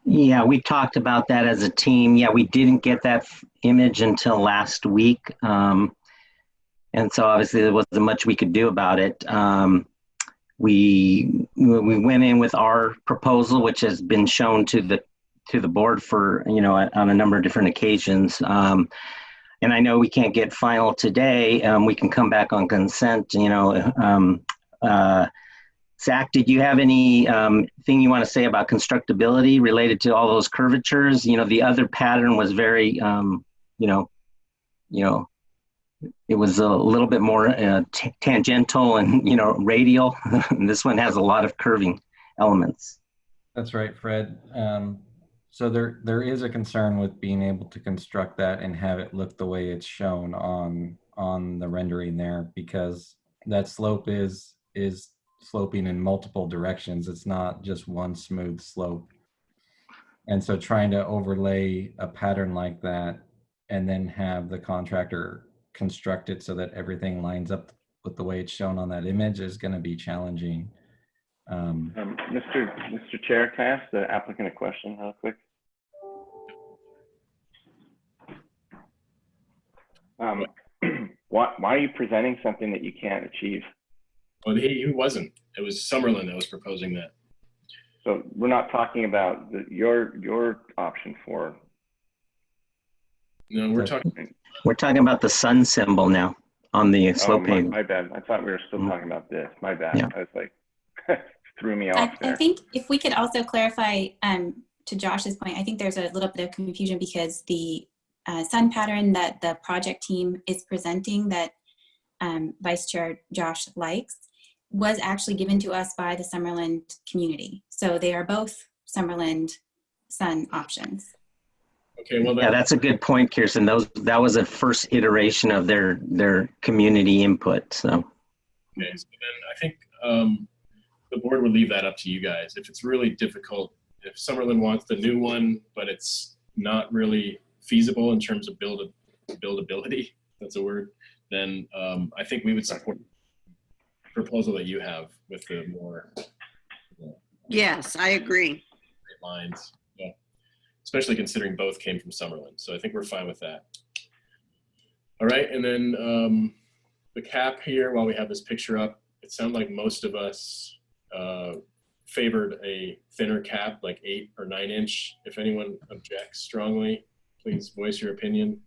Yeah, we talked about that as a team. Yeah, we didn't get that image until last week. And so obviously there wasn't much we could do about it. We went in with our proposal, which has been shown to the board for, on a number of different occasions. And I know we can't get final today. We can come back on consent, Zach, did you have any thing you want to say about constructability related to all those curvatures? The other pattern was very, it was a little bit more tangential and, radial. This one has a lot of curving elements. That's right, Fred. So there is a concern with being able to construct that and have it look the way it's shown on the rendering there, because that slope is sloping in multiple directions. It's not just one smooth slope. And so trying to overlay a pattern like that and then have the contractor construct it so that everything lines up with the way it's shown on that image is going to be challenging. Mr. Chair, can I ask the applicant a question real quick? Why are you presenting something that you can't achieve? Well, he wasn't. It was Summerlin that was proposing that. So we're not talking about your option 4. No, we're talking about the sun symbol now on the slope pavement. My bad. I thought we were still talking about this. My bad. Yeah. I was like, threw me off there. I think if we could also clarify to Josh's point, I think there's a little bit of confusion because the sun pattern that the project team is presenting that Vice Chair Josh likes was actually given to us by the Summerlin community. So they are both Summerlin sun options. Okay, well, yeah, that's a good point, Kirsten. That was a first iteration of their community input. So. Okay, so then I think the board would leave that up to you guys. If it's really difficult, if Summerlin wants the new one, but it's not really feasible in terms of buildability, that's a word, then I think we would support the proposal that you have with the more. Yes, I agree. Lines, yeah. Especially considering both came from Summerlin. So I think we're fine with that. All right, and then the cap here, while we have this picture up, it sounded like most of us favored a thinner cap, like 8 or 9 inch. If anyone objects strongly, please voice your opinion.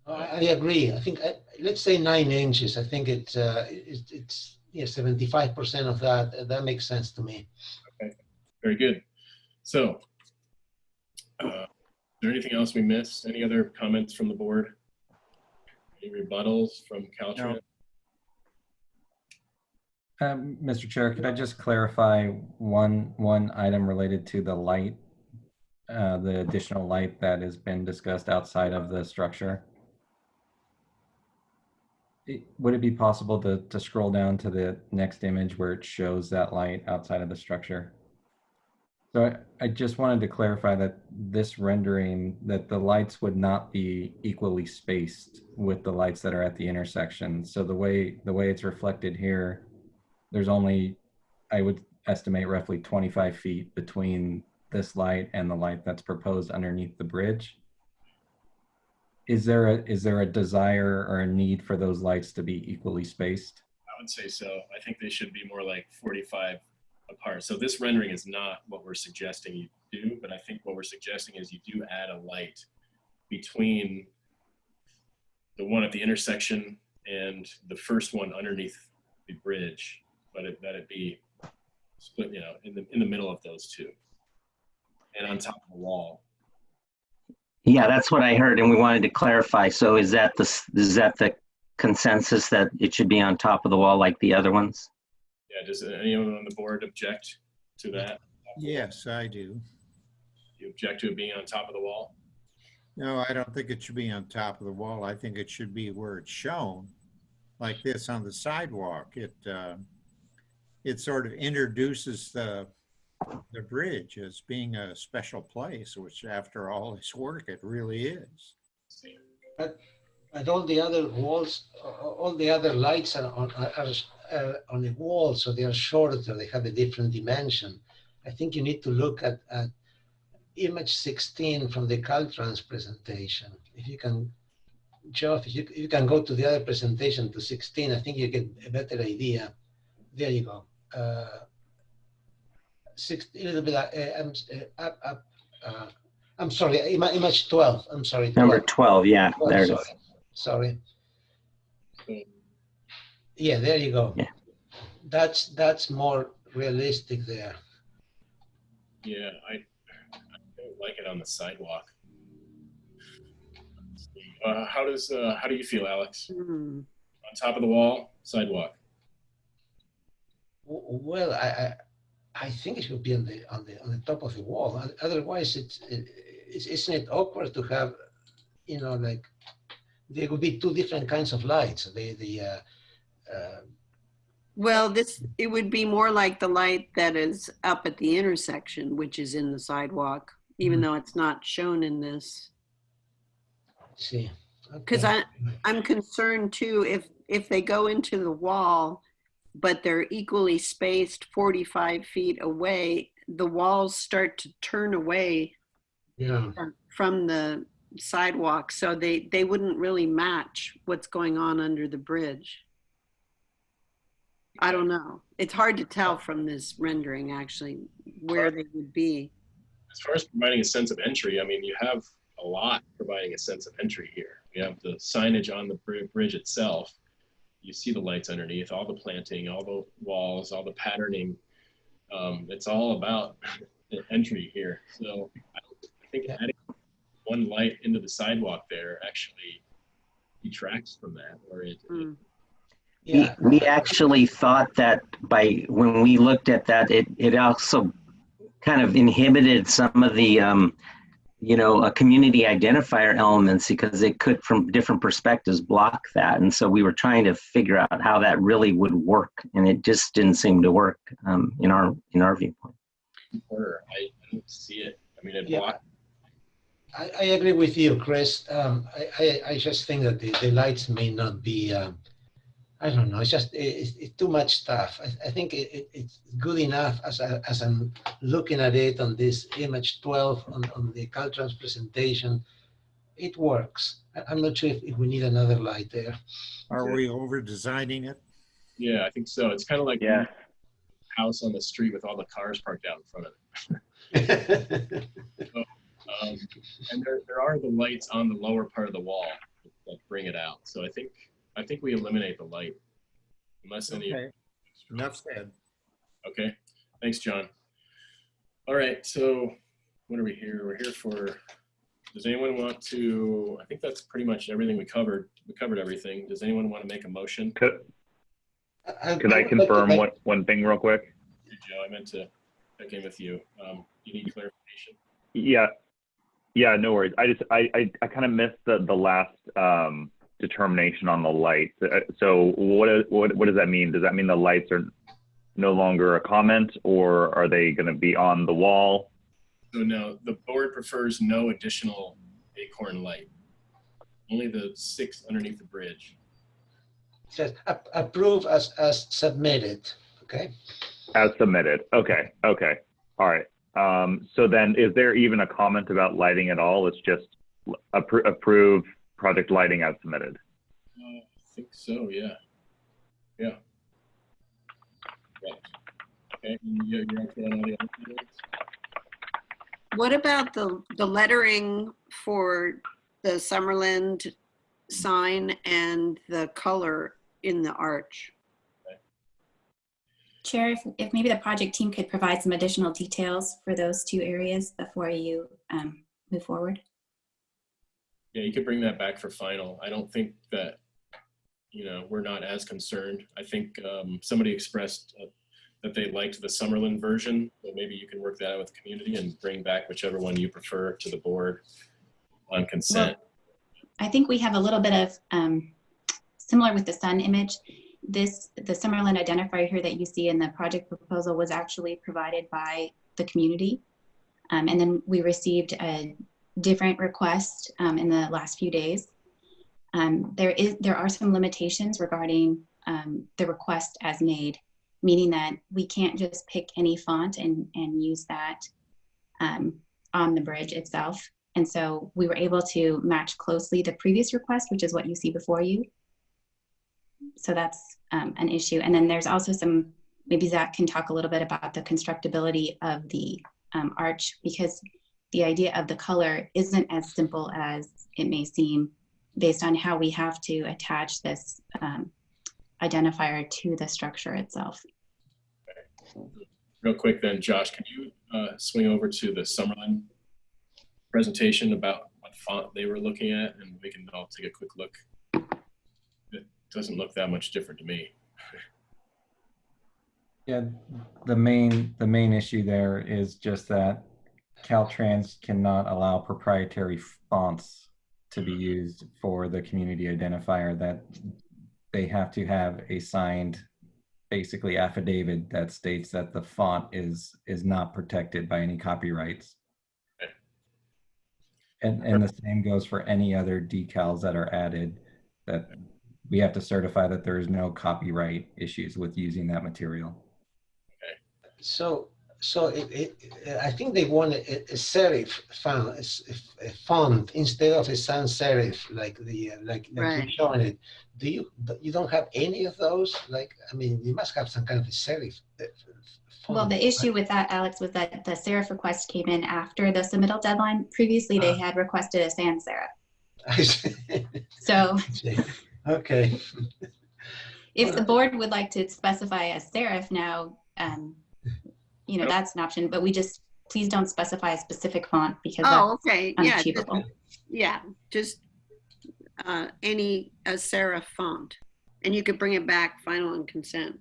I agree. I think let's say 9 inches. I think it's 75% of that. That makes sense to me. Okay, very good. So, is there anything else we missed? Any other comments from the board? Any rebuttals from Caltrans? Mr. Chair, could I just clarify one item related to the light, the additional light that has been discussed outside of the structure? Would it be possible to scroll down to the next image where it shows that light outside of the structure? So I just wanted to clarify that this rendering, that the lights would not be equally spaced with the lights that are at the intersection. So the way it's reflected here, there's only, I would estimate, roughly 25 feet between this light and the light that's proposed underneath the bridge. Is there a desire or a need for those lights to be equally spaced? I would say so. I think they should be more like 45 apart. So this rendering is not what we're suggesting you do, but I think what we're suggesting is you do add a light between the one at the intersection and the first one underneath the bridge, but that it be split, in the middle of those two, and on top of the wall. Yeah, that's what I heard, and we wanted to clarify. So is that the consensus that it should be on top of the wall like the other ones? Yeah, does anyone on the board object to that? Yes, I do. You object to it being on top of the wall? No, I don't think it should be on top of the wall. I think it should be where it's shown, like this on the sidewalk. It sort of introduces the bridge as being a special place, which after all this work, it really is. And all the other walls, all the other lights are on the wall, so they are shorter, they have a different dimension. I think you need to look at image 16 from the Caltrans presentation. If you can, Geoff, if you can go to the other presentation to 16, I think you get a better idea. There you go. 16, a little bit up. I'm sorry, image 12. I'm sorry. 12. Number 12, yeah, 12, there it sorry. is. Sorry. Yeah, there you go. Yeah. That's more realistic there. Yeah, I don't like it on the sidewalk. How do you feel, Alex? On top of the wall, sidewalk? Well, I think it should be on the top of the wall. Otherwise, isn't it awkward to have, you know, like there would be two different kinds of lights. Well, it would be more like the light that is up at the intersection, which is in the sidewalk, even though it's not shown in this. See, because I'm concerned too, if they go into the wall, but they're equally spaced 45 feet away, the walls start to turn away from the sidewalk, so they wouldn't really match what's going on under the bridge. I don't know. It's hard to tell from this rendering actually where they would be. As far as providing a sense of entry, I mean, you have a lot providing a sense of entry here. We have the signage on the bridge itself. You see the lights underneath, all the planting, all the walls, all the patterning. It's all about the entry here. So I think adding one light into the sidewalk there actually detracts from that. Or we actually thought that when we looked at that, it also kind of inhibited some of the community identifier elements, because it could, from different perspectives, block that. And so we were trying to figure out how that really would work, and it just didn't seem to work in our viewpoint. I don't see it. I mean, it blocked. I agree with you, Chris. I just think that the lights may not be. I don't know. It's just it's too much stuff. I think it's good enough as I'm looking at it on this image 12 on the Caltrans presentation. It works. I'm not sure if we need another light there. Are we over designing it? Yeah, I think so. It's kind of like a house on the street with all the cars parked out in front of it. And there are the lights on the lower part of the wall that bring it out. So I think we eliminate the light, unless any. Okay. Enough said. Okay, thanks, John. All right, so what are we here? We're here for. Does anyone want to? I think that's pretty much everything we covered. We covered everything. Does anyone want to make a motion? Could I confirm one thing real quick? Hey, Joe, I meant to check in with you. You need clarification? Yeah, no worries. I kind of missed the last determination on the lights. So what does that mean? Does that mean the lights are no longer a comment, or are they going to be on the wall? So no, the board prefers no additional acorn light. Only the 6 underneath the bridge. It says approve as submitted. Okay. As submitted. Okay. All right. So then, is there even a comment about lighting at all? It's just approve project lighting as submitted. I think so. Yeah. Right. Okay. You're okay on all the other comments? What about the lettering for the Summerland sign and the color in the arch? Chair, if maybe the project team could provide some additional details for those 2 areas before you move forward. Yeah, you could bring that back for final. I don't think that, we're not as concerned. I think somebody expressed that they liked the Summerland version, but maybe you can work that out with the community and bring back whichever one you prefer to the board on consent. Well, I think we have a little bit of similar with the sun image. The Summerland identifier here that you see in the project proposal was actually provided by the community. And then we received a different request in the last few days. There are some limitations regarding the request as made, meaning that we can't just pick any font and use that on the bridge itself. And so we were able to match closely the previous request, which is what you see before you. So that's an issue. And then there's also some, maybe Zach can talk a little bit about the constructability of the arch, because the idea of the color isn't as simple as it may seem based on how we have to attach this identifier to the structure itself. Real quick then, Josh, can you swing over to the Summerlin presentation about what font they were looking at, and we can all take a quick look. It doesn't look that much different to me. Yeah, the main issue there is just that Caltrans cannot allow proprietary fonts to be used for the community identifier, that they have to have a signed, basically affidavit that states that the font is not protected by any copyrights. And the same goes for any other decals that are added, that we have to certify that there is no copyright issues with using that material. So I think they want a serif font instead of a sans serif, like Right. you're showing it. You don't have any of those? Like, I mean, you must have some kind of a serif font. Well, the issue with that, Alex, was that the serif request came in after the submittal deadline. Previously, they had requested a sans serif. So okay. If the board would like to specify a serif now, you know, that's an option, but please don't specify a specific font because okay. that's Yeah, unachievable. just any serif font, and you could bring it back final on consent.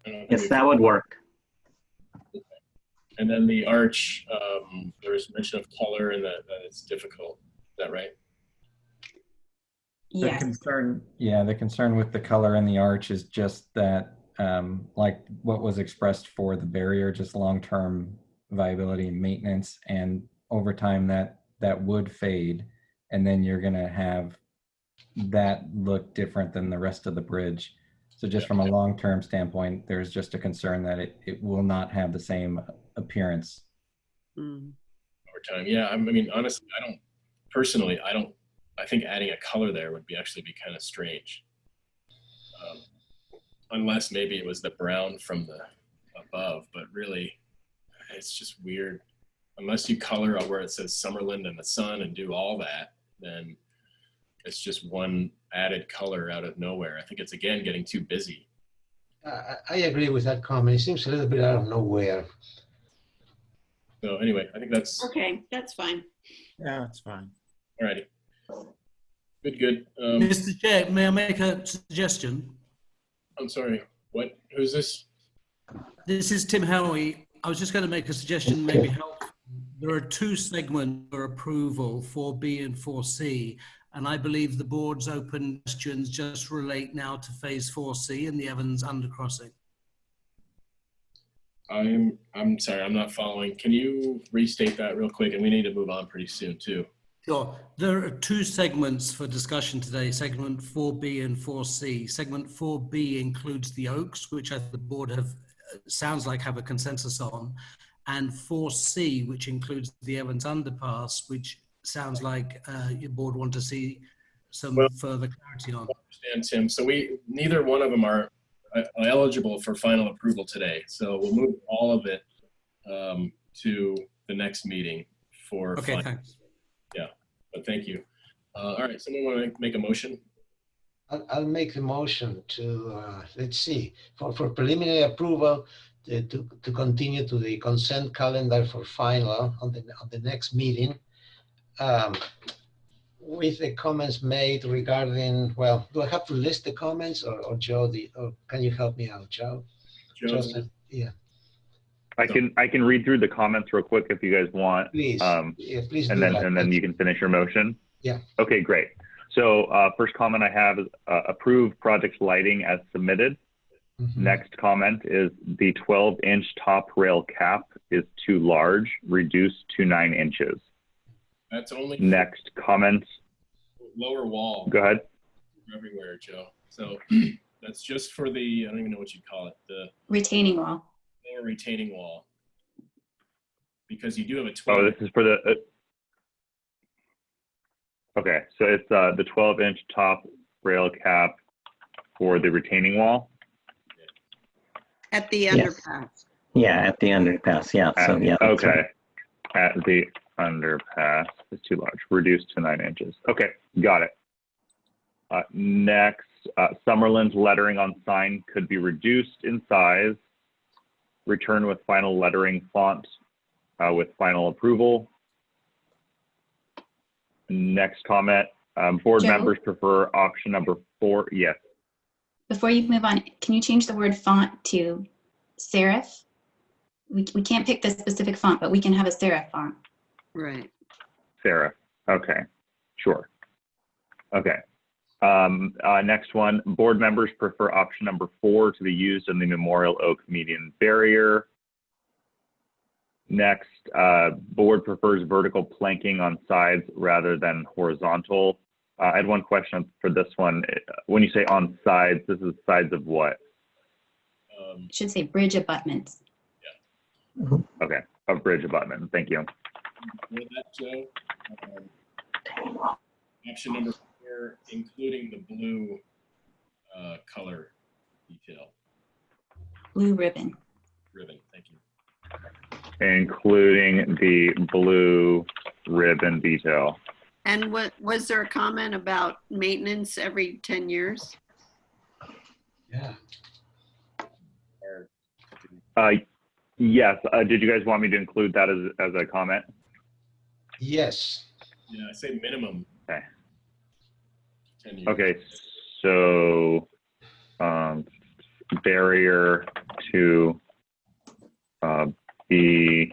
Yes, that would work. And then the arch, there was mention of color and that it's difficult. Is that right? The concern with the color in the arch is just that, like what was expressed for the barrier, just long-term viability and maintenance, and over time that would fade, and then you're gonna have that look different than the rest of the bridge. So just from a long-term standpoint, there's just a concern that it will not have the same appearance. Over time, yeah. I mean, honestly, I think adding a color there would actually be kind of strange. Unless maybe it was the brown from the above, but really it's just weird. Unless you color where it says Summerlin and the sun and do all that, then it's just one added color out of nowhere. I think it's, again, getting too busy. I agree with that comment. It seems a little bit out of nowhere. So anyway, I think that's okay. That's fine. Yeah, that's fine. All righty. Good. Mr. Chair, may I make a suggestion? I'm sorry. What? Who's this? This is Tim Howie. I was just going to make a suggestion, maybe help. There are two segments for approval, 4B and 4C, and I believe the board's open questions just relate now to phase 4C and the Evans undercrossing. I'm sorry, I'm not following. Can you restate that real quick? And we need to move on pretty soon too. Sure. There are two segments for discussion today, segment 4B and 4C. Segment 4B includes the Oaks, which the board sounds like have a consensus on, and 4C, which includes the Evans underpass, which sounds like your board want to see some further clarity on. I understand, Tim. So neither one of them are eligible for final approval today. So we'll move all of it to the next meeting for okay, thanks. Yeah, but thank you. All right, someone want to make a motion? I'll make a motion to, let's see, for preliminary approval to continue to the consent calendar for final on the next meeting. With the comments made regarding, well, do I have to list the comments or Joe, or can you help me out, Joe? Joseph, yeah. I can read through the comments real quick if you guys want. Please, yeah, please and do then that. and then you can finish your motion. Yeah. Okay, great. So first comment I have is approve project's lighting as submitted. Next comment is the 12-inch top rail cap is too large, reduced to 9 inches. That's only. Next comment. lower wall. Go ahead. Everywhere, Joe. So that's just for the, I don't even know what you'd call it, the retaining wall. Lower retaining wall. Because you do have a 12. Oh, this is for the, okay, so it's the 12-inch top rail cap for the retaining wall? At the Yes. underpass. Yeah, at the underpass. Yeah. So yeah. that's Okay. right. At the underpass is too large, reduced to 9 inches. Okay, got it. Next, Summerlin's lettering on sign could be reduced in size. Return with final lettering font with final approval. Next comment, board Joe? members prefer option number 4. Yes. Before you move on, can you change the word font to serif? We can't pick the specific font, but we can have a serif font. Right. Sarah. Okay, sure. Okay. Next one, board members prefer option number 4 to be used in the Memorial Oak median barrier. Next, board prefers vertical planking on sides rather than horizontal. I had one question for this one. When you say on sides, this is sides of what? It should say bridge abutments. Okay, of bridge abutment. Thank you. For that, Joe, option number 4, including the blue color detail. Blue ribbon. Ribbon, thank you. Including the blue ribbon detail. And what was there a comment about maintenance every 10 years? Yeah. Yes. Did you guys want me to include that as a comment? Yes. Yeah, I say minimum. Okay. 10 years. Okay. So barrier to be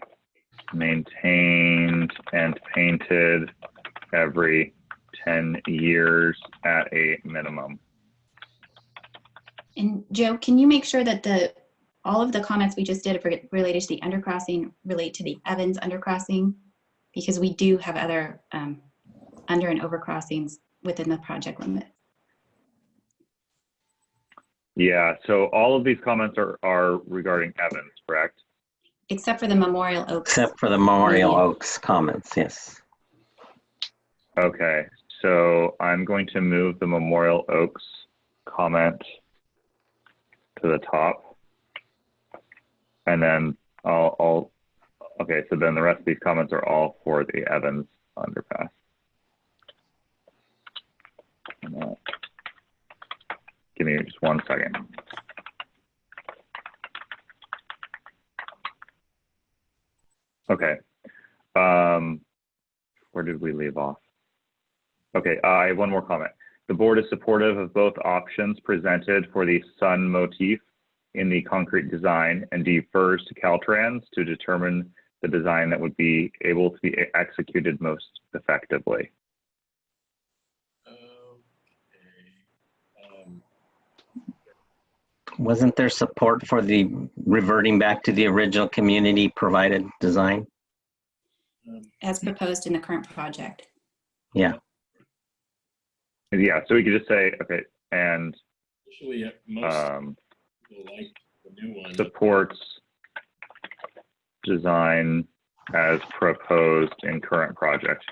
maintained and painted every 10 years at a minimum. And Joe, can you make sure that all of the comments we just did related to the undercrossing relate to the Evans undercrossing? Because we do have other under and over crossings within the project limit. Yeah, so all of these comments are regarding Evans, correct? Except for the Memorial Oaks. Except for the Memorial Oaks comments, yes. Okay, so I'm going to move the Memorial Oaks comment to the top. And then okay, so then the rest of these comments are all for the Evans underpass. Give me just 1 second. Okay. Where did we leave off? Okay, I have one more comment. The board is supportive of both options presented for the sun motif in the concrete design and defers to Caltrans to determine the design that would be able to be executed most effectively. Wasn't there support for the reverting back to the original community provided design? As proposed in the current project. Yeah. Yeah, so we could just say, okay, and Actually, most people like the new one. supports design as proposed in current project.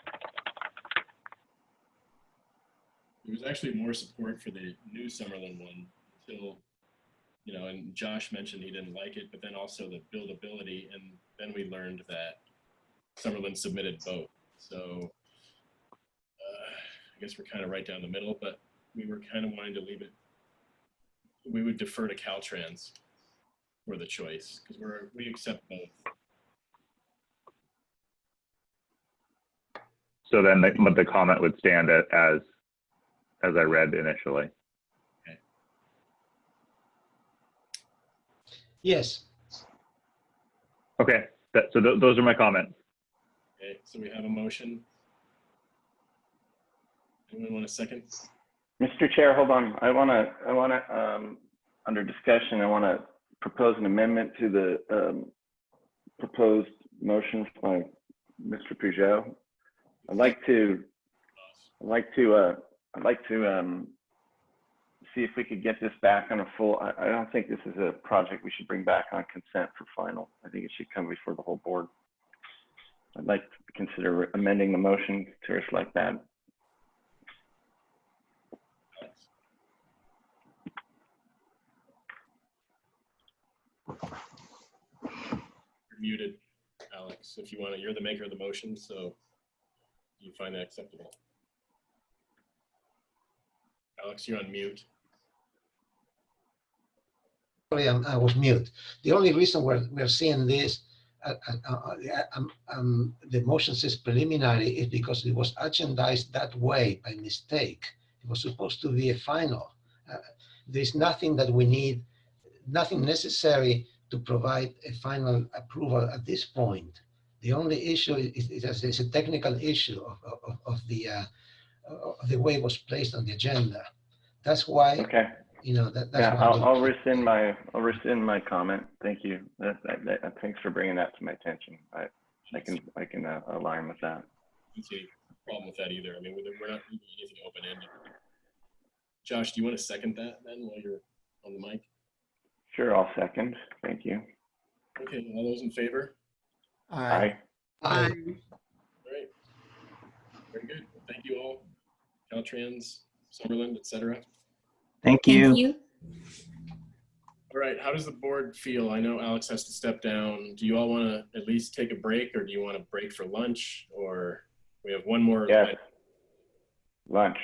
There was actually more support for the new Summerlin one until, you know, and Josh mentioned he didn't like it, but then also the buildability, and then we learned that Summerlin submitted both. So I guess we're kind of right down the middle, but we were kind of wanting to leave it. We would defer to Caltrans for the choice because we accept both. So then the comment would stand as I read initially. Okay. Yes. Okay, so those are my comments. Okay, so we have a motion. Anyone want a second? Mr. Chair, hold on. I want to, under discussion, I want to propose an amendment to the proposed motion by Mr. Peugeot. I'd like to I'd like to see if we could get this back on a full. I don't think this is a project we should bring back on consent for final. I think it should come before the whole board. I'd like to consider amending the motion to reflect that. You're muted, Alex. If you want to, you're the maker of the motion, so you find that acceptable. Alex, you're on mute. Sorry, I was mute. The only reason we're seeing this, the motion says preliminary, is because it was agendized that way by mistake. It was supposed to be a final. There's nothing that we need, nothing necessary to provide a final approval at this point. The only issue is a technical issue of the way it was placed on the agenda. That's why. Okay. You know that's yeah. why I'll rescind my comment. Thank you. Thanks for bringing that to my attention. I can align with that. I don't see a problem with that either. I mean, we're not leaving anything open ended. Josh, do you want to second that then while you're on the mic? Sure, I'll second. Thank you. Okay, all those in favor? Aye. All right. Very good. Thank you all. Caltrans, Summerlin, etc. Thank you. Thank you. All right, how does the board feel? I know Alex has to step down. Do you all want to at least take a break, or do you want to break for lunch? Or we have one more. Yes. Lunch.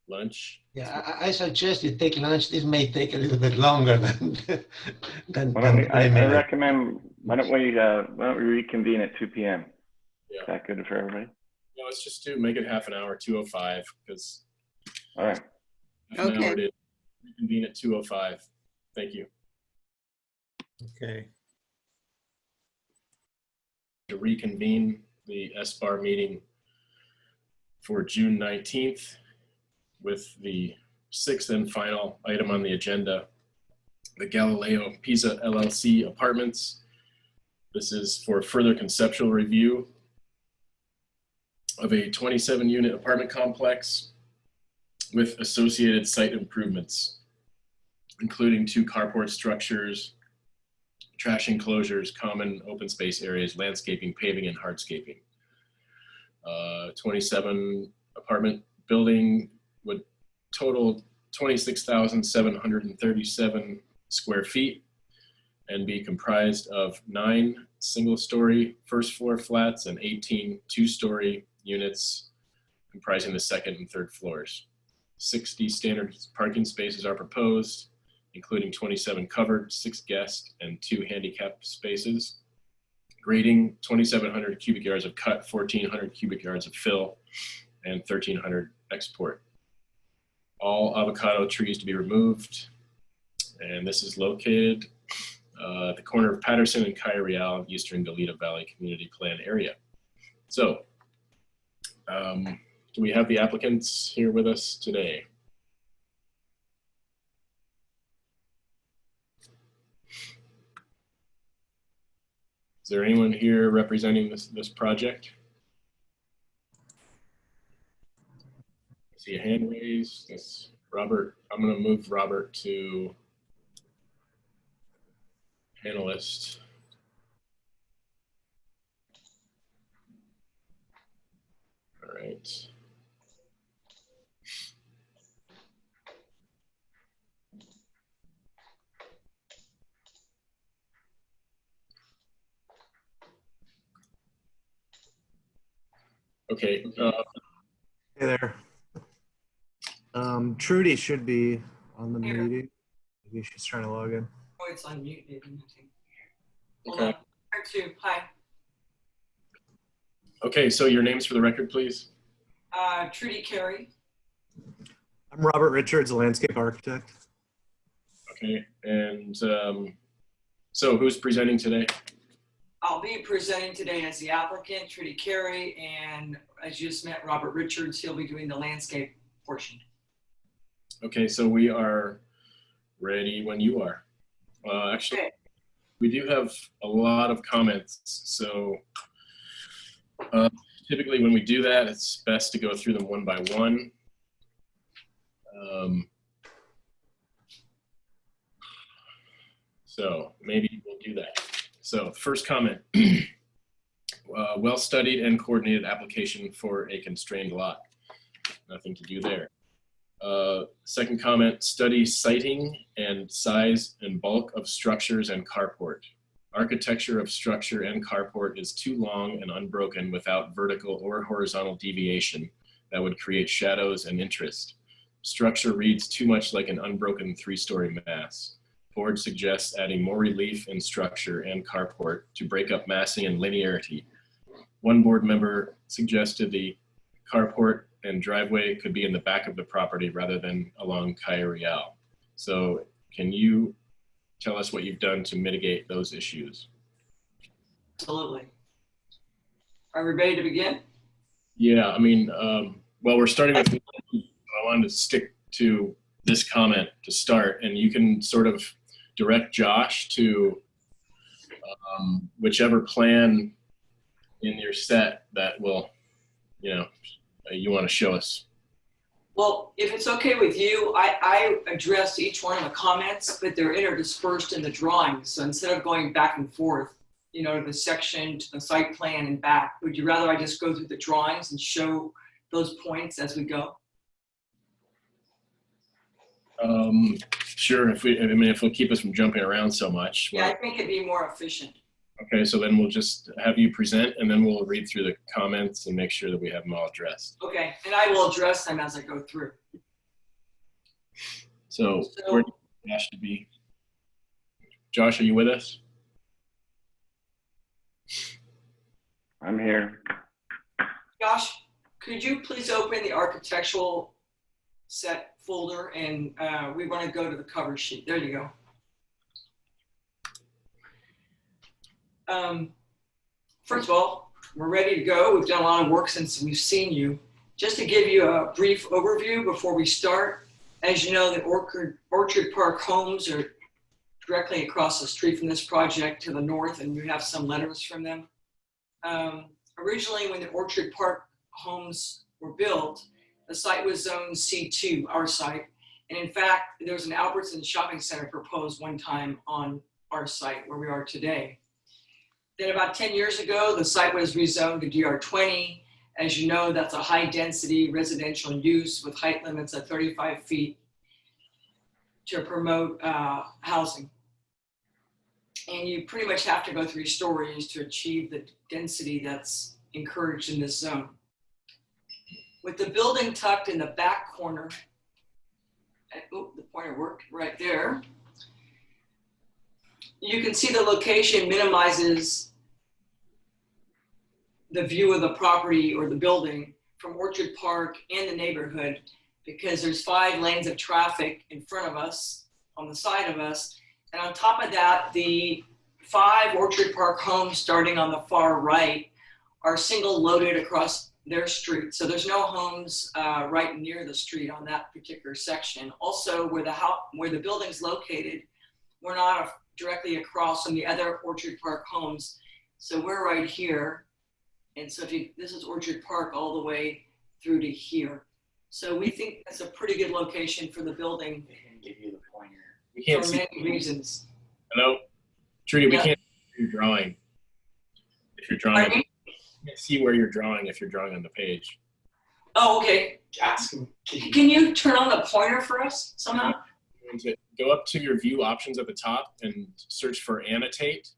Lunch? Yeah, I suggest you take lunch. This may take a little bit longer than I recommend, why don't we reconvene at 2 p.m.? Yeah. Is that good for everybody? No, let's just make it half an hour, 2:05, because. All right. Half an hour to reconvene at 2:05. Thank you. Okay. To reconvene the SBAR meeting for June 19th with the sixth and final item on the agenda, the Galileo Pisa LLC apartments. This is for further conceptual review of a 27-unit apartment complex with associated site improvements, including 2 carport structures, trash enclosures, common open space areas, landscaping, paving, and hardscaping. 27 apartment building would total 26,737 square feet and be comprised of 9 single-story first floor flats and 18 two-story units comprising the second and third floors. 60 standard parking spaces are proposed, including 27 covered, 6 guest, and 2 handicap spaces. Grading 2,700 cubic yards of cut, 1,400 cubic yards of fill, and 1,300 export. All avocado trees to be removed. And this is located at the corner of Patterson and Calle Real, Eastern Goleta Valley Community Plan area. So, do we have the applicants here with us today? Is there anyone here representing this project? I see a hand raised. That's Robert. I'm going to move Robert to panelist. All right. Okay. Hey there. Trudy should be on the meeting. Maybe she's trying to log in. Oh, it's on mute. Okay. Hi. Okay, so your names for the record, please. Trudy Carey. I'm Robert Richards, a landscape architect. Okay, and so who's presenting today? I'll be presenting today as the applicant, Trudy Carey, and as you just met, Robert Richards. He'll be doing the landscape portion. Okay, so we are ready when you are. Actually, okay. We do have a lot of comments, so typically when we do that, it's best to go through them one by one. So maybe we'll do that. So first comment, well-studied and coordinated application for a constrained lot. Nothing to do there. Second comment, study siting and size and bulk of structures and carport. Architecture of structure and carport is too long and unbroken without vertical or horizontal deviation that would create shadows and interest. Structure reads too much like an unbroken 3-story mass. Board suggests adding more relief in structure and carport to break up massing and linearity. One board member suggested the carport and driveway could be in the back of the property rather than along Calle Real. So can you tell us what you've done to mitigate those issues? Absolutely. Are we ready to begin? Yeah, I mean, well, we're starting with, I wanted to stick to this comment to start, and you can sort of direct Josh to whichever plan in your set that will, you know, you want to show us. Well, if it's okay with you, I addressed each one of the comments, but they're interdispersed in the drawings. So instead of going back and forth, you know, to the section, to the site plan and back, would you rather I just go through the drawings and show those points as we go? Sure, if it'll keep us from jumping around so much. Yeah, I think it'd be more efficient. Okay, so then we'll just have you present and then we'll read through the comments and make sure that we have them all addressed. Okay, and I will address them as I go through. So where do you want Josh to be? Josh, are you with us? I'm here. Josh, could you please open the architectural set folder and we want to go to the cover sheet. There you go. First of all, we're ready to go. We've done a lot of work since we've seen you. Just to give you a brief overview before we start, as you know, the Orchard Park homes are directly across the street from this project to the north, and we have some letters from them. Originally, when the Orchard Park homes were built, the site was zoned C2, our site. And in fact, there was an Albertson shopping center proposed one time on our site where we are today. Then about 10 years ago, the site was rezoned to DR20. As you know, that's a high density residential use with height limits of 35 feet to promote housing. And you pretty much have to go 3 stories to achieve the density that's encouraged in this zone. With the building tucked in the back corner, oh, the pointer worked right there. You can see the location minimizes the view of the property or the building from Orchard Park and the neighborhood because there's 5 lanes of traffic in front of us, on the side of us. And on top of that, the 5 Orchard Park homes starting on the far right are single loaded across their street. So there's no homes right near the street on that particular section. Also, where the building's located, we're not directly across from the other Orchard Park homes. So we're right here. And so this is Orchard Park all the way through to here. So we think that's a pretty good location for the building. They can give you the pointer. We can't for many reasons. Hello? Trudy, we can't see your drawing. If you're drawing, we can't see where you're drawing if you're drawing on the page. Oh, okay. Ask him. Can you turn on the pointer for us somehow? Go up to your view options at the top and search for annotate.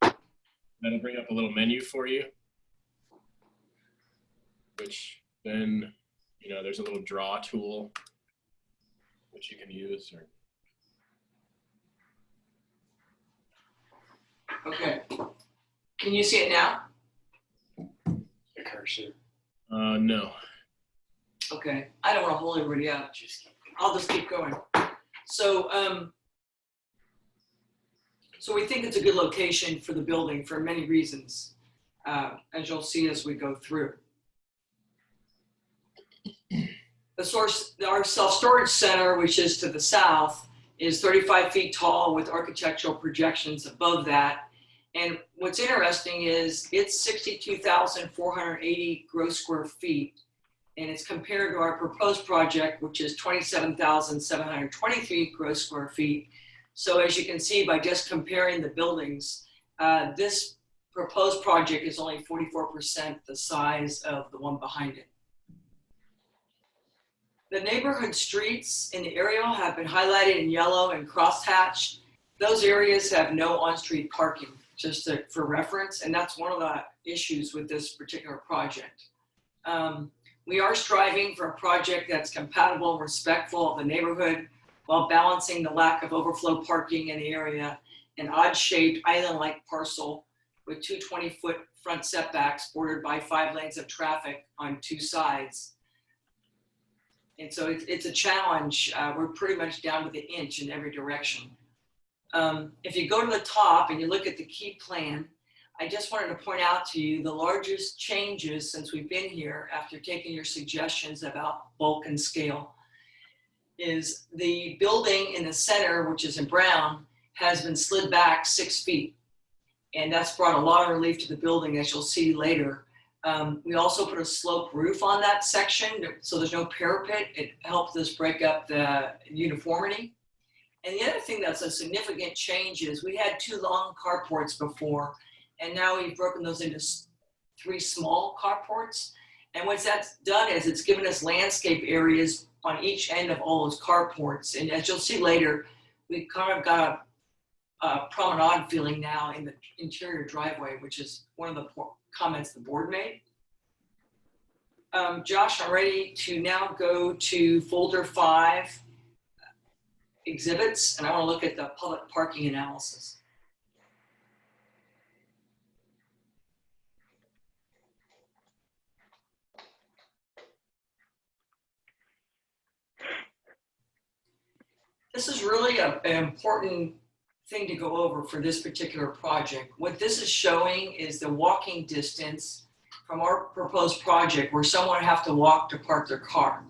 That'll bring up a little menu for you, which then, you know, there's a little draw tool which you can use. Okay. Can you see it now? The cursor. No. Okay. I don't want to hold everybody up. I'll just keep going. So, so we think it's a good location for the building for many reasons, as you'll see as we go through. Our self-storage center, which is to the south, is 35 feet tall with architectural projections above that. And what's interesting is it's 62,480 gross square feet. And it's compared to our proposed project, which is 27,723 gross square feet. So as you can see, by just comparing the buildings, this proposed project is only 44% the size of the one behind it. The neighborhood streets in the area have been highlighted in yellow and crosshatched. Those areas have no on-street parking, just for reference, and that's one of the issues with this particular project. We are striving for a project that's compatible and respectful of the neighborhood while balancing the lack of overflow parking in the area, an odd-shaped island-like parcel with two 20-foot front setbacks bordered by 5 lanes of traffic on 2 sides. And so it's a challenge. We're pretty much down to the inch in every direction. If you go to the top and you look at the key plan, I just wanted to point out to you the largest changes since we've been here after taking your suggestions about bulk and scale is the building in the center, which is in brown, has been slid back 6 feet. And that's brought a lot of relief to the building, as you'll see later. We also put a sloped roof on that section, so there's no parapet. It helps us break up the uniformity. And the other thing that's a significant change is we had 2 long carports before, and now we've broken those into 3 small carports. And what that's done is it's given us landscape areas on each end of all those carports. And as you'll see later, we've kind of got a promenade feeling now in the interior driveway, which is one of the comments the board made. Josh, I'm ready to now go to folder 5, exhibits, and I want to look at the public parking analysis. This is really an important thing to go over for this particular project. What this is showing is the walking distance from our proposed project where someone would have to walk to park their car.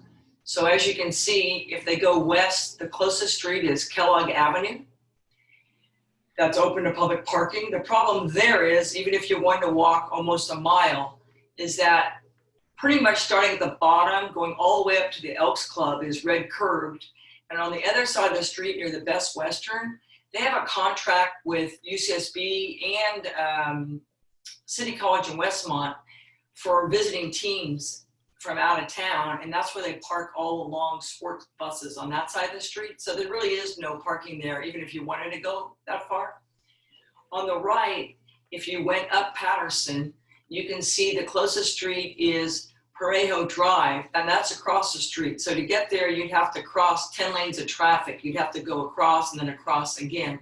So as you can see, if they go west, the closest street is Kellogg Avenue. That's open to public parking. The problem there is, even if you're wanting to walk almost a mile, is that pretty much starting at the bottom, going all the way up to the Elks Club is red curved. And on the other side of the street near the Best Western, they have a contract with UCSB and City College in Westmont for visiting teams from out of town, and that's where they park all along sports buses on that side of the street. So there really is no parking there, even if you wanted to go that far. On the right, if you went up Patterson, you can see the closest street is Parejo Drive, and that's across the street. So to get there, you'd have to cross 10 lanes of traffic. You'd have to go across and then across again.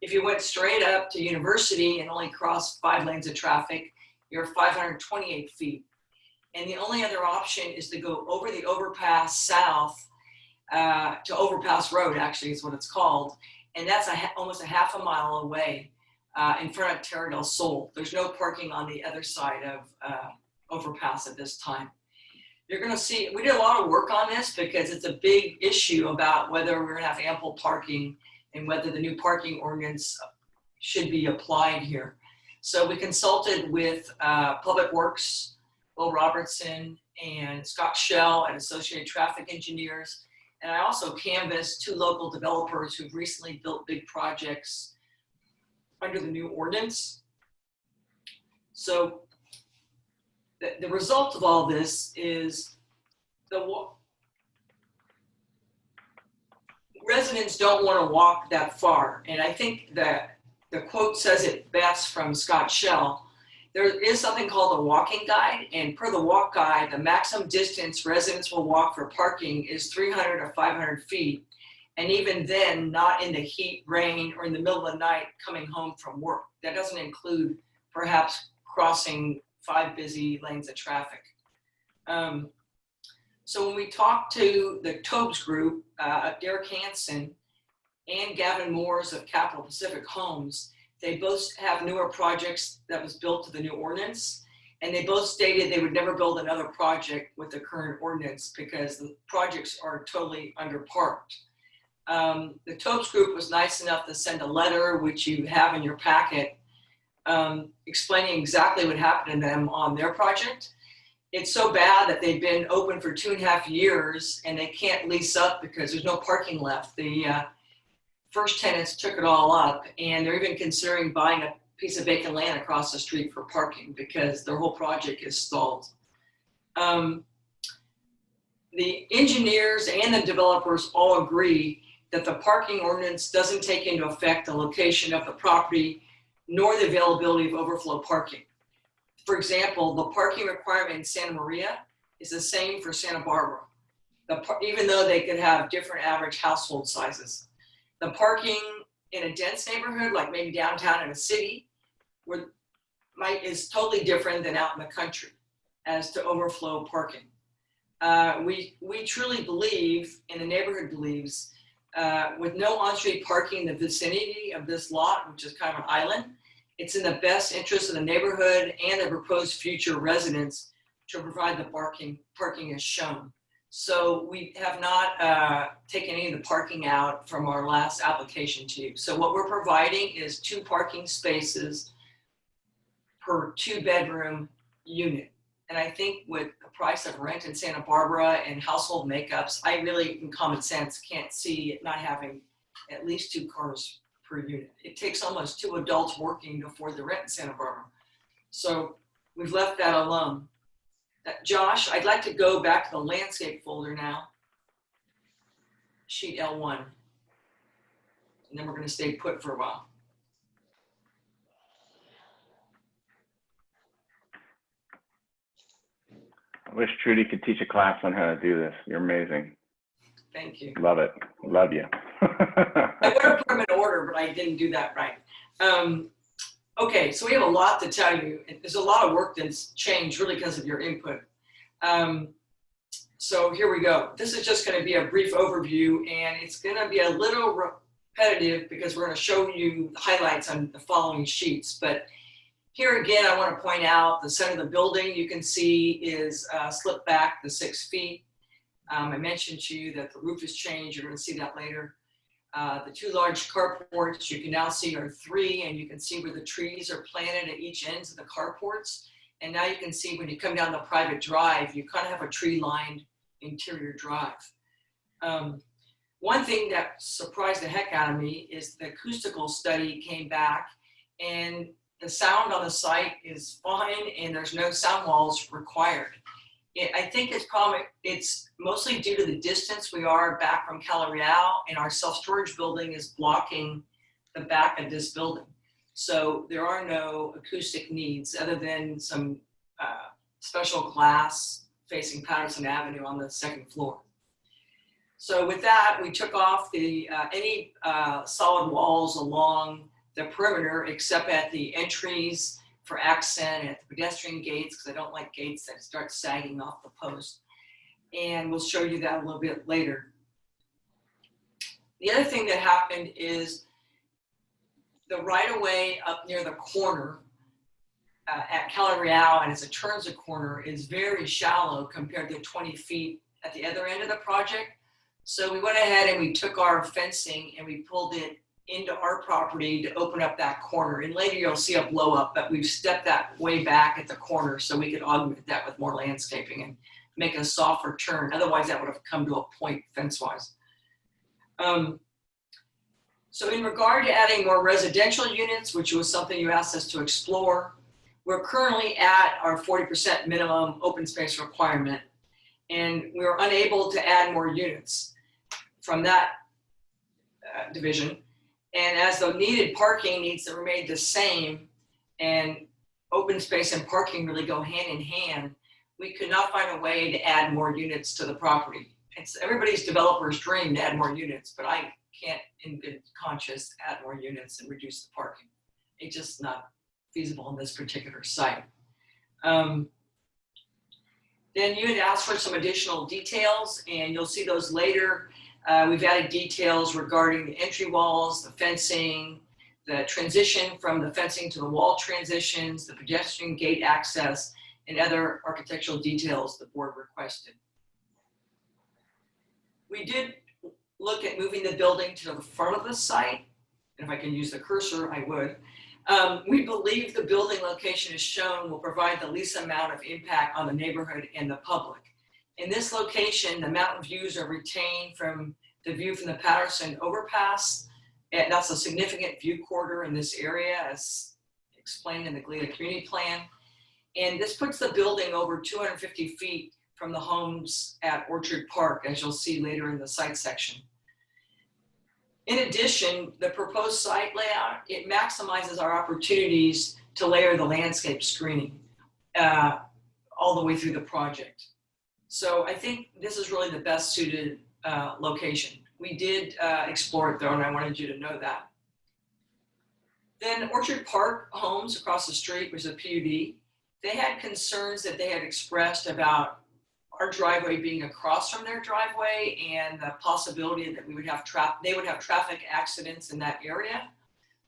If you went straight up to University and only crossed 5 lanes of traffic, you're 528 feet. And the only other option is to go over the overpass south to Overpass Road, actually is what it's called. And that's almost a half a mile away in front of Terra del Sol. There's no parking on the other side of overpass at this time. You're going to see, we did a lot of work on this because it's a big issue about whether we're going to have ample parking and whether the new parking ordinance should be applied here. So we consulted with Public Works, Will Robertson, and Scott Shell and Associated Traffic Engineers. And I also canvassed 2 local developers who've recently built big projects under the new ordinance. So the result of all this is residents don't want to walk that far. And I think that the quote says it best from Scott Shell. There is something called a walking guide, and per the walk guide, the maximum distance residents will walk for parking is 300 or 500 feet. And even then, not in the heat, rain, or in the middle of the night coming home from work. That doesn't include perhaps crossing 5 busy lanes of traffic. So when we talked to the Tobes Group, Derek Hansen and Gavin Moores of Capital Pacific Homes, they both have newer projects that was built to the new ordinance. And they both stated they would never build another project with the current ordinance because the projects are totally underparked. The Tobes Group was nice enough to send a letter, which you have in your packet, explaining exactly what happened to them on their project. It's so bad that they've been open for 2.5 years and they can't lease up because there's no parking left. The first tenants took it all up, and they're even considering buying a piece of vacant land across the street for parking because their whole project is stalled. The engineers and the developers all agree that the parking ordinance doesn't take into effect the location of the property nor the availability of overflow parking. For example, the parking requirement in Santa Maria is the same for Santa Barbara, even though they could have different average household sizes. The parking in a dense neighborhood, like maybe downtown in a city, is totally different than out in the country as to overflow parking. We truly believe, and the neighborhood believes, with no on-street parking in the vicinity of this lot, which is kind of an island, it's in the best interest of the neighborhood and the proposed future residents to provide the parking as shown. So we have not taken any of the parking out from our last application to you. So what we're providing is 2 parking spaces per 2-bedroom unit. And I think with the price of rent in Santa Barbara and household makeups, I really, in common sense, can't see it not having at least 2 cars per unit. It takes almost 2 adults working to afford the rent in Santa Barbara. So we've left that alone. Josh, I'd like to go back to the landscape folder now. Sheet L1. And then we're going to stay put for a while. I wish Trudy could teach a class on how to do this. You're amazing. Thank you. Love it. Love you. I would have put them in order, but I didn't do that right. Okay, so we have a lot to tell you. There's a lot of work that's changed really because of your input. So here we go. This is just going to be a brief overview, and it's going to be a little repetitive because we're going to show you highlights on the following sheets. But here again, I want to point out the center of the building you can see is slipped back the 6 feet. I mentioned to you that the roof has changed. You're going to see that later. The 2 large carports you can now see are 3, and you can see where the trees are planted at each ends of the carports. And now you can see when you come down the private drive, you kind of have a tree-lined interior drive. One thing that surprised the heck out of me is the acoustical study came back, and the sound on the site is fine, and there's no sound walls required. I think it's mostly due to the distance we are back from Cala Real, and our self-storage building is blocking the back of this building. So there are no acoustic needs other than some special glass facing Patterson Avenue on the 2nd floor. So with that, we took off any solid walls along the perimeter except at the entries for accent and at the pedestrian gates, because I don't like gates that start sagging off the post. And we'll show you that a little bit later. The other thing that happened is the right-of-way up near the corner at Cala Real, and as it turns a corner, is very shallow compared to 20 feet at the other end of the project. So we went ahead and we took our fencing and we pulled it into our property to open up that corner. And later you'll see a blow up, but we've stepped that way back at the corner so we could augment that with more landscaping and make a softer turn. Otherwise that would have come to a point fence-wise. So in regard to adding more residential units, which was something you asked us to explore, we're currently at our 40% minimum open space requirement, and we were unable to add more units from that division. And as the needed parking needs to remain the same, and open space and parking really go hand in hand, we could not find a way to add more units to the property. It's everybody's developer's dream to add more units, but I can't in good conscience add more units and reduce the parking. It's just not feasible on this particular site. Then you had asked for some additional details, and you'll see those later. We've added details regarding the entry walls, the fencing, the transition from the fencing to the wall transitions, the pedestrian gate access, and other architectural details the board requested. We did look at moving the building to the front of the site, and if I can use the cursor, I would. We believe the building location as shown will provide the least amount of impact on the neighborhood and the public. In this location, the mountain views are retained from the view from the Patterson overpass. And that's a significant view corridor in this area as explained in the Goleta Community Plan. And this puts the building over 250 feet from the homes at Orchard Park, as you'll see later in the site section. In addition, the proposed site layout, it maximizes our opportunities to layer the landscape screening all the way through the project. So I think this is really the best suited location. We did explore it though, and I wanted you to know that. Then Orchard Park Homes across the street was a PUD. They had concerns that they had expressed about our driveway being across from their driveway and the possibility that we would have they would have traffic accidents in that area.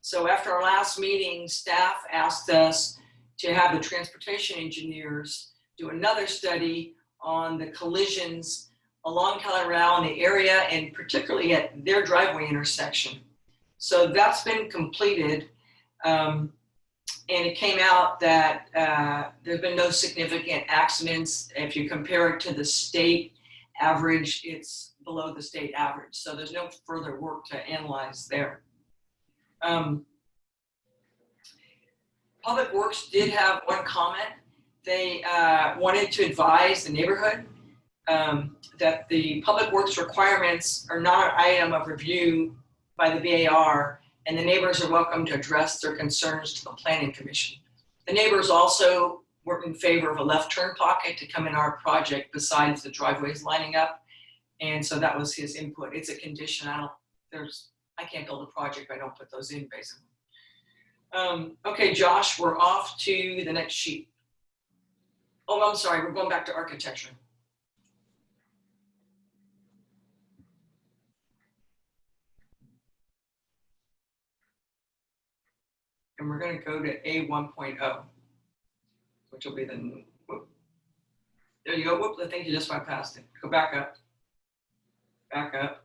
So after our last meeting, staff asked us to have the transportation engineers do another study on the collisions along Kelly Row in the area and particularly at their driveway intersection. So that's been completed. And it came out that there's been no significant accidents. If you compare it to the state average, it's below the state average. So there's no further work to analyze there. Public Works did have one comment. They wanted to advise the neighborhood that the Public Works requirements are not an item of review by the BAR, and the neighbors are welcome to address their concerns to the Planning Commission. The neighbors also were in favor of a left turn pocket to come in our project besides the driveways lining up. And so that was his input. It's a condition. I can't build a project if I don't put those in, basically. Okay, Josh, we're off to the next sheet. Oh, I'm sorry, we're going back to architecture. And we're going to go to A 1.0, which will be the, whoop. There you go. Whoop, I think you just went past it. Go back up. Back up.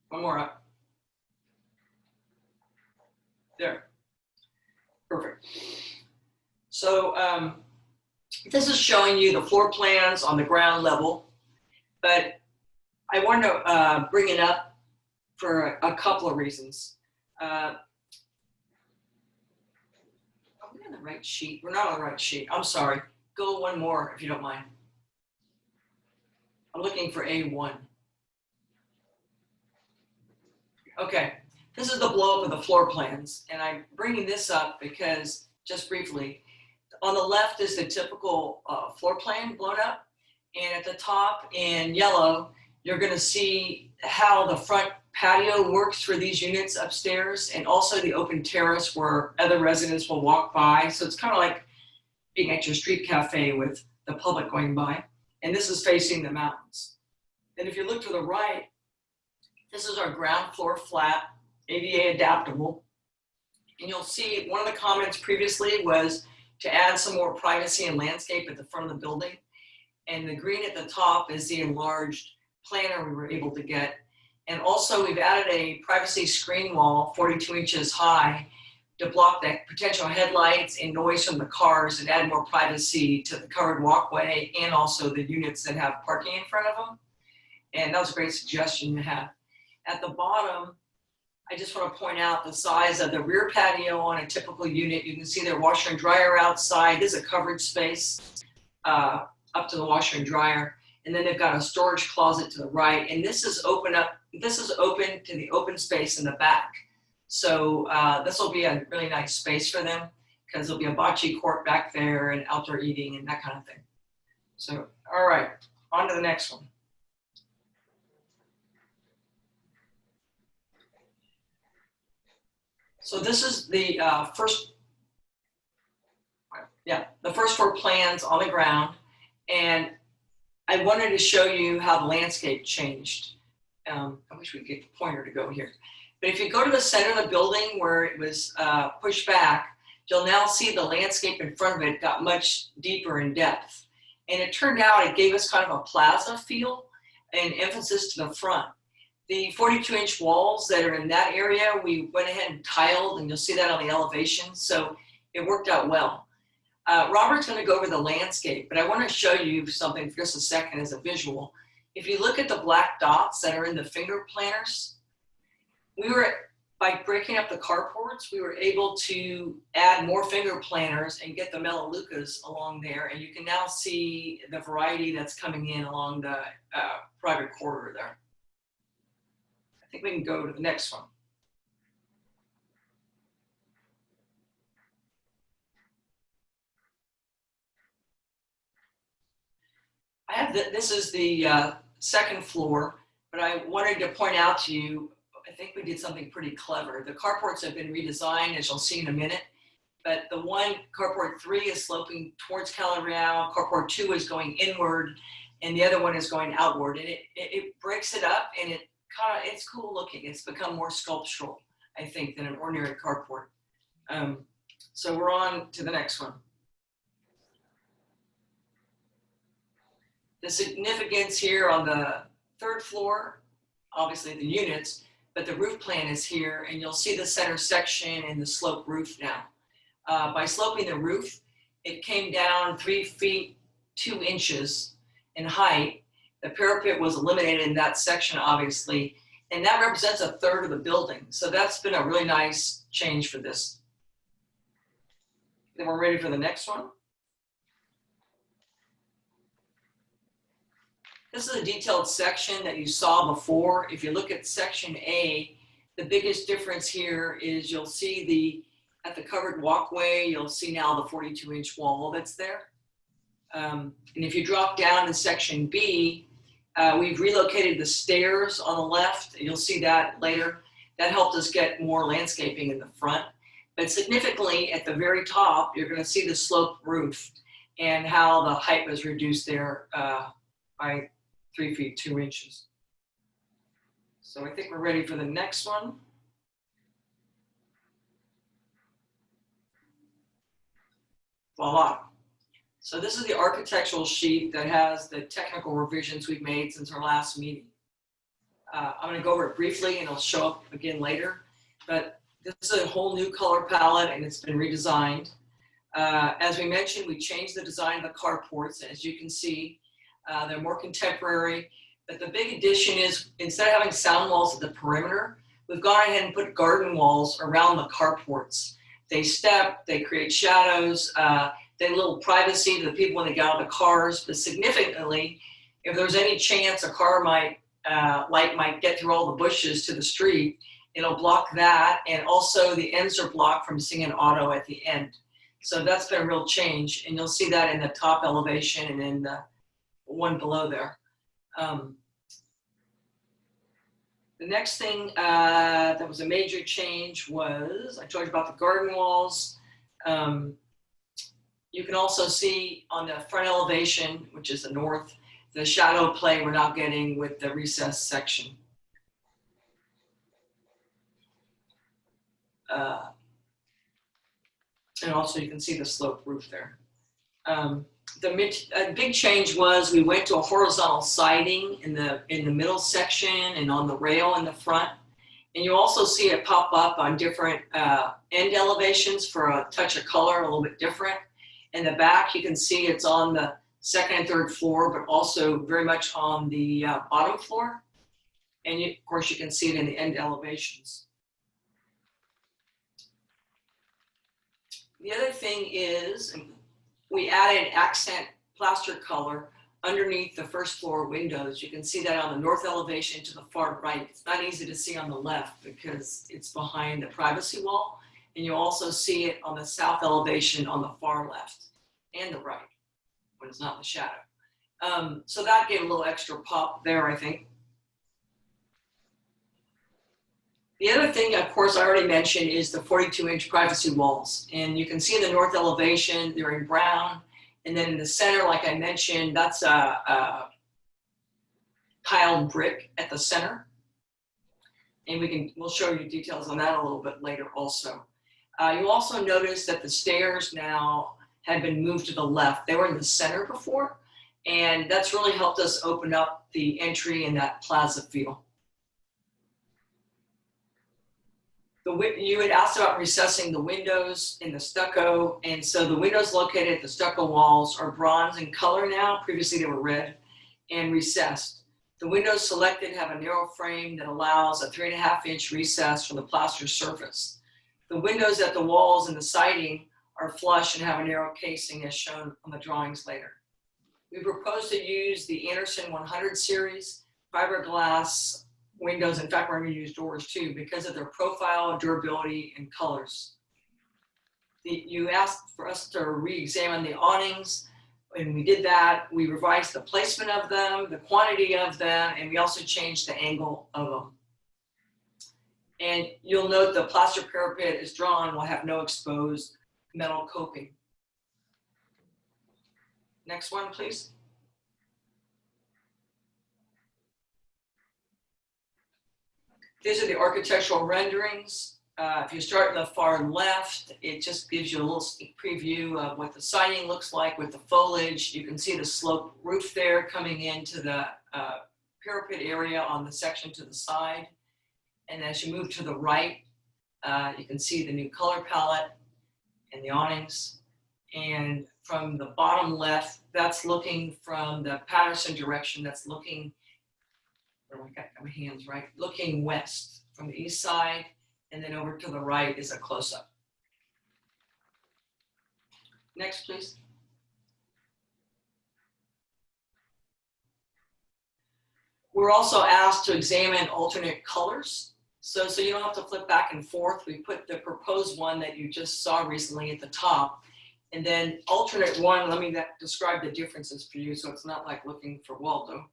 One more up. There. Perfect. So this is showing you the floor plans on the ground level, but I want to bring it up for a couple of reasons. Are we on the right sheet? We're not on the right sheet. I'm sorry. Go one more if you don't mind. I'm looking for A1. Okay. This is the blow up of the floor plans, and I'm bringing this up because, just briefly, on the left is the typical floor plan blown up, and at the top in yellow, you're going to see how the front patio works for these units upstairs, and also the open terrace where other residents will walk by. So it's kind of like being at your street cafe with the public going by, and this is facing the mountains. And if you look to the right, this is our ground floor flat, ADA adaptable. And you'll see one of the comments previously was to add some more privacy and landscape at the front of the building. And the green at the top is the enlarged planner we were able to get. And also we've added a privacy screen wall 42 inches high to block the potential headlights and noise from the cars and add more privacy to the covered walkway and also the units that have parking in front of them. And that was a great suggestion to have. At the bottom, I just want to point out the size of the rear patio on a typical unit. You can see their washer and dryer outside. This is a covered space up to the washer and dryer. And then they've got a storage closet to the right. And this is open to the open space in the back. So this will be a really nice space for them because there'll be a bocce court back there and outdoor eating and that kind of thing. So, all right, on to the next one. So this is the first floor plans on the ground. And I wanted to show you how the landscape changed. I wish we could get the pointer to go here. But if you go to the center of the building where it was pushed back, you'll now see the landscape in front of it got much deeper in depth. And it turned out it gave us kind of a plaza feel and emphasis to the front. The 42-inch walls that are in that area, we went ahead and tiled, and you'll see that on the elevation. So it worked out well. Robert's going to go over the landscape, but I want to show you something for just a second as a visual. If you look at the black dots that are in the finger planters, by breaking up the carports, we were able to add more finger planters and get the Melaleucas along there. And you can now see the variety that's coming in along the private corridor there. I think we can go to the next one. This is the second floor, but I wanted to point out to you, I think we did something pretty clever. The carports have been redesigned, as you'll see in a minute, but the one, carport 3 is sloping towards Cala Real, carport 2 is going inward, and the other one is going outward. And it breaks it up, and it's cool looking. It's become more sculptural, I think, than an ordinary carport. So we're on to the next one. The significance here on the third floor, obviously the units, but the roof plan is here, and you'll see the center section and the slope roof now. By sloping the roof, it came down 3 feet 2 inches in height. The parapet was eliminated in that section, obviously, and that represents 1/3 of the building. So that's been a really nice change for this. Then we're ready for the next one. This is a detailed section that you saw before. If you look at section A, the biggest difference here is you'll see at the covered walkway, you'll see now the 42-inch wall that's there. And if you drop down to section B, we've relocated the stairs on the left. You'll see that later. That helped us get more landscaping in the front. But significantly, at the very top, you're going to see the sloped roof and how the height was reduced there by 3 feet 2 inches. So I think we're ready for the next one. Voila. So this is the architectural sheet that has the technical revisions we've made since our last meeting. I'm going to go over it briefly, and it'll show up again later. But this is a whole new color palette, and it's been redesigned. As we mentioned, we changed the design of the carports. As you can see, they're more contemporary, but the big addition is instead of having sound walls at the perimeter, we've gone ahead and put garden walls around the carports. They step, they create shadows, they have a little privacy to the people when they get out of the cars, but significantly, if there's any chance a car light might get through all the bushes to the street, it'll block that, and also the ends are blocked from seeing an auto at the end. So that's been a real change, and you'll see that in the top elevation and in the one below there. The next thing that was a major change was, I told you about the garden walls. You can also see on the front elevation, which is the north, the shadow play we're now getting with the recessed section. And also you can see the sloped roof there. The big change was we went to a horizontal siding in the middle section and on the rail in the front. And you also see it pop up on different end elevations for a touch of color, a little bit different. In the back, you can see it's on the second and third floor, but also very much on the bottom floor. And of course, you can see it in the end elevations. The other thing is, we added accent plaster color underneath the first floor windows. You can see that on the north elevation to the far right. It's not easy to see on the left because it's behind the privacy wall. And you also see it on the south elevation on the far left and the right when it's not in the shadow. So that gave a little extra pop there, I think. The other thing, of course, I already mentioned is the 42-inch privacy walls. And you can see in the north elevation, they're in brown. And then in the center, like I mentioned, that's a tiled brick at the center. And we'll show you details on that a little bit later also. You'll also notice that the stairs now have been moved to the left. They were in the center before. And that's really helped us open up the entry in that plaza feel. You had asked about recessing the windows in the stucco, and so the windows located at the stucco walls are bronze in color now. Previously they were red and recessed. The windows selected have a narrow frame that allows a 3.5-inch recess from the plaster surface. The windows at the walls and the siding are flush and have a narrow casing as shown on the drawings later. We propose to use the Andersen 100 series fiberglass windows. In fact, we're going to use doors too because of their profile, durability, and colors. You asked for us to re-examine the awnings, and we did that. We revised the placement of them, the quantity of them, and we also changed the angle of them. And you'll note the plaster parapet is drawn will have no exposed metal coping. Next one, please. These are the architectural renderings. If you start in the far left, it just gives you a little sneak preview of what the siding looks like with the foliage. You can see the sloped roof there coming into the parapet area on the section to the side. And as you move to the right, you can see the new color palette and the awnings. And from the bottom left, that's looking from the Patterson direction, that's looking, I got my hands right, looking west from the east side, and then over to the right is a close-up. Next, please. We're also asked to examine alternate colors. So you don't have to flip back and forth. We put the proposed one that you just saw recently at the top. And then alternate one, let me describe the differences for you so it's not like looking for Waldo.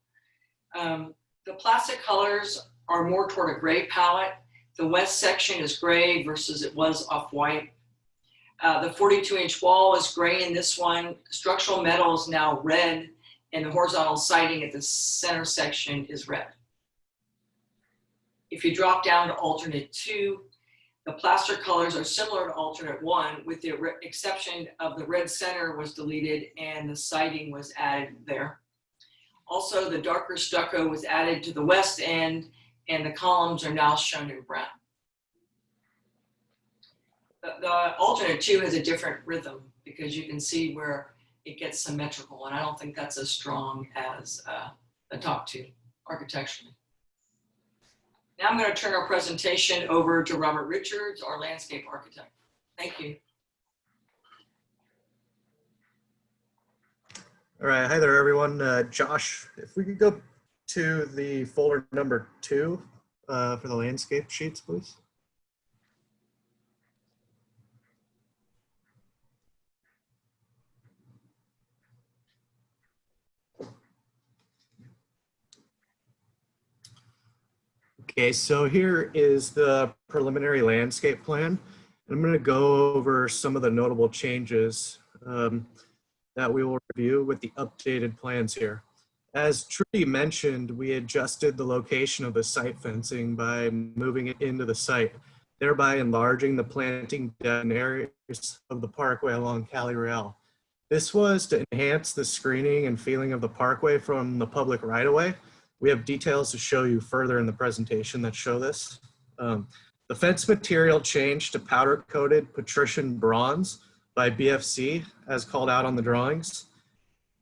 The plastic colors are more toward a gray palette. The west section is gray versus it was off-white. The 42-inch wall is gray in this one. Structural metal is now red, and the horizontal siding at the center section is red. If you drop down to alternate 2, the plaster colors are similar to alternate 1 with the exception of the red center was deleted and the siding was added there. Also, the darker stucco was added to the west end and the columns are now shown in brown. The alternate 2 has a different rhythm because you can see where it gets symmetrical, and I don't think that's as strong as the top 2 architecturally. Now I'm going to turn our presentation over to Robert Richards, our landscape architect. Thank you. All right, hi there, everyone. Josh, if we could go to the folder number 2 for the landscape sheets, please. Okay, so here is the preliminary landscape plan. I'm going to go over some of the notable changes that we will review with the updated plans here. As Trudy mentioned, we adjusted the location of the site fencing by moving it into the site, thereby enlarging the planting areas of the parkway along Cali Real. This was to enhance the screening and feeling of the parkway from the public right-of-way. We have details to show you further in the presentation that show this. The fence material changed to powder-coated patrician bronze by BFC, as called out on the drawings.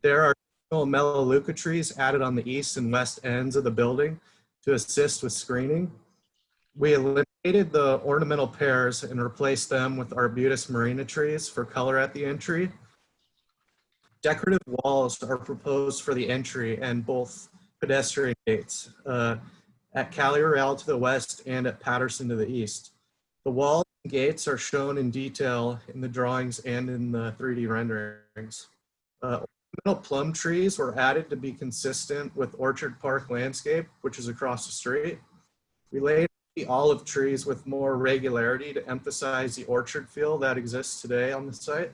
There are melaleuca trees added on the east and west ends of the building to assist with screening. We eliminated the ornamental pears and replaced them with arbutus marina trees for color at the entry. Decorative walls are proposed for the entry and both pedestrian gates at Cali Real to the west and at Patterson to the east. The walls and gates are shown in detail in the drawings and in the 3D renderings. Ornamental plum trees were added to be consistent with Orchard Park landscape, which is across the street. We laid the olive trees with more regularity to emphasize the orchard feel that exists today on the site.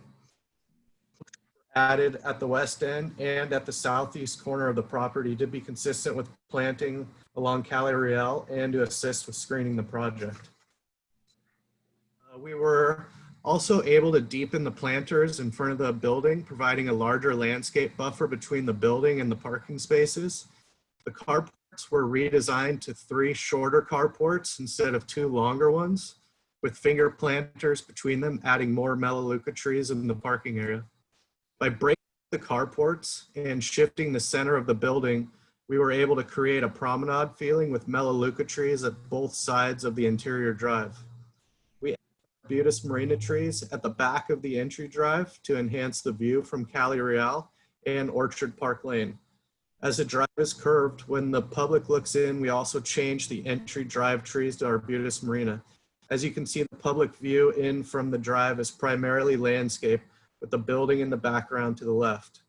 Added at the west end and at the southeast corner of the property to be consistent with planting along Cali Real and to assist with screening the project. We were also able to deepen the planters in front of the building, providing a larger landscape buffer between the building and the parking spaces. The carports were redesigned to 3 shorter carports instead of 2 longer ones. with finger planters between them, adding more Melaleuca trees in the parking area. By breaking the carports and shifting the center of the building, we were able to create a promenade feeling with Melaleuca trees at both sides of the interior drive. We added Arbutus Marina trees at the back of the entry drive to enhance the view from Cali Real and Orchard Park Lane. As the drive is curved, when the public looks in, we also changed the entry drive trees to Arbutus Marina. As you can see, the public view in from the drive is primarily landscape, with the building in the background to the left.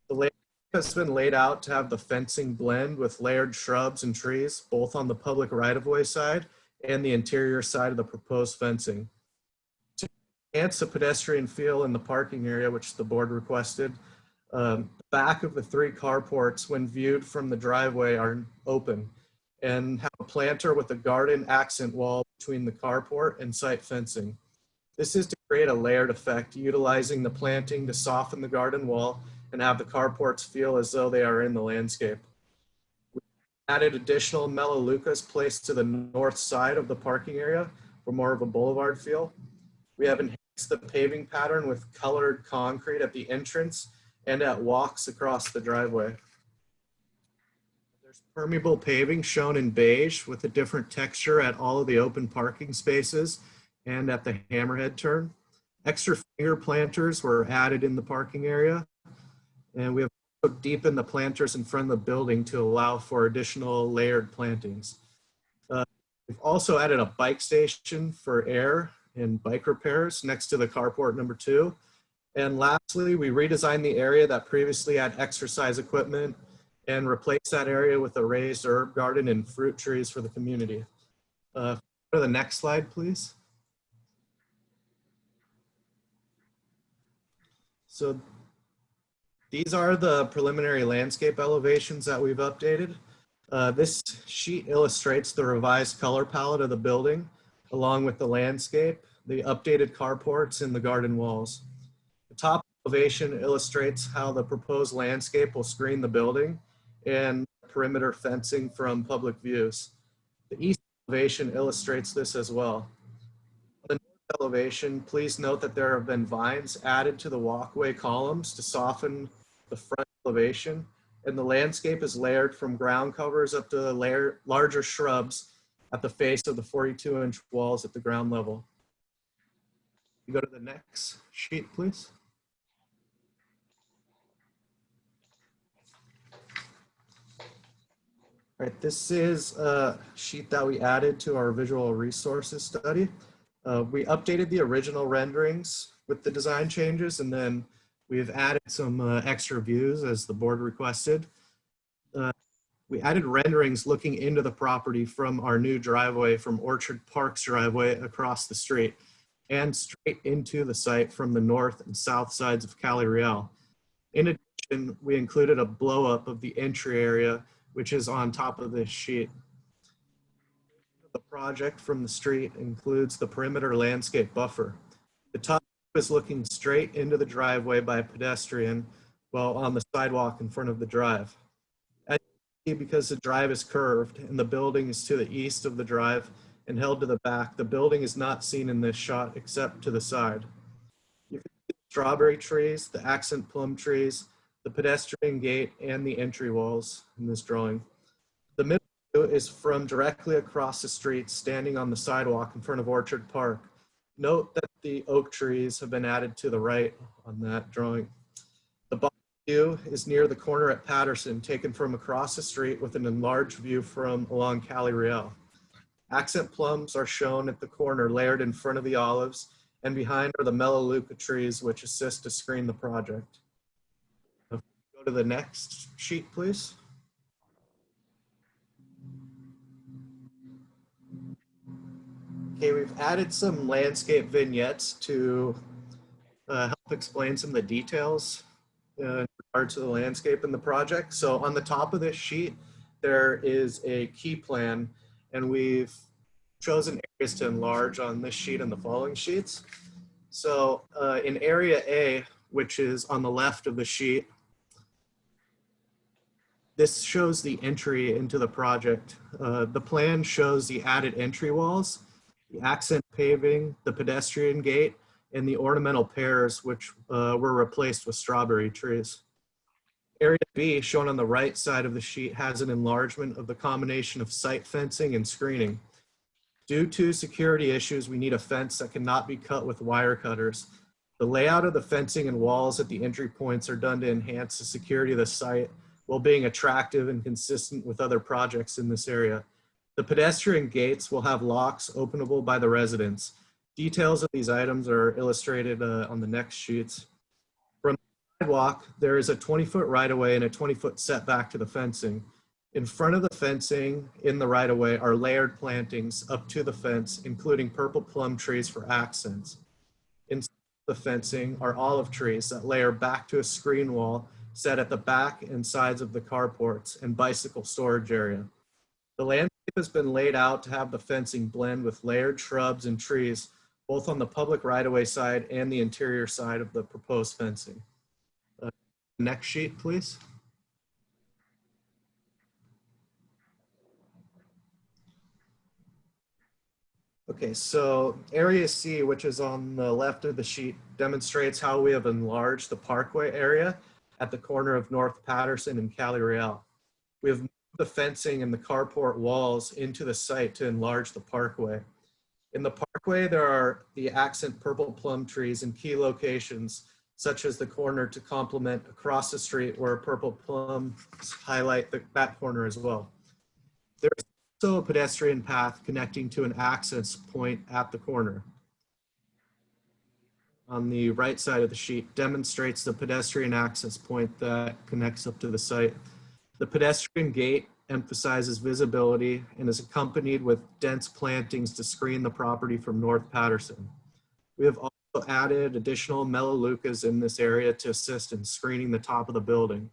The landscape has been laid out to have the fencing blend with layered shrubs and trees, both on the public right-of-way side and the interior side of the proposed fencing. To enhance the pedestrian feel in the parking area, which the board requested, the back of the 3 carports, when viewed from the driveway, are open and have a planter with a garden accent wall between the carport and site fencing. This is to create a layered effect, utilizing the planting to soften the garden wall and have the carports feel as though they are in the landscape. We added additional Melaleucas placed to the north side of the parking area for more of a boulevard feel. We have enhanced the paving pattern with colored concrete at the entrance and at walks across the driveway. There's permeable paving shown in beige with a different texture at all of the open parking spaces and at the hammerhead turn. Extra finger planters were added in the parking area, and we have also deepened the planters in front of the building to allow for additional layered plantings. We've also added a bike station for air and bike repairs next to the carport number 2. And lastly, we redesigned the area that previously had exercise equipment and replaced that area with a raised herb garden and fruit trees for the community. Go to the next slide, please. So these are the preliminary landscape elevations that we've updated. This sheet illustrates the revised color palette of the building, along with the landscape, the updated carports, and the garden walls. The top elevation illustrates how the proposed landscape will screen the building and perimeter fencing from public views. The east elevation illustrates this as well. On the north elevation, please note that there have been vines added to the walkway columns to soften the front elevation, and the landscape is layered from ground covers up to larger shrubs at the face of the 42-inch walls at the ground level. You go to the next sheet, please. All right, this is a sheet that we added to our visual resources study. We updated the original renderings with the design changes, and then we've added some extra views as the board requested. We added renderings looking into the property from our new driveway from Orchard Park's driveway across the street and straight into the site from the north and south sides of Cali Real. In addition, we included a blow up of the entry area, which is on top of this sheet. The project from the street includes the perimeter landscape buffer. The top is looking straight into the driveway by a pedestrian, while on the sidewalk in front of the drive. As you see, because the drive is curved and the building is to the east of the drive and held to the back, the building is not seen in this shot except to the side. You can see the strawberry trees, the accent plum trees, the pedestrian gate, and the entry walls in this drawing. The middle view is from directly across the street, standing on the sidewalk in front of Orchard Park. Note that the oak trees have been added to the right on that drawing. The bottom view is near the corner at Patterson, taken from across the street with an enlarged view from along Cali Real. Accent plums are shown at the corner, layered in front of the olives, and behind are the Melaleuca trees, which assist to screen the project. Go to the next sheet, please. Okay, we've added some landscape vignettes to help explain some of the details in regard to the landscape in the project. So on the top of this sheet, there is a key plan, and we've chosen areas to enlarge on this sheet and the following sheets. So in area A, which is on the left of the sheet, this shows the entry into the project. The plan shows the added entry walls. the accent paving, the pedestrian gate, and the ornamental pears, which were replaced with strawberry trees. Area B, shown on the right side of the sheet, has an enlargement of the combination of site fencing and screening. Due to security issues, we need a fence that cannot be cut with wire cutters. The layout of the fencing and walls at the entry points are done to enhance the security of the site while being attractive and consistent with other projects in this area. The pedestrian gates will have locks openable by the residents. Details of these items are illustrated on the next sheets. From the sidewalk, there is a 20-foot right-of-way and a 20-foot setback to the fencing. In front of the fencing in the right-of-way are layered plantings up to the fence, including purple plum trees for accents. Inside the fencing are olive trees that layer back to a screen wall set at the back and sides of the carports and bicycle storage area. The landscape has been laid out to have the fencing blend with layered shrubs and trees, both on the public right-of-way side and the interior side of the proposed fencing. Next sheet, please. Okay, so area C, which is on the left of the sheet, demonstrates how we have enlarged the parkway area at the corner of North Patterson and Cali Real. We have moved the fencing and the carport walls into the site to enlarge the parkway. In the parkway, there are the accent purple plum trees in key locations, such as the corner to complement across the street where purple plums highlight that corner as well. There's also a pedestrian path connecting to an access point at the corner. On the right side of the sheet demonstrates the pedestrian access point that connects up to the site. The pedestrian gate emphasizes visibility and is accompanied with dense plantings to screen the property from North Patterson. We have also added additional melaleucas in this area to assist in screening the top of the building.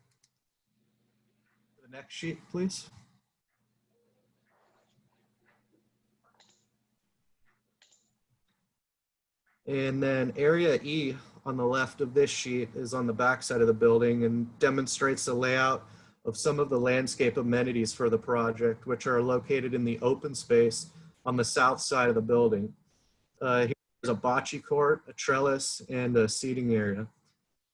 The next sheet, please. And then area E on the left of this sheet is on the back side of the building and demonstrates the layout of some of the landscape amenities for the project, which are located in the open space on the south side of the building. Here's a bocce court, a trellis, and a seating area.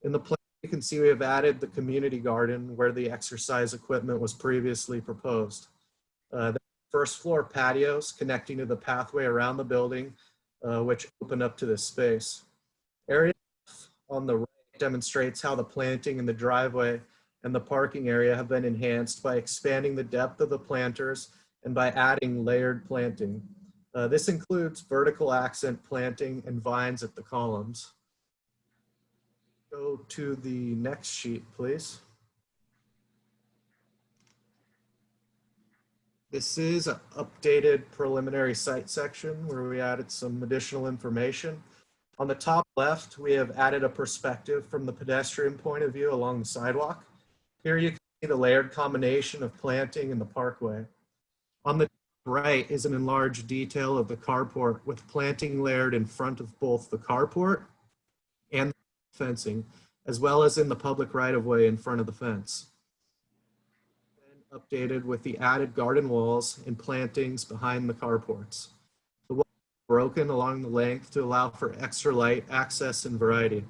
In the plan, you can see we have added the community garden where the exercise equipment was previously proposed. The first floor patios connecting to the pathway around the building, which open up to this space. Area on the right demonstrates how the planting in the driveway and the parking area have been enhanced by expanding the depth of the planters and by adding layered planting. This includes vertical accent planting and vines at the columns. Go to the next sheet, please. This is an updated preliminary site section where we added some additional information. On the top left, we have added a perspective from the pedestrian point of view along the sidewalk. Here you can see the layered combination of planting in the parkway. On the right is an enlarged detail of the carport with planting layered in front of both the carport and the fencing, as well as in the public right-of-way in front of the fence. Updated with the added garden walls and plantings behind the carports. The walls are broken along the length to allow for extra light, access, and variety.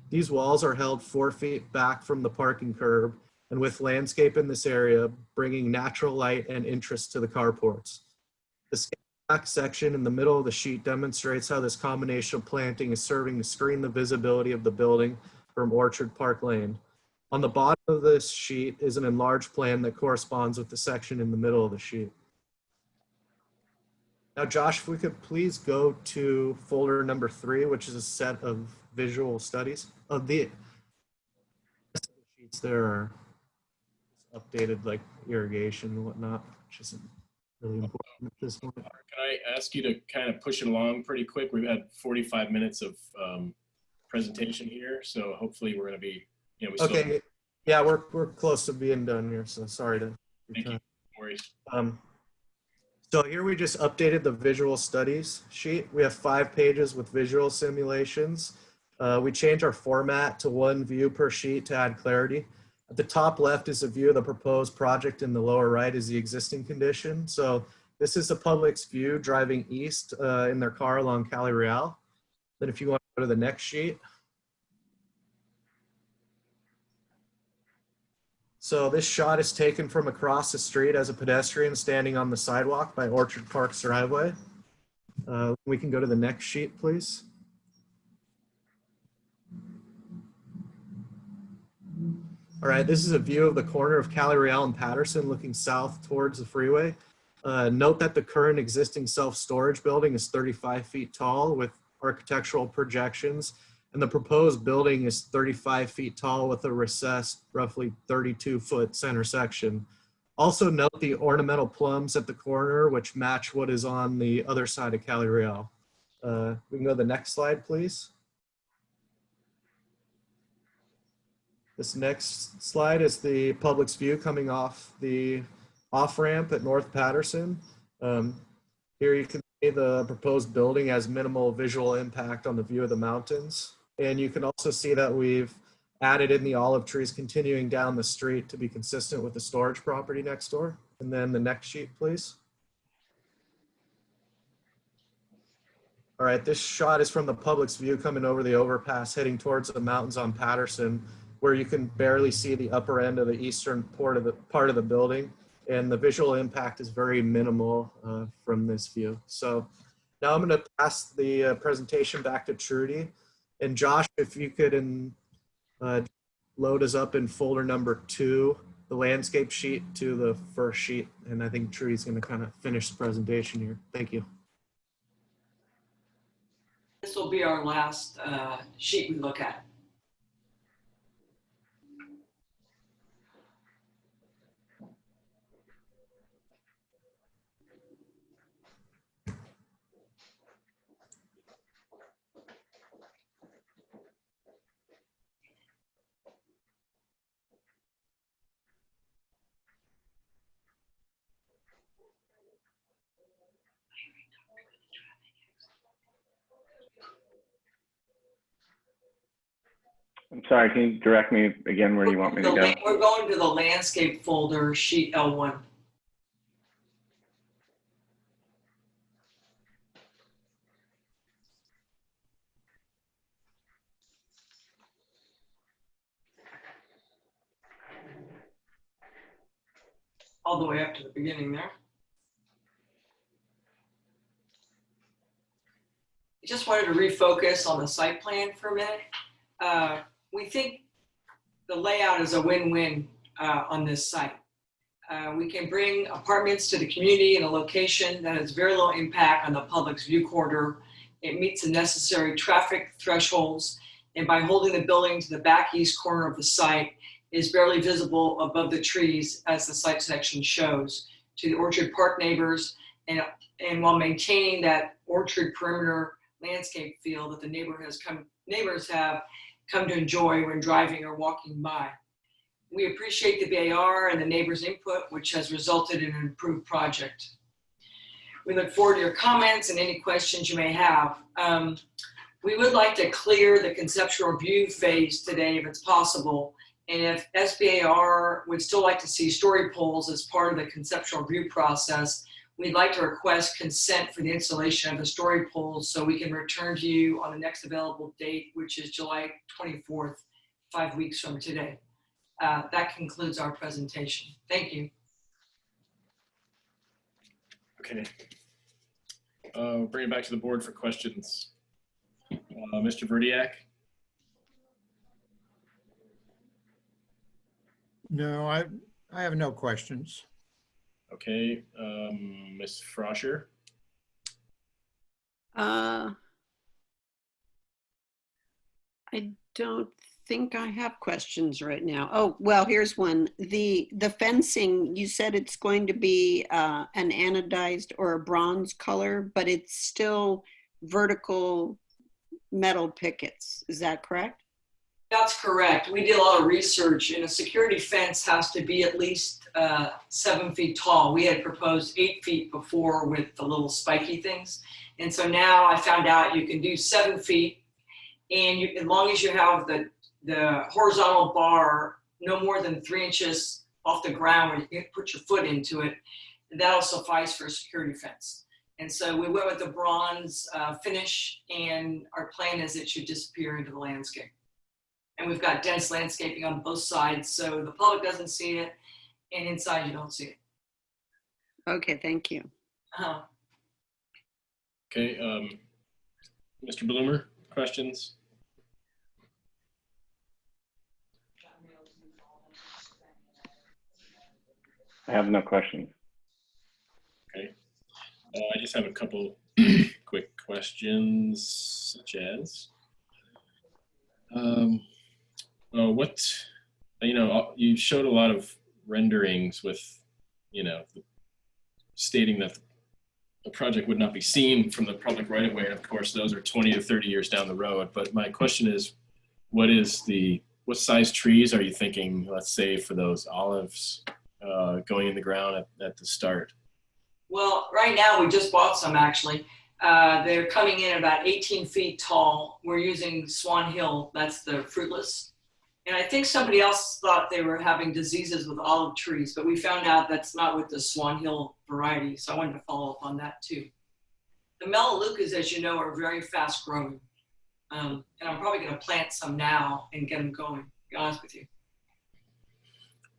These walls are held 4 feet back from the parking curb and with landscape in this area, bringing natural light and interest to the carports. The back section in the middle of the sheet demonstrates how this combination of planting is serving to screen the visibility of the building from Orchard Park Lane. On the bottom of this sheet is an enlarged plan that corresponds with the section in the middle of the sheet. Now, Josh, if we could please go to folder number 3, which is a set of visual studies. Of the sheets there are updated like irrigation and whatnot, which isn't really important at this point. Can I ask you to kind of push it along pretty quick? We've had 45 minutes of presentation here, so hopefully we're going to be, you know, we still Okay, yeah, we're close to being done here, so sorry to. Thank you. No worries. So here we just updated the visual studies sheet. We have 5 pages with visual simulations. We changed our format to 1 view per sheet to add clarity. At the top left is a view of the proposed project, and the lower right is the existing condition. So This is the public's view driving east in their car along Cali Real. Then if you want to go to the next sheet. So this shot is taken from across the street as a pedestrian standing on the sidewalk by Orchard Park's driveway. We can go to the next sheet, please. All right, this is a view of the corner of Cali Real and Patterson looking south towards the freeway. Note that the current existing self-storage building is 35 feet tall with architectural projections, and the proposed building is 35 feet tall with a recessed, roughly 32-foot center section. Also note the ornamental plums at the corner, which match what is on the other side of Cali Real. We can go to the next slide, please. This next slide is the public's view coming off the off-ramp at North Patterson. Here you can see the proposed building has minimal visual impact on the view of the mountains. And you can also see that we've added in the olive trees continuing down the street to be consistent with the storage property next door. And then the next sheet, please. All right, this shot is from the public's view coming over the overpass heading towards the mountains on Patterson, where you can barely see the upper end of the eastern part of the building. And the visual impact is very minimal from this view. So now I'm gonna pass the presentation back to Trudy. And Josh, if you could load us up in folder number 2, the landscape sheet to the first sheet. And I think Trudy's gonna kind of finish the presentation here. Thank you. This will be our last sheet we look at. I'm sorry, can you direct me again where you want me to go? We're going to the landscape folder, sheet L1. All the way up to the beginning there. I just wanted to refocus on the site plan for a minute. We think the layout is a win-win on this site. We can bring apartments to the community in a location that has very low impact on the public's view corridor. It meets the necessary traffic thresholds, and by holding the building to the back east corner of the site, is barely visible above the trees as the site section shows to the Orchard Park neighbors, and while maintaining that orchard perimeter landscape feel that the neighbors have come to enjoy when driving or walking by. We appreciate the BAR and the neighbors' input, which has resulted in an improved project. We look forward to your comments and any questions you may have. We would like to clear the conceptual review phase today if it's possible. And if SBAR would still like to see story poles as part of the conceptual review process, we'd like to request consent for the installation of the story poles so we can return to you on the next available date, which is July 24th, 5 weeks from today. That concludes our presentation. Thank you. Okay. Bring it back to the board for questions. Mr. Verdiak? No, I have no questions. Okay, Ms. Froscher? I don't think I have questions right now. Oh, well, here's one. The fencing, you said it's going to be an anodized or a bronze color, but it's still vertical metal pickets. Is that correct? That's correct. We did a lot of research, and a security fence has to be at least 7 feet tall. We had proposed 8 feet before with the little spiky things. And so now I found out you can do 7 feet, and as long as you have the horizontal bar no more than 3 inches off the ground where you can put your foot into it, and that'll suffice for a security fence. And so we went with the bronze finish, and our plan is it should disappear into the landscape. And we've got dense landscaping on both sides, so the public doesn't see it, and inside you don't see it. Okay, thank you. Okay, Mr. Bloomer, questions? I have no questions. Okay, I just have a couple quick questions, such as, what, you showed a lot of renderings with, stating that the project would not be seen from the public right of way. And of course, those are 20 to 30 years down the road. But my question is, what size trees are you thinking, let's say, for those olives going in the ground at the start? Well, right now we just bought some actually. They're coming in about 18 feet tall. We're using Swan Hill, that's the fruitless. And I think somebody else thought they were having diseases with olive trees, but we found out that's not with the Swan Hill variety. So I wanted to follow up on that too. The Melaleucas, as you know, are very fast growing. And I'm probably gonna plant some now and get them going, to be honest with you.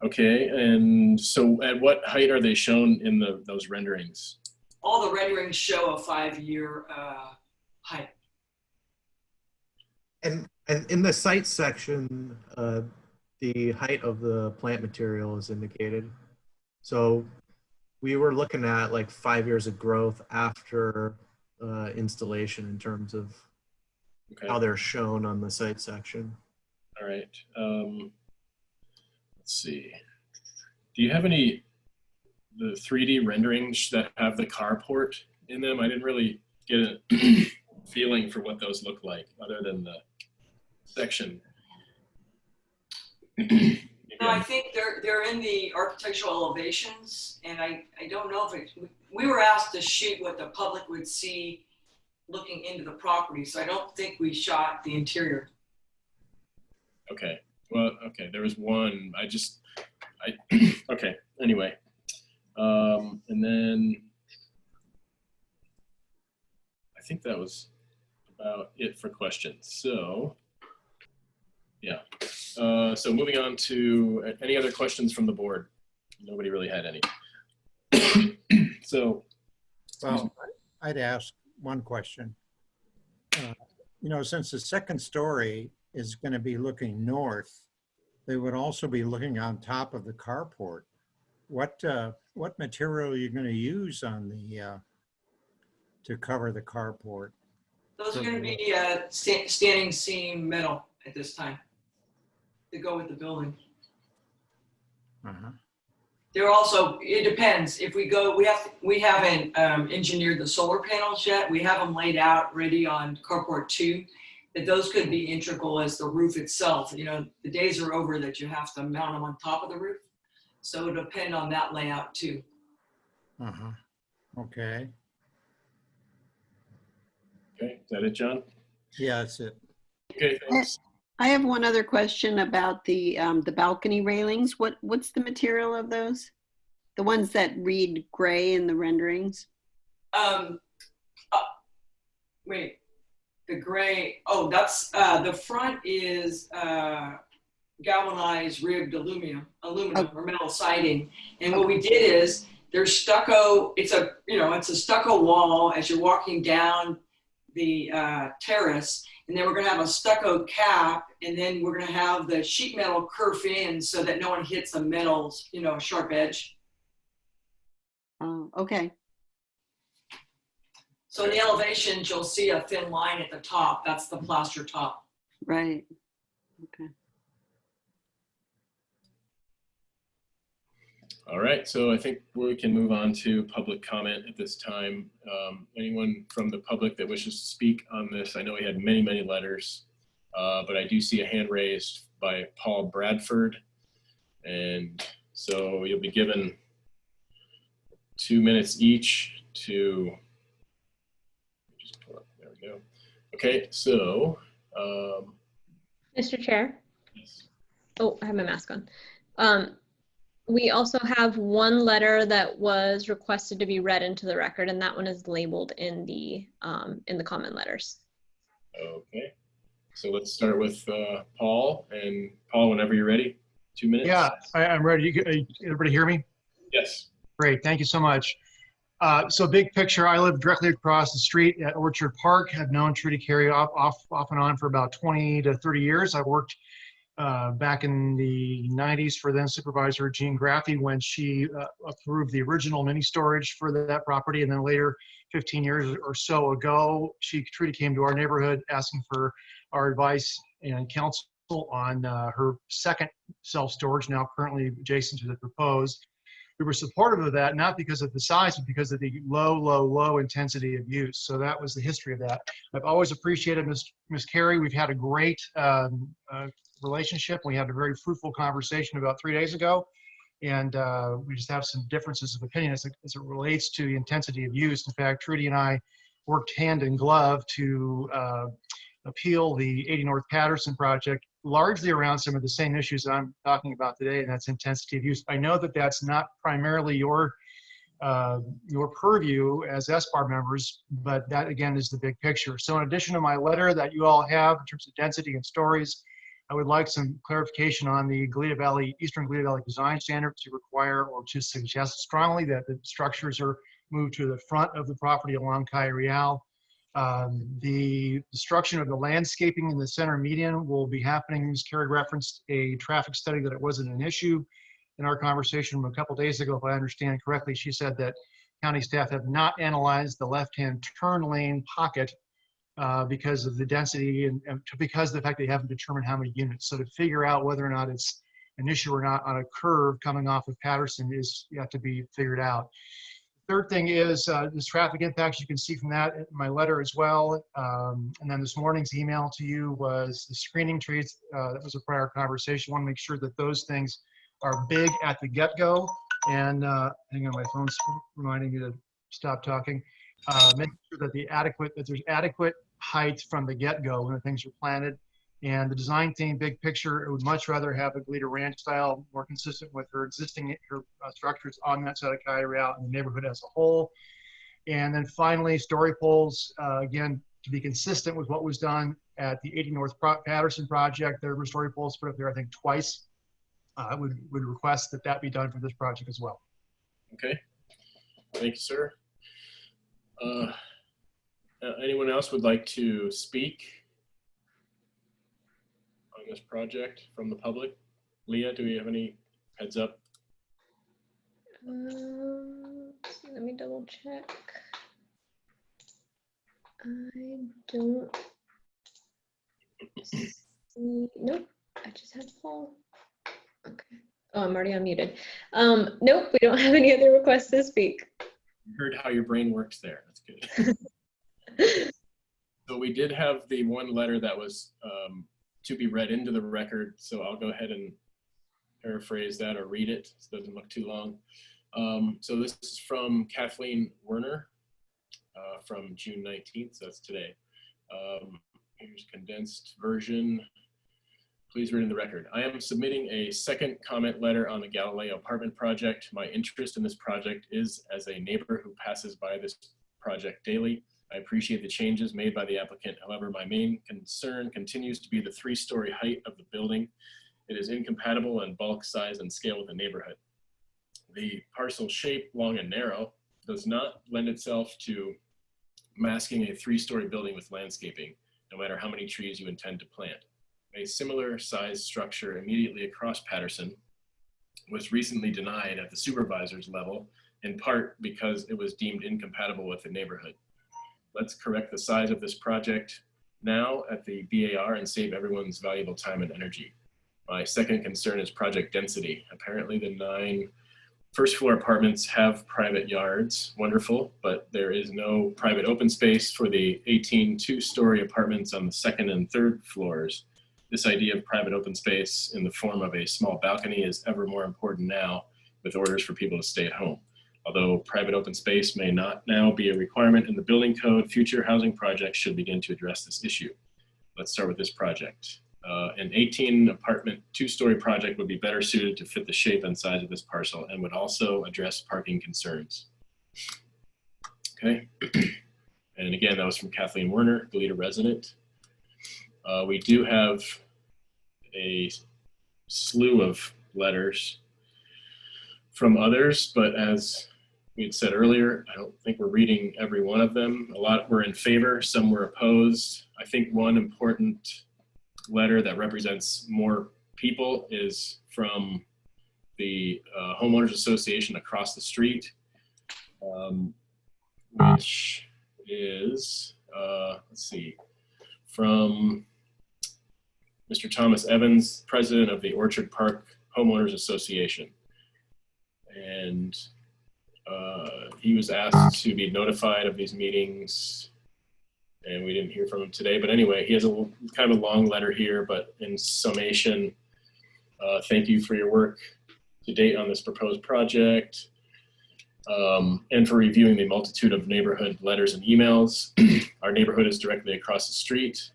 Okay, and so at what height are they shown in those renderings? All the renderings show a 5-year height. And in the site section, the height of the plant material is indicated. So we were looking at like 5 years of growth after installation in terms of how they're shown on the site section. All right. Let's see. Do you have the 3D renderings that have the carport in them? I didn't really get a feeling for what those look like other than the section. No, I think they're in the architectural elevations, and I don't know if we were asked to shoot what the public would see looking into the property, so I don't think we shot the interior. Okay. Well, okay. There was one. Okay. Anyway, and then I think that was about it for questions. So, yeah. So moving on to any other questions from the board? Nobody really had any. So, well, I'd ask one question. Since the second story is going to be looking north, they would also be looking on top of the carport. What material are you going to use on the to cover the carport? Those are going to be standing seam metal at this time to go with the building. They're also, it depends. If we go, we haven't engineered the solar panels yet. We have them laid out ready on carport 2. That those could be integral as the roof itself. The days are over that you have to mount them on top of the roof. So it would depend on that layout too. Okay. Okay, is that it, John? Yeah, that's it. Okay, thanks. I have one other question about the balcony railings. What's the material of those? The ones that read gray in the renderings? Wait. The gray, that's, the front is galvanized ribbed aluminum or metal siding. And what we did is there's stucco, it's a stucco wall as you're walking down the terrace. And then we're gonna have a stucco cap, and then we're gonna have the sheet metal kerf in so that no one hits the metal, sharp edge. Oh, okay. So in the elevations, you'll see a thin line at the top. That's the plaster top. Right. Okay. All right, so I think we can move on to public comment at this time. Anyone from the public that wishes to speak on this? I know we had many, many letters, but I do see a hand raised by Paul Bradford. And so you'll be given 2 minutes each to, just pull up, there we go. Okay, so. Mr. Chair? Yes. Oh, I have my mask on. We also have one letter that was requested to be read into the record, and that one is labeled in the comment letters. Okay. So let's start with Paul. And Paul, whenever you're ready, 2 minutes. Yeah, I'm ready. Everybody hear me? Yes. Great, thank you so much. So big picture, I live directly across the street at Orchard Park. I've known Trudy Carey off and on for about 20 to 30 years. I worked back in the 90s for then Supervisor Jean Graffey when she approved the original mini storage for that property. And then later, 15 years or so ago, Trudy came to our neighborhood asking for our advice and counsel on her second self-storage, now currently adjacent to the proposed. We were supportive of that, not because of the size, but because of the low intensity of use. So that was the history of that. I've always appreciated Ms. Carey. We've had a great relationship. We had a very fruitful conversation about 3 days ago. And we just have some differences of opinion as it relates to the intensity of use. In fact, Trudy and I worked hand in glove to appeal the 80 North Patterson project, largely around some of the same issues that I'm talking about today, and that's intensity of use. I know that that's not primarily your purview as SBAR members, but that again is the big picture. So in addition to my letter that you all have in terms of density and stories, I would like some clarification on the Eastern Goleta Valley design standards to require or to suggest strongly that the structures are moved to the front of the property along Calle Real. The destruction of the landscaping in the center median will be happening. Ms. Carey referenced a traffic study that it wasn't an issue. In our conversation a couple days ago, if I understand correctly, she said that county staff have not analyzed the left-hand turn lane pocket because of the density and because of the fact they haven't determined how many units. So to figure out whether or not it's an issue or not on a curve coming off of Patterson is yet to be figured out. Third thing is this traffic impacts. You can see from that in my letter as well. And then this morning's email to you was the screening trees. That was a prior conversation. I want to make sure that those things are big at the get-go. And hang on, my phone's reminding me to stop talking. Make sure that there's adequate height from the get-go when the things are planted. And the design theme, big picture, it would much rather have a Goleta Ranch style, more consistent with her existing structures on that side of Calle Real and the neighborhood as a whole. And then finally, story poles, again, to be consistent with what was done at the 80 North Patterson project. There were story poles put up there, I think, twice. I would request that that be done for this project as well. Okay, thank you, sir. Anyone else would like to speak on this project from the public? Leah, do we have any heads up? Let me double check. I don't see, nope, I just had Paul. Okay. Oh, I'm already unmuted. Nope, we don't have any other requests to speak. You heard how your brain works there. That's good. So we did have the one letter that was to be read into the record. So I'll go ahead and paraphrase that or read it so it doesn't look too long. So this is from Kathleen Werner from June 19th, so that's today. Here's a condensed version. Please read in the record. I am submitting a second comment letter on the Galileo apartment project. My interest in this project is as a neighbor who passes by this project daily. I appreciate the changes made by the applicant. However, my main concern continues to be the 3-story height of the building. It is incompatible in bulk, size, and scale with the neighborhood. The parcel shape, long and narrow, does not lend itself to masking a 3-story building with landscaping, no matter how many trees you intend to plant. A similar size structure immediately across Patterson was recently denied at the supervisor's level, in part because it was deemed incompatible with the neighborhood. Let's correct the size of this project now at the BAR and save everyone's valuable time and energy. My second concern is project density. Apparently the 9 first-floor apartments have private yards, wonderful, but there is no private open space for the 18 2-story apartments on the 2nd and 3rd floors. This idea of private open space in the form of a small balcony is ever more important now with orders for people to stay at home. Although private open space may not now be a requirement in the building code, future housing projects should begin to address this issue. Let's start with this project. An 18 apartment, 2-story project would be better suited to fit the shape and size of this parcel and would also address parking concerns. Okay. And again, that was from Kathleen Werner, Goleta resident. We do have a slew of letters from others, but as we had said earlier, I don't think we're reading every one of them. A lot were in favor, some were opposed. I think one important letter that represents more people is from the Homeowners Association across the street, which is, let's see, from Mr. Thomas Evans, president of the Orchard Park Homeowners Association. And he was asked to be notified of these meetings, and we didn't hear from him today. But anyway, he has a kind of a long letter here, but in summation, thank you for your work to date on this proposed project, and for reviewing the multitude of neighborhood letters and emails. Our neighborhood is directly across the street,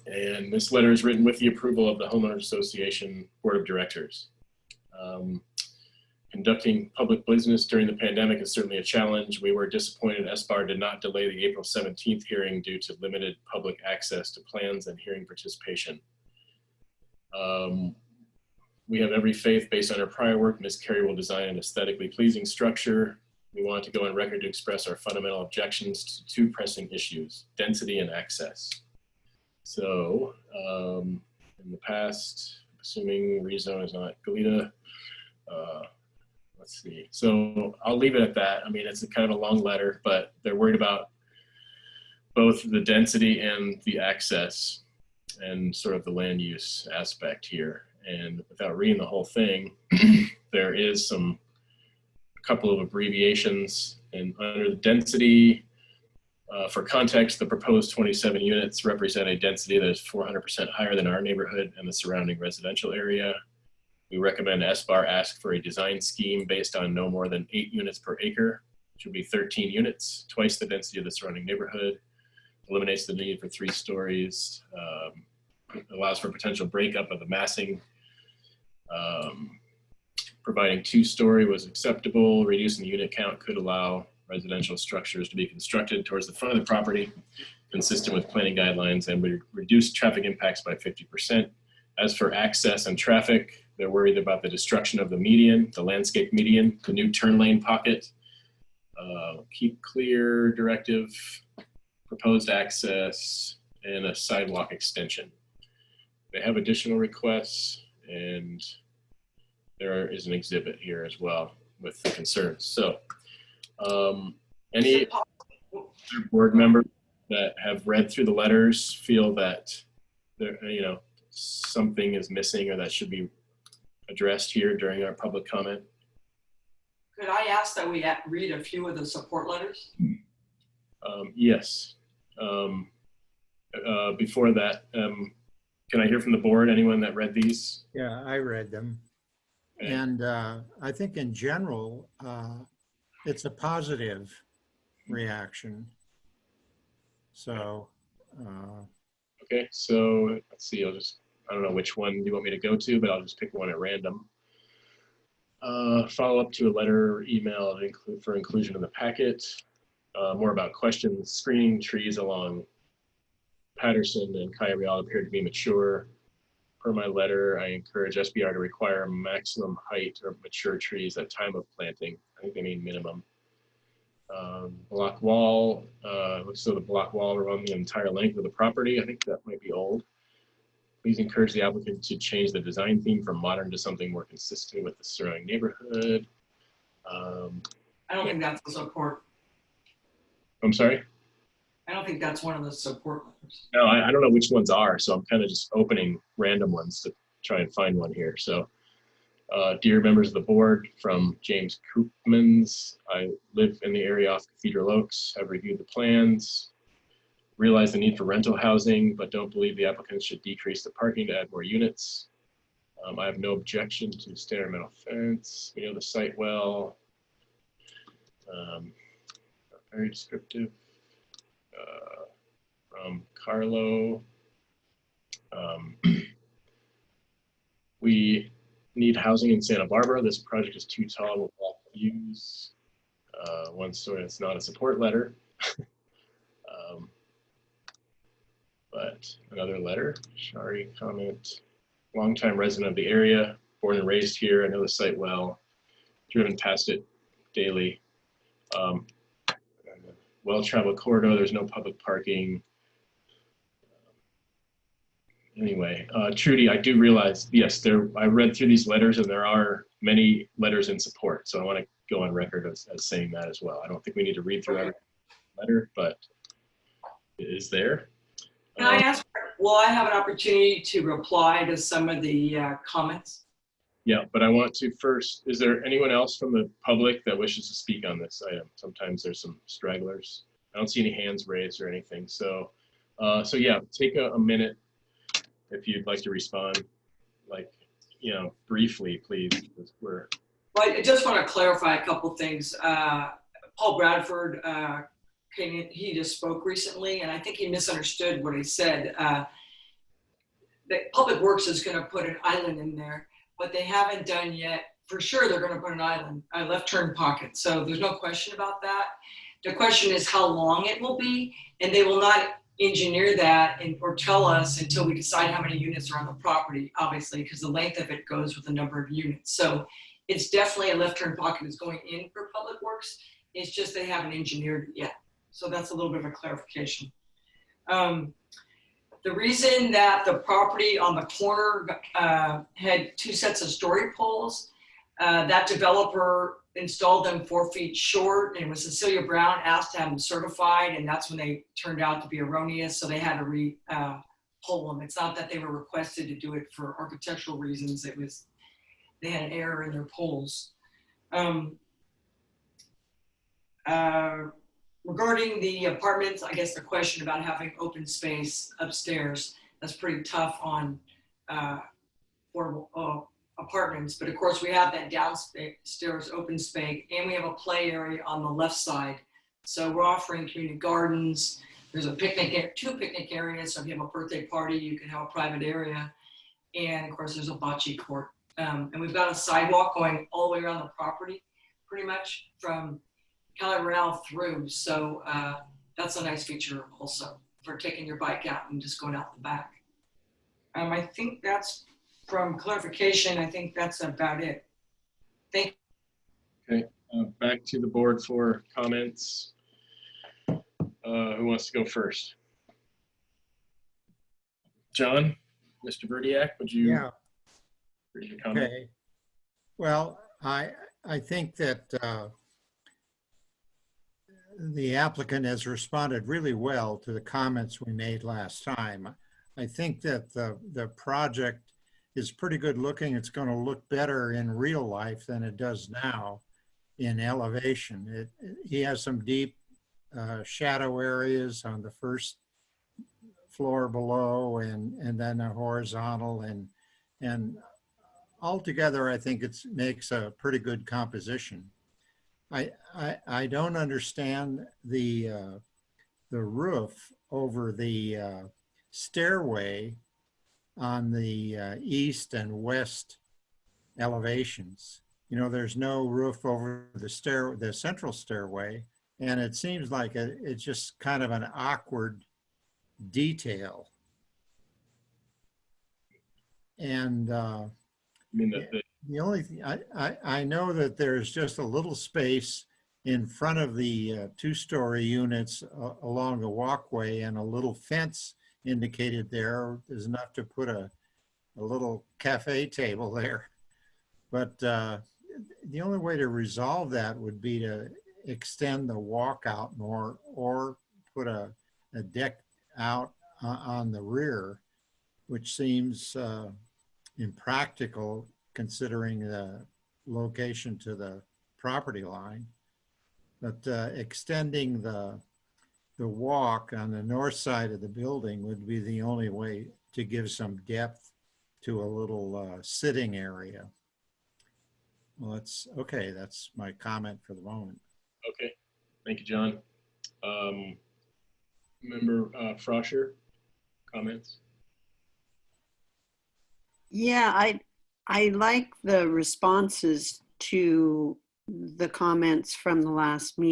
and this letter is written with the approval of the Homeowners Association Board of Directors. Conducting public business during the pandemic is certainly a challenge. We were disappointed SBAR did not delay the April 17th hearing due to limited public access to plans and hearing participation. We have every faith based on our prior work. Ms. Carey will design an aesthetically pleasing structure. We want to go on record to express our fundamental objections to 2 pressing issues, density and access. So in the past, assuming rezone is not Goleta, let's see. So I'll leave it at that. I mean, it's a kind of a long letter, but they're worried about both the density and the access and sort of the land use aspect here. And without reading the whole thing, there is a couple of abbreviations. And under the density, for context, the proposed 27 units represent a density that is 400% higher than our neighborhood and the surrounding residential area. We recommend SBAR ask for a design scheme based on no more than 8 units per acre, which would be 13 units, twice the density of the surrounding neighborhood, eliminates the need for 3 stories, allows for potential breakup of the massing. Providing 2-story was acceptable. Reducing the unit count could allow residential structures to be constructed towards the front of the property, consistent with planning guidelines, and would reduce traffic impacts by 50%. As for access and traffic, they're worried about the destruction of the median, the landscape median, the new turn lane pocket, keep clear directive, proposed access, and a sidewalk extension. They have additional requests, and there is an exhibit here as well with the concerns. So any board members that have read through the letters feel that there, something is missing or that should be addressed here during our public comment? Could I ask that we read a few of the support letters? Yes. Before that, can I hear from the board? Anyone that read these? Yeah, I read them. Okay. And I think in general, it's a positive reaction. So. Okay, so let's see, I don't know which one you want me to go to, but I'll just pick one at random. Follow up to a letter or email for inclusion in the packet. More about questions. Screening trees along Patterson and Calle Real appear to be mature. Per my letter, I encourage SBR to require maximum height of mature trees at time of planting. I think they mean minimum. Block wall, looks so the block wall around the entire length of the property. I think that might be old. Please encourage the applicant to change the design theme from modern to something more consistent with the surrounding neighborhood. I don't think that's the support. I'm sorry? I don't think that's one of the support letters. No, I don't know which ones are, so I'm kind of just opening random ones to try and find one here. So, dear members of the board, from James Koopmans, I live in the area off Cathedral Oaks. I've reviewed the plans, realize the need for rental housing, but don't believe the applicants should decrease the parking to add more units. I have no objection to standard metal fence. We know the site well. Very descriptive. From Carlo. We need housing in Santa Barbara. This project is too tall with block views. One story, it's not a support letter. But another letter, Shari comment, longtime resident of the area, born and raised here. I know the site well, driven past it daily. Well-traveled corridor, there's no public parking. Anyway, Trudy, I do realize, yes, I read through these letters and there are many letters in support. So I want to go on record as saying that as well. I don't think we need to read through every letter, but it is there. Can I ask, will I have an opportunity to reply to some of the comments? Yeah, but I want to first, is there anyone else from the public that wishes to speak on this item? Sometimes there's some stragglers. I don't see any hands raised or anything. So yeah, take a minute if you'd like to respond, like, briefly, please. Well, I just want to clarify a couple things. Paul Bradford, he just spoke recently, and I think he misunderstood what he said. That Public Works is going to put an island in there. What they haven't done yet, for sure they're going to put an island, a left turn pocket. So there's no question about that. The question is how long it will be, and they will not engineer that or tell us until we decide how many units are on the property, obviously, because the length of it goes with the number of units. So it's definitely a left turn pocket is going in for Public Works. It's just they haven't engineered it yet. So that's a little bit of a clarification. The reason that the property on the corner had 2 sets of story poles, that developer installed them 4 feet short, and when Cecilia Brown asked to have them certified, and that's when they turned out to be erroneous, so they had to pull them. It's not that they were requested to do it for architectural reasons, it was they had an error in their poles. Regarding the apartments, I guess the question about having open space upstairs, that's pretty tough on affordable apartments. But of course we have that downstairs open space, and we have a play area on the left side. So we're offering community gardens. There's a picnic, 2 picnic areas. So if you have a birthday party, you can have a private area. And of course there's a bocce court. And we've got a sidewalk going all the way around the property, pretty much from Cali Real through. So that's a nice feature also for taking your bike out and just going out the back. I think that's from clarification. I think that's about it. Thank you. Okay, back to the board for comments. Who wants to go first? John, Mr. Verdiak, would you? Yeah. Comment? Okay. Well, I think that the applicant has responded really well to the comments we made last time. I think that the project is pretty good looking. It's going to look better in real life than it does now in elevation. He has some deep shadow areas on the first floor below, and then a horizontal, and altogether I think it makes a pretty good composition. I don't understand the roof over the stairway on the east and west elevations. There's no roof over the central stairway, and it seems like it's just kind of an awkward detail. And the only thing, I know that there's just a little space in front of the 2-story units along the walkway, and a little fence indicated there is enough to put a little cafe table there. But the only way to resolve that would be to extend the walkout more, or put a deck out on the rear, which seems impractical considering the location to the property line. But extending the walk on the north side of the building would be the only way to give some depth to a little sitting area. Well, that's my comment for the moment. Okay, thank you, John. Member Frosher, comments? Yeah, I like the responses to the comments from the last meeting.